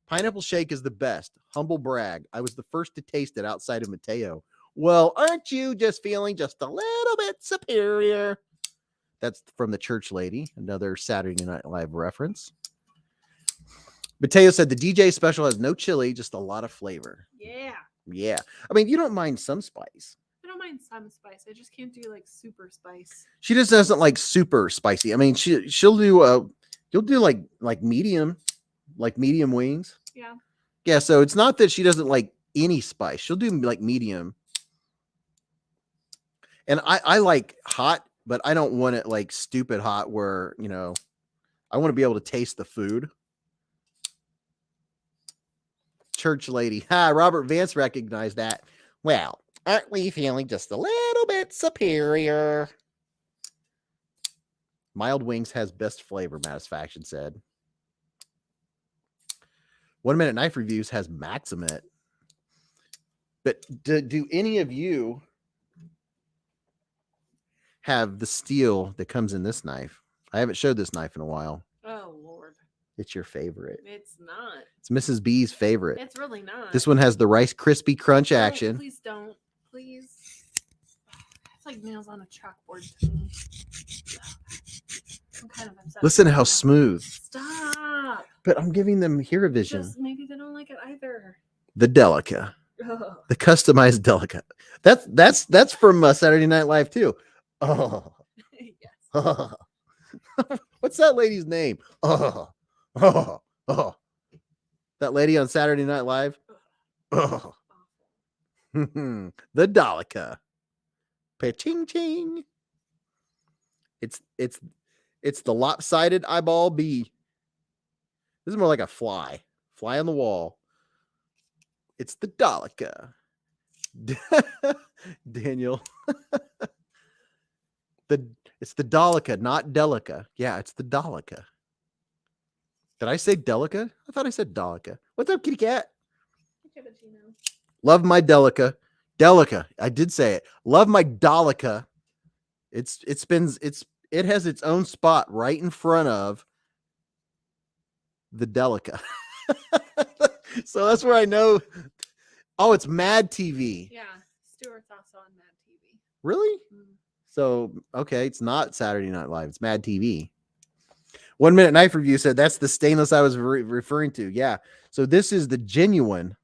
Pineapple shake is the best. Humble brag. I was the first to taste it outside of Mateo. Well, aren't you just feeling just a little bit superior? That's from the church lady. Another Saturday Night Live reference. Mateo said the DJ special has no chili, just a lot of flavor. Yeah. Yeah. I mean, you don't mind some spice. I don't mind some spice. I just can't do like super spice. She just doesn't like super spicy. I mean, she'll do you'll do like medium wings. Yeah. Yeah, so it's not that she doesn't like any spice. She'll do like medium. And I like hot, but I don't want it like stupid hot where, I want to be able to taste the food. Church lady. Hi, Robert Vance recognized that. Well, aren't we feeling just a little bit superior? Mild Wings has best flavor, Matisfaction said. 1 Minute Knife Reviews has Maximate. But do any of you have the steel that comes in this knife? I haven't showed this knife in a while. Oh, Lord. It's your favorite. It's not. It's Mrs. B's favorite. It's really not. This one has the Rice Krispie Crunch action. Please don't. Please. That's like nails on a chalkboard to me. I'm kind of upset. Listen to about how that. smooth. Stop. But I'm giving them Herovision. Just maybe they don't like it either. The Delica. Ugh. The customized Delica. That's from Saturday Night Live too. Oh. Yes. What's that lady's name? Oh. That lady on Saturday Night Live. Oh. The Delica. Ching ching. It's the lopsided eyeball bee. This is more like a fly on the wall. It's the Delica. Daniel. It's the Delica, not Delica. Yeah, it's the Delica. Did I say Delica? I thought I said Delica. What's up, kitty cat? Love my Delica. Delica. I did say it. Love my Delica. It has its own spot right in front of the Delica. So that's where I know. Oh, it's Mad TV. Yeah, Stuart's also on Mad TV. Really? Mm. So, okay, it's not Saturday Night Live. It's Mad TV. 1 Minute Knife Review said that's the stainless I was referring to. Yeah. So this is the genuine,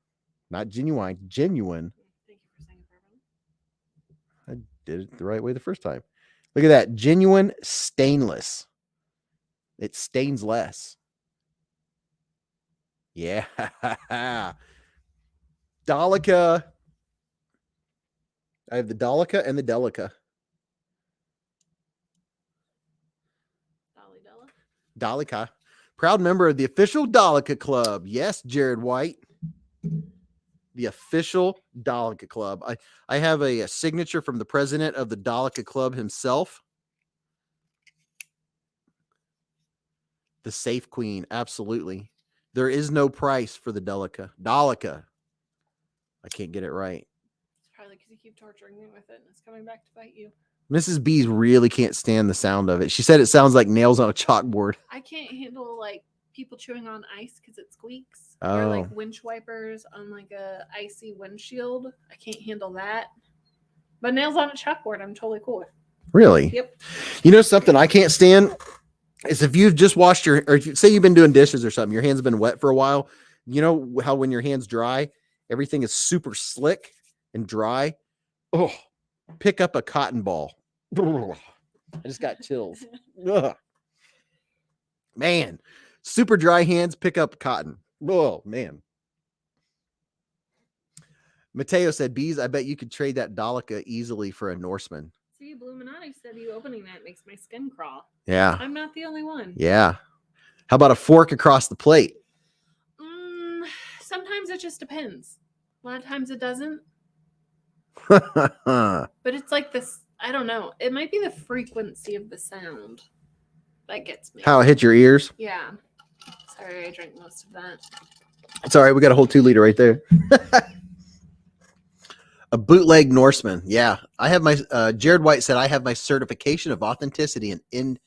not genuine, genuine. Thank you for saying it, I did it the right way the first time. Look at that. Genuine stainless. It stains less. Yeah. Delica. I have the Delica and the Delica. Delica. Proud member of the official Delica Club. Yes, Jared White. The official Delica Club. I have a signature from the president of the Delica Club himself. The Safe Queen. Absolutely. There is no price for the Delica. Delica. I can't get it right. It's probably because you keep torturing me with it and it's coming back to bite you. Mrs. Beez really can't stand the sound of it. She said it sounds like nails on a chalkboard. I can't handle like people chewing on ice because it squeaks. Oh. Or like winch wipers on like a icy windshield. I can't handle that. But nails on a chalkboard, I'm totally cool with. Really? Yep. You know something I can't stand is if you've just washed your, or say you've been doing dishes or something, your hands have been wet for a while. You know how when your hands dry, everything is super slick and dry. Oh, pick up a cotton ball. I just got chills. Ugh. Man, super dry hands, pick up cotton. Oh, man. Mateo said, Beez, I bet you could trade that Delica easily for a Norseman. See, Bluminati said you opening that makes my skin crawl. Yeah. I'm not the only one. Yeah. How about a fork across the plate? Sometimes it just depends. A lot of times it doesn't. But But it's like this, I don't know. It might be the frequency of the sound that gets me. how it hit your ears? Yeah. Sorry, I drank most of that. It's all right. We got a whole 2 liter right there. A bootleg Norseman. Yeah. I have my, Jared White said, I have my certification of authenticity and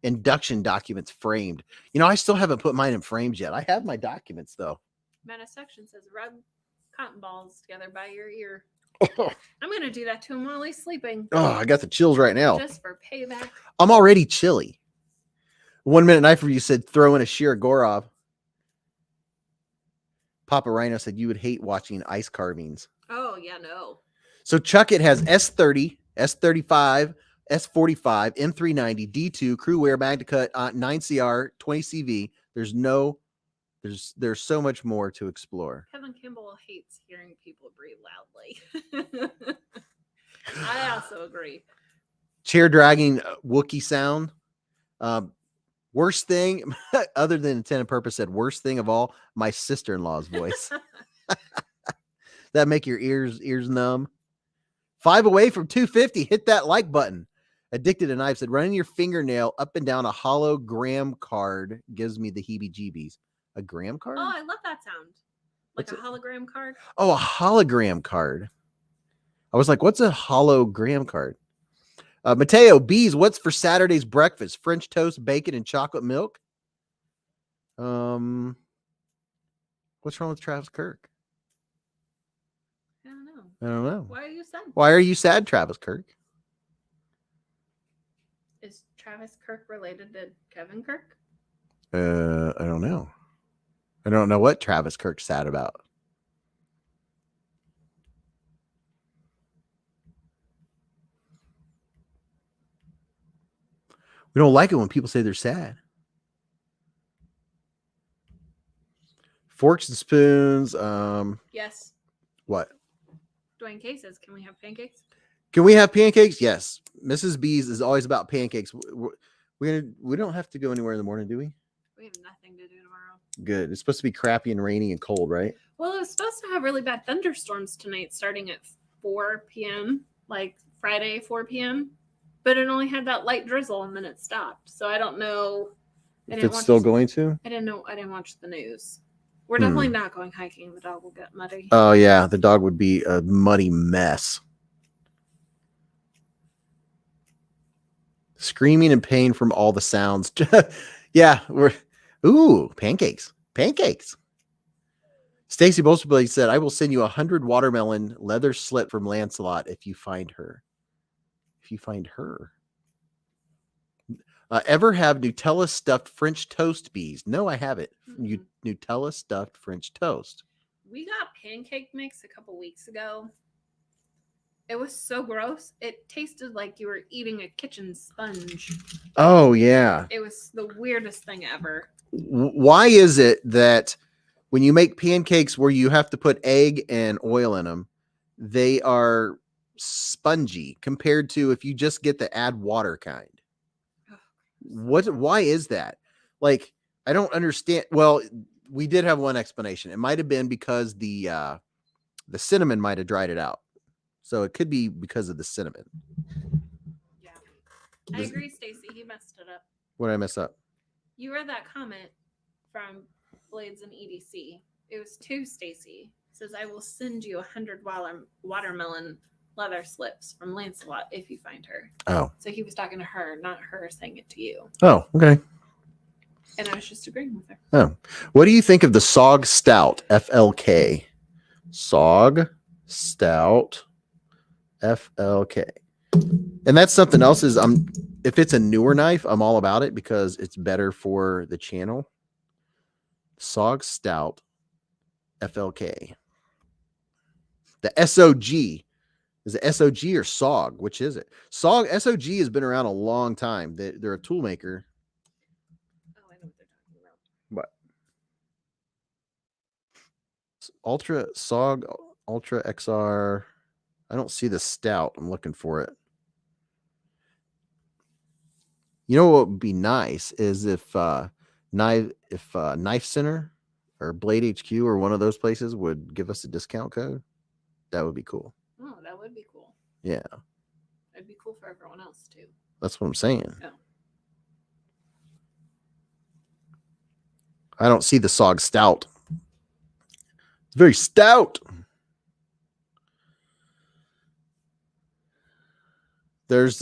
induction documents framed. You know, I still haven't put mine in frames yet. I have my documents though. Metasection says rub cotton balls together by your ear. I'm going to do that to him while he's sleeping. Oh, I got the chills right now. Just for payback. I'm already chilly. 1 Minute Knife Review said, throw in a Shira Gorov. Papa Rhino said, you would hate watching ice carvings. Oh, yeah, no. So Chuck It has S30, S35, S45, M390, D2, Crewwear, Magna Cut, 9CR, 20CV. There's so much more to explore. Kevin Kimball hates hearing people breathe loudly. I also agree. Chair dragging Wookiee sound. Worst thing, other than intended purpose, said worst thing of all, my sister-in-law's voice. That make your ears numb. 5 away from 250. Hit that like button. Addicted to Knife said, running your fingernail up and down a hologram card gives me the heebie-jeebies. A gram card? Oh, I love that sound. Like a hologram card? Oh, a hologram card. I was like, what's a hologram card? Mateo, Beez, what's for Saturday's breakfast? French toast, bacon, and chocolate milk? What's wrong with Travis Kirk? I don't know. I don't know. Why are you sad? Why are you sad, Travis Kirk? Travis Kirk related to Kevin Kirk? I don't know. I don't know what Travis Kirk's sad about. We don't like it when people say they're sad. Forks and spoons. Yes. What? Dwayne K says, can we have pancakes? Can we have pancakes? Yes. Mrs. Beez is always about pancakes. We don't have to go anywhere in the morning, do we? We have nothing to do tomorrow. Good. It's supposed to be crappy and rainy and cold, right? Well, it was supposed to have really bad thunderstorms tonight starting at 4 p.m., like Friday, 4 p.m. But it only had that light drizzle and then it stopped. So I don't know. If it's still going to? I didn't know. I didn't watch the news. We're definitely not going hiking. The dog will get muddy. Oh, yeah. The dog would be a muddy mess. Screaming in pain from all the sounds. Yeah. Ooh, pancakes. Pancakes. Stacy Bolsterblade said, I will send you 100 watermelon leather slit from Lancelot if you find her. If you find her. Ever have Nutella stuffed French toast, Bees? No, I haven't. Nutella stuffed French toast. We got pancake mix a couple weeks ago. It was so gross. It tasted like you were eating a kitchen sponge. Oh, yeah. It was the weirdest thing ever. Why is it that when you make pancakes where you have to put egg and oil in them, they are spongy compared to if you just get the add water kind? Why is that? Like, I don't understand. Well, we did have one explanation. It might have been because the cinnamon might have dried it out. So it could be because of the cinnamon. Yeah. I agree, Stacy. He messed it up. What did I mess up? You read that comment from Blades and EDC. It was to Stacy. It says, I will send you 100 watermelon leather slips from Lancelot if you find her. Oh. So he was talking to her, not her saying it to you. Oh, okay. And I was just agreeing with her. Oh. What do you think of the Sog Stout FLK? Sog Stout FLK. And that's something else is if it's a newer knife, I'm all about it because it's better for the channel. Sog Stout FLK. The SOG. Is it SOG or SOG? Which is it? SOG has been around a long time. They're a tool maker. Oh, I know what they're talking about. What? SOG Ultra XR. I don't see the stout. I'm looking for it. You know what would be nice is if Knife Center or Blade HQ or one of those places would give us a discount code. That would be cool. Oh, that would be cool. Yeah. It'd be cool for everyone else too. That's what I'm saying. Oh. I don't see the Sog Stout. It's very stout. There's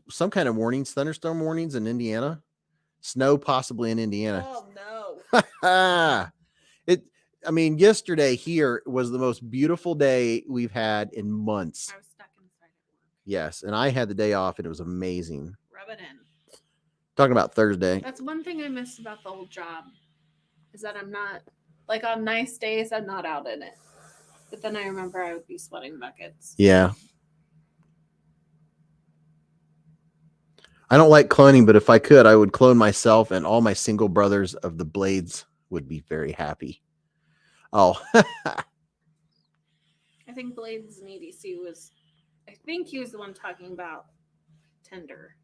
some kind of warnings, thunderstorm warnings in Indiana. Snow possibly in Indiana. Oh no. I mean, yesterday here was the most beautiful day we've had in months. I was stuck inside at work. Yes, and I had the day off and it was amazing. Rub it in. Talking about Thursday. That's one thing I miss about the old job is that I'm not, like on nice days, I'm not out in it. But then I remember I would be sweating buckets. Yeah. I don't like cloning, but if I could, I would clone myself and all my single brothers of the Blades would be very happy. Oh. I think Blades and EDC was, I think he was the one talking about Tinder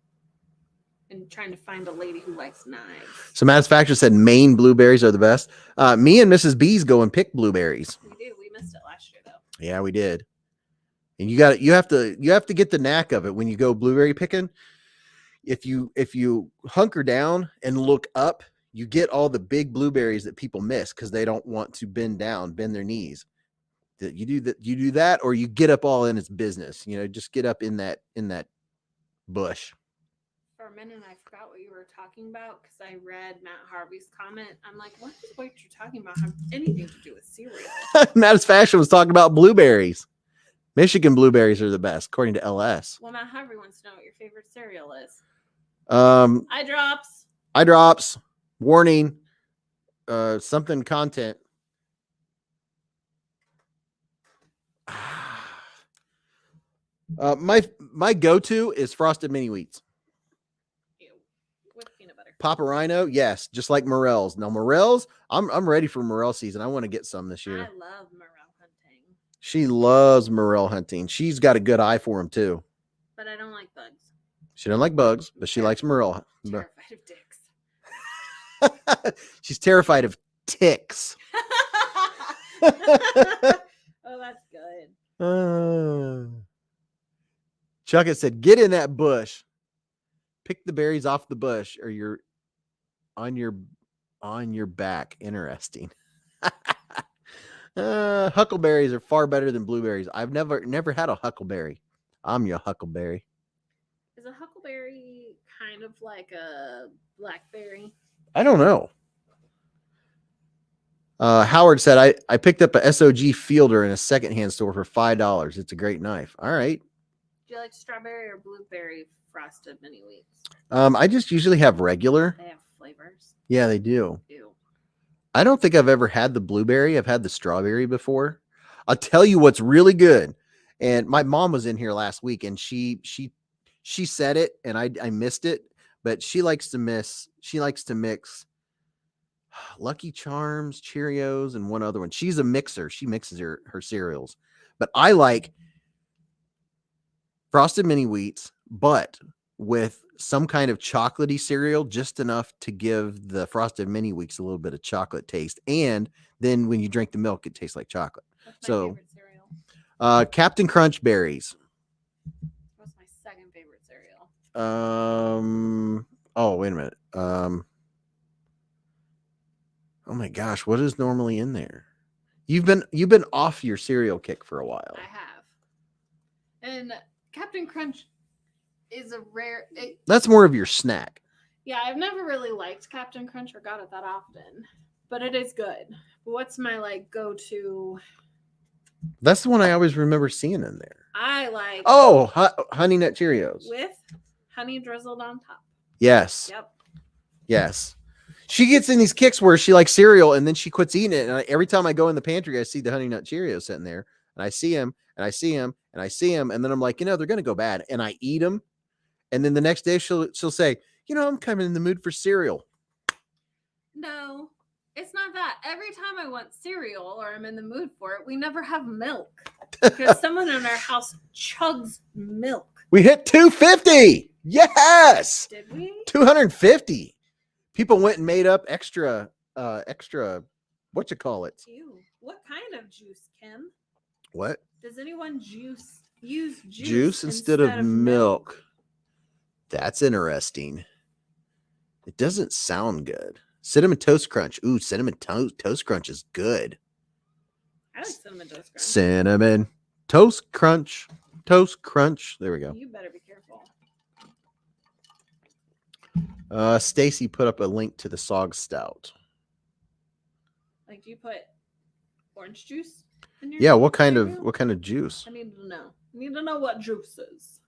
and trying to find a lady who likes knives. So Satisfaction said Maine blueberries are the best. Me and Mrs. Bees go and pick blueberries. We do. We missed it last year though. Yeah, we did. And you have to get the knack of it when you go blueberry picking. If you hunker down and look up, you get all the big blueberries that people miss because they don't want to bend their knees. That you do that, or you get up all in its business. You know, just get up in that bush. For a minute, I forgot what you were talking about because I read Matt Harvey's comment. I'm like, what does what you're talking about have anything to do with cereal? Matt's Fashion was talking about blueberries. Michigan blueberries are the best, according to LS. Well, Matt Harvey wants to know what your favorite cereal is. Eye drops. Eye drops. Warning. Something content. My go-to is frosted mini wheats. Ew. With peanut butter. Papa Rhino, yes, just like morels. Now morels, I'm ready for morel season. I want to get some this year. I love morel hunting. She loves morel hunting. She's got a good eye for them too. But I don't like bugs. She doesn't like bugs, but she likes morel. Terrified of dicks. She's terrified of ticks. Oh, that's good. Chuckett said, "Get in that bush. Pick the berries off the bush, or you're on your back." Interesting. Huckleberries are far better than blueberries. I've never had a huckleberry. I'm your huckleberry. Is a huckleberry kind of like a blackberry? I don't know. Howard said, I picked up a SOG Fielder in a secondhand store for $5. It's a great knife. All right. Do you like strawberry or blueberry frosted mini wheats? I just usually have regular. They have flavors. Yeah, they do. Ew. I don't think I've ever had the blueberry. I've had the strawberry before. I'll tell you what's really good. And my mom was in here last week and she said it and I missed it, but she likes to mix Lucky Charms, Cheerios, and one other one. She's a mixer. She mixes her cereals. But I like frosted mini wheats, but with some kind of chocolatey cereal, just enough to give the frosted mini wheats a little bit of chocolate taste. And then when you drink the milk, it tastes like chocolate. What's my favorite cereal? Captain Crunch Berries. What's my second favorite cereal? Oh, wait a minute. Oh my gosh, what is normally in there? You've been off your cereal kick for a while. I have. And Captain Crunch is a rare. That's more of your snack. Yeah, I've never really liked Captain Crunch or got it that often, but it is good. What's my go-to? That's the one I always remember seeing in there. I like. Oh, Honey Nut Cheerios with honey drizzled on top. Yes. Yep. Yes. She gets in these kicks where she likes cereal and then she quits eating it. And every time I go in the pantry, I see the Honey Nut Cheerios sitting there, and I see him, and I see him, and I see him, and then I'm like, they're going to go bad, and I eat them, and then the next day she'll say, I'm kind of in the mood for cereal. No, it's not that. Every time I want cereal or I'm in the mood for it, we never have milk because someone in our house chugs milk. We hit 250. Yes. Did we? 250. People went and made up extra, what you call it? Ew. What kind of juice, Kim? What? Does anyone use juice instead of milk? That's interesting. It doesn't sound good. Cinnamon Toast Crunch. Ooh, Cinnamon Toast Crunch is good. I like Cinnamon Toast Crunch. Cinnamon Toast Crunch. Toast Crunch. There we go. You better be careful. Stacy put up a link to the Sog Stout. Do you put orange juice in your? Yeah, what kind of juice? I need to know. I need to know what juice is.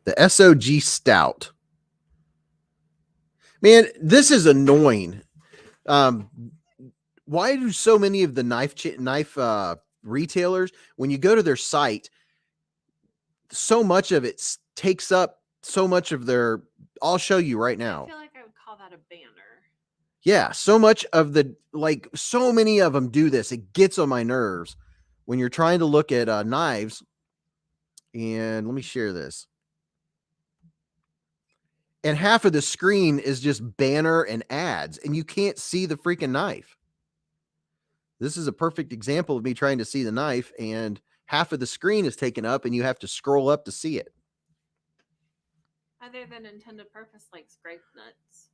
The SOG Stout. Man, this is annoying. Why do so many of the knife retailers, when you go to their site, so much of it takes up so much of their? I'll show you right now. I feel like I would call that a banner. Yeah, so much of so many of them do this. It gets on my nerves when you're trying to look at knives. And let me share this. And half of the screen is just banner and ads, and you can't see the freaking knife. This is a perfect example of me trying to see the knife, and half of the screen is taken up, and you have to scroll up to see it. Other than intended purpose, like grape nuts.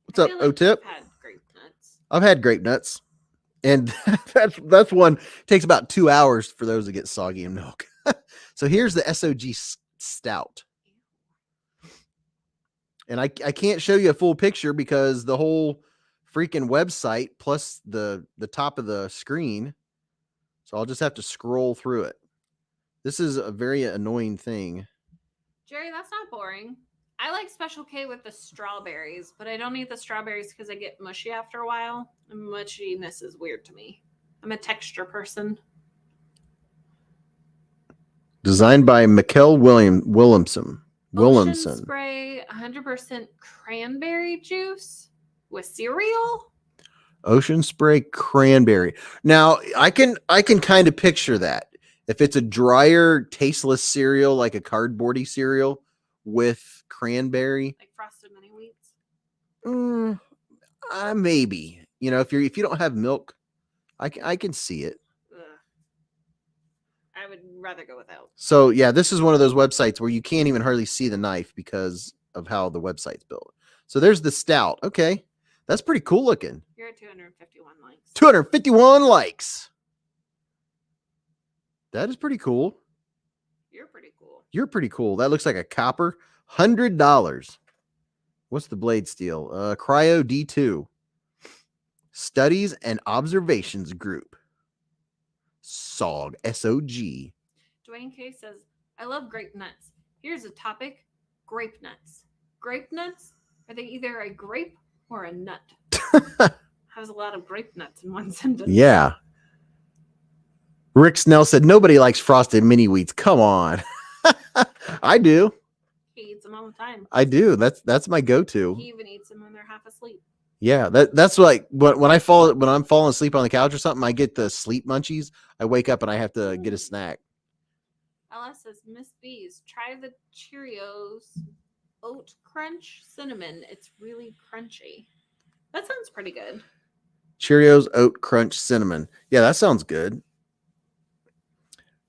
What's up, O-Tip? I've had grape nuts. I've had grape nuts, and that's one. Takes about 2 hours for those to get soggy in milk. So here's the SOG Stout. And I can't show you a full picture because the whole freaking website plus the top of the screen. So I'll just have to scroll through it. This is a very annoying thing. Jerry, that's not boring. I like Special K with the strawberries, but I don't eat the strawberries because I get mushy after a while. And mushiness is weird to me. I'm a texture person. Designed by Mikkel Williamson. Ocean Spray 100% cranberry juice with cereal. Ocean Spray cranberry. Now I can kind of picture that. If it's a drier, tasteless cereal, like a cardboardy cereal with cranberry, like Frosted Mini Wheats. Maybe. You know, if you don't have milk, I can see it. Ugh. I would rather go without. So yeah, this is one of those websites where you can't even hardly see the knife because of how the website's built. So there's the stout. Okay, that's pretty cool looking. You're at 251 likes. 251 likes. That is pretty cool. You're pretty cool. You're pretty cool. That looks like a copper. $100. What's the blade steel? Cryo D2. Studies and Observations Group. SOG. S-O-G. Dwayne K says, I love grape nuts. Here's a topic. Grape nuts. Grape nuts? Are they either a grape or a nut? Has a lot of grape nuts in one sentence. Yeah. Rick Snell said, nobody likes Frosted Mini Wheats. Come on. I do. He eats them all the time. I do. That's my go-to. He even eats them when they're half asleep. Yeah, that's like when I'm falling asleep on the couch or something, I get the sleep munchies. I wake up and I have to get a snack. LS says, Miss Beez, try the Cheerios Oat Crunch Cinnamon. It's really crunchy. That sounds pretty good. Cheerios Oat Crunch Cinnamon. Yeah, that sounds good.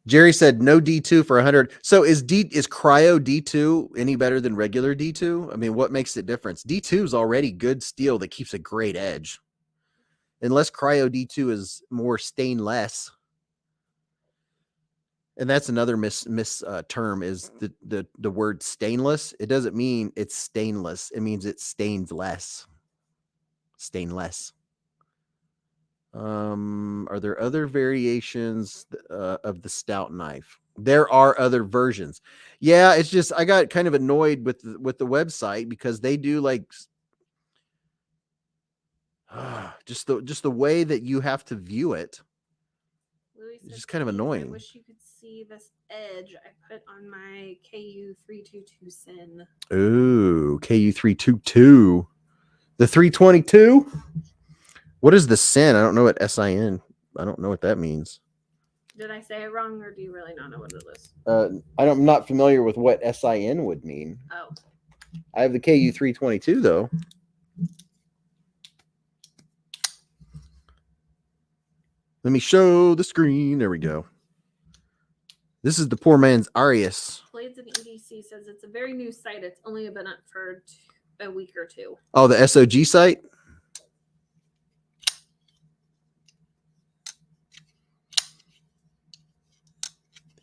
Jerry said no D2 for 100. So is Cryo D2 any better than regular D2? I mean, what makes it difference? D2 is already good steel that keeps a great edge. Unless Cryo D2 is more stainless. And that's another term is the word stainless. It doesn't mean it's stainless. It means it stains less. Stainless. Are there other variations of the stout knife? There are other versions. Yeah, it's just I got kind of annoyed with the website because they do like just the way that you have to view it. It's just kind of annoying. I wish you could see this edge I put on my KU322 Sin. Ooh, KU322. The 322? What is the sin? I don't know what SIN. I don't know what that means. Did I say it wrong, or do you really not know what it is? I'm not familiar with what SIN would mean. Oh. I have the KU322 though. Let me show the screen. There we go. This is the poor man's Arius. Blades and EDC says it's a very new site. It's only been up for a week or two. Oh, the SOG site?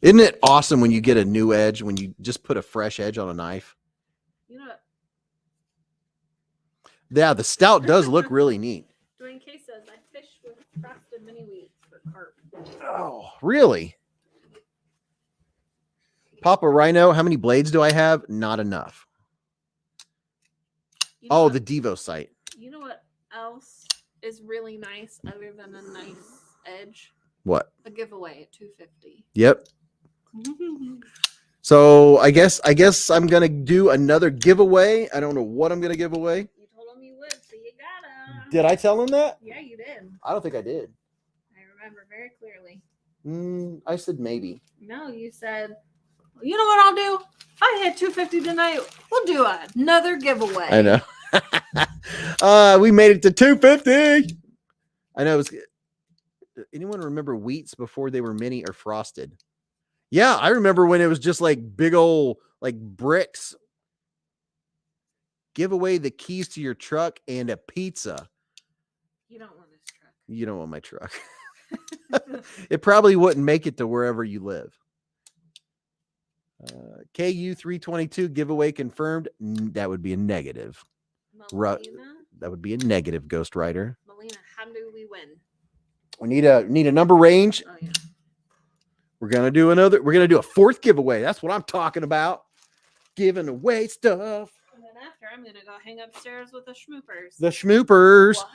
Isn't it awesome when you get a new edge, when you just put a fresh edge on a knife? You know what? Yeah, the stout does look really neat. Dwayne K says, I fish with Frosted Mini Wheats for carp. Oh, really? Papa Rhino, how many blades do I have? Not enough. You know the Devo site. You know what else is really nice other than a nice edge? What? A giveaway at 250. Yep. So I guess I'm gonna do another giveaway. I don't know what I'm gonna give away. You told him you would, so you gotta. Did I tell him that? Yeah, you did. I don't think I did. I remember very clearly. I said maybe. No, you said, you know what I'll do? If I hit 250 tonight, we'll do another giveaway. I know. We made it to 250. I know. Anyone remember wheats before they were mini or frosted? Yeah, I remember when it was just like big old like bricks. Give away the keys to your truck and a pizza. You don't want this truck. You don't want my truck. It probably wouldn't make it to wherever you live. KU322 giveaway confirmed. That would be a negative. Melina? That would be a negative, Ghost Rider. Melina, how do we win? We need a number range. Oh yeah. We're gonna do a fourth giveaway. That's what I'm talking about. Giving away stuff. I'm gonna go hang upstairs with the schmoopers. The schmoopers. What?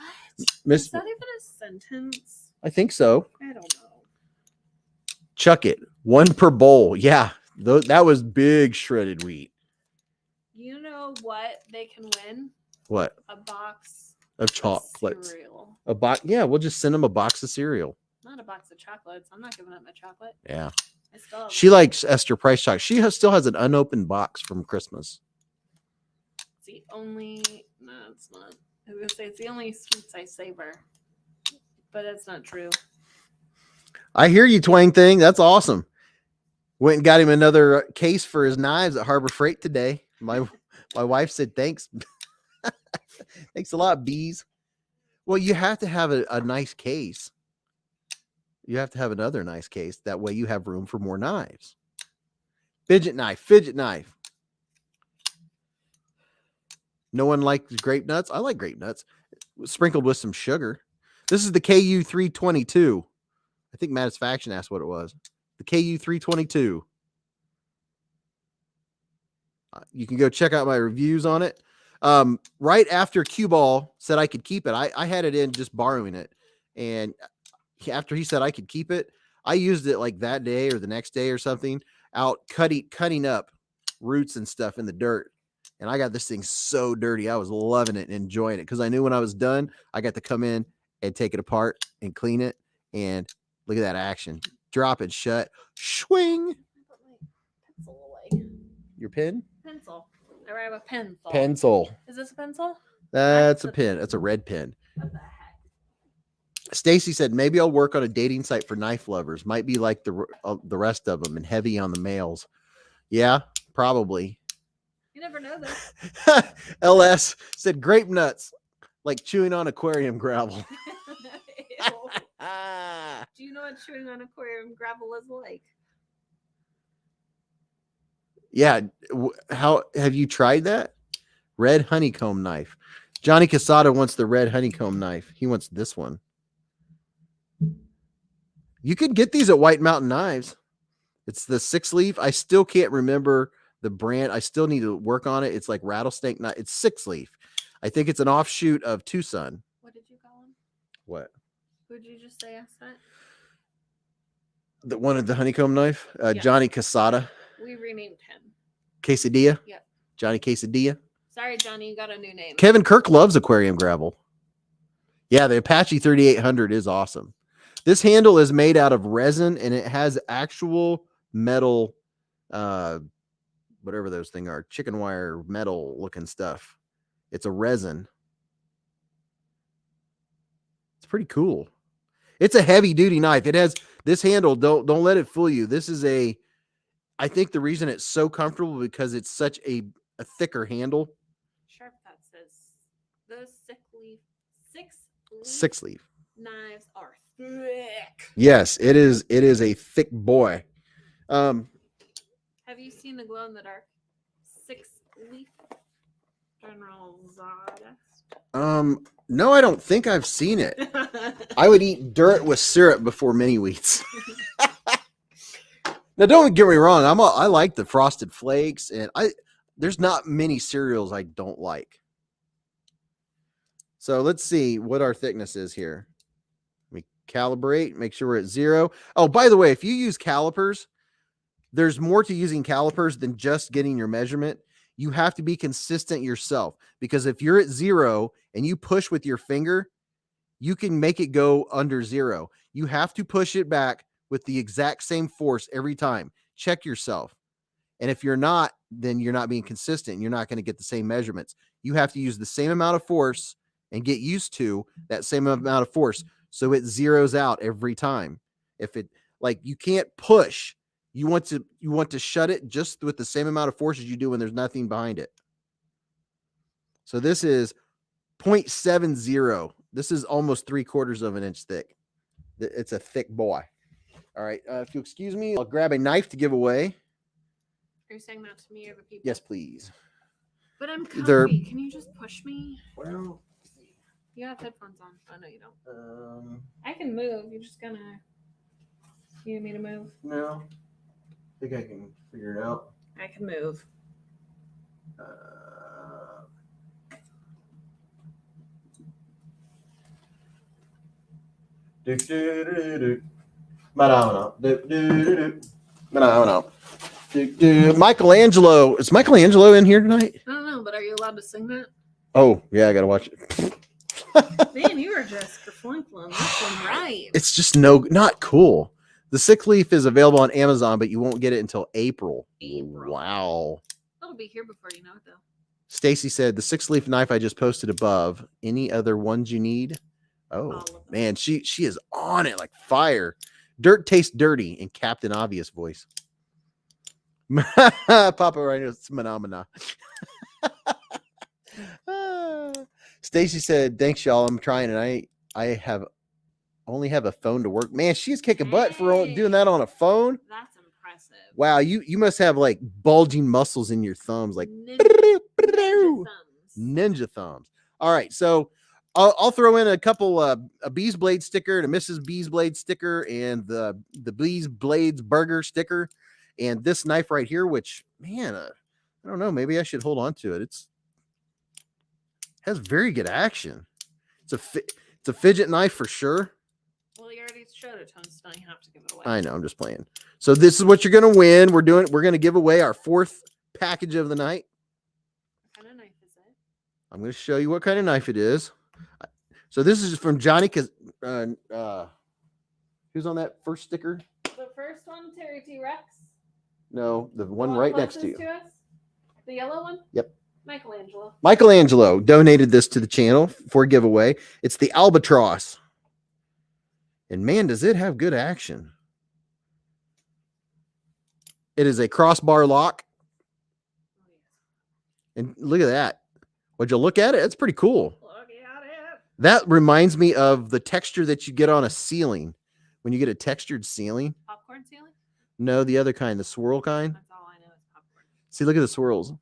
Miss, Is that even a sentence? I think so. I don't know. Chuck it. 1 per bowl. Yeah. That was big shredded wheat. You know what they can win? What? A box Of chocolates. cereal. A box. Yeah, we'll just send them a box of cereal. Not a box of chocolates. I'm not giving up my chocolate. Yeah. I still have She likes Esther Price chocolate. She still has an unopened box from Christmas. It's the only. No, it's not. I was gonna say it's the only sweets I savor, but that's not true. I hear you, Twang Thing. That's awesome. Went and got him another case for his knives at Harbor Freight today. My wife said thanks. Thanks a lot, Beez. Well, you have to have a nice case. You have to have another nice case. That way you have room for more knives. Fidget knife. No one likes grape nuts. I like grape nuts. Sprinkled with some sugar. This is the KU322. I think Matisfaction asked what it was. The KU322. You can go check out my reviews on it. Right after Cue Ball said I could keep it, I had it in just borrowing it. And after he said I could keep it, I used it like that day or the next day or something out cutting up roots and stuff in the dirt. And I got this thing so dirty. I was loving it and enjoying it because I knew when I was done, I got to come in and take it apart and clean it. And look at that action. Drop it shut. Swing. Pencil away. Your pen? Pencil. I have a pencil. Pencil. Is this a pencil? That's a pen. That's a red pen. What the heck? Stacy said maybe I'll work on a dating site for knife lovers. Might be like the rest of them and heavy on the males. Yeah, probably. You never know this. LS said grape nuts like chewing on aquarium gravel. Do you know what chewing on aquarium gravel is like? Yeah. How have you tried that? Red honeycomb knife. Johnny Casada wants the red honeycomb knife. He wants this one. You can get these at White Mountain Knives. It's the 6-leaf. I still can't remember the brand. I still need to work on it. It's like rattlesnake knife. It's 6-leaf. I think it's an offshoot of Tucson. What did you call him? What? Who did you just say asked that? The one of the honeycomb knife? Yeah. Johnny Casada. We renamed him. Quesadilla? Yep. Johnny Quesadilla. Sorry, Johnny, you got a new name. Kevin Kirk loves aquarium gravel. Yeah, the Apache 3800 is awesome. This handle is made out of resin and it has actual metal, whatever those things are, chicken wire metal looking stuff. It's a resin. It's pretty cool. It's a heavy duty knife. It has this handle. Don't let it fool you. This is I think the reason it's so comfortable because it's such a thicker handle. Sharp Thought says those 6-leaf knives are thick. Yes, it is. It is a thick boy. Have you seen the glow in the dark 6-leaf General Zod? No, I don't think I've seen it. I would eat dirt with syrup before mini wheats. Now, don't get me wrong. I like the Frosted Flakes, and there's not many cereals I don't like. So let's see what our thickness is here. We calibrate, make sure we're at 0. Oh, by the way, if you use calipers, there's more to using calipers than just getting your measurement. You have to be consistent yourself, because if you're at 0 and you push with your finger, you can make it go under 0. You have to push it back with the exact same force every time. Check yourself. And if you're not, then you're not being consistent. You're not going to get the same measurements. You have to use the same amount of force and get used to that same amount of force so it zeroes out every time. If it, like, you can't push. You want to shut it just with the same amount of force as you do when there's nothing behind it. So this is 0.70. This is almost 3/4 of an inch thick. It's a thick boy. All right. If you'll excuse me, I'll grab a knife to give away. Are you saying that to me or the people? Yes, please. But I'm comfy. Can you just push me? Well, you have headphones on. Oh, no, you don't. I can move. You're just gonna... You need me to move? No. I think I can figure it out. I can move. Michelangelo. Is Michelangelo in here tonight? I don't know, but are you allowed to sing that? Oh, yeah, I gotta watch it. Man, you were just kerflunkling this one right. It's just not cool. The 6 leaf is available on Amazon, but you won't get it until April. Wow. It'll be here before you know it, though. Stacy said the 6 leaf knife I just posted above. Any other ones you need? Oh man, she is on it like fire. Dirt tastes dirty in Captain Obvious voice. Papa Rhino's phenomena. Stacy said, "Thanks, y'all. I'm trying, and I only have a phone to work." Man, she's kicking butt for doing that on a phone. That's impressive. Wow, you must have like bulging muscles in your thumbs, like ninja thumbs. All right, so I'll throw in a couple a Beez Blade sticker, and a Mrs. Beez Blade sticker, and the Beez Blades burger sticker, and this knife right here, which man, I don't know, maybe I should hold on to it. Has very good action. It's a fidget knife for sure. Well, you already showed it to us, so you have to give it away. I know, I'm just playing. So this is what you're gonna win. We're gonna give away our 4th package of the night. What kind of knife is it? I'm gonna show you what kind of knife it is. So this is from Johnny, because who's on that first sticker? The first one, Terry T. Rex. No, the one right next to you. To us? The yellow one? Yep. Michelangelo donated this to the channel for a giveaway. It's the Albatross. And man, does it have good action. It is a crossbar lock. And look at that. Would you look at it? It's pretty cool. Look at it. That reminds me of the texture that you get on a ceiling. When you get a textured ceiling. Popcorn ceiling? No, the other kind, the swirl kind. That's all I know is popcorn. See, look at the swirls.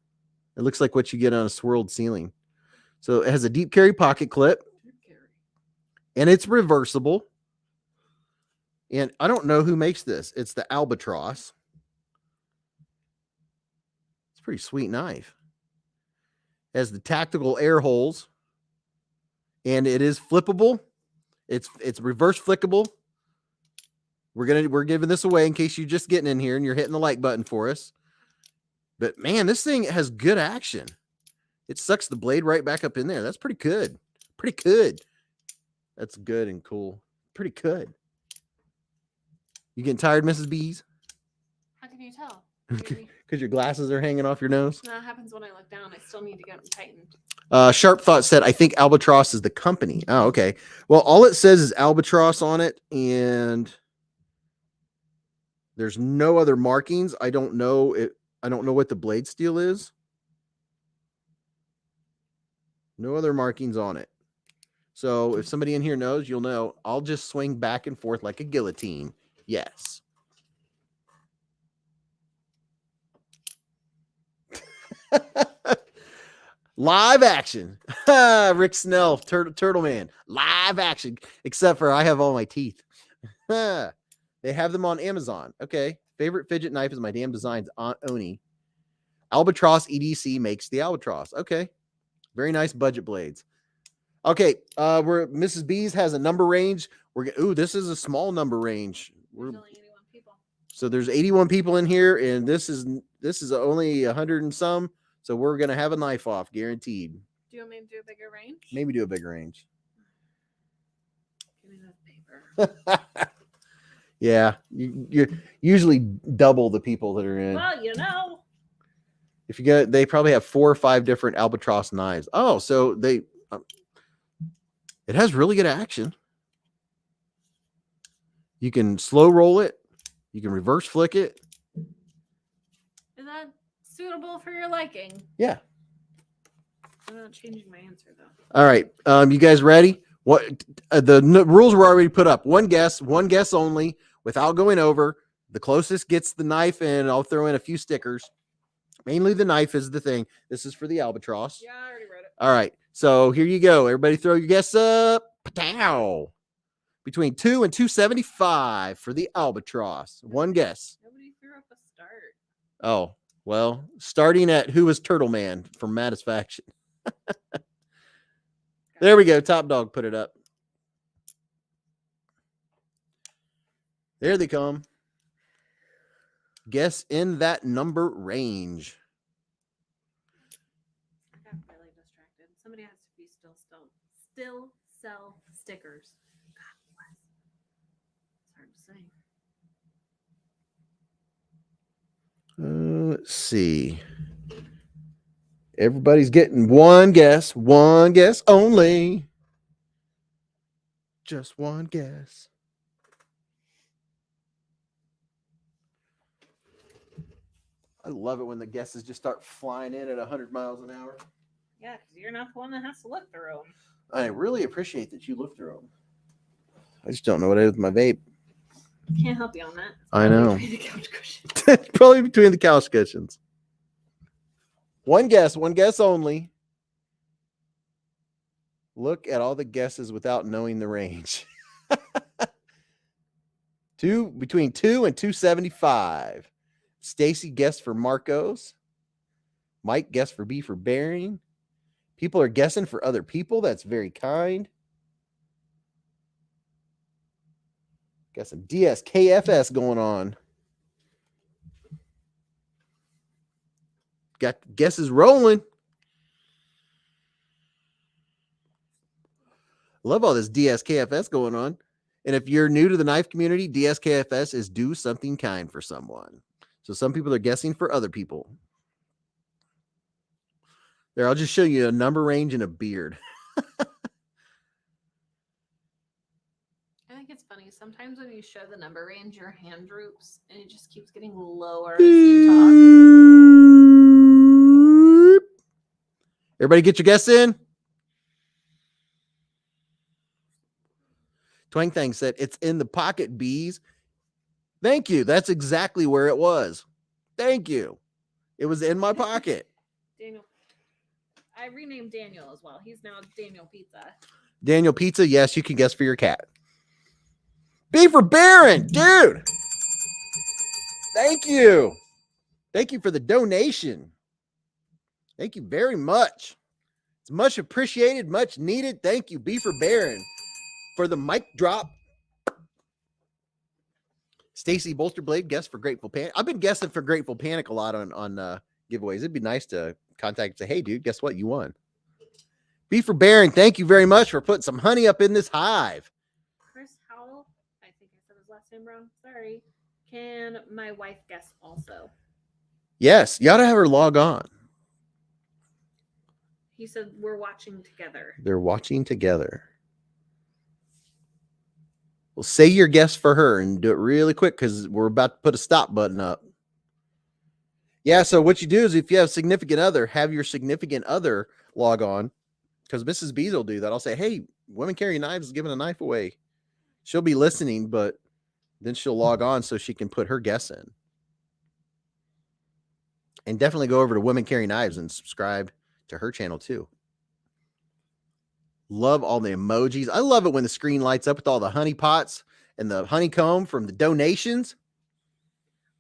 It looks like what you get on a swirled ceiling. So it has a deep carry pocket clip. And it's reversible. And I don't know who makes this. It's the Albatross. It's a pretty sweet knife. It has the tactical air holes. And it is flippable. It's reverse flickable. We're giving this away in case you're just getting in here and you're hitting the like button for us. But man, this thing has good action. It sucks the blade right back up in there. That's pretty good. Pretty good. That's good and cool. Pretty good. You getting tired, Mrs. Beez? How can you tell? Because your glasses are hanging off your nose? No, that happens when I look down. I still need to get them tightened. Sharp Thought said, I think Albatross is the company. Oh, okay. Well, all it says is Albatross on it, and there's no other markings. I don't know what the blade steel is. No other markings on it. So if somebody in here knows, you'll know. I'll just swing back and forth like a guillotine. Yes. Live action. Rick Snell, Turtle Man. Live action. Except for I have all my teeth. They have them on Amazon. Okay. Favorite fidget knife is my damn designs, Aunt Oni. Albatross EDC makes the Albatross. Okay. Very nice budget blades. Okay. Mrs. Beez has a number range. This is a small number range. There's only 81 people. So there's 81 people in here, and this is only 100 and some. So we're gonna have a knife off, guaranteed. Do you want me to do a bigger range? Maybe do a bigger range. Give me that paper. Yeah, you're usually double the people that are in. Well, you know. If you get, they probably have 4 or 5 different Albatross knives. Oh, so it has really good action. You can slow roll it. You can reverse flick it. Is that suitable for your liking? Yeah. I'm not changing my answer though. All right. You guys ready? What the rules were already put up. One guess only, without going over. The closest gets the knife, and I'll throw in a few stickers. Mainly the knife is the thing. This is for the Albatross. Yeah, I already wrote it. All right. So here you go. Everybody throw your guess up. Pow. Between 2 and 275 for the Albatross. One guess. Nobody threw up a start. Oh, well, starting at who was Turtle Man from Mattisfaction. There we go. Top Dog put it up. There they come. Guess in that number range. I got really distracted. Somebody has to be still sell stickers. God bless. It's hard to say. Let's see. Everybody's getting one guess only. Just one guess. I love it when the guesses just start flying in at 100 miles an hour. Yeah, because you're not the one that has to look through them. I really appreciate that you look through them. I just don't know what it is with my vape. Can't help you on that. I know. The couch cushion. It's probably between the couch cushions. One guess only. Look at all the guesses without knowing the range. Between 2 and 275. Stacy guessed for Marcos. Mike guessed for B for Bearing. People are guessing for other people. That's very kind. Got some DSKFS going on. Got guesses rolling. Love all this DSKFS going on. And if you're new to the knife community, DSKFS is do something kind for someone. So some people are guessing for other people. There, I'll just show you a number range and a beard. I think it's funny. Sometimes when you show the number range, your hand droops and it just keeps getting lower as you talk. Everybody get your guess in? Twang Thang said, it's in the pocket, Bees. Thank you. That's exactly where it was. Thank you. It was in my pocket. Daniel. I renamed Daniel as well. He's now Daniel Pizza. Daniel Pizza, yes, you can guess for your cat. B for Baron, dude. Thank you. Thank you for the donation. Thank you very much. It's much appreciated, much needed. Thank you, B for Baron, for the mic drop. Stacy Bolster Blade guessed for Grateful Panic. I've been guessing for Grateful Panic a lot on giveaways. It'd be nice to contact and say, hey, dude, guess what? You won. B for Baron, thank you very much for putting some honey up in this hive. Chris Howell, I think I said his last name wrong. Sorry. Can my wife guess also? Yes, you ought to have her log on. He said we're watching together. They're watching together. Well, say your guess for her and do it really quick because we're about to put a stop button up. Yeah, so what you do is if you have a significant other, have your significant other log on because Mrs. Beez will do that. I'll say, hey, Women Carry Knives is giving a knife away. She'll be listening, but then she'll log on so she can put her guess in. And definitely go over to Women Carry Knives and subscribe to her channel too. Love all the emojis. I love it when the screen lights up with all the honey pots and the honeycomb from the donations.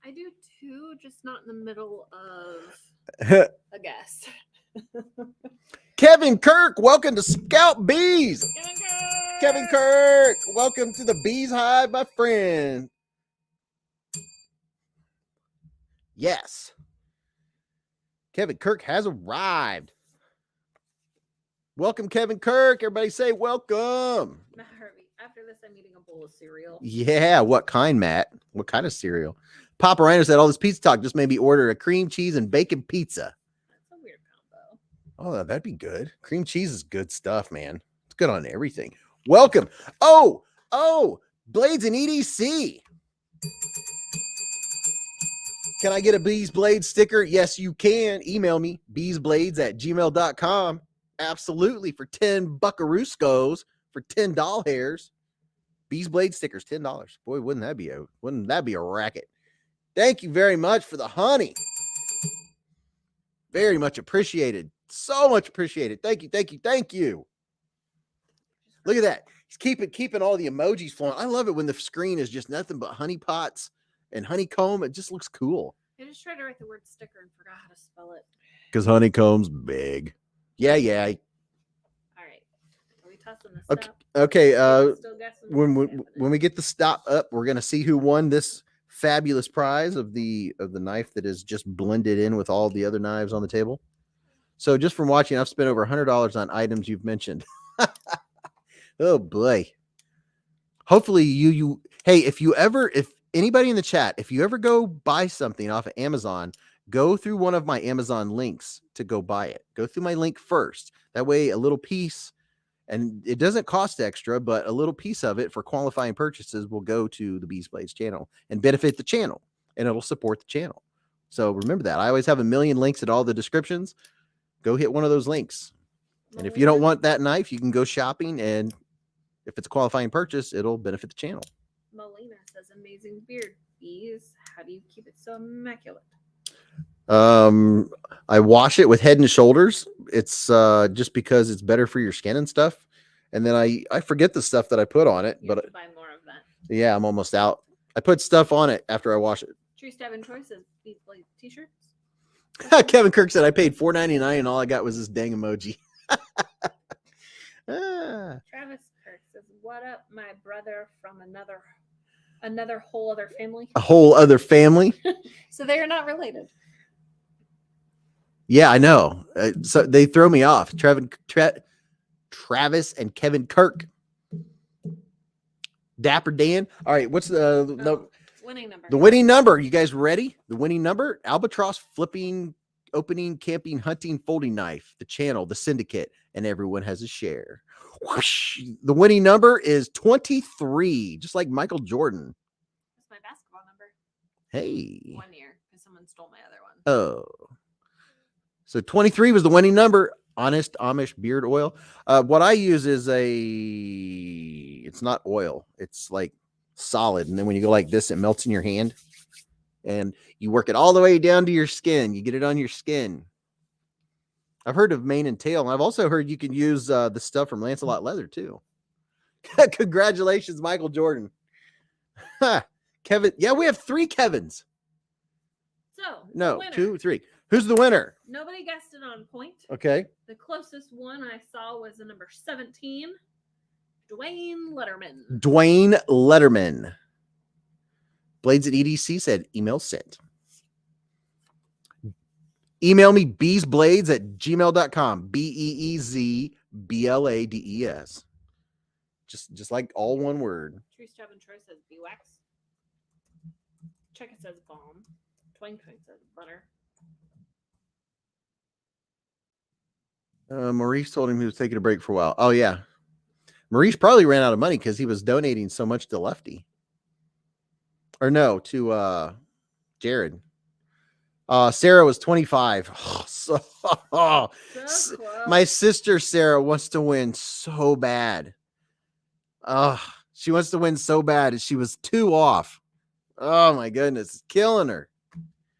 I do too, just not in the middle of a guess. Kevin Kirk, welcome to Scout Bees. Kevin Kirk, welcome to the Bees Hive, my friend. Yes. Kevin Kirk has arrived. Welcome, Kevin Kirk. Everybody say welcome. Matt Harvey, after this, I'm eating a bowl of cereal. Yeah, what kind, Matt? What kind of cereal? Papa Rhino said all this pizza talk just made me order a cream cheese and bacon pizza. That's a weird combo. Oh, that'd be good. Cream cheese is good stuff, man. It's good on everything. Welcome. Oh, Blades and EDC. Can I get a Beez Blades sticker? Yes, you can. Email me, beezblades@gmail.com. Absolutely, for 10 buckarooscos, for 10 doll hairs. Beez Blade stickers, $10. Boy, wouldn't that be a racket? Thank you very much for the honey. Very much appreciated. So much appreciated. Thank you, thank you, thank you. Look at that. He's keeping all the emojis flowing. I love it when the screen is just nothing but honey pots and honeycomb. It just looks cool. I just tried to write the word sticker and forgot how to spell it. Because honeycomb's big. Yeah. All right. Are we tossing the Okay, stop. okay. Still guessing When what's we, happening. when we get the stop up, we're gonna see who won this fabulous prize of the knife that is just blended in with all the other knives on the table. So just from watching, I've spent over $100 on items you've mentioned. Oh boy. Hopefully hey, if anybody in the chat, if you ever go buy something off of Amazon, go through one of my Amazon links to go buy it. Go through my link first. That way a little piece, and it doesn't cost extra, but a little piece of it for qualifying purchases will go to the Beez Blades channel and benefit the channel, and it'll support the channel. So remember that. I always have a million links at all the descriptions. Go hit one of those links. And if you don't want that knife, you can go shopping, and if it's a qualifying purchase, it'll benefit the channel. Melina says, amazing beard. Beez, how do you keep it so immaculate? I wash it with Head and Shoulders. It's just because it's better for your skin and stuff. And then I forget the stuff that I put on it, You but have to buy more of that. yeah, I'm almost out. I put stuff on it after I wash it. True Stabbing Troy says, Beez Blade t-shirts. Kevin Kirk said I paid $4.99 and all I got was this dang emoji. Travis Kirk says, what up, my brother from another whole other family? A whole other family. So they are not related. Yeah, I know. So they throw me off. Travis and Kevin Kirk. Dapper Dan. All right, what's the winning number? The winning number. You guys ready? The winning number: Albatross flipping, opening, camping, hunting, folding knife. The channel, the syndicate, and everyone has a share. Whoosh. The winning number is 23, just like Michael Jordan. That's my basketball number. Hey. 1 year because someone stole my other one. Oh. So 23 was the winning number. Honest Amish beard oil. What I use is it's not oil. It's like solid. And then when you go like this, it melts in your hand. And you work it all the way down to your skin. You get it on your skin. I've heard of mane and tail. And I've also heard you can use the stuff from Lancelot Leather too. Congratulations, Michael Jordan. Kevin. Yeah, we have 3 Kevins. So, no, 2, 3. Who's the winner? Nobody guessed it on point. Okay. The closest one I saw was the number 17, Dwayne Letterman. Dwayne Letterman. Blades at EDC said email sent. Email me beezblades@gmail.com. BEEZBLADES. Just like all one word. Tree Stub and Troy says beeswax. Check it says bomb. Twang Twang says butter. Maurice told him he was taking a break for a while. Oh, yeah. Maurice probably ran out of money because he was donating so much to Lefty. Or no, to Jared. Sarah was 25. Oh, so my sister Sarah wants to win so bad. She wants to win so bad, and she was 2 off. Oh my goodness, it's killing her.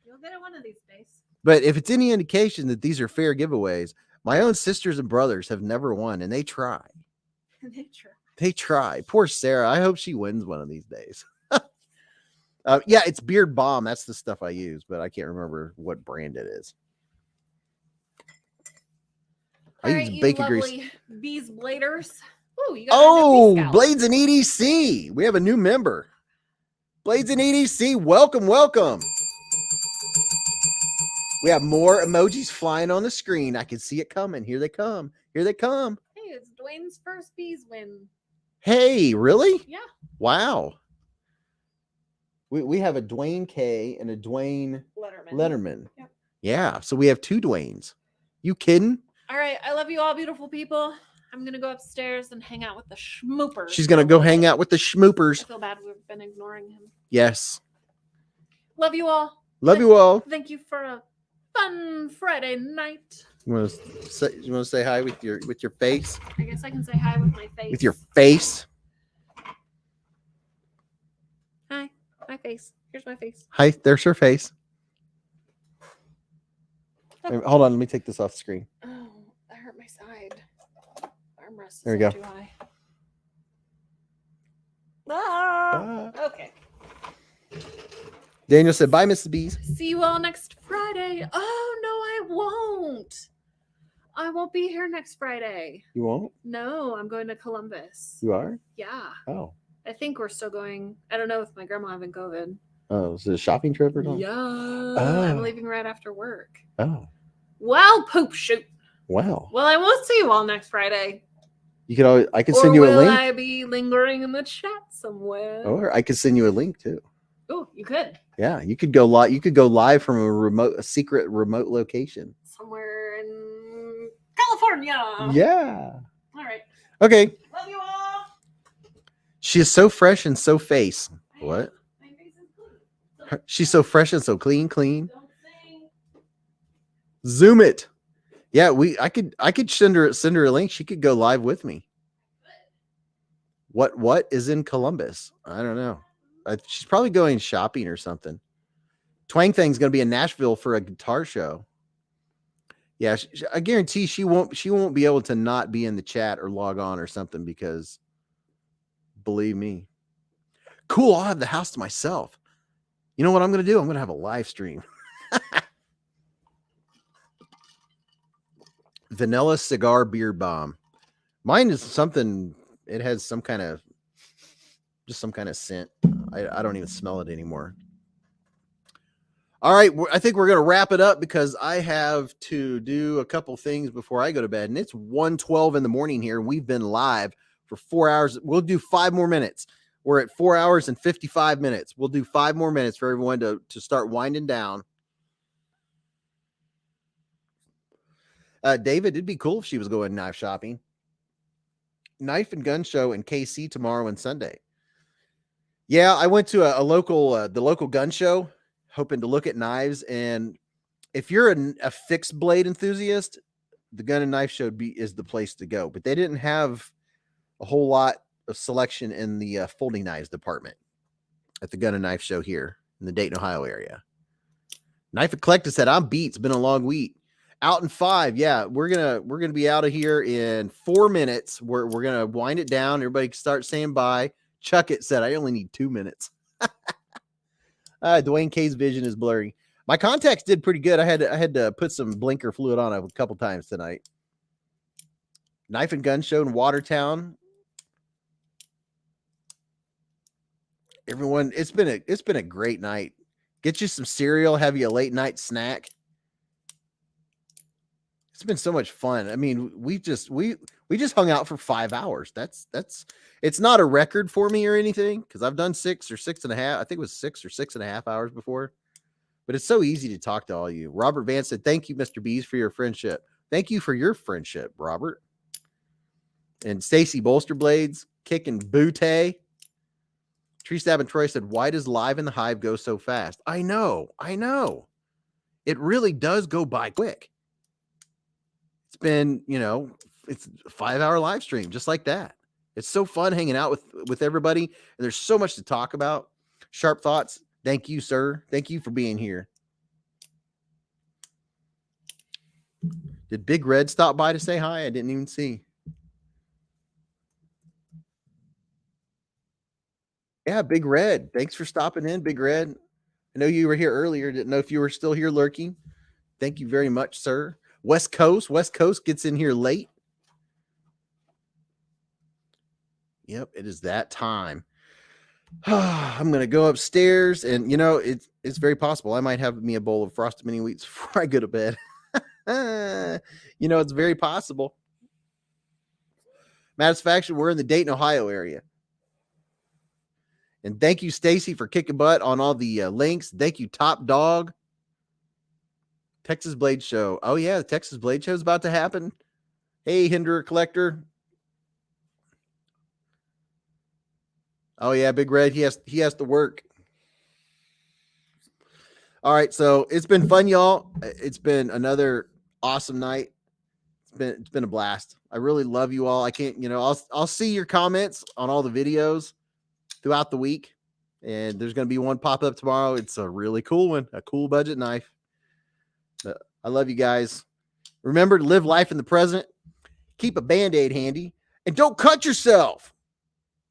You'll get it one of these days. But if it's any indication that these are fair giveaways, my own sisters and brothers have never won, and they try. They try. Poor Sarah. I hope she wins one of these days. Yeah, it's Beard Balm. That's the stuff I use, but I can't remember what brand it is. I use bacon grease. Beez Bladers. Ooh, you got Blades and EDC. We have a new member. Blades and EDC. Welcome, welcome. We have more emojis flying on the screen. I can see it coming. Here they come. Here they come. Hey, it's Dwayne's first Beez win. Hey, really? Yeah. Wow. We have a Dwayne K and a Dwayne Letterman. Yep. Yeah. So we have 2 Dwaynes. You kidding? All right. I love you all, beautiful people. I'm going to go upstairs and hang out with the schmoopers. She's going to go hang out with the schmoopers. I feel bad we've been ignoring him. Yes. Love you all. Love you all. Thank you for a fun Friday night. You want to say hi with your face? I guess I can say hi with my face. With your face? Hi. My face. Here's my face. Hi, there's her face. Hold on, let me take this off the screen. Oh, that hurt my side. Armrest there we go. Too high. Ah, okay. Daniel said, bye, Mrs. Bees. See you all next Friday. Oh, no, I won't. I won't be here next Friday. You won't? No, I'm going to Columbus. You are? Yeah. Oh. I think we're still going. I don't know if my grandma having COVID. Oh, is it a shopping trip or something? Yeah. Oh. I'm leaving right after work. Oh. Well, poop shoot. Wow. Well, I won't see you all next Friday. You could always, I could Or send you a will link. I be lingering in the chat somewhere? Or I could send you a link too. Oh, you could. Yeah, you could go live. You could go live from a secret remote location. Somewhere in California. Yeah. All right. Okay. Love you all. She is so fresh and so face. What? My face is clean. She's so fresh and so clean. Don't sing. Zoom it. Yeah, I could send her a link. She could go live with me. What is in Columbus? I don't know. She's probably going shopping or something. Twang Thing's going to be in Nashville for a guitar show. Yeah, I guarantee she won't be able to not be in the chat or log on or something, because believe me. Cool, I'll have the house to myself. You know what I'm going to do? I'm going to have a live stream. Vanilla cigar beer bomb. Mine is something, it has some kind of scent. I don't even smell it anymore. All right, I think we're going to wrap it up because I have to do a couple things before I go to bed. And it's 1:12 in the morning here. We've been live for 4 hours. We'll do 5 more minutes. We're at 4 hours and 55 minutes. We'll do 5 more minutes for everyone to start winding down. David, it'd be cool if she was going knife shopping. Knife and gun show in KC tomorrow and Sunday. Yeah, I went to the local gun show, hoping to look at knives. And if you're a fixed blade enthusiast, the gun and knife show is the place to go. But they didn't have a whole lot of selection in the folding knives department at the gun and knife show here in the Dayton, Ohio area. Knife and Collector said, I'm beat. It's been a long week. Out in 5. Yeah, we're gonna be out of here in 4 minutes. We're gonna wind it down. Everybody can start saying bye. Chuck it said, I only need 2 minutes. Dwayne K's vision is blurry. My contacts did pretty good. I had to put some blinker fluid on a couple times tonight. Knife and gun show in Watertown. Everyone, it's been a great night. Get you some cereal, have you a late night snack. It's been so much fun. I mean, we just hung out for 5 hours. That's it's not a record for me or anything, because I've done 6 or 6.5. I think it was 6 or 6.5 hours before. But it's so easy to talk to all of you. Robert Vance said, thank you, Mr. Beez, for your friendship. Thank you for your friendship, Robert. And Stacy Bolster Blades, kicking Butte. Tree Stab and Troy said, why does live in the Hive go so fast? I know. It really does go by quick. It's been, it's a 5-hour live stream, just like that. It's so fun hanging out with everybody. And there's so much to talk about. Sharp Thoughts. Thank you, sir. Thank you for being here. Did Big Red stop by to say hi? I didn't even see. Yeah, Big Red. Thanks for stopping in, Big Red. I know you were here earlier. Didn't know if you were still here lurking. Thank you very much, sir. West Coast gets in here late. Yep, it is that time. I'm going to go upstairs, and it's very possible I might have me a bowl of frosted mini wheats before I go to bed. It's very possible. Satisfaction, we're in the Dayton, Ohio area. And thank you, Stacy, for kicking butt on all the links. Thank you, Top Dog. Texas Blade Show. Oh, yeah, the Texas Blade Show is about to happen. Hey, Hinderer Collector. Oh, yeah, Big Red. He has to work. All right, so it's been fun, y'all. It's been another awesome night. It's been a blast. I really love you all. I can't, I'll see your comments on all the videos throughout the week. And there's going to be one pop up tomorrow. It's a really cool one, a cool budget knife. I love you guys. Remember to live life in the present. Keep a Band-Aid handy. And don't cut yourself.